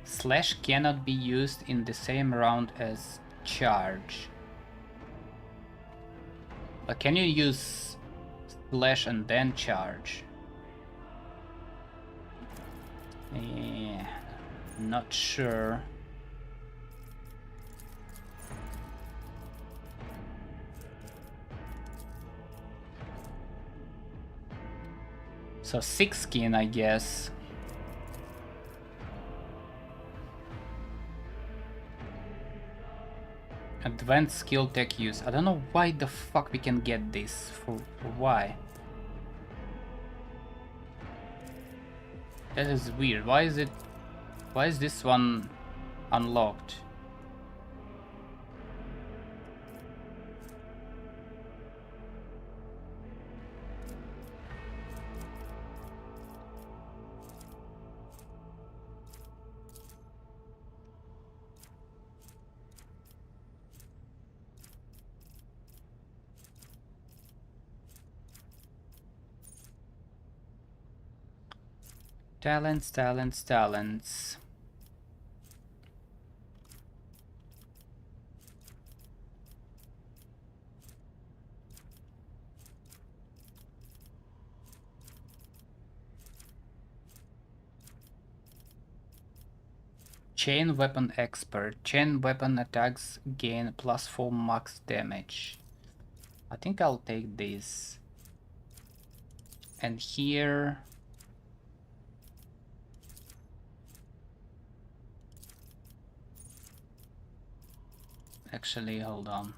Slash cannot be used in the same round as charge. But can you use slash and then charge? Yeah, not sure. So 6 skin, I guess. Advanced skill tech use. I don't know why the fuck we can get this. For why? That is weird. Why is this one unlocked? Talents, talents, talents. Chain weapon expert. Chain weapon attacks gain +4 max damage. I think I'll take this. And here... Actually, hold on.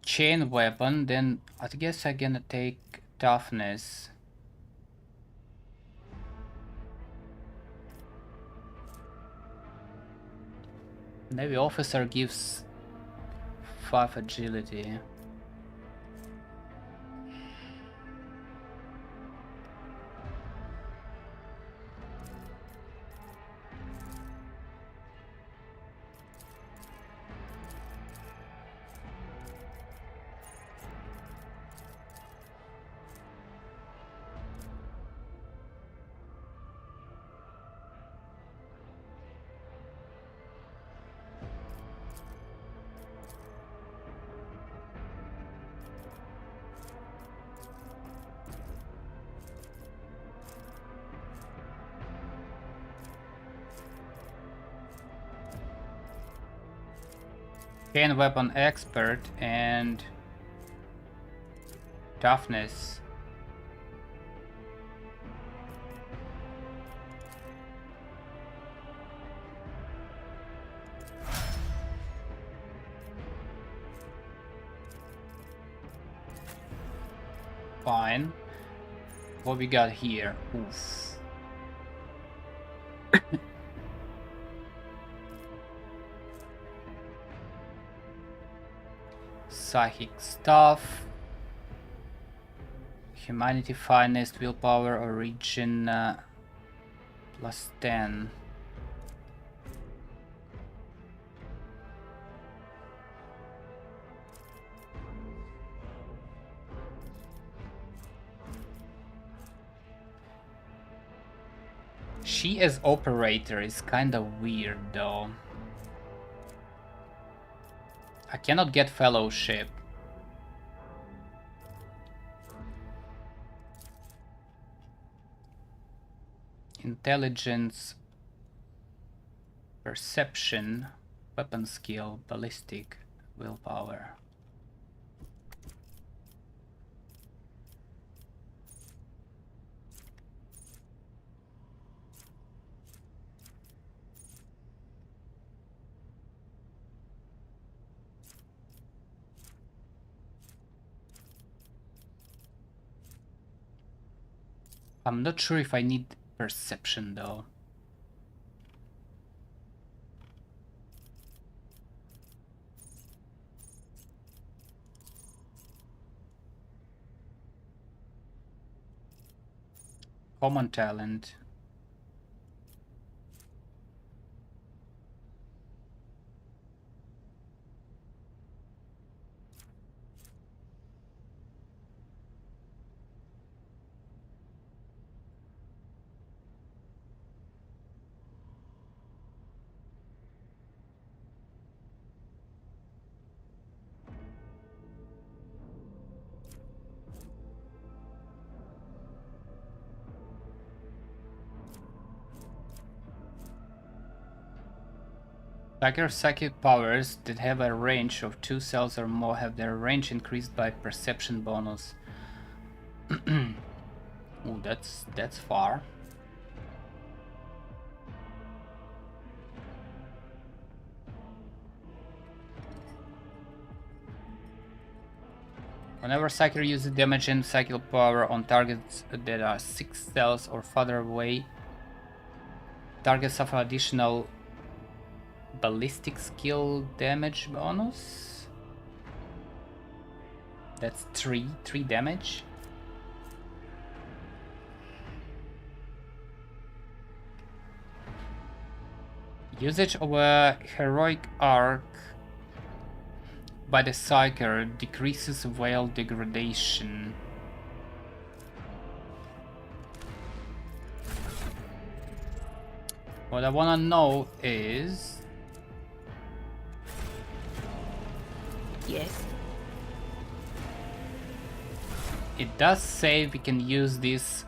Chain weapon, then I guess I'm gonna take toughness. Navy officer gives 5 agility. Chain weapon expert and toughness. Fine. What we got here? Oof. Psychic stuff. Humanity finest, willpower, origin plus 10. She as operator is kinda weird though. I cannot get fellowship. Intelligence, perception, weapon skill, ballistic, willpower. I'm not sure if I need perception though. Common talent. Tiger psychic powers that have a range of 2 cells or more have their range increased by perception bonus. Oh, that's far. Whenever Psyker uses damage and psychic power on targets that are 6 cells or farther away, targets suffer additional ballistic skill damage bonus. That's 3 damage. Usage of a heroic arc by the Psyker decreases veil degradation. What I wanna know is... Yes. It does say we can use this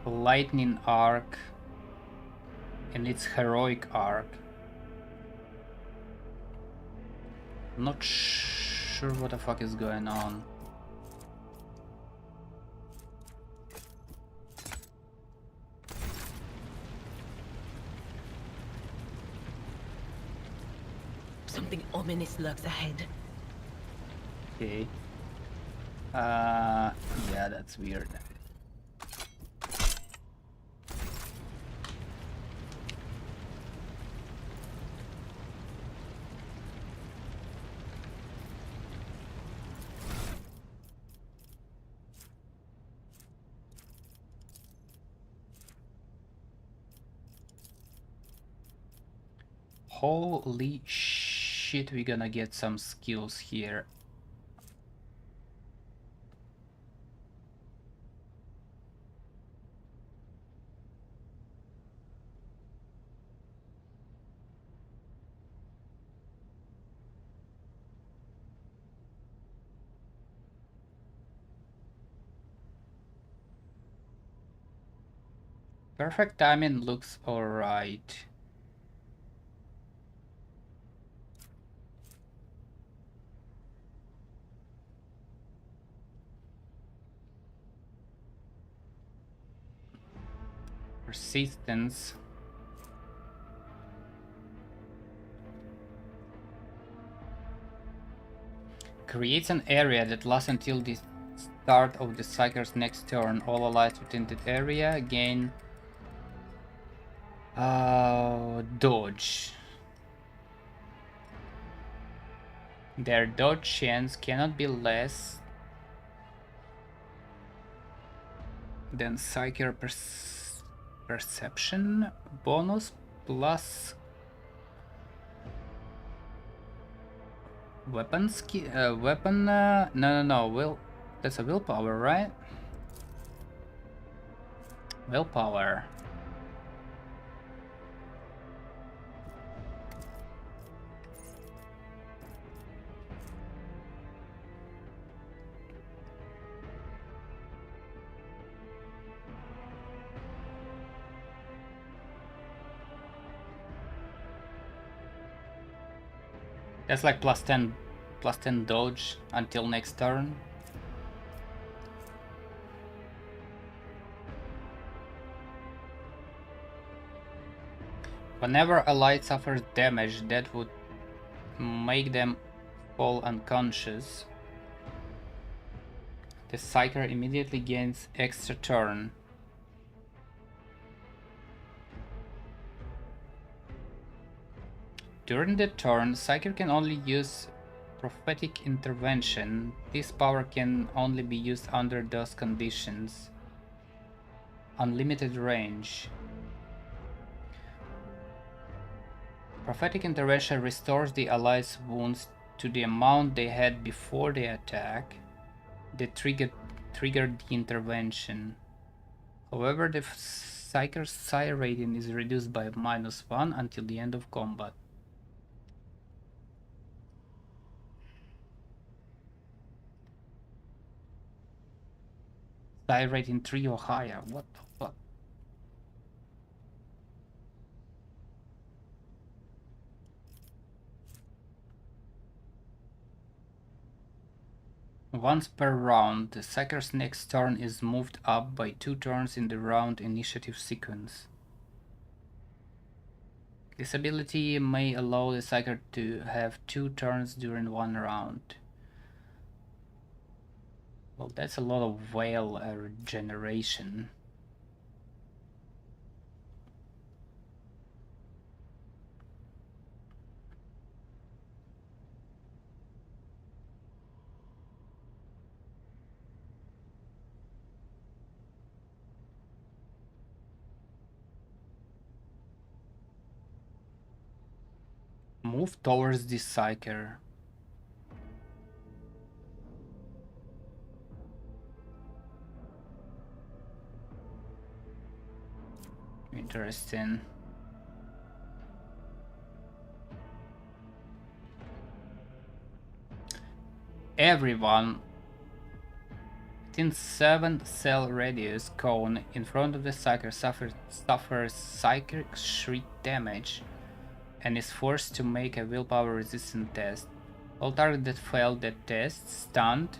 lightning arc and its heroic arc. Not sure what the fuck is going on. Something ominous lurks ahead. Okay. Yeah, that's weird. Holy shit, we're gonna get some skills here. Perfect timing looks alright. Persistence. Creates an area that lasts until the start of the Psyker's next turn. All allies within that area gain dodge. Their dodge chance cannot be less than Psyker perception bonus plus weapon skill. No. That's a willpower, right? Willpower. That's like plus 10 dodge until next turn. Whenever a light suffers damage that would make them fall unconscious, the Psyker immediately gains extra turn. During the turn, Psyker can only use Prophetic Intervention. This power can only be used under those conditions. Unlimited range. Prophetic Intervention restores the allies' wounds to the amount they had before the attack that triggered the intervention. However, the Psyker's Psi rating is reduced by -1 until the end of combat. Psi rating 3 or higher. What the fuck? Once per round, the Psyker's next turn is moved up by 2 turns in the round initiative sequence. This ability may allow the Psyker to have 2 turns during one round. Well, that's a lot of whale regeneration. Move towards the Psyker. Interesting. Everyone within 7 cell radius cone in front of the Psyker suffers psychic shriek damage and is forced to make a willpower resistance test. All targets that fail that test stunned.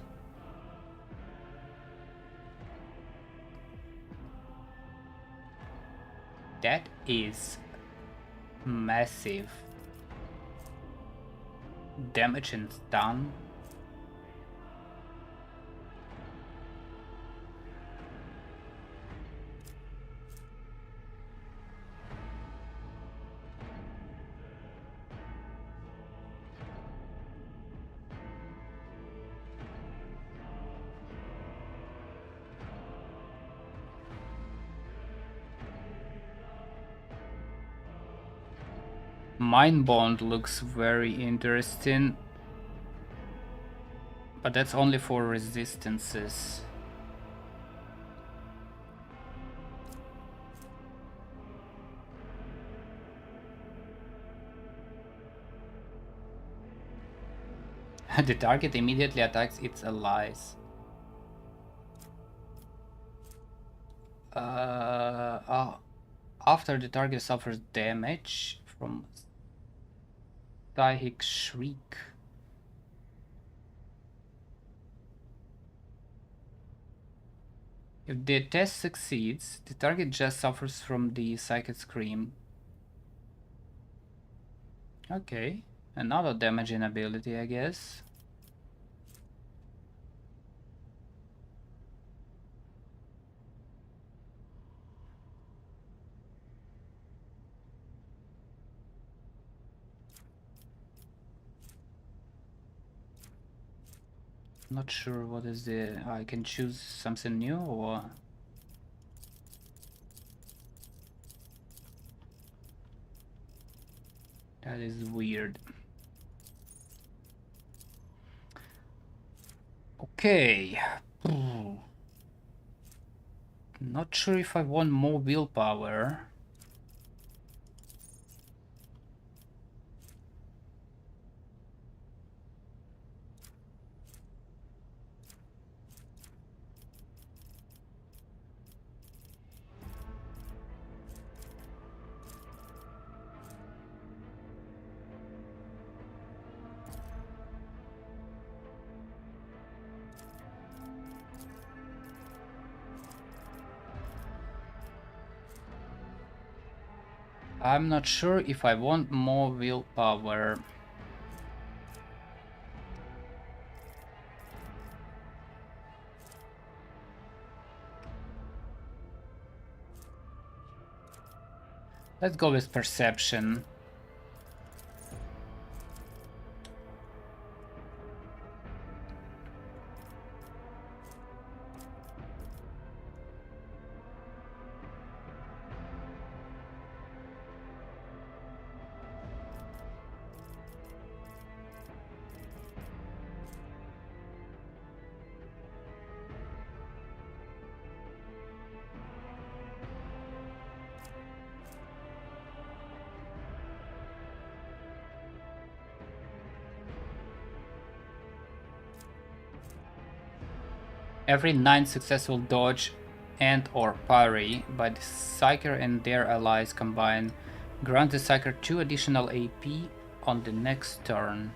That is massive damage and stun. Mind Bond looks very interesting, but that's only for resistances. The target immediately attacks its allies. After the target suffers damage from Psychic Shriek. If the test succeeds, the target just suffers from the Psychic Scream. Okay, another damaging ability, I guess. Not sure what is the... I can choose something new or... That is weird. Okay. Not sure if I want more willpower. I'm not sure if I want more willpower. Let's go with perception. Every 9 successful dodge and or parry by the Psyker and their allies combined grant the Psyker 2 additional AP on the next turn.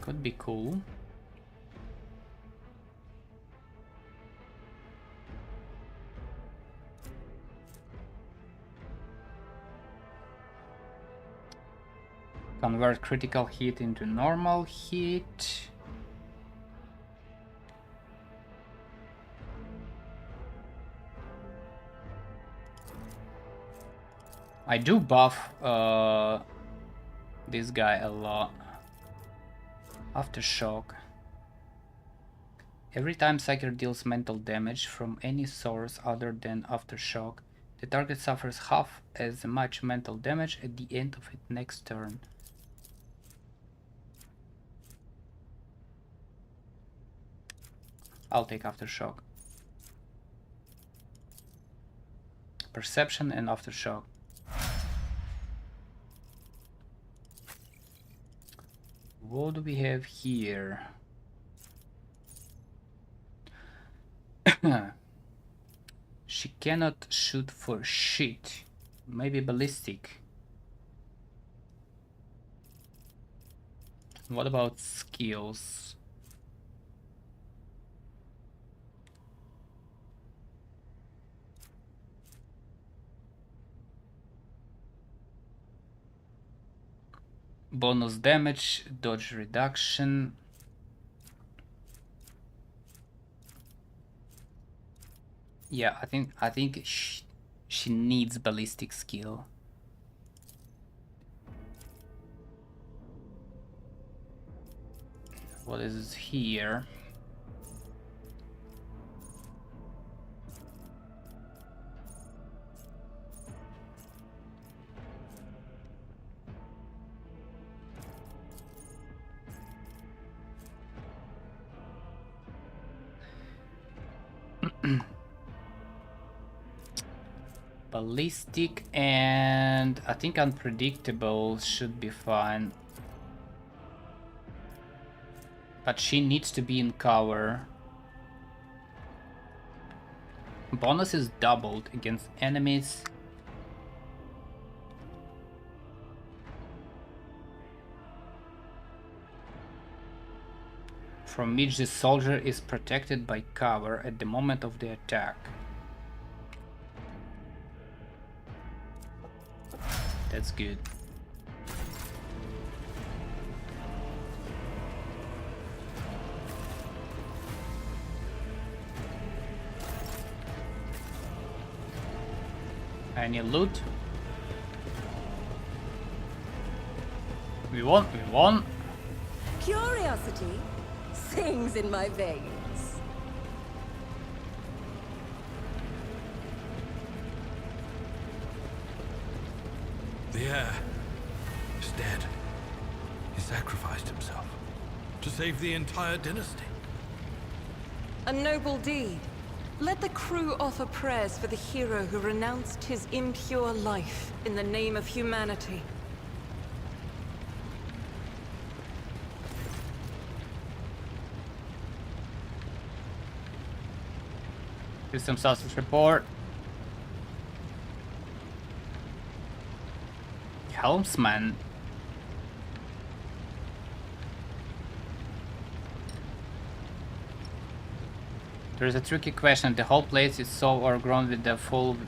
Could be cool. Convert critical hit into normal hit. I do buff this guy a lot. Aftershock. Every time Psyker deals mental damage from any source other than Aftershock, the target suffers half as much mental damage at the end of its next turn. I'll take Aftershock. Perception and Aftershock. What do we have here? She cannot shoot for shit. Maybe ballistic. What about skills? Bonus damage, dodge reduction. Yeah, I think she needs ballistic skill. What is here? Ballistic and I think unpredictable should be fine. But she needs to be in cover. Bonus is doubled against enemies. From which the soldier is protected by cover at the moment of the attack. That's good. Any loot? We won, we won. Curiosity sings in my veins. The heir is dead. He sacrificed himself to save the entire dynasty. A noble deed. Let the crew offer prayers for the hero who renounced his impure life in the name of humanity. Do some sausage report. Helmsman. There is a tricky question. The whole place is so overgrown with the full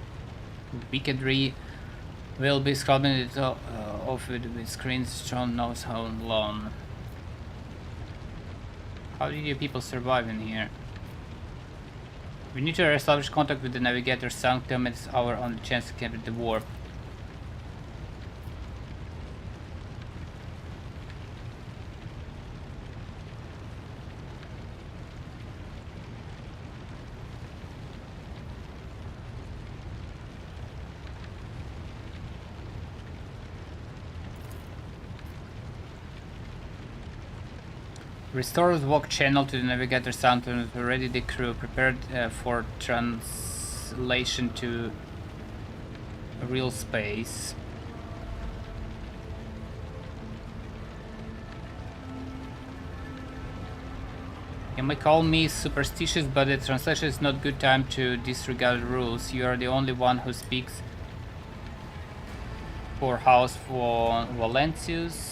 wickedry. Will be scrubbing it off with screens shown knows how long. How did you people survive in here? We need to establish contact with the navigator sanctum. It's our only chance to capture the warp. Restore the walk channel to the navigator sanctum. Ready the crew. Prepared for translation to real space. You may call me superstitious, but the translation is not good time to disregard rules. You are the only one who speaks for House Valentius.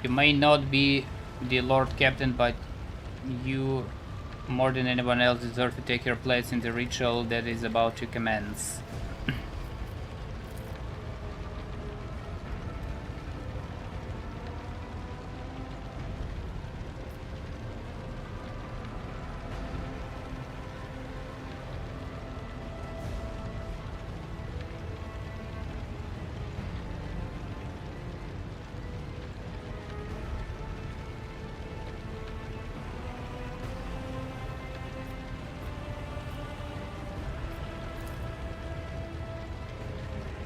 You may not be the Lord Captain, but you, more than anyone else, deserve to take your place in the ritual that is about to commence.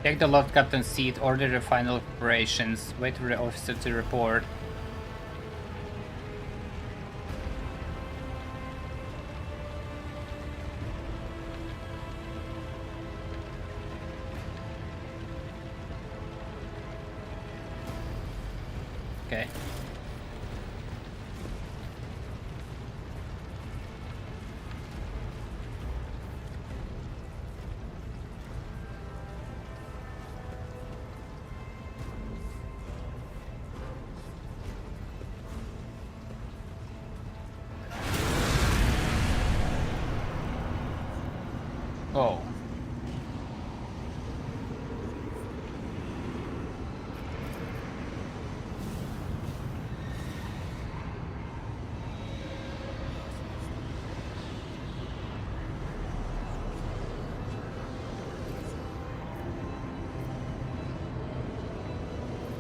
Take the Lord Captain's seat, order the final preparations, wait for the officer to report. Okay. Oh.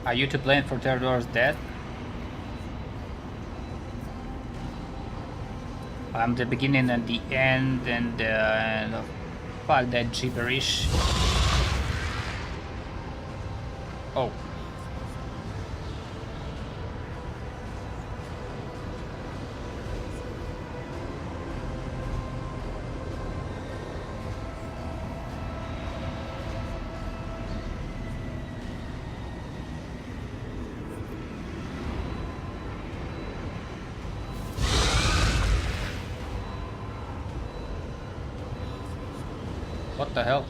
Are you to blame for Theodore's death? I'm the beginning and the end and fuck that gibberish. Oh. What the hell?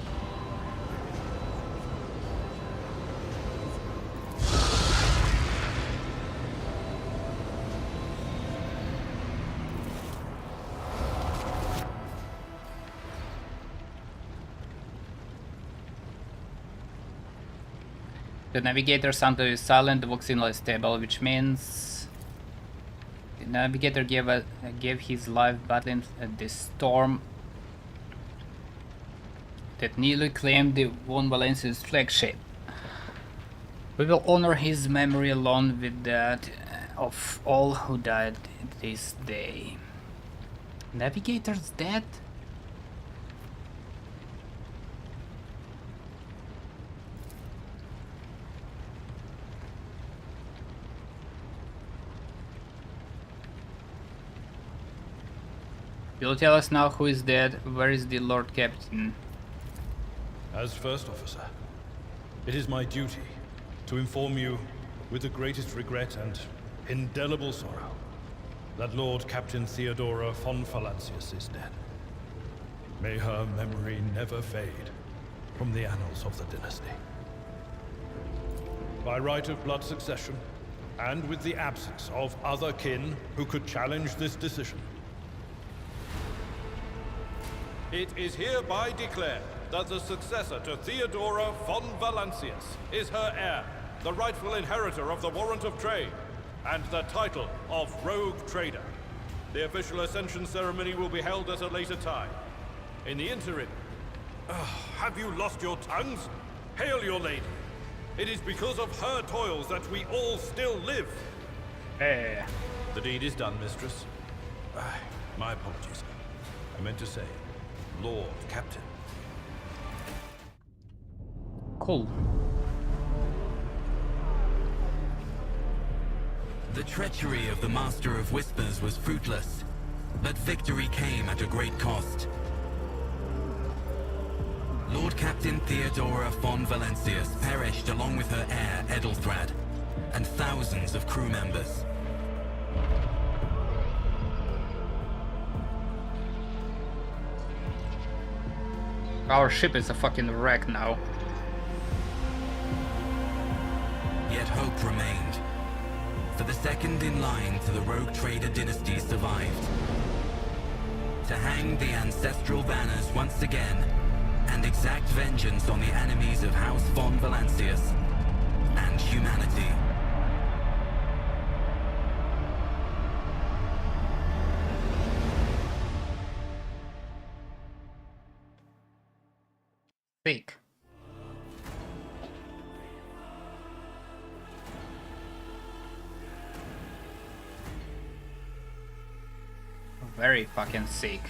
The navigator sanctum is silent, the vox signal is stable, which means the navigator gave his life battling this storm that nearly claimed the Von Valencia's flagship. We will honor his memory along with that of all who died this day. Navigator's dead? You'll tell us now who is dead. Where is the Lord Captain? As First Officer, it is my duty to inform you, with the greatest regret and indelible sorrow, that Lord Captain Theodora von Valancius is dead. May her memory never fade from the annals of the dynasty. By right of blood succession, and with the absence of other kin who could challenge this decision, It is hereby declared that the successor to Theodora von Valancius is her heir, the rightful inheritor of the warrant of trade, and the title of Rogue Trader. The official ascension ceremony will be held at a later time. In the interim, have you lost your tongues? Hail your lady. It is because of her toils that we all still live. Hey. The deed is done, mistress. My apologies. I meant to say, Lord Captain. Cool. The treachery of the Master of Whispers was fruitless, but victory came at a great cost. Lord Captain Theodora von Valancius perished along with her heir, Edelthrad, and thousands of crew members. Our ship is a fucking wreck now. Yet hope remained, for the second in line to the Rogue Trader dynasty survived. To hang the ancestral banners once again, and exact vengeance on the enemies of House von Valancius and humanity. Sick. Very fucking sick.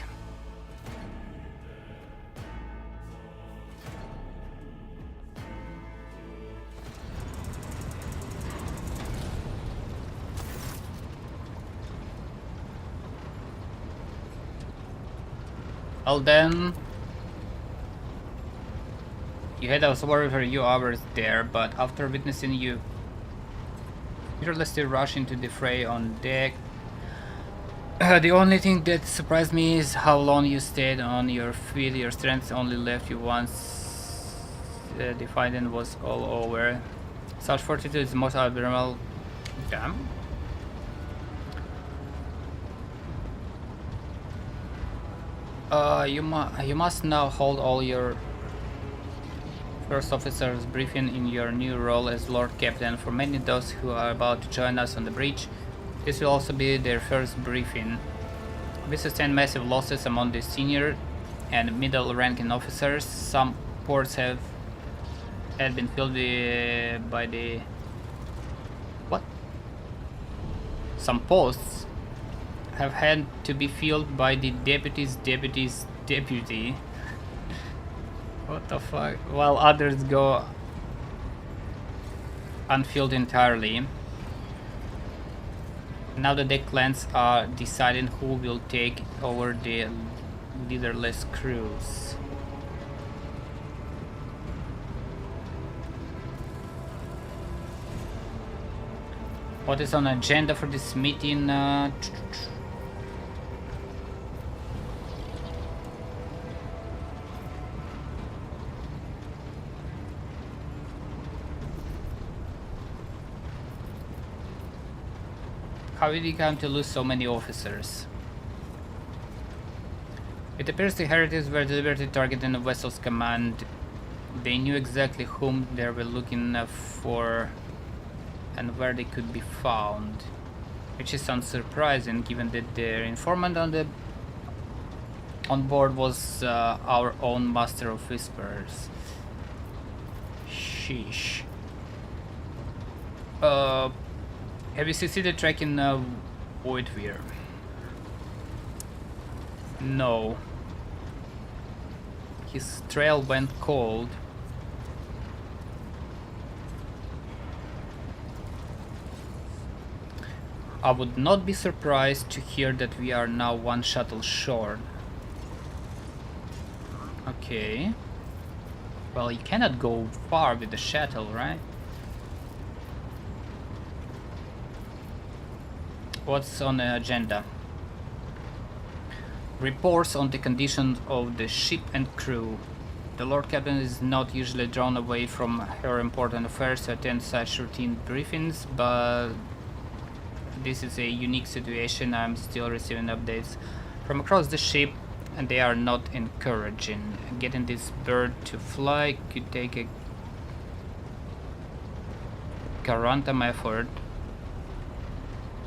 Well then, you had us worried for a few hours there, but after witnessing you fearlessly rush into the fray on deck, the only thing that surprised me is how long you stayed on your feet. Your strength only left you once the fighting was all over. Such fortitude is most admirable. Damn. You must now hold all your first officer's briefing in your new role as Lord Captain. For many of those who are about to join us on the bridge, this will also be their first briefing. We sustained massive losses among the senior and middle-ranking officers. Some ports had been filled by the... What? Some posts have had to be filled by the deputy's deputy. What the fuck? While others go unfilled entirely. Now the deck clans are deciding who will take over the leaderless crews. What is on the agenda for this meeting? How did he come to lose so many officers? It appears the heretics were deliberately targeting the vessel's command. They knew exactly whom they were looking for and where they could be found, which is unsurprising given that their informant on board was our own Master of Whispers. Sheesh. Have you succeeded tracking Voidweir? No. His trail went cold. I would not be surprised to hear that we are now one shuttle short. Okay. Well, you cannot go far with the shuttle, right? What's on the agenda? Reports on the condition of the ship and crew. The Lord Captain is not usually drawn away from her important affairs to attend such routine briefings, but this is a unique situation. I'm still receiving updates from across the ship, and they are not encouraging. Getting this bird to fly could take a Garantum effort.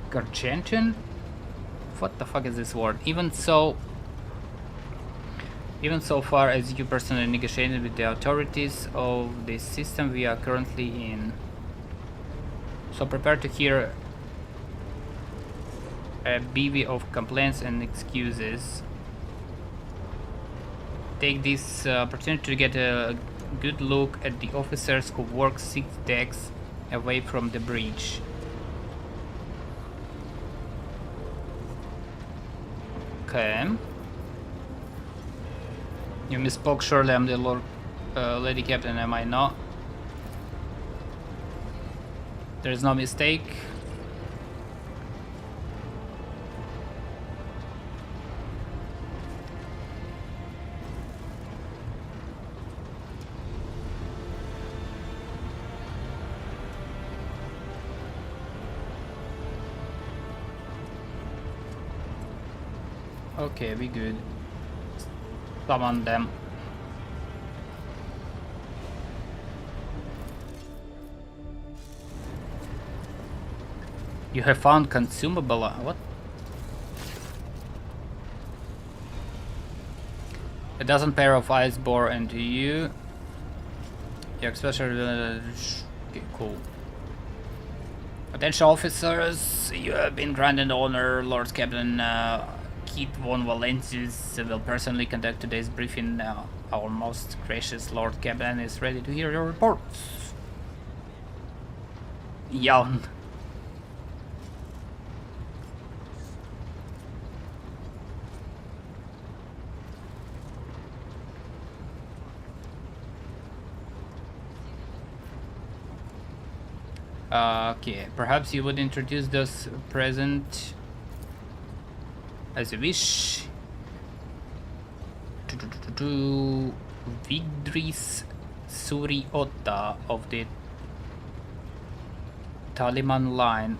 Gargentian? What the fuck is this word? Even so far as you personally negotiated with the authorities of the system we are currently in. So prepare to hear a bevy of complaints and excuses. Take this opportunity to get a good look at the officers who work 6 decks away from the breach. Okay. You misspoke, surely I'm the Lord Lady Captain, am I not? There's no mistake. Okay, we good. Summon them. You have found consumable. What? A dozen pair of eyes bore into you. Your expression. Okay, cool. Attention officers, you have been granted honor. Lord Captain Keet von Valencius will personally conduct today's briefing. Our most gracious Lord Captain is ready to hear your reports. Yawn. Okay, perhaps you would introduce those present as you wish. Vidris Suriota of the Taliman line,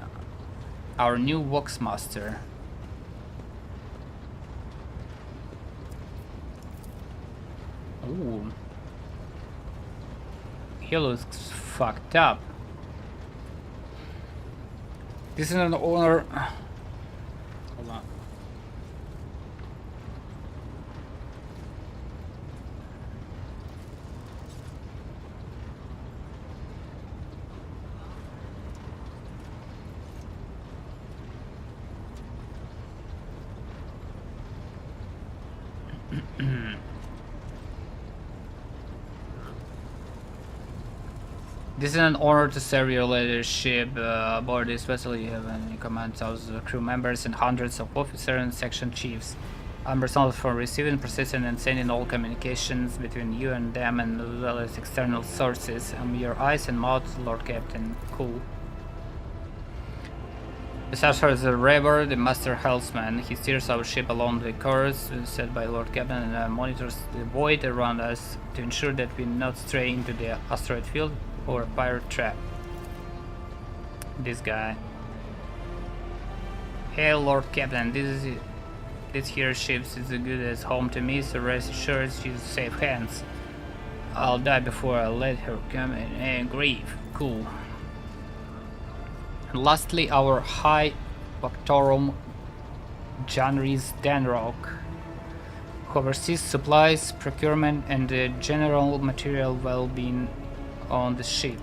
our new Voxmaster. Ooh. He looks fucked up. This is an honor. Hold on. This is an honor to serve your leadership aboard this vessel. You have in command thousands of crew members and hundreds of officers and section chiefs. I'm responsible for receiving, processing, and sending all communications between you and them, and as well as external sources. I'm your eyes and mouth, Lord Captain. Cool. Besides for the Reaver, the Master Helmsman, he steers our ship along the course set by Lord Captain and monitors the void around us to ensure that we not stray into the asteroid field or a pirate trap. This guy. Hey, Lord Captain, this here ship is as good as home to me, so rest assured she's safe hands. I'll die before I let her come in and grieve. Cool. And lastly, our High Factorum Janris Danrock, who oversees supplies, procurement, and the general material well-being on the ship.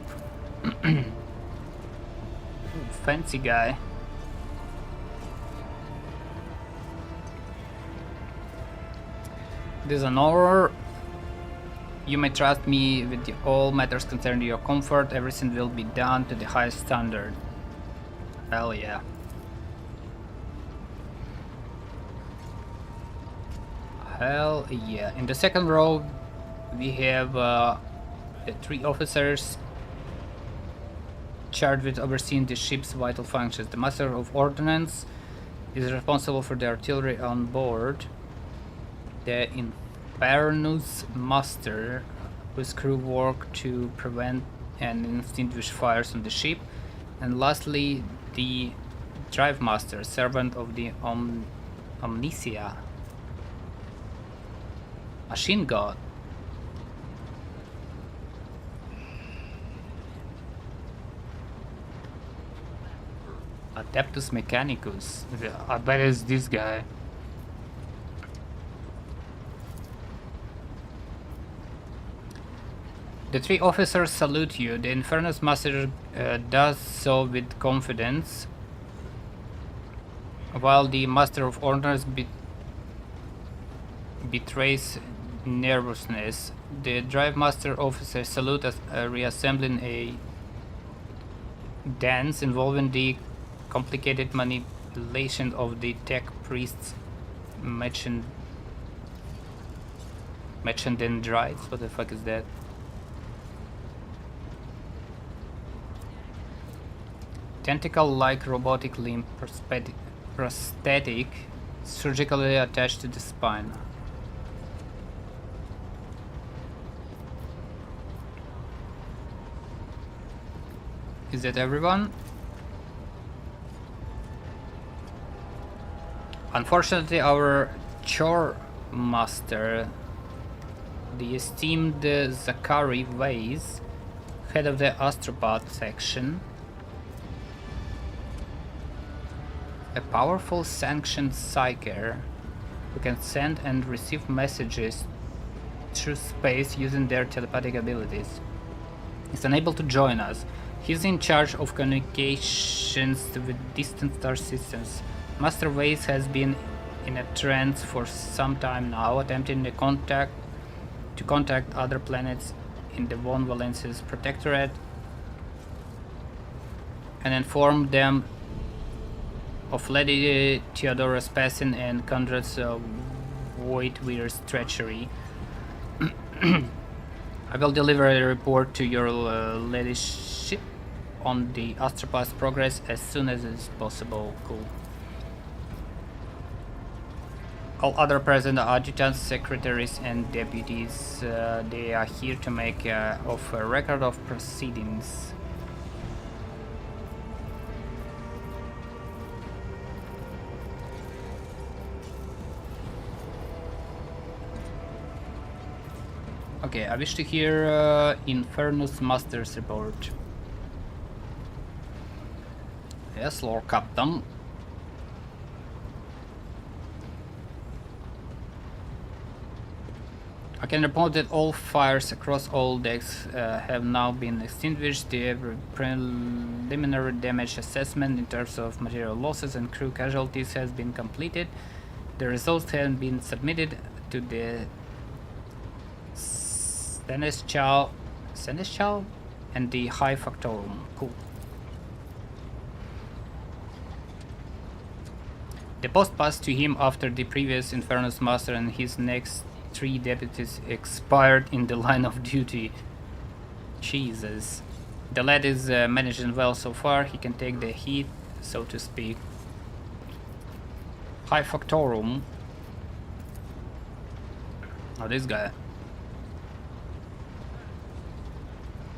fancy guy. This is an horror. You may trust me with all matters concerning your comfort. Everything will be done to the highest standard. Hell yeah. Hell yeah. In the second row we have the 3 officers charged with overseeing the ship's vital functions. The Master of Ordnance is responsible for the artillery on board. The Infernus Master, whose crew work to prevent and extinguish fires on the ship. And lastly, the Drive Master, servant of the Omnisia, Machine God. Adeptus Mechanicus. I bet it's this guy. The 3 officers salute you. The Infernus Master does so with confidence, while the Master of Ordnance betrays nervousness. The Drive Master officers salute as reassembling a dance involving the complicated manipulation of the tech priests mentioned dendrites. What the fuck is that? Tentacle-like robotic limb prosthetic surgically attached to the spine. Is that everyone? Unfortunately, our chore master, the esteemed Zachary Weiss, head of the Astropath section, a powerful sanctioned psyker who can send and receive messages through space using their telepathic abilities, is unable to join us. He's in charge of communications with distant star systems. Master Weiss has been in a trance for some time now, attempting to contact other planets in the Von Valence's protectorate and inform them of Lady Theodora's passing and Conrad's Voidweir's treachery. I will deliver a report to your ladyship on the Astropath's progress as soon as it is possible. Cool. All other present adjutants, secretaries and deputies, they are here to make of a record of proceedings. Okay, I wish to hear Infernus Master's report. Yes, Lord Captain. I can report that all fires across all decks have now been extinguished. The preliminary damage assessment in terms of material losses and crew casualties has been completed. The results have been submitted to the Seneschal and the High Factorum. Cool. The post passed to him after the previous Infernus Master and his next 3 deputies expired in the line of duty. Jesus. The lad is managing well so far. He can take the heat, so to speak. High Factorum. Oh, this guy.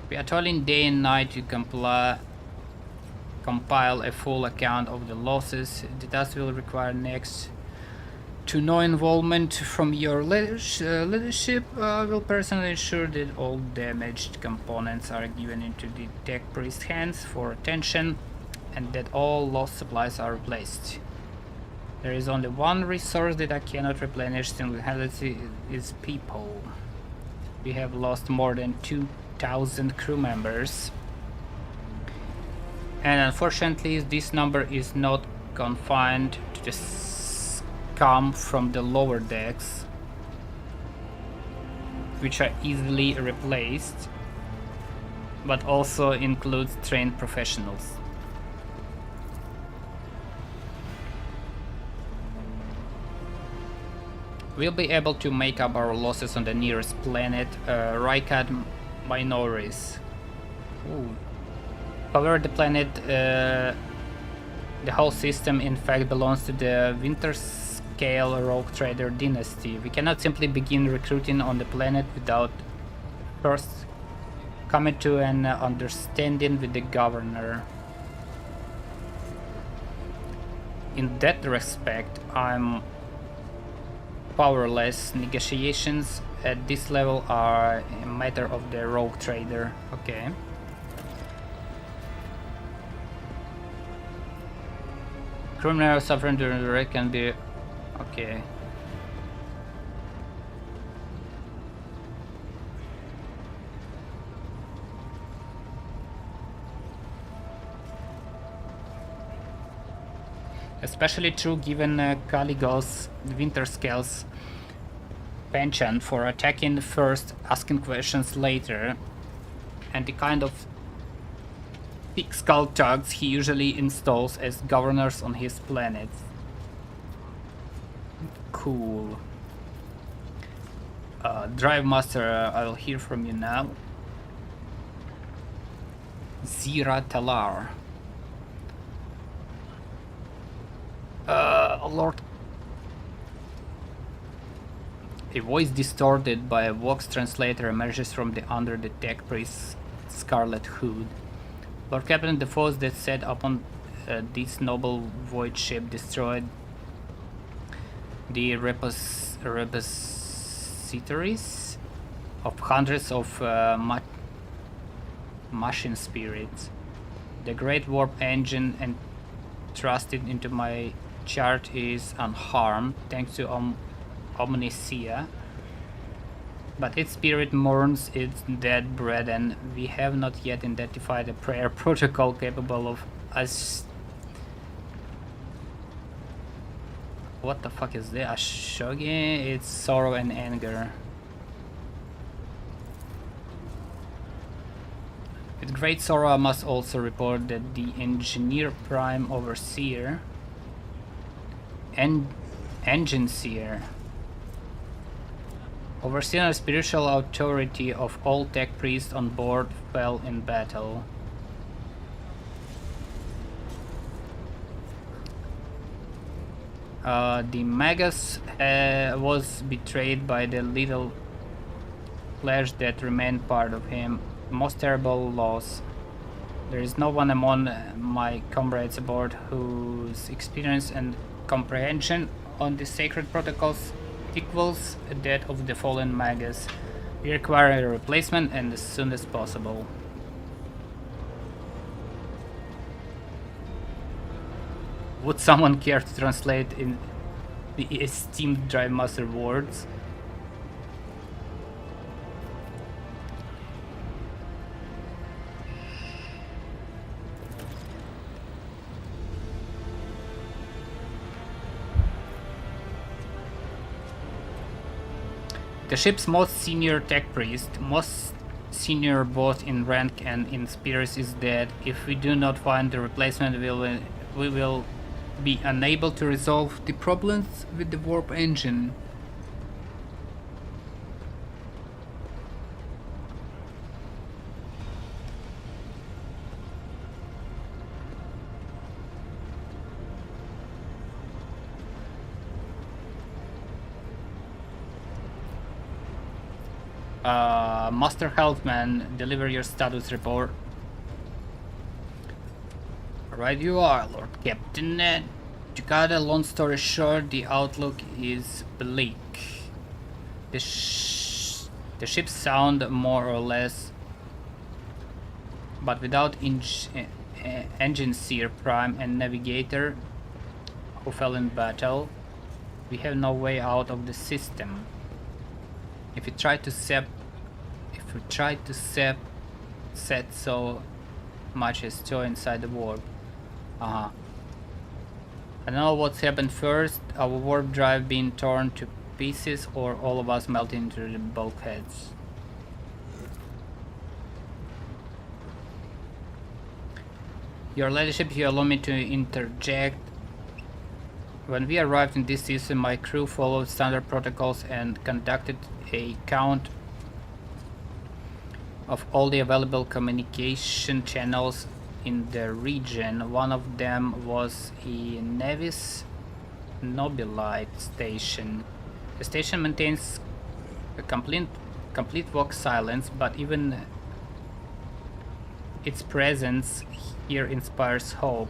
We are toiling day and night to compile a full account of the losses. The task will require next to no involvement from your leadership. Will personally ensure that all damaged components are given into the tech priest's hands for attention and that all lost supplies are replaced. There is only one resource that I cannot replenish single-handedly, is people. We have lost more than 2,000 crew members. And unfortunately, this number is not confined to the scum from the lower decks, which are easily replaced, but also includes trained professionals. We'll be able to make up our losses on the nearest planet, Rykad Minoris. Ooh. However, the planet, the whole system in fact belongs to the Winterscale Rogue Trader dynasty. We cannot simply begin recruiting on the planet without first coming to an understanding with the governor. In that respect, I'm powerless. Negotiations at this level are a matter of the Rogue Trader. Okay. Criminals suffering during the raid can be... okay. Especially true given Caligos Winterscale's penchant for attacking first, asking questions later, and the kind of thick skull thugs he usually installs as governors on his planets. Cool. Drive Master, I'll hear from you now. Zira Talar. Lord. A voice distorted by a Vox translator emerges from under the tech priest's scarlet hood. Lord Captain, the foes that set upon this noble void ship destroyed the repositories of hundreds of machine spirits. The great warp engine entrusted into my chart is unharmed thanks to Omnicia, but its spirit mourns its dead brethren. We have not yet identified a prayer protocol capable of us. What the fuck is that? Ashogi? It's sorrow and anger. With great sorrow, I must also report that the Engineer Prime Overseer and Engine Seer, Overseer and spiritual authority of all tech priests on board, fell in battle. The Magus was betrayed by the little flesh that remained part of him. Most terrible loss. There is no one among my comrades aboard whose experience and comprehension on the sacred protocols equals that of the fallen Magus. We require a replacement, and as soon as possible. Would someone care to translate in the esteemed Drive Master words? The ship's most senior tech priest, most senior both in rank and in spirits, is dead. If we do not find the replacement, we will be unable to resolve the problems with the warp engine. Master Healthman, deliver your status report. Right you are, Lord Captain. To cut a long story short, the outlook is bleak. The ships sound more or less, but without Engine Seer Prime and Navigator, who fell in battle, we have no way out of the system. If we try to set so much as still inside the warp. I don't know what's happened first, our warp drive being torn to pieces or all of us melting into the bulkheads. Your ladyship, you allow me to interject. When we arrived in this system, my crew followed standard protocols and conducted a count of all the available communication channels in the region. One of them was a Nevis Nobilite station. The station maintains a complete vox silence, but even its presence here inspires hope.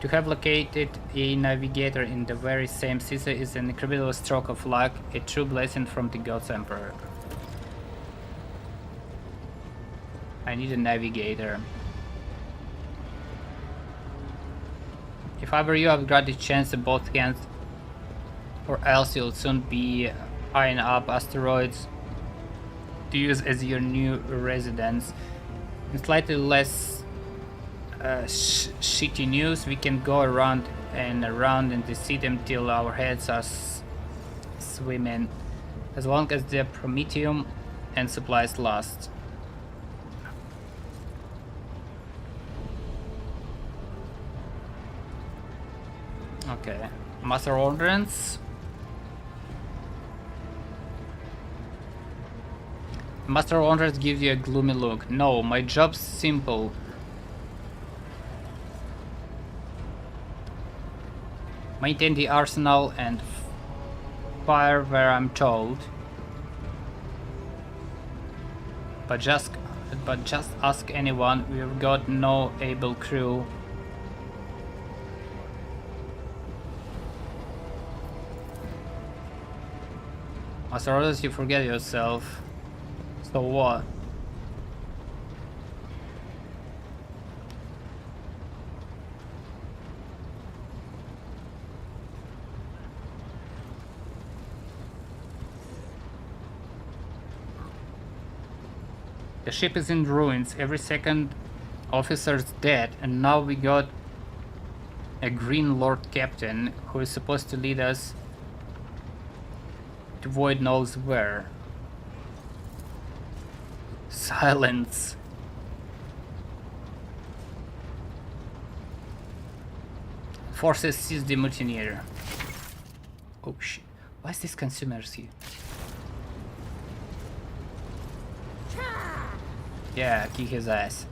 To have located a navigator in the very same system is an incredible stroke of luck, a true blessing from the God's Emperor. I need a navigator. If I were you, I would grab the chance to both hands, or else you'll soon be eyeing up asteroids to use as your new residence. In slightly less shitty news, we can go around and around in the city until our heads are swimming, as long as the promethium and supplies last. Okay, Master Ordnance. Master Ordnance gives you a gloomy look. No, my job's simple. Maintain the arsenal and fire where I'm told. But just ask anyone. We've got no able crew. Master Orders, you forget yourself. So what? The ship is in ruins, every second officer's dead, and now we got a Green Lord Captain who is supposed to lead us to void knows where. Silence. Forces seize the mutineer. Oh shit. Why is this consumers here? Yeah, kick his ass.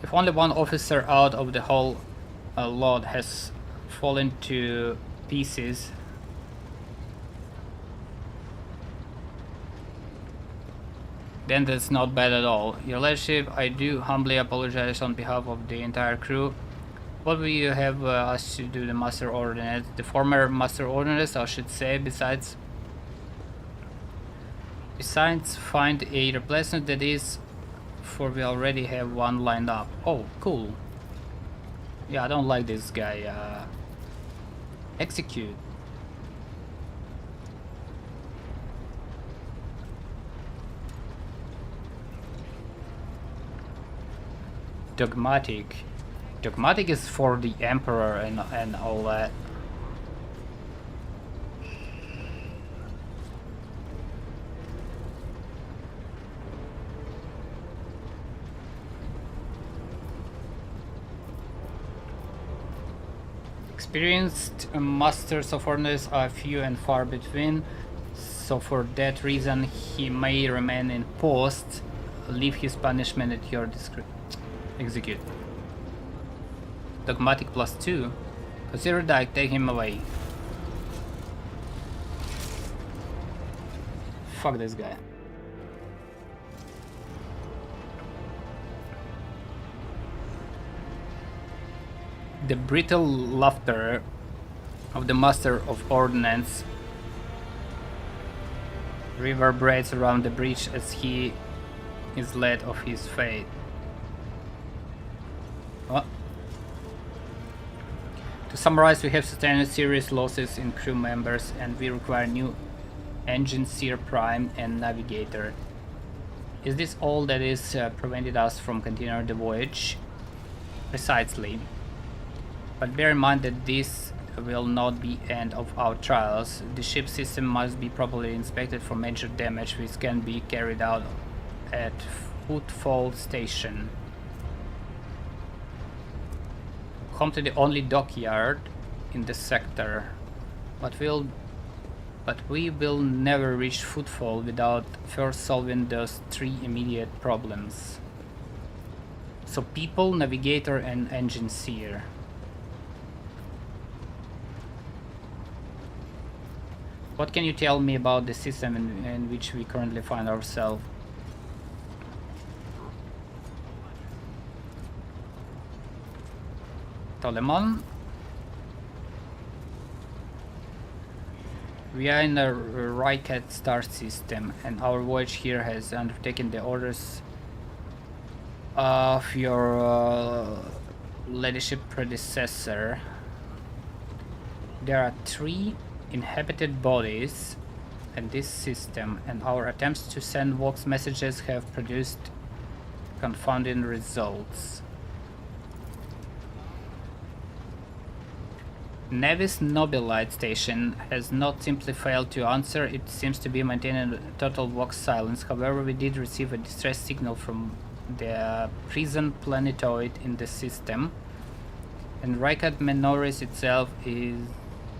If only one officer out of the whole lot has fallen to pieces, then that's not bad at all. Your Lordship, I do humbly apologize on behalf of the entire crew. What will you have us to do, the Master Ordnance? The former Master Ordnance, I should say, besides find a replacement, that is, for we already have one lined up. Oh, cool. Yeah, I don't like this guy. Execute. Dogmatic. Dogmatic is for the Emperor and all that. Experienced masters of ordnance are few and far between, so for that reason he may remain in post. Leave his punishment at your discretion. Execute. Dogmatic +2. Consider that, take him away. Fuck this guy. The brittle laughter of the Master of Ordnance reverberates around the breach as he is led of his fate. What? To summarize, we have sustained serious losses in crew members and we require new Engine Seer Prime, and Navigator. Is this all that is prevented us from continuing the voyage? Precisely. But bear in mind that this will not be end of our trials. The ship system must be properly inspected for major damage, which can be carried out at Footfall Station. Home to the only dockyard in the sector. But we will never reach Footfall without first solving those 3 immediate problems. So people, Navigator, and Engine Seer. What can you tell me about the system in which we currently find ourselves? Tolemon. We are in the Rycat star system, and our voyage here has undertaken the orders of your ladyship predecessor. There are 3 inhabited bodies in this system, and our attempts to send Vox messages have produced confounding results. Nevis Nobilite Station has not simply failed to answer, it seems to be maintaining total Vox silence. However, we did receive a distress signal from the prison planetoid in the system, and Rycat Menoris itself is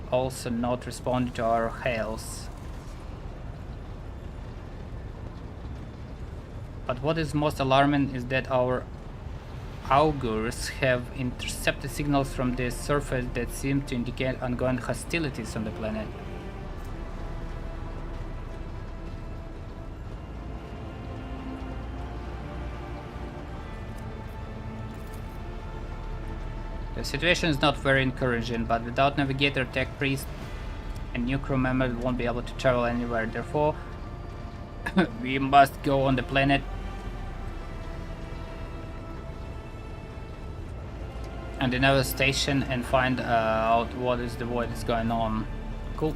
also not responding to our hails. But what is most alarming is that our augurs have intercepted signals from the surface that seem to indicate ongoing hostilities on the planet. The situation is not very encouraging, but without Navigator, Tech Priest, and new crew members, we won't be able to travel anywhere. Therefore, we must go on the planet and another station and find out what is the void is going on. Cool.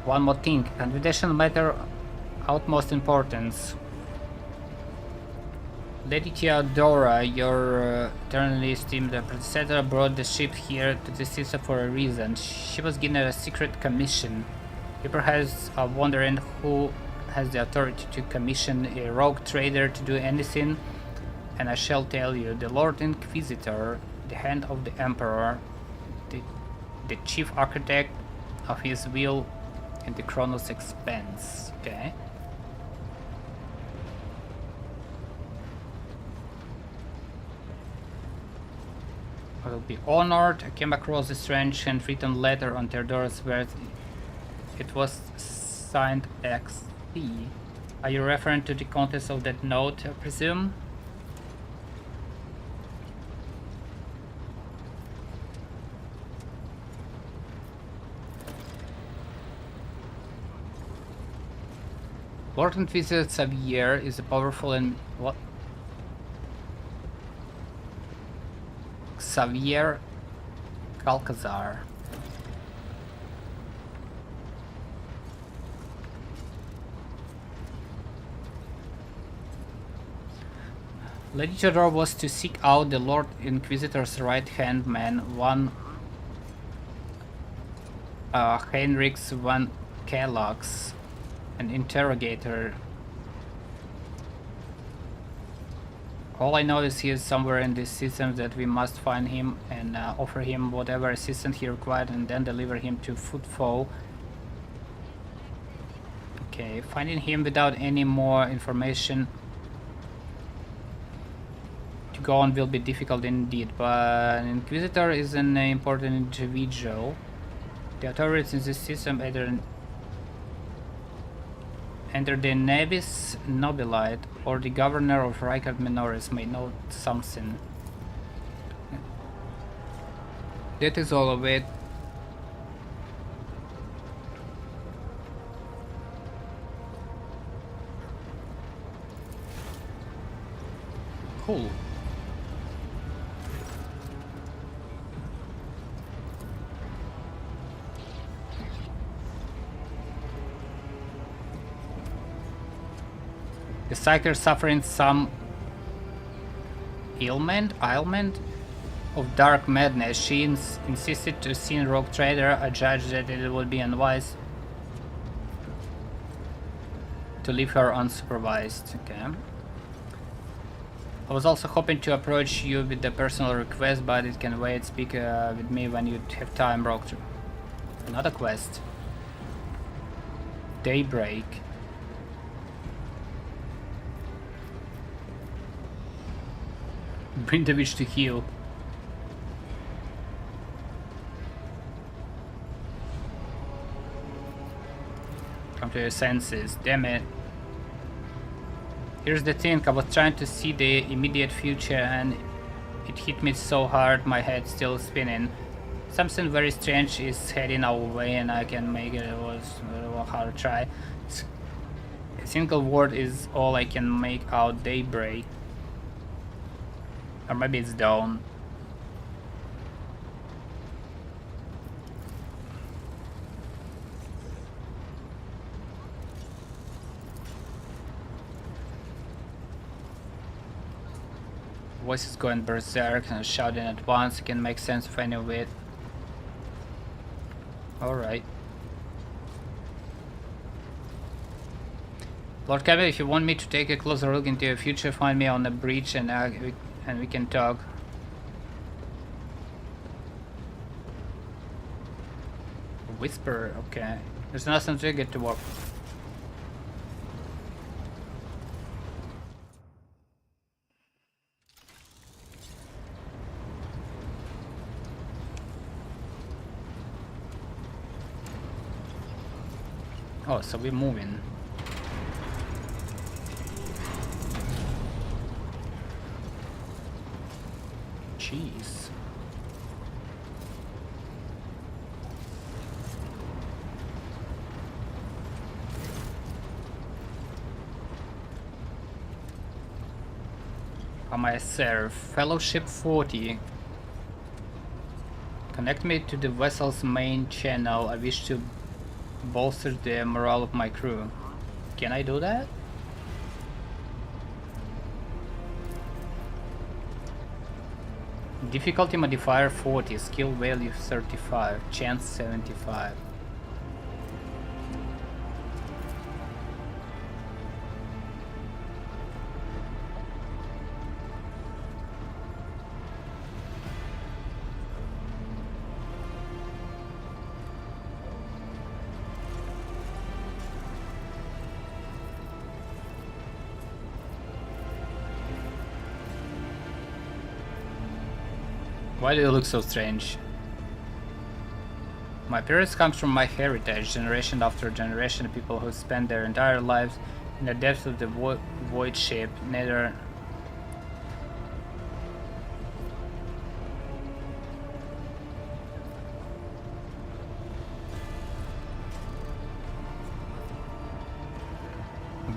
One more thing, confidential matter utmost importance. Lady Theodora, your eternally esteemed predecessor, brought the ship here to the system for a reason. She was given a secret commission. You perhaps are wondering who has the authority to commission a rogue trader to do anything, and I shall tell you, the Lord Inquisitor, the hand of the Emperor, the chief architect of his will in the Chronos Expanse. Okay. I will be honored. I came across a strange handwritten letter on Theodora's where it was signed XC. Are you referring to the contents of that note, I presume? Lord Inquisitor Xavier is a powerful and what? Xavier Calcazar. Lady Theodora was to seek out the Lord Inquisitor's right-hand man, one Heinrichs van Kellogg's, an interrogator. All I know is he is somewhere in this system, that we must find him and offer him whatever assistance he required and then deliver him to Footfall. Okay, finding him without any more information to go on will be difficult indeed, but an Inquisitor is an important individual. The authorities in this system either the Nevis Nobilite or the governor of Rycat Menoris may know something. That is all of it. Cool. The psyker suffering some ailment of dark madness. She insisted to see Rogue Trader. I judged that it would be unwise to leave her unsupervised. Okay. I was also hoping to approach you with a personal request, but it can wait. Speak with me when you have time, Rogue. Another quest. Daybreak. Bring the witch to heal. Come to your senses. Damn it. Here's the thing, I was trying to see the immediate future and it hit me so hard my head's still spinning. Something very strange is heading our way and I can make it. It was hard to try. A single word is all I can make out. Daybreak. Or maybe it's dawn. Voices going berserk and shouting at once. I can make sense of any of it. Alright. Lord Cabot, if you want me to take a closer look into your future, find me on the breach and we can talk. Whisper, okay. There's nothing to get to work. Oh, so we're moving. Jeez. How may I serve? Fellowship 40. Connect me to the vessel's main channel. I wish to bolster the morale of my crew. Can I do that? Difficulty modifier 40, skill value 35, chance 75. Why do you look so strange? My appearance comes from my heritage, generation after generation of people who spend their entire lives in the depths of the void ship, neither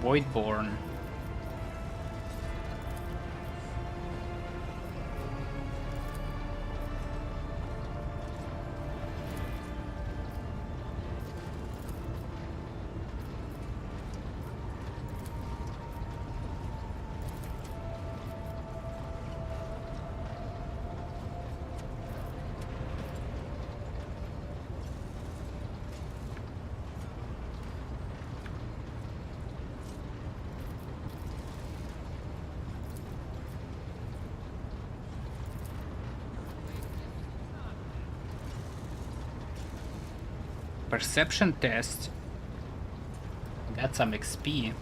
Voidborn. Perception test. Got some XP.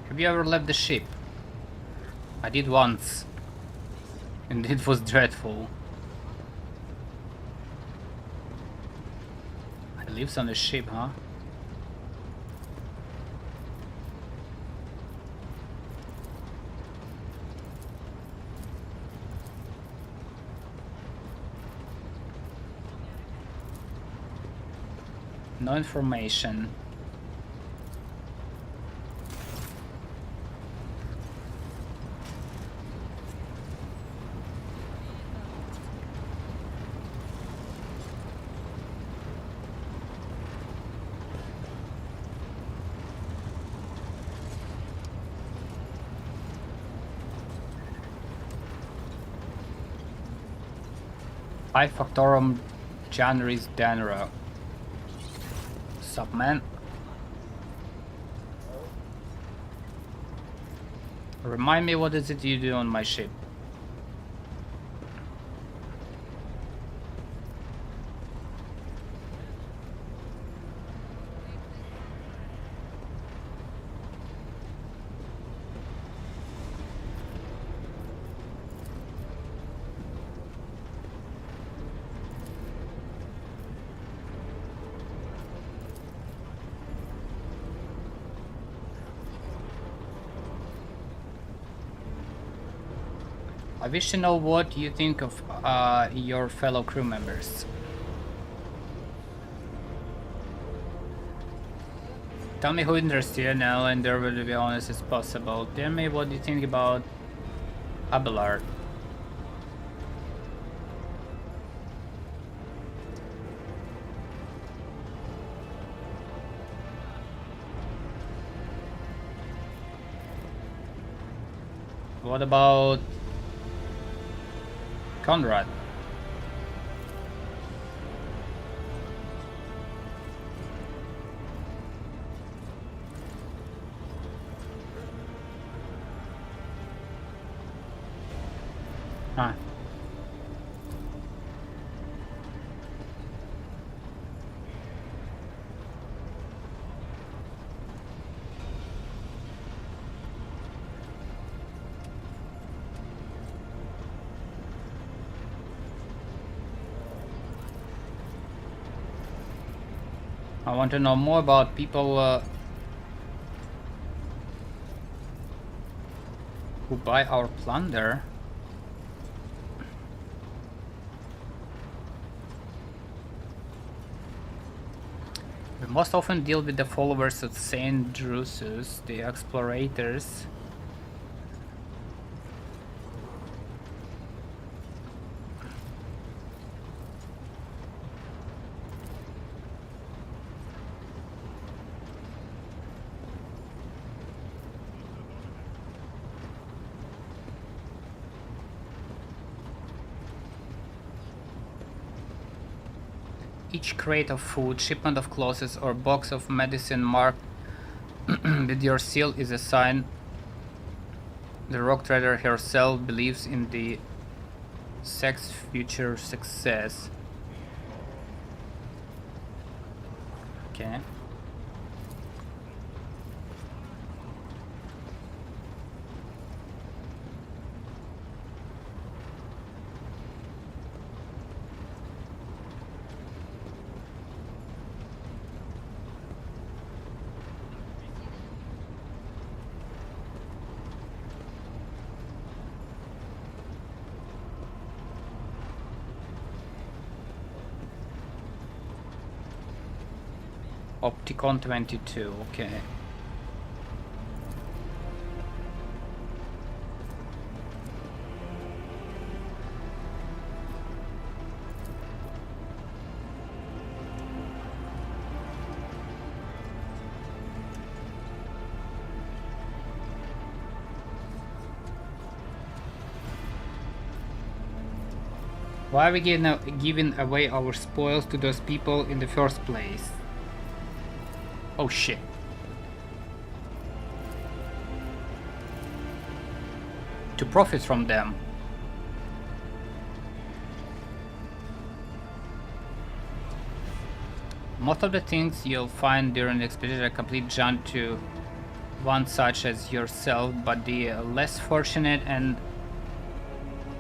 Have you ever left the ship? I did once. And it was dreadful. I lives on the ship, huh? No information. Hi Factorum January's Danra. Sup man? Remind me, what is it you do on my ship? I wish to know what you think of your fellow crew members. Tell me who interests you now, and there will be honest as possible. Tell me what you think about Abelard. What about Conrad? Huh. I want to know more about people who buy our plunder. We most often deal with the followers of Saint Drusus, the explorators. Each crate of food, shipment of clothes, or box of medicine marked with your seal is a sign the rock trader herself believes in the sect's future success. Okay. Opticon 22, okay. Why are we giving away our spoils to those people in the first place? Oh shit. To profit from them. Most of the things you'll find during the expedition are complete junk to one such as yourself, but the less fortunate and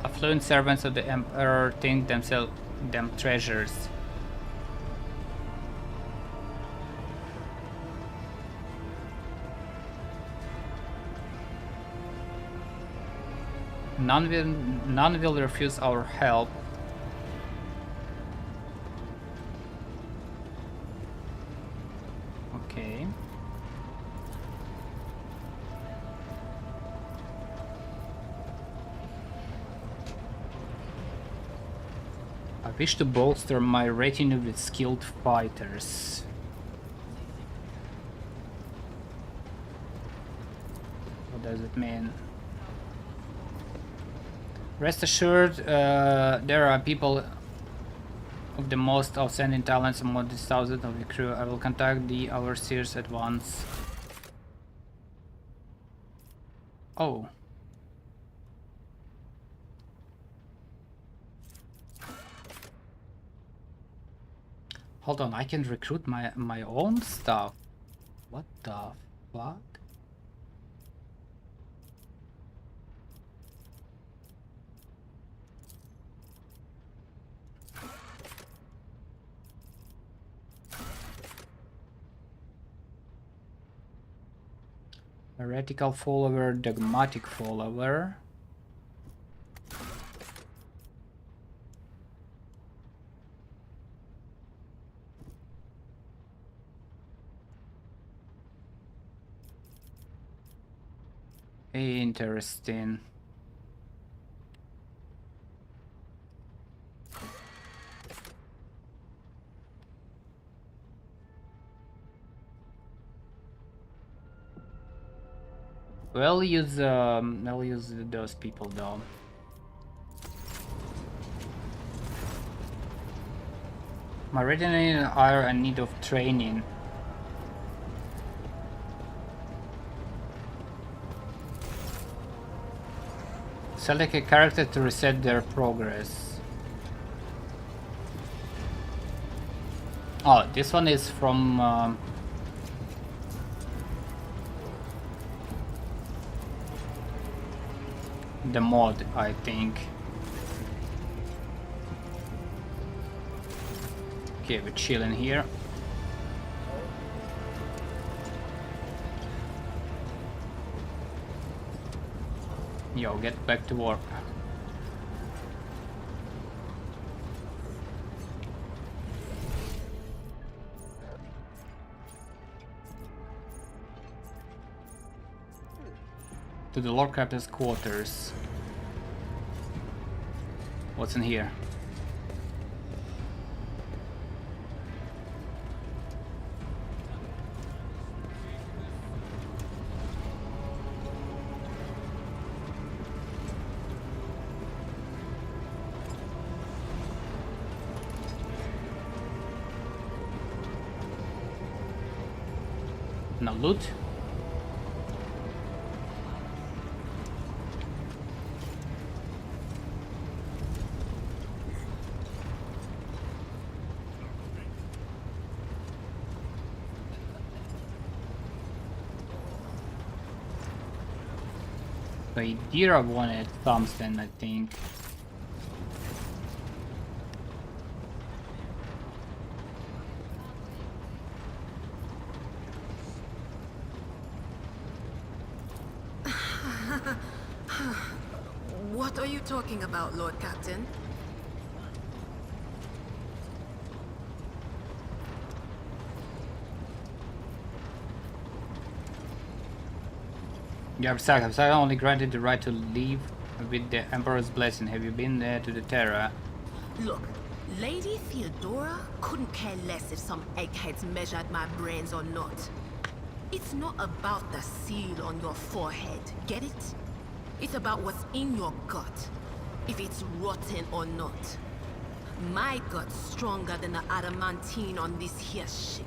affluent servants of the Emperor think them treasures. None will refuse our help. Okay. I wish to bolster my retinue with skilled fighters. What does it mean? Rest assured, there are people of the most outstanding talents among the thousands of the crew. I will contact the overseers at once. Oh. Hold on, I can recruit my own stuff. What the fuck? Heretical follower, dogmatic follower. Interesting. I'll use those people though. My retinue are in need of training. Select a character to reset their progress. Oh, this one is from the mod, I think. Okay, we're chilling here. Yo, get back to work. To the Lord Captain's quarters. What's in here? No loot. Idira wanted tungsten, I think. What are you talking about, Lord Captain? You have sacked. I'm only granted the right to leave with the Emperor's blessing. Have you been there to the Terra? Look, Lady Theodora couldn't care less if some eggheads measured my brains or not. It's not about the seal on your forehead, get it? It's about what's in your gut, if it's rotten or not. My gut's stronger than the adamantine on this here ship.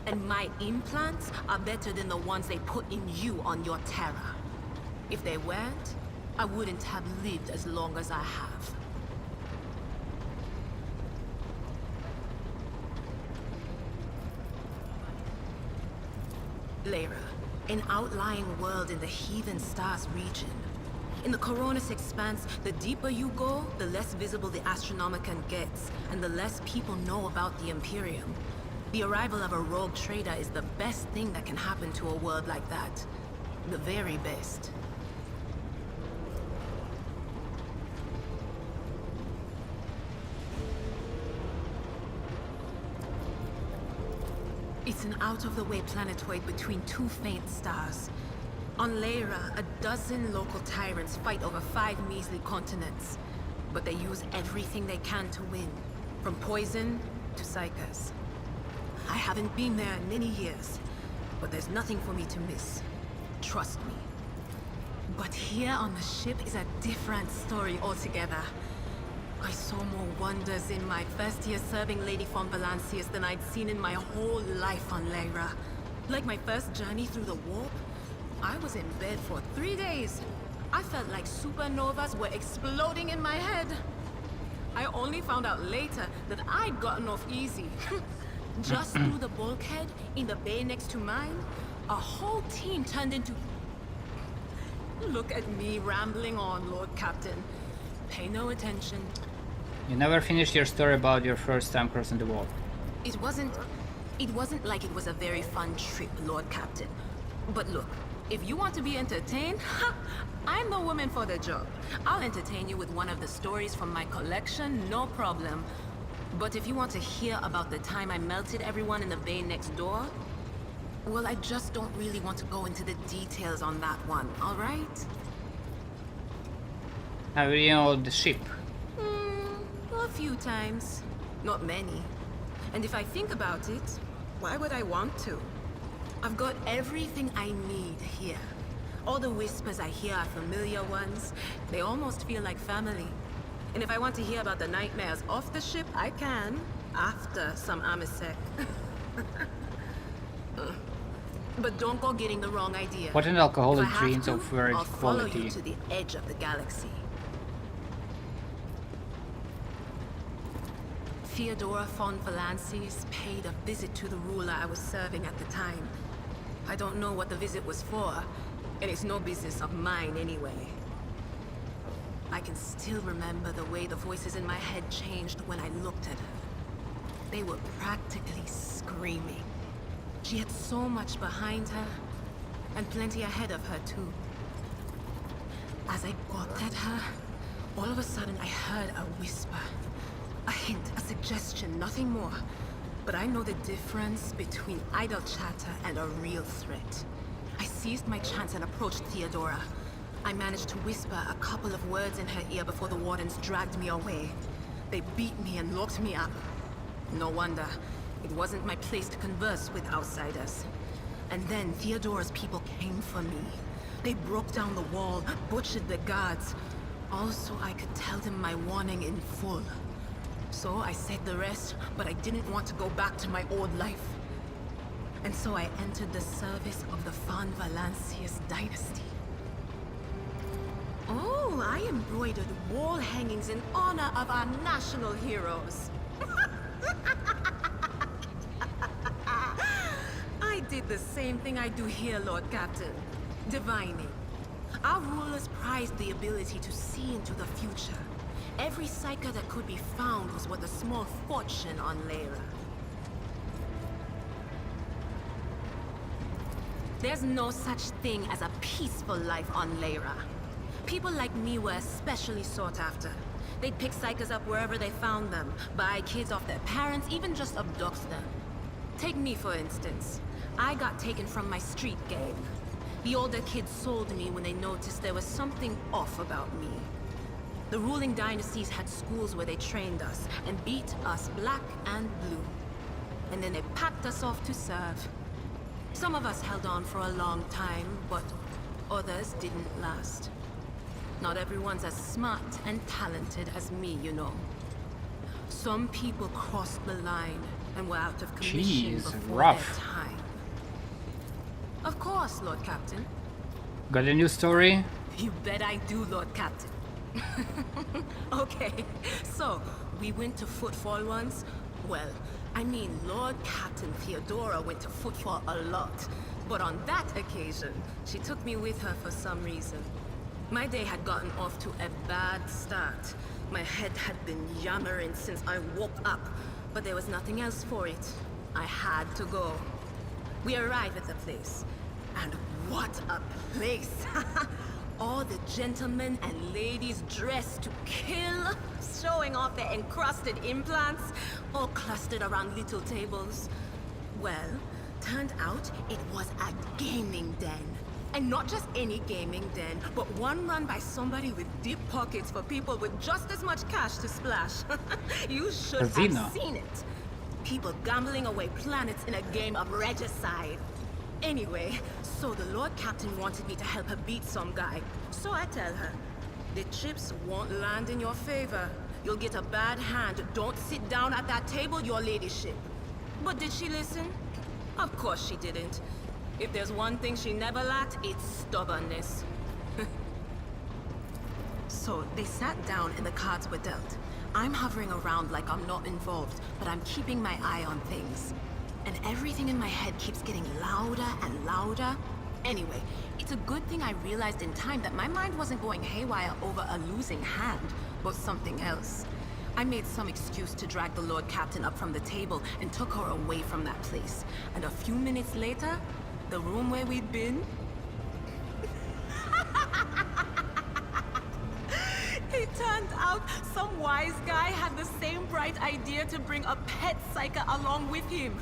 And my implants are better than the ones they put in you on your Terra. If they weren't, I wouldn't have lived as long as I have. Lyra, an outlying world in the Heathen Stars region. In the Coronis Expanse, the deeper you go, the less visible the Astronomicon gets, and the less people know about the Imperium. The arrival of a rogue trader is the best thing that can happen to a world like that. The very best. It's an out-of-the-way planetoid between two faint stars. On Lyra, a dozen local tyrants fight over 5 measly continents. But they use everything they can to win, from poison to psychers. I haven't been there in many years, but there's nothing for me to miss. Trust me. But here on the ship is a different story altogether. I saw more wonders in my first year serving Lady von Valancius than I'd seen in my whole life on Lyra. Like my first journey through the warp, I was in bed for 3 days. I felt like supernovas were exploding in my head. I only found out later that I'd gotten off easy. Just through the bulkhead in the bay next to mine, a whole team turned into... Look at me rambling on, Lord Captain. Pay no attention. You never finished your story about your first time crossing the wall. It wasn't like it was a very fun trip, Lord Captain. But look, if you want to be entertained, I'm the woman for the job. I'll entertain you with one of the stories from my collection, no problem. But if you want to hear about the time I melted everyone in the bay next door, well, I just don't really want to go into the details on that one, all right? Have you know the ship? A few times. Not many. And if I think about it, why would I want to? I've got everything I need here. All the whispers I hear are familiar ones. They almost feel like family. And if I want to hear about the nightmares off the ship, I can. After some Amisec. But don't go getting the wrong idea. What an alcoholic If I have dreams to, of very I'll follow quality. you to the edge of the galaxy. Theodora von Valancius paid a visit to the ruler I was serving at the time. I don't know what the visit was for, and it's no business of mine anyway. I can still remember the way the voices in my head changed when I looked at her. They were practically screaming. She had so much behind her, and plenty ahead of her too. As I gawked at her, all of a sudden I heard a whisper. A hint, a suggestion, nothing more. But I know the difference between idle chatter and a real threat. I seized my chance and approached Theodora. I managed to whisper a couple of words in her ear before the wardens dragged me away. They beat me and locked me up. No wonder. It wasn't my place to converse with outsiders. And then Theodora's people came for me. They broke down the wall, butchered the guards. Also, I could tell them my warning in full. So I said the rest, but I didn't want to go back to my old life. And so I entered the service of the von Valancius dynasty. Oh, I embroidered wall hangings in honor of our national heroes. I did the same thing I do here, Lord Captain. Divining. Our rulers prized the ability to see into the future. Every psyker that could be found was worth a small fortune on Lyra. There's no such thing as a peaceful life on Lyra. People like me were especially sought after. They'd pick psykers up wherever they found them, buy kids off their parents, even just abduct them. Take me, for instance. I got taken from my street gang. The older kids sold me when they noticed there was something off about me. The ruling dynasties had schools where they trained us and beat us black and blue. And then they packed us off to serve. Some of us held on for a long time, but others didn't last. Not everyone's as smart and talented as me, you know. Some people crossed the line and were out of commission before rough. their time. Of course, Lord Captain. Got a new story? You bet I do, Lord Captain. Okay, so we went to Footfall once. Well, I mean, Lord Captain Theodora went to Footfall a lot. But on that occasion, she took me with her for some reason. My day had gotten off to a bad start. My head had been yammering since I woke up, but there was nothing else for it. I had to go. We arrived at the place, and what a place! All the gentlemen and ladies dressed to kill, showing off their encrusted implants, all clustered around little tables. Well, turned out it was a gaming den. And not just any gaming den, but one run by somebody with deep pockets for people with just as much cash to splash. You should have seen it. People gambling away planets in a game of regicide. Anyway, so the Lord Captain wanted me to help her beat some guy. So I tell her, the chips won't land in your favor. You'll get a bad hand. Don't sit down at that table, your ladyship. But did she listen? Of course she didn't. If there's one thing she never lacked, it's stubbornness. So, they sat down and the cards were dealt. I'm hovering around like I'm not involved, but I'm keeping my eye on things. And everything in my head keeps getting louder and louder. Anyway, it's a good thing I realized in time that my mind wasn't going haywire over a losing hand, but something else. I made some excuse to drag the Lord Captain up from the table and took her away from that place. And a few minutes later, the room where we'd been... It turned out some wise guy had the same bright idea to bring a pet psyker along with him.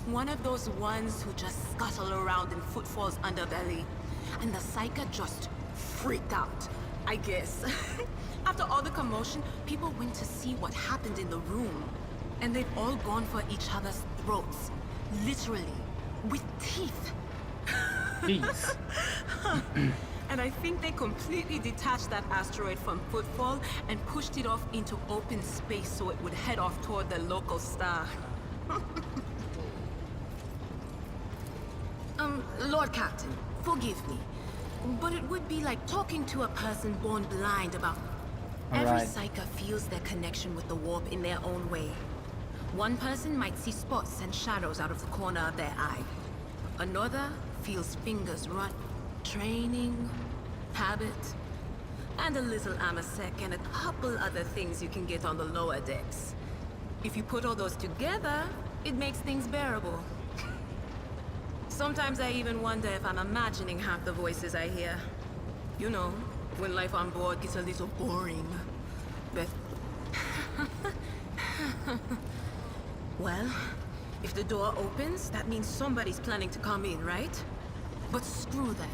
One of those ones who just scuttle around in Footfall's underbelly. And the psyker just freaked out, I guess. After all the commotion, people went to see what happened in the room. And they'd all gone for each other's throats. Literally. With teeth. Jeez. And I think they completely detached that asteroid from Footfall and pushed it off into open space so it would head off toward the local star. Lord Captain, forgive me. But it would be like talking to a person born blind about... Every psyker feels their connection with the warp in their own way. One person might see spots and shadows out of the corner of their eye. Another feels fingers run. Training, habit, and a little amasec and a couple other things you can get on the lower decks. If you put all those together, it makes things bearable. Sometimes I even wonder if I'm imagining half the voices I hear. You know, when life on board gets a little boring. But... Well, if the door opens, that means somebody's planning to come in, right? But screw them.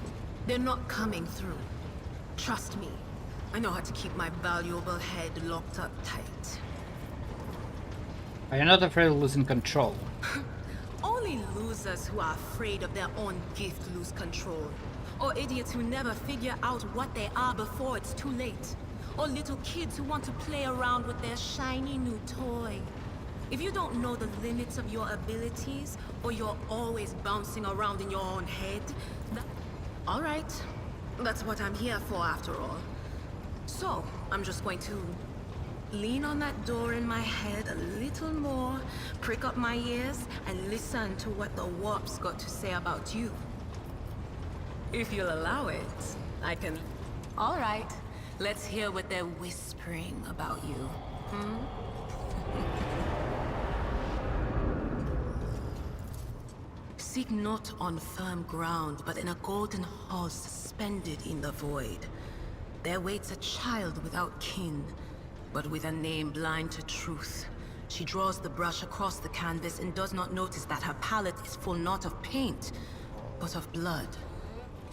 They're not coming through. Trust me. I know how to keep my valuable head locked up tight. Are you not afraid of losing control? Only losers who are afraid of their own gift lose control. Or idiots who never figure out what they are before it's too late. Or little kids who want to play around with their shiny new toy. If you don't know the limits of your abilities, or you're always bouncing around in your own head, alright. That's what I'm here for after all. So, I'm just going to lean on that door in my head a little more, prick up my ears, and listen to what the warp's got to say about you. If you'll allow it, I can... Alright, let's hear what they're whispering about you. Seek not on firm ground, but in a golden hall suspended in the void. There waits a child without kin, but with a name blind to truth. She draws the brush across the canvas and does not notice that her palette is full not of paint, but of blood.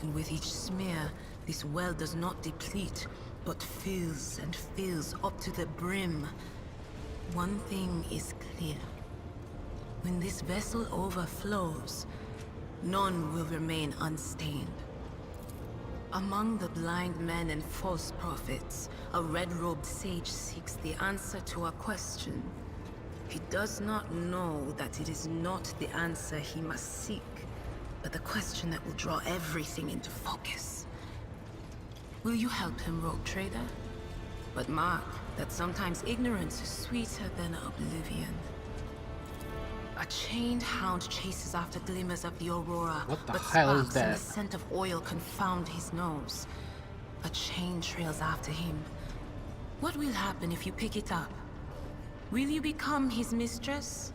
And with each smear, this well does not deplete, but fills and fills up to the brim. One thing is clear. When this vessel overflows, none will remain unstained. Among the blind men and false prophets, a red-robed sage seeks the answer to a question. He does not know that it is not the answer he must seek, but the question that will draw everything into focus. Will you help him, Rogue Trader? But mark that sometimes ignorance is sweeter than oblivion. A chained hound chases after glimmers of the aurora, What the but hell is sparks and that? the scent of oil confound his nose. A chain trails after him. What will happen if you pick it up? Will you become his mistress?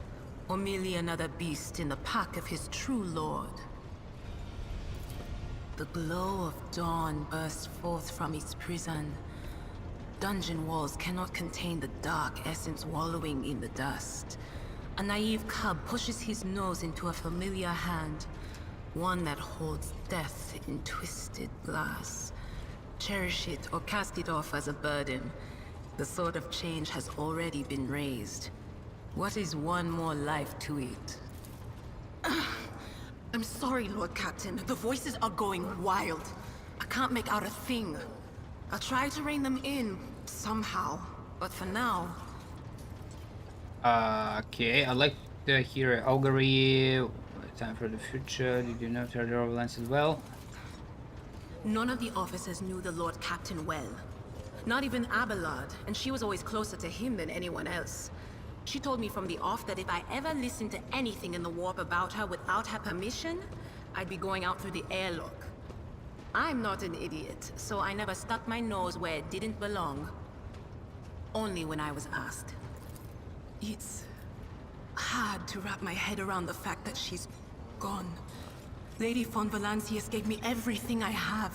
Or merely another beast in the pack of his true lord? The glow of dawn bursts forth from its prison. Dungeon walls cannot contain the dark essence wallowing in the dust. A naive cub pushes his nose into a familiar hand, one that holds death in twisted glass. Cherish it or cast it off as a burden. The sword of change has already been raised. What is one more life to it? I'm sorry, Lord Captain. The voices are going wild. I can't make out a thing. I'll try to rein them in, somehow. But for now... Okay, I like to hear augury. Time for the future. Did you know Trader Overlands as well? None of the officers knew the Lord Captain well. Not even Abelard, and she was always closer to him than anyone else. She told me from the off that if I ever listened to anything in the warp about her without her permission, I'd be going out through the airlock. I'm not an idiot, so I never stuck my nose where it didn't belong. Only when I was asked. It's hard to wrap my head around the fact that she's gone. Lady von Valancius gave me everything I have.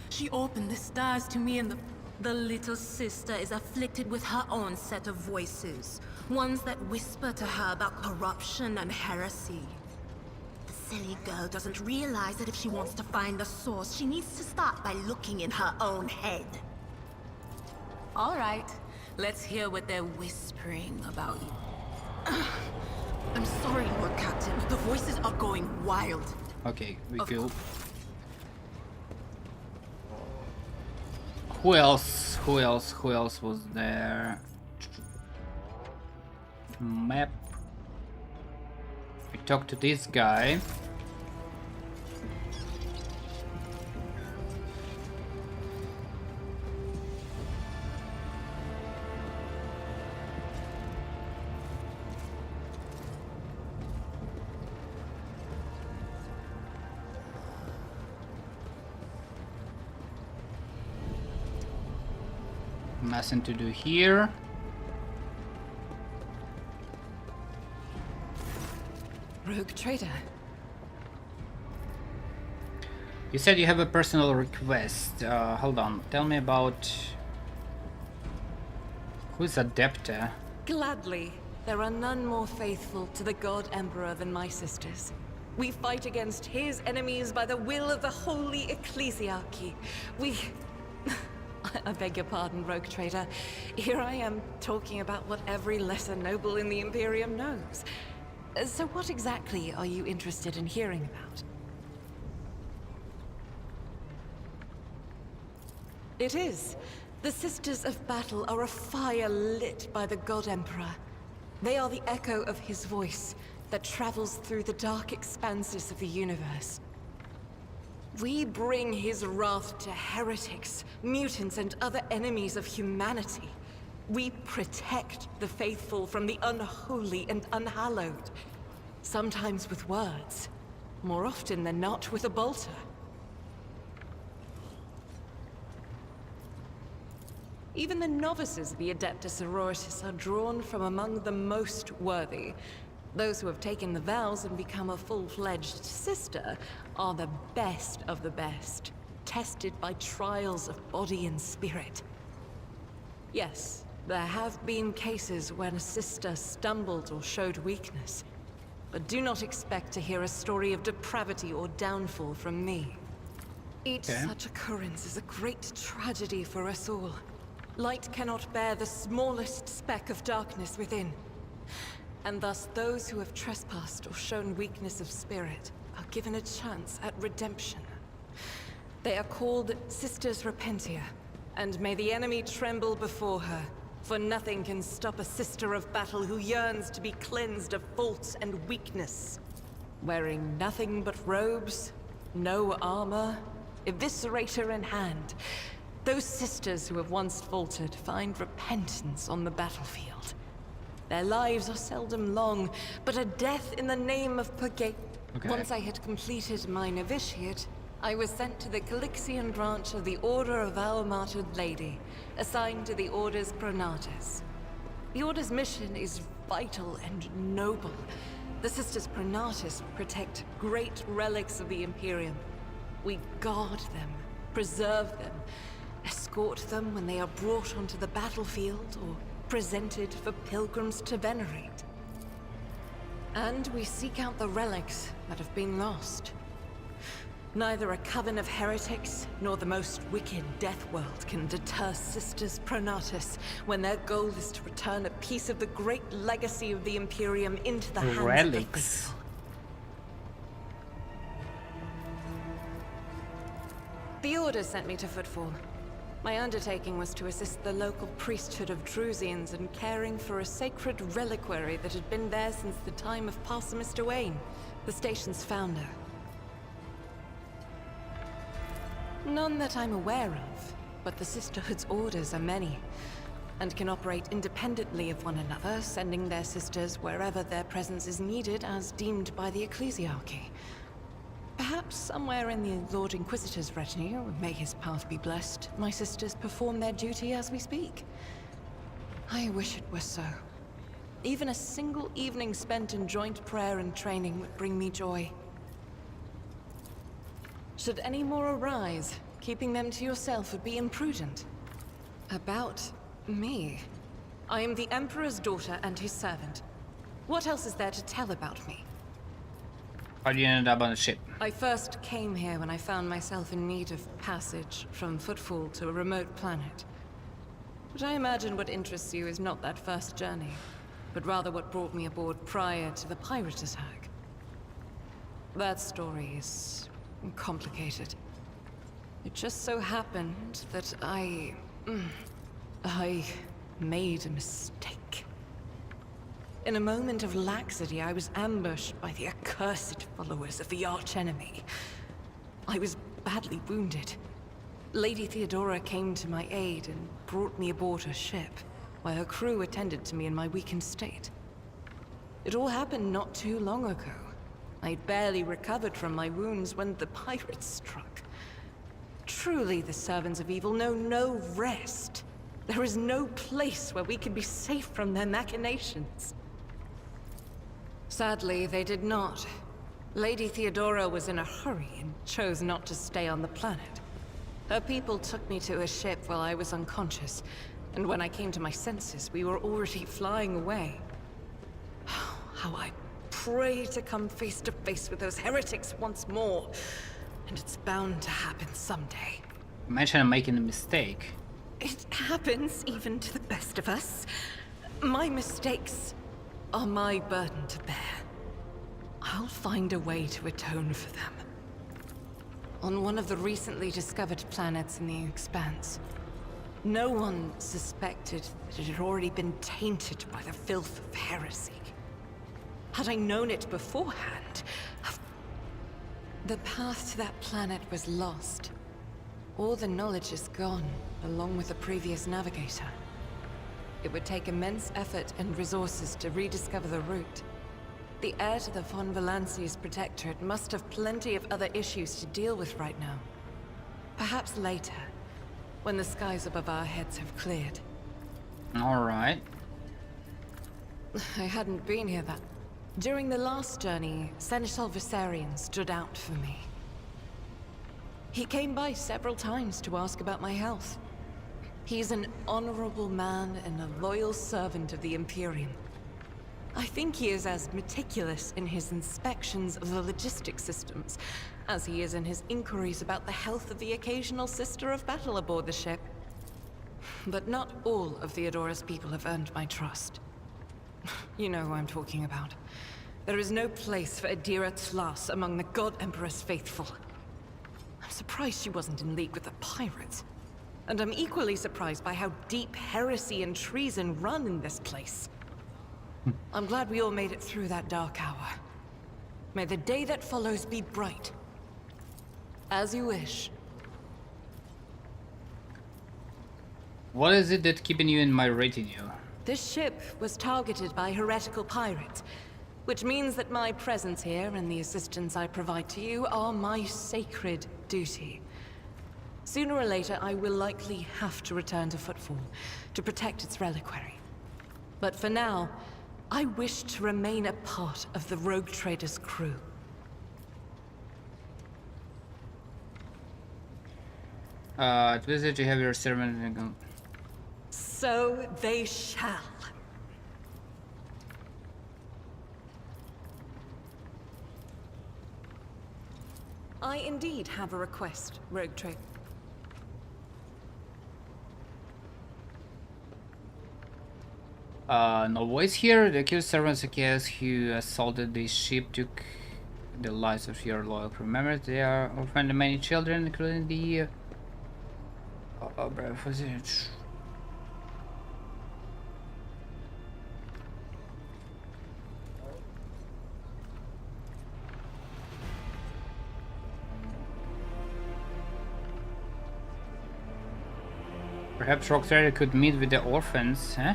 She opened the stars to me, and the little sister is afflicted with her own set of voices. Ones that whisper to her about corruption and heresy. The silly girl doesn't realize that if she wants to find the source, she needs to start by looking in her own head. All right, let's hear what they're whispering about you. I'm sorry, Lord Captain. The voices are going wild. Okay, we go. Who else? Who else was there? Map. We talked to this guy. Nothing to do here. Rogue Trader. You said you have a personal request. Hold on. Tell me about... Who's Adepta? Gladly. There are none more faithful to the God Emperor than my sisters. We fight against his enemies by the will of the Holy Ecclesiarchy. We... I beg your pardon, Rogue Trader. Here I am talking about what every lesser noble in the Imperium knows. So what exactly are you interested in hearing about? It is. The Sisters of Battle are a fire lit by the God Emperor. They are the echo of his voice that travels through the dark expanses of the universe. We bring his wrath to heretics, mutants, and other enemies of humanity. We protect the faithful from the unholy and unhallowed. Sometimes with words, more often than not with a bolter. Even the novices of the Adeptus Sororitas are drawn from among the most worthy. Those who have taken the vows and become a full-fledged sister are the best of the best, tested by trials of body and spirit. Yes, there have been cases when a sister stumbled or showed weakness, but do not expect to hear a story of depravity or downfall from me. Each such occurrence is a great tragedy for us all. Light cannot bear the smallest speck of darkness within. And thus those who have trespassed or shown weakness of spirit are given a chance at redemption. They are called Sisters Repentia, and may the enemy tremble before her, for nothing can stop a sister of battle who yearns to be cleansed of fault and weakness. Wearing nothing but robes, no armor, eviscerator in hand, those sisters who have once faltered find repentance on the battlefield. Their lives are seldom long, but a death in the name of purgatory. Once I had completed my novitiate, I was sent to the Calixian branch of the Order of Our Martyred Lady, assigned to the Order's Pronatus. The Order's mission is vital and noble. The Sisters Pronatus protect great relics of the Imperium. We guard them, preserve them, escort them when they are brought onto the battlefield or presented for pilgrims to venerate. And we seek out the relics that have been lost. Neither a coven of heretics nor the most wicked death world can deter Sisters Pronatus when their goal is to return a piece of the great legacy of the Imperium into the hands of the faithful. The Order sent me to Footfall. My undertaking was to assist the local priesthood of Drusians in caring for a sacred reliquary that had been there since the time of Parson Mr. Wayne, the station's founder. None that I'm aware of, but the Sisterhood's orders are many, and can operate independently of one another, sending their sisters wherever their presence is needed as deemed by the ecclesiarchy. Perhaps somewhere in the Lord Inquisitor's retinue, may his path be blessed, my sisters perform their duty as we speak. I wish it were so. Even a single evening spent in joint prayer and training would bring me joy. Should any more arise, keeping them to yourself would be imprudent. About me? I am the Emperor's daughter and his servant. What else is there to tell about me? How did you end up on the ship? I first came here when I found myself in need of passage from Footfall to a remote planet. But I imagine what interests you is not that first journey, but rather what brought me aboard prior to the pirate attack. That story is complicated. It just so happened that I made a mistake. In a moment of laxity, I was ambushed by the accursed followers of the archenemy. I was badly wounded. Lady Theodora came to my aid and brought me aboard her ship, while her crew attended to me in my weakened state. It all happened not too long ago. I'd barely recovered from my wounds when the pirates struck. Truly, the servants of evil know no rest. There is no place where we can be safe from their machinations. Sadly, they did not. Lady Theodora was in a hurry and chose not to stay on the planet. Her people took me to a ship while I was unconscious, and when I came to my senses, we were already flying away. How I pray to come face to face with those heretics once more, and it's bound to happen someday. Imagine I'm making a mistake. It happens even to the best of us. My mistakes are my burden to bear. I'll find a way to atone for them. On one of the recently discovered planets in the Expanse, no one suspected that it had already been tainted by the filth of heresy. Had I known it beforehand, the path to that planet was lost. All the knowledge is gone, along with the previous navigator. It would take immense effort and resources to rediscover the route. The heir to the von Valanci's protectorate must have plenty of other issues to deal with right now. Perhaps later, when the skies above our heads have cleared. Alright. I hadn't been here that... During the last journey, Seneschal Viserion stood out for me. He came by several times to ask about my health. He's an honorable man and a loyal servant of the Imperium. I think he is as meticulous in his inspections of the logistics systems as he is in his inquiries about the health of the occasional sister of battle aboard the ship. But not all of Theodora's people have earned my trust. You know who I'm talking about. There is no place for Adira Tlas among the God Emperor's faithful. I'm surprised she wasn't in league with the pirates. And I'm equally surprised by how deep heresy and treason run in this place. I'm glad we all made it through that dark hour. May the day that follows be bright. As you wish. What is it that's keeping you in my retinue? This ship was targeted by heretical pirates, which means that my presence here and the assistance I provide to you are my sacred duty. Sooner or later, I will likely have to return to Footfall to protect its reliquary. But for now, I wish to remain a part of the Rogue Trader's crew. Visit you have your ceremony. So they shall. I indeed have a request, Rogue Trader. No voice here. The accused servants who assaulted the ship took the lives of your loyal crew members. They are orphaned many children, including the Perhaps Pog-Trader could meet with the orphans, huh?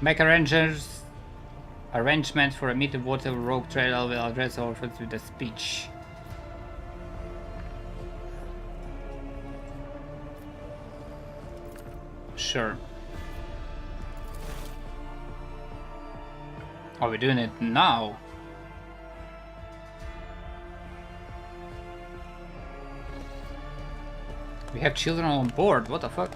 Make arrangements for a meeting. Whatever rogue trader will address orphans with a speech. Sure. Are we doing it now? We have children on board. What the fuck?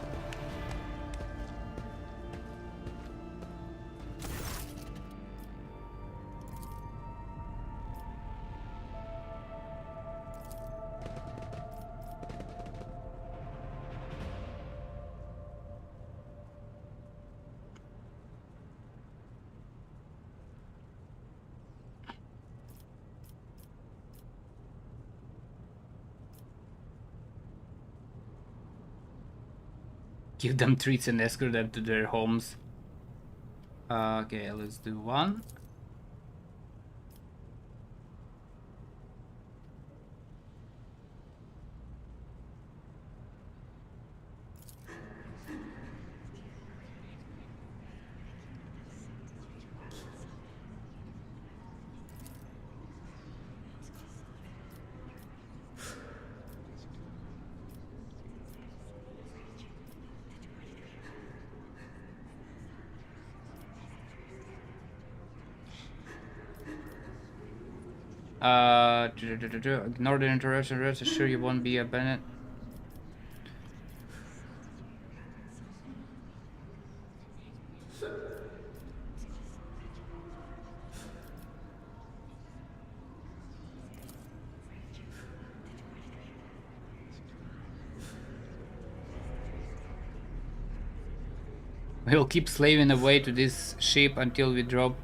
Give them treats and escort them to their homes. Okay, let's do one. Ignore the interruption. Rest assured you won't be abandoned. We'll keep slaving away to this ship until we drop.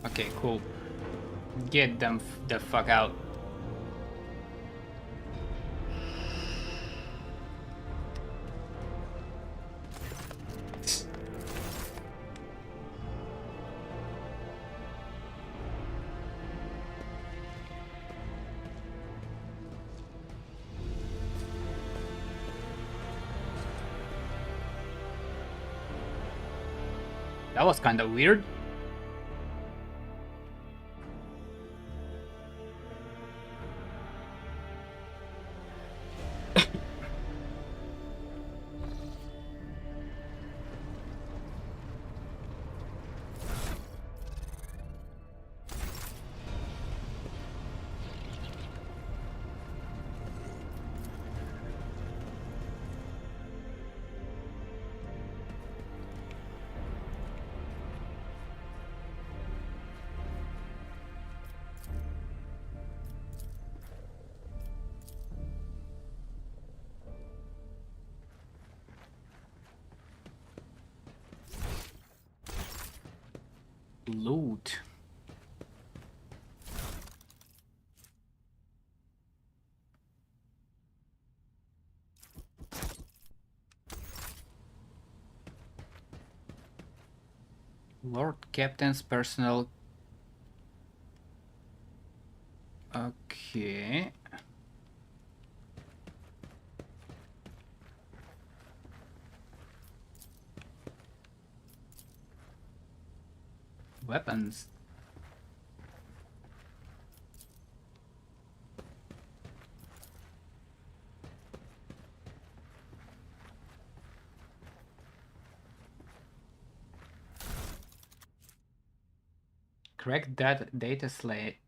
Okay, cool. Get them the fuck out. That was kind of weird. Loot. Lord Captain's personal. Okay. weapons. Correct that data slate.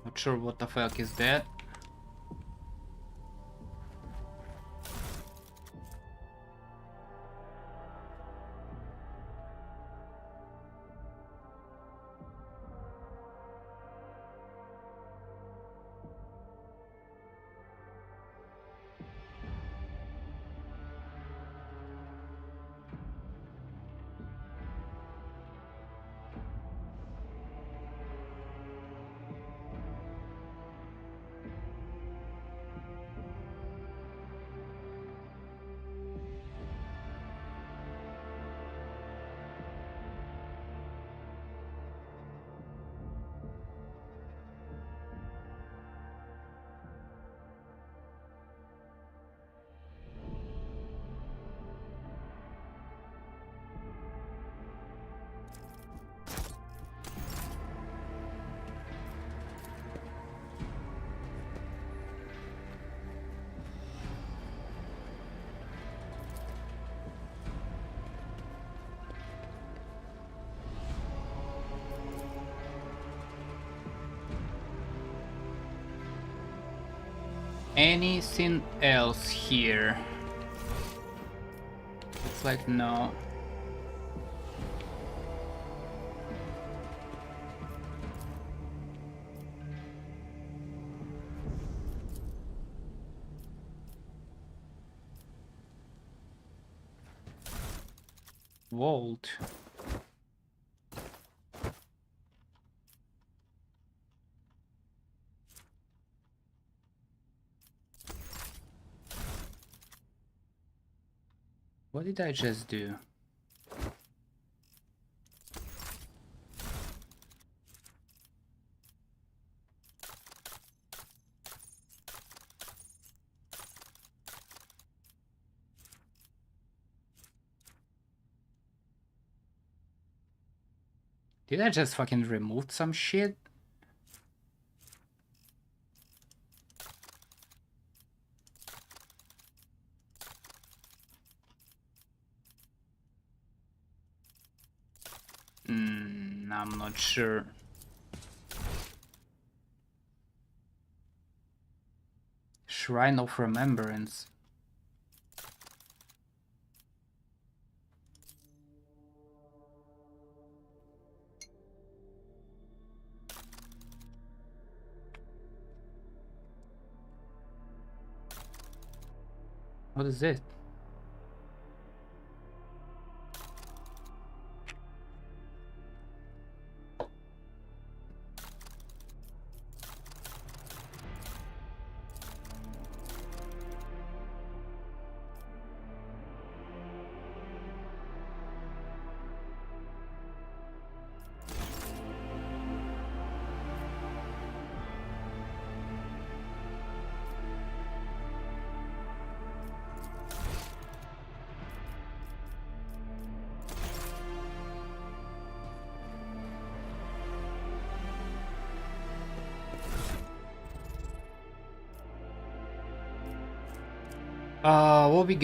Not sure what the fuck is that. Anything else here? It's like no. Vault. What did I just do? Did I just fucking remove some shit? I'm not sure. Shrine of Remembrance. What is it?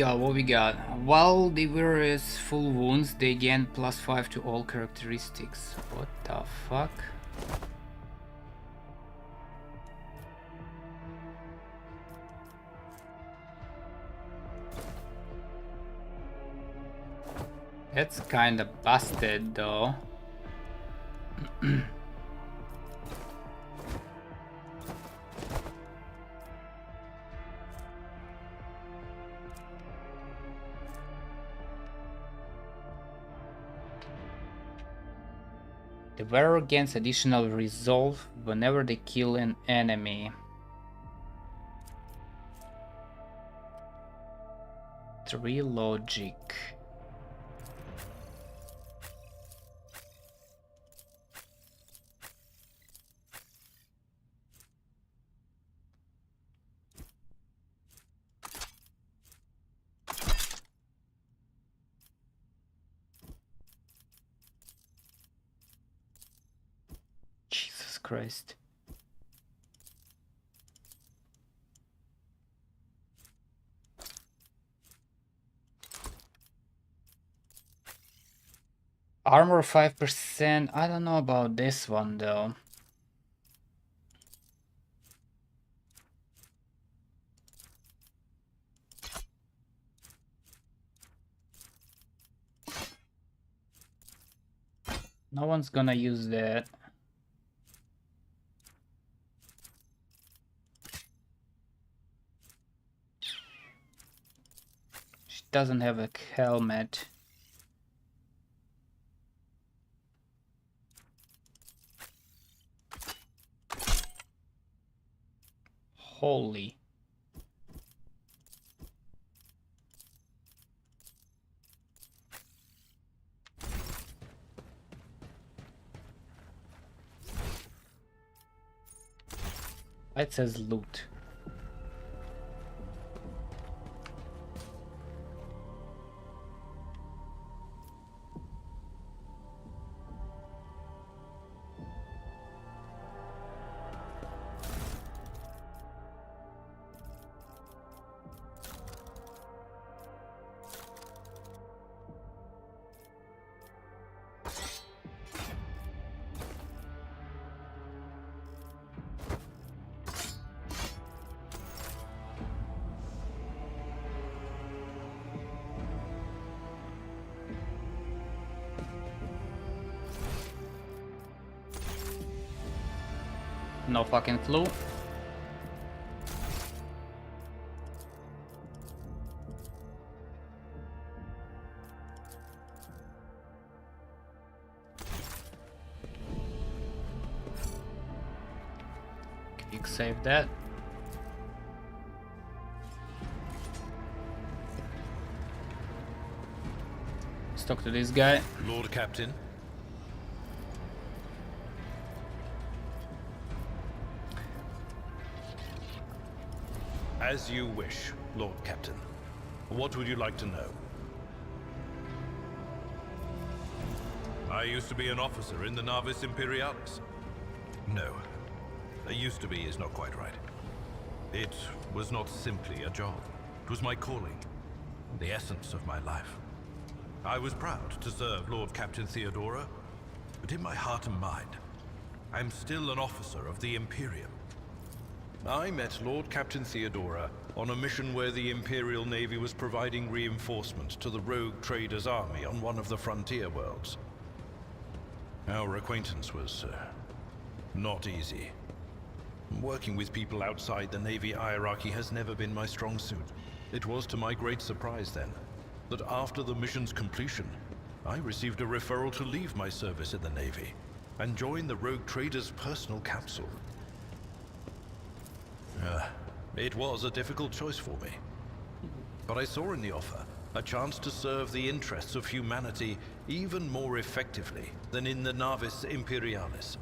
What we got? While the wearer is full wounds, they gain +5 to all characteristics. What the fuck? That's kinda busted though. The wearer gains additional resolve whenever they kill an enemy. 3 logic. Jesus Christ. Armor 5%. I don't know about this one though. No one's gonna use that. She doesn't have a helmet. Holy. It says loot. No fucking clue. Quick save that. Let's talk to this guy. Lord Captain. As you wish, Lord Captain. What would you like to know? I used to be an officer in the Navis Imperialis. No, used to be is not quite right. It was not simply a job. It was my calling, the essence of my life. I was proud to serve Lord Captain Theodora, but in my heart and mind, I'm still an officer of the Imperium. I met Lord Captain Theodora on a mission where the Imperial Navy was providing reinforcement to the rogue trader's army on one of the frontier worlds. Our acquaintance was not easy. Working with people outside the Navy hierarchy has never been my strong suit. It was to my great surprise then, that after the mission's completion, I received a referral to leave my service in the Navy and join the rogue trader's personal capsule. It was a difficult choice for me. But I saw in the offer a chance to serve the interests of humanity even more effectively than in the Navis Imperialis.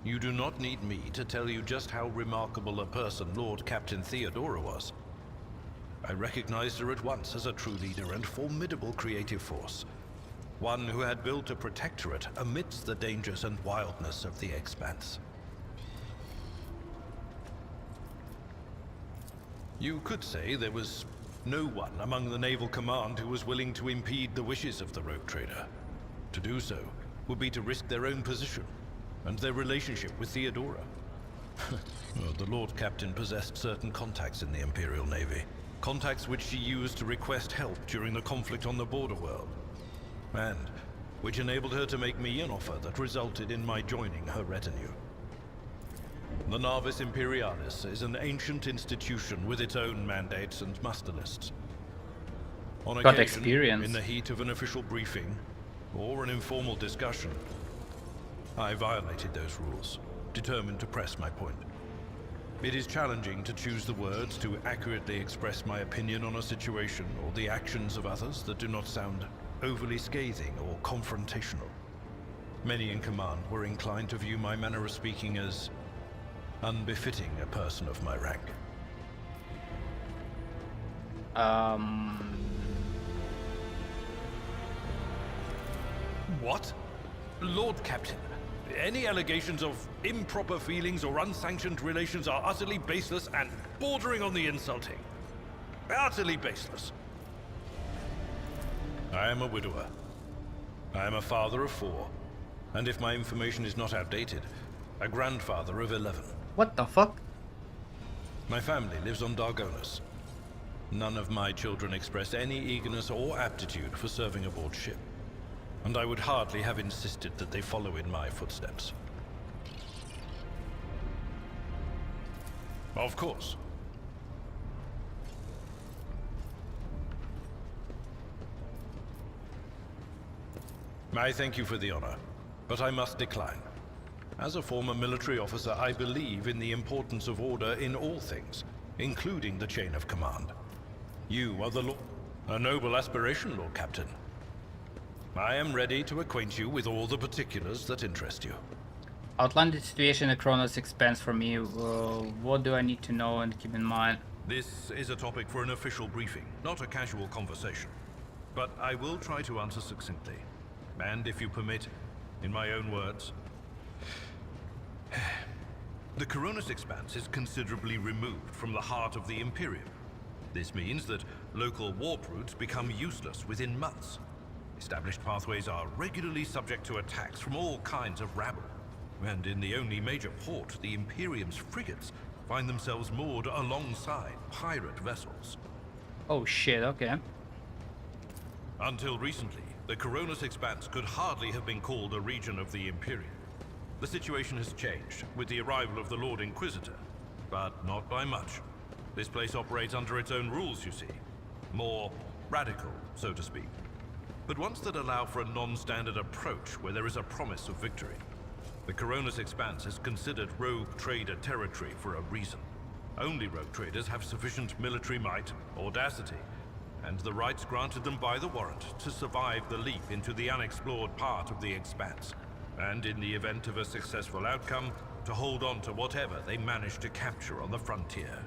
You do not need me to tell you just how remarkable a person Lord Captain Theodora was. I recognized her at once as a true leader and formidable creative force. One who had built a protectorate amidst the dangers and wildness of the Expanse. You could say there was no one among the naval command who was willing to impede the wishes of the rogue trader. To do so would be to risk their own position and their relationship with Theodora. Well, the Lord Captain possessed certain contacts in the Imperial Navy. Contacts which she used to request help during the conflict on the border world. And which enabled her to make me an offer that resulted in my joining her retinue. The Navis Imperialis is an ancient institution with its own mandates and muster lists. On Got occasion, experience. in the heat of an official briefing or an informal discussion, I violated those rules, determined to press my point. It is challenging to choose the words to accurately express my opinion on a situation or the actions of others that do not sound overly scathing or confrontational. Many in command were inclined to view my manner of speaking as unbefitting a person of my rank. What? Lord Captain, any allegations of improper feelings or unsanctioned relations are utterly baseless and bordering on the insulting. Utterly baseless. I am a widower. I am a father of 4. And if my information is not outdated, a grandfather of 11. What the fuck? My family lives on Dargonis. None of my children express any eagerness or aptitude for serving aboard ship. And I would hardly have insisted that they follow in my footsteps. Of course. I thank you for the honor, but I must decline. As a former military officer, I believe in the importance of order in all things, including the chain of command. You are the Lord. A noble aspiration, Lord Captain. I am ready to acquaint you with all the particulars that interest you. Outline the situation at Kronos' expense for me. What do I need to know and keep in mind? This is a topic for an official briefing, not a casual conversation. But I will try to answer succinctly. And if you permit, in my own words, the Coronis Expanse is considerably removed from the heart of the Imperium. This means that local warp routes become useless within months. Established pathways are regularly subject to attacks from all kinds of rabble. And in the only major port, the Imperium's frigates find themselves moored alongside pirate vessels. Oh shit, okay. Until recently, the Coronis Expanse could hardly have been called a region of the Imperium. The situation has changed with the arrival of the Lord Inquisitor, but not by much. This place operates under its own rules, you see. More radical, so to speak. But ones that allow for a non-standard approach where there is a promise of victory. The Coronis Expanse is considered rogue trader territory for a reason. Only rogue traders have sufficient military might, audacity, and the rights granted them by the warrant to survive the leap into the unexplored part of the Expanse. And in the event of a successful outcome, to hold on to whatever they manage to capture on the frontier.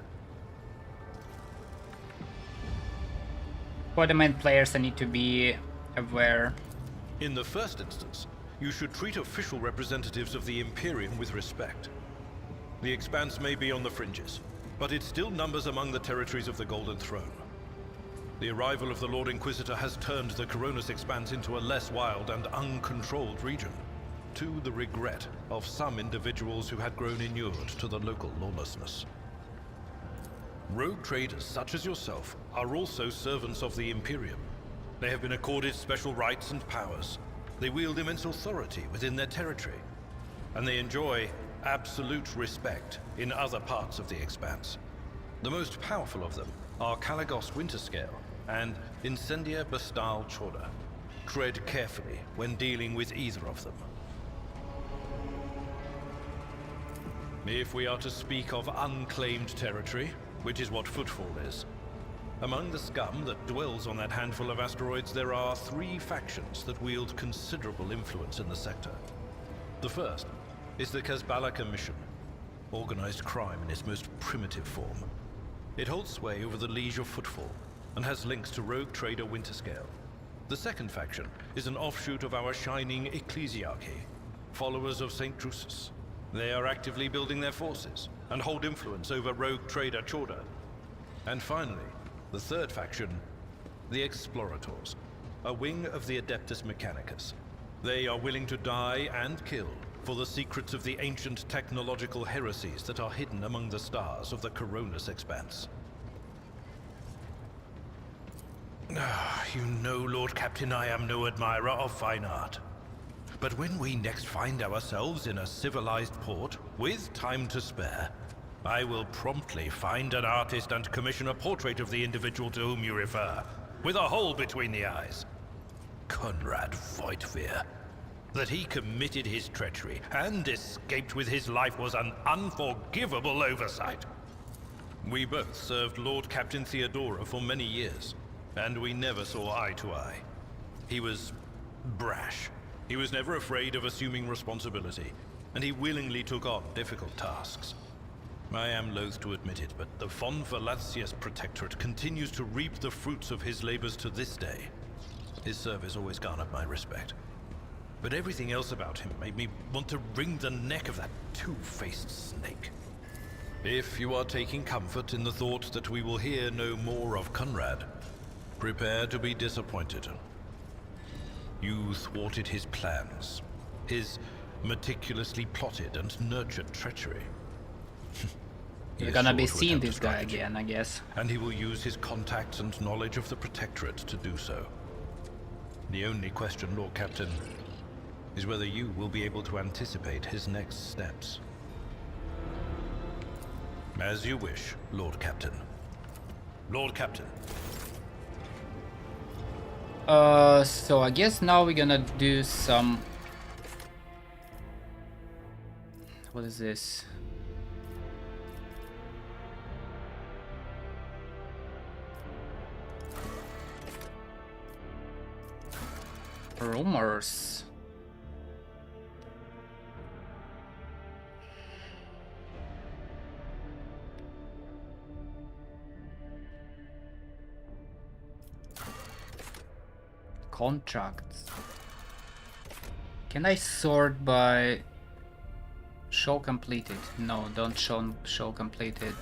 For the main players, I need to be aware. In the first instance, you should treat official representatives of the Imperium with respect. The Expanse may be on the fringes, but it still numbers among the territories of the Golden Throne. The arrival of the Lord Inquisitor has turned the Coronis Expanse into a less wild and uncontrolled region, to the regret of some individuals who had grown inured to the local lawlessness. Rogue traders such as yourself are also servants of the Imperium. They have been accorded special rights and powers. They wield immense authority within their territory, and they enjoy absolute respect in other parts of the Expanse. The most powerful of them are Caligos Winterscale and Incendia Bastal Chorda. Tread carefully when dealing with either of them. If we are to speak of unclaimed territory, which is what Footfall is, among the scum that dwells on that handful of asteroids, there are 3 factions that wield considerable influence in the sector. The first is the Kazbala Commission, organized crime in its most primitive form. It holds sway over the Liege of Footfall, and has links to rogue trader Winterscale. The second faction is an offshoot of our shining ecclesiarchy, followers of St. Drusus. They are actively building their forces, and hold influence over rogue trader Chorda. And finally, the third faction, the Explorators, a wing of the Adeptus Mechanicus. They are willing to die and kill for the secrets of the ancient technological heresies that are hidden among the stars of the Coronis Expanse. You know, Lord Captain, I am no admirer of fine art. But when we next find ourselves in a civilized port, with time to spare, I will promptly find an artist and commission a portrait of the individual to whom you refer, with a hole between the eyes. Conrad Voigtveer. That he committed his treachery and escaped with his life was an unforgivable oversight. We both served Lord Captain Theodora for many years, and we never saw eye to eye. He was brash. He was never afraid of assuming responsibility, and he willingly took on difficult tasks. I am loath to admit it, but the Von Valacius Protectorate continues to reap the fruits of his labors to this day. His service always garnered my respect. But everything else about him made me want to wring the neck of that two-faced snake. If you are taking comfort in the thought that we will hear no more of Conrad, prepare to be disappointed. You thwarted his plans, his meticulously plotted and nurtured treachery. You're gonna be seeing this guy again, I guess. And he will use his contacts and knowledge of the Protectorate to do so. The only question, Lord Captain, is whether you will be able to anticipate his next steps. As you wish, Lord Captain. Lord Captain. So I guess now we're gonna do some... What is this? Rumors. Contracts. Can I sort by show completed? No, don't show completed.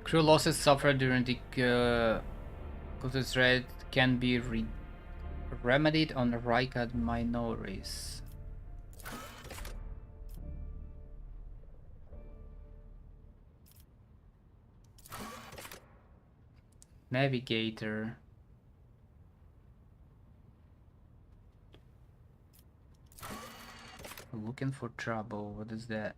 Crew losses suffered during the Kutus raid can be remedied on Rykad Minoris. Navigator. Looking for trouble. What is that?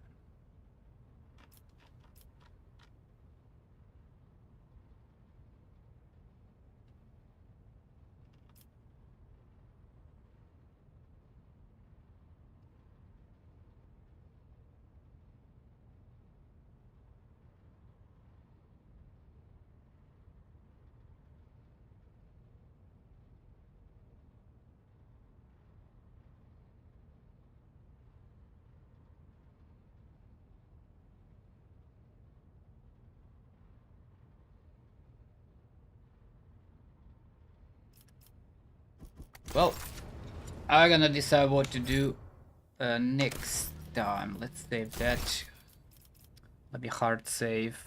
Well, I'm gonna decide what to do next time. Let's save that. Let me hard save.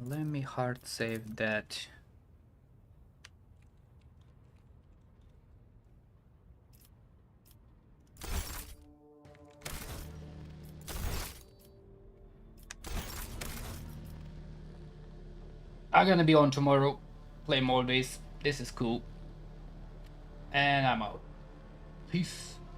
Let me hard save that. I'm gonna be on tomorrow, play more days. This is cool. And I'm out. Peace.